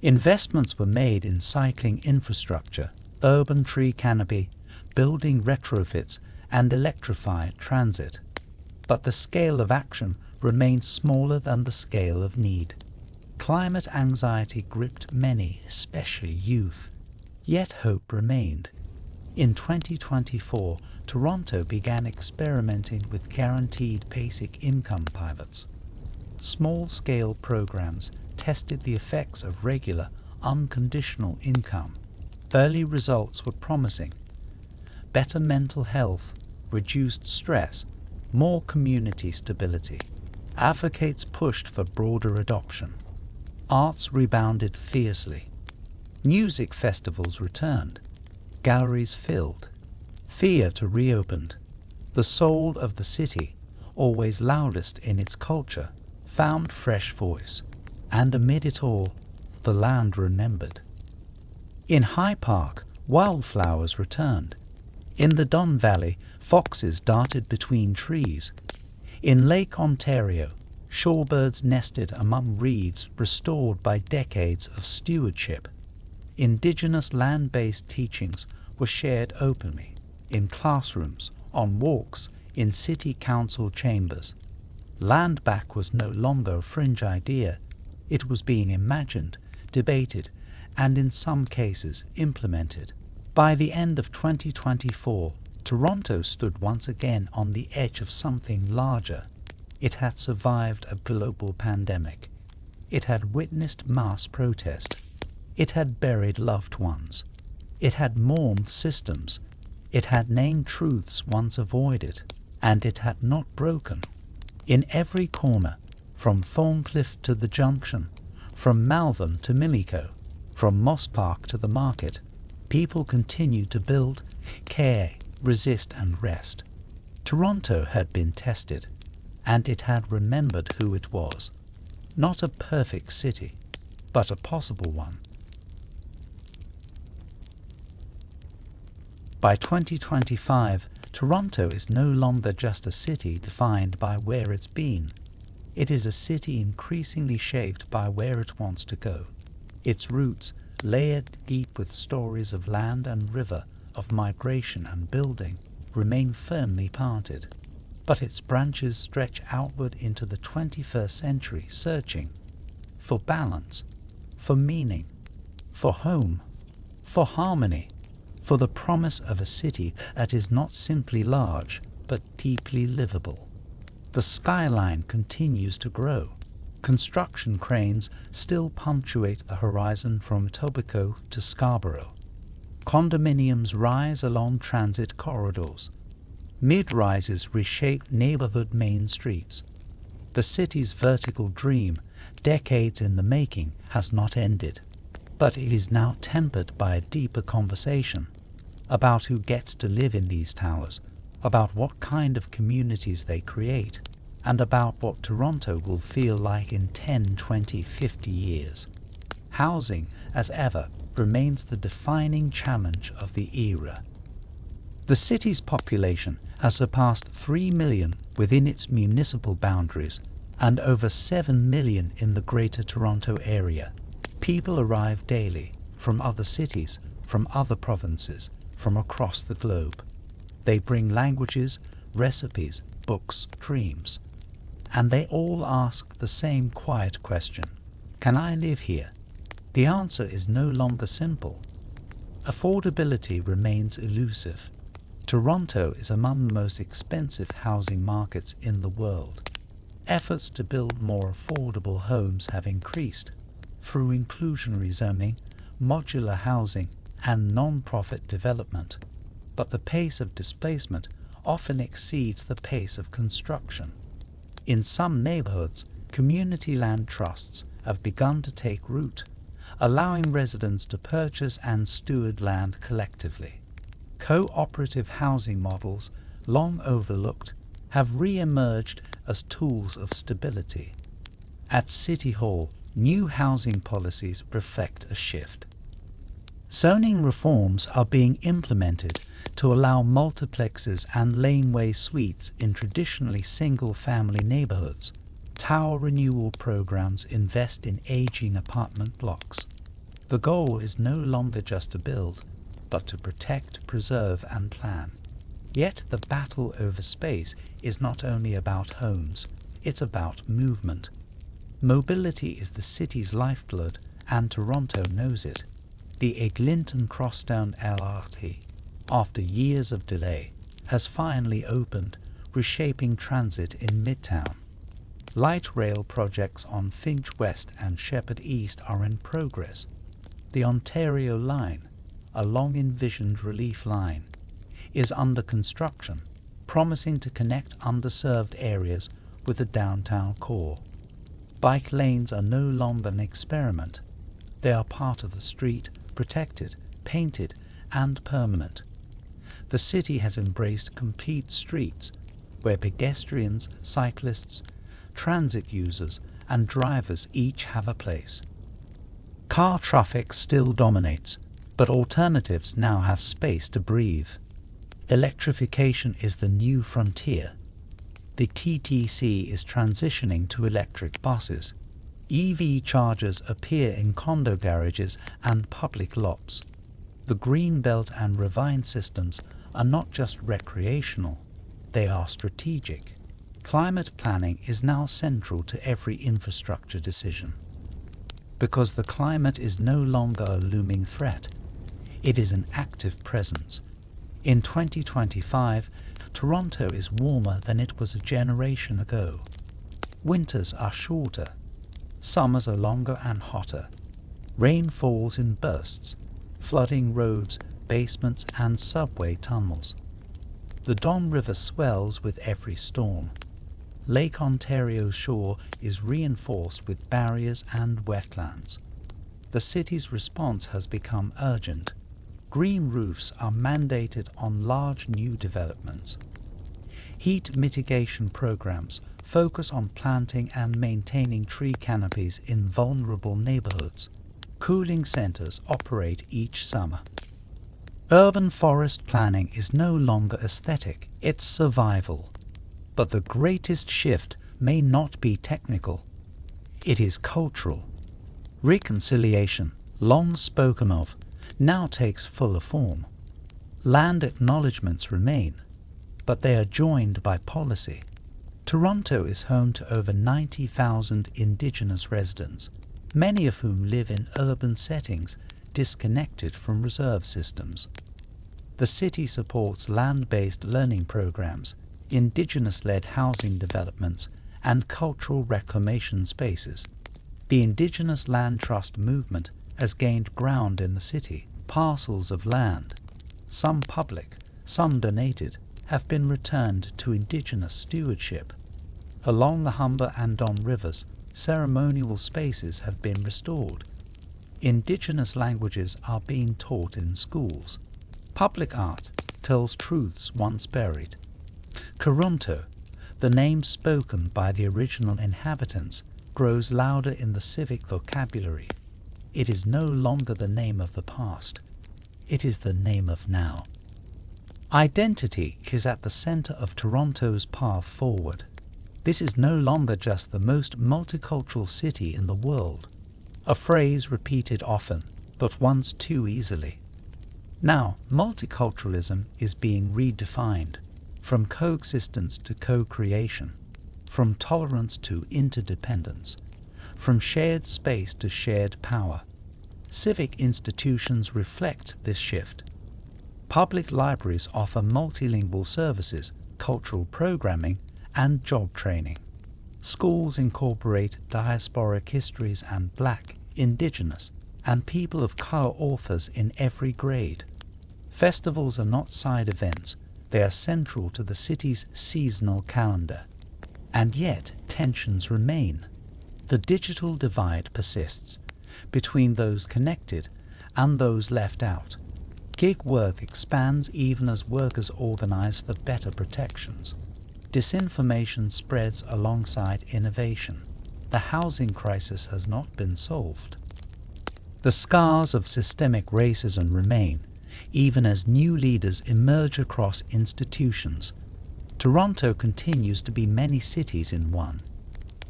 Investments were made in cycling infrastructure, urban tree canopy, building retrofits, and electrified transit. But the scale of action remained smaller than the scale of need. Climate anxiety gripped many, especially youth. Yet hope remained. In 2024, Toronto began experimenting with guaranteed basic income pilots. Small-scale programs tested the effects of regular, unconditional income. Early results were promising. Better mental health, reduced stress, more community stability. Advocates pushed for broader adoption. Arts rebounded fiercely. Music festivals returned. Galleries filled. Theatre reopened. The soul of the city, always loudest in its culture, found fresh voice. And amid it all, the land remembered. In High Park, wildflowers returned. In the Don Valley, foxes darted between trees. In Lake Ontario, shorebirds nested among reeds restored by decades of stewardship. Indigenous land-based teachings were shared openly, in classrooms, on walks, in city council chambers. Land back was no longer a fringe idea. It was being imagined, debated, and in some cases implemented. By the end of 2024, Toronto stood once again on the edge of something larger. It had survived a global pandemic. It had witnessed mass protest. It had buried loved ones. It had mourned systems. It had named truths once avoided. And it had not broken. In every corner, from Thorncliffe to the Junction, from Malvern to Mimico, from Moss Park to the market, people continued to build, care, resist and rest. Toronto had been tested, and it had remembered who it was. Not a perfect city, but a possible one. By 2025, Toronto is no longer just a city defined by where it's been. It is a city increasingly shaped by where it wants to go. Its roots, layered deep with stories of land and river, of migration and building, remain firmly planted. But its branches stretch outward into the 21st century, searching for balance, for meaning, for home, for harmony, for the promise of a city that is not simply large, but deeply livable. The skyline continues to grow. Construction cranes still punctuate the horizon from Etobicoke to Scarborough. Condominiums rise along transit corridors. Mid-rises reshape neighborhood main streets. The city's vertical dream, decades in the making, has not ended. But it is now tempered by a deeper conversation about who gets to live in these towers, about what kind of communities they create, and about what Toronto will feel like in 10, 20, 50 years. Housing, as ever, remains the defining challenge of the era. The city's population has surpassed 3 million within its municipal boundaries and over 7 million in the Greater Toronto Area. People arrive daily from other cities, from other provinces, from across the globe. They bring languages, recipes, books, dreams. And they all ask the same quiet question: can I live here? The answer is no longer simple. Affordability remains elusive. Toronto is among the most expensive housing markets in the world. Efforts to build more affordable homes have increased through inclusionary zoning, modular housing, and non-profit development. But the pace of displacement often exceeds the pace of construction. In some neighborhoods, community land trusts have begun to take root, allowing residents to purchase and steward land collectively. Cooperative housing models, long overlooked, have re-emerged as tools of stability. At City Hall, new housing policies reflect a shift. Zoning reforms are being implemented to allow multiplexes and laneway suites in traditionally single-family neighborhoods. Tower renewal programs invest in aging apartment blocks. The goal is no longer just to build, but to protect, preserve, and plan. Yet the battle over space is not only about homes, it's about movement. Mobility is the city's lifeblood, and Toronto knows it. The Eglinton Crosstown LRT, after years of delay, has finally opened, reshaping transit in Midtown. Light rail projects on Finch West and Sheppard East are in progress. The Ontario Line, a long-envisioned relief line, is under construction, promising to connect underserved areas with the downtown core. Bike lanes are no longer an experiment. They are part of the street, protected, painted, and permanent. The city has embraced complete streets, where pedestrians, cyclists, transit users, and drivers each have a place. Car traffic still dominates, but alternatives now have space to breathe. Electrification is the new frontier. The TTC is transitioning to electric buses. EV chargers appear in condo garages and public lots. The Greenbelt and Revine systems are not just recreational, they are strategic. Climate planning is now central to every infrastructure decision. Because the climate is no longer a looming threat, it is an active presence. In 2025, Toronto is warmer than it was a generation ago. Winters are shorter. Summers are longer and hotter. Rain falls in bursts, flooding roads, basements, and subway tunnels. The Don River swells with every storm. Lake Ontario's shore is reinforced with barriers and wetlands. The city's response has become urgent. Green roofs are mandated on large new developments. Heat mitigation programs focus on planting and maintaining tree canopies in vulnerable neighborhoods. Cooling centers operate each summer. Urban forest planning is no longer aesthetic, it's survival. But the greatest shift may not be technical. It is cultural. Reconciliation, long spoken of, now takes fuller form. Land acknowledgements remain, but they are joined by policy. Toronto is home to over 90,000 Indigenous residents, many of whom live in urban settings disconnected from reserve systems. The city supports land-based learning programs, Indigenous-led housing developments, and cultural reclamation spaces. The Indigenous Land Trust movement has gained ground in the city. Parcels of land, some public, some donated, have been returned to Indigenous stewardship. Along the Humber and Don Rivers, ceremonial spaces have been restored. Indigenous languages are being taught in schools. Public art tells truths once buried. Toronto, the name spoken by the original inhabitants, grows louder in the civic vocabulary. It is no longer the name of the past. It is the name of now. Identity is at the center of Toronto's path forward. This is no longer just the most multicultural city in the world, a phrase repeated often, but once too easily. Now, multiculturalism is being redefined, from coexistence to co-creation, from tolerance to interdependence, from shared space to shared power. Civic institutions reflect this shift. Public libraries offer multilingual services, cultural programming, and job training. Schools incorporate diasporic histories and Black, Indigenous, and people of color authors in every grade. Festivals are not side events, they are central to the city's seasonal calendar. And yet, tensions remain. The digital divide persists. between those connected and those left out. Gig work expands even as workers organize for better protections. Disinformation spreads alongside innovation. The housing crisis has not been solved. The scars of systemic racism remain, even as new leaders emerge across institutions. Toronto continues to be many cities in one.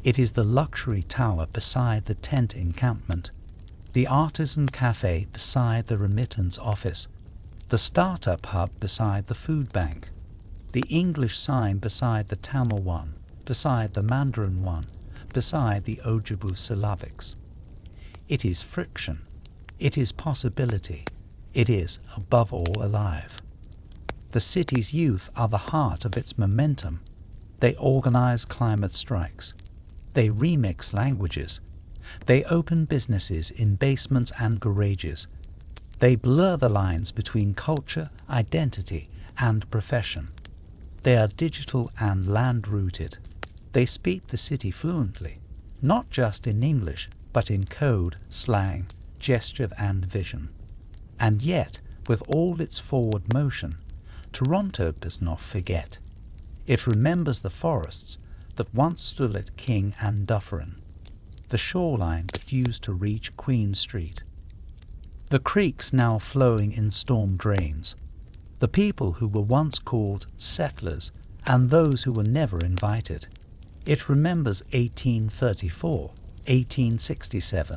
It is the luxury tower beside the tent encampment, the artisan cafe beside the remittance office, the startup hub beside the food bank, the English sign beside the Tamil one, beside the Mandarin one, beside the Ojibwe syllabics. It is friction. It is possibility. It is, above all, alive. The city's youth are the heart of its momentum. They organize climate strikes. They remix languages. They open businesses in basements and garages. They blur the lines between culture, identity, and profession. They are digital and land-rooted. They speak the city fluently, not just in English, but in code, slang, gesture, and vision. And yet, with all its forward motion, Toronto does not forget. It remembers the forests that once stood at King and Dufferin, the shoreline that used to reach Queen Street, the creeks now flowing in storm drains, the people who were once called settlers and those who were never invited. It remembers 1834, 1867,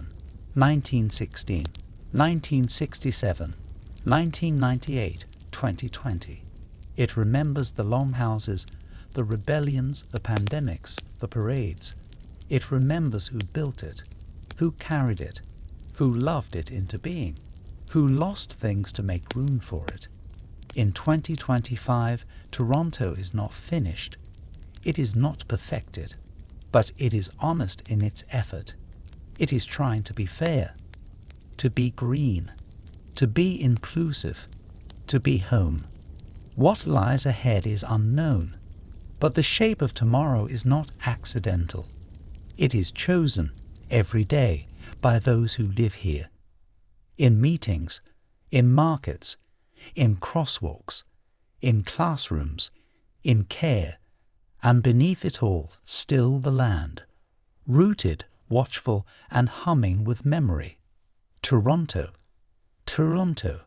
1916, 1967, 1998, 2020. It remembers the Longhouses, the rebellions, the pandemics, the parades. It remembers who built it, who carried it, who loved it into being, who lost things to make room for it. In 2025, Toronto is not finished. It is not perfected, but it is honest in its effort. It is trying to be fair, to be green, to be inclusive, to be home. What lies ahead is unknown, but the shape of tomorrow is not accidental. It is chosen every day by those who live here. In meetings, in markets, in crosswalks, in classrooms, in care, and beneath it all, still the land, rooted, watchful, and humming with memory. Toronto, Toronto,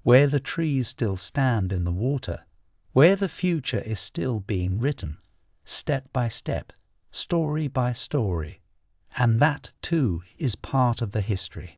where the trees still stand in the water, where the future is still being written, step by step, story by story, and that, too, is part of the history.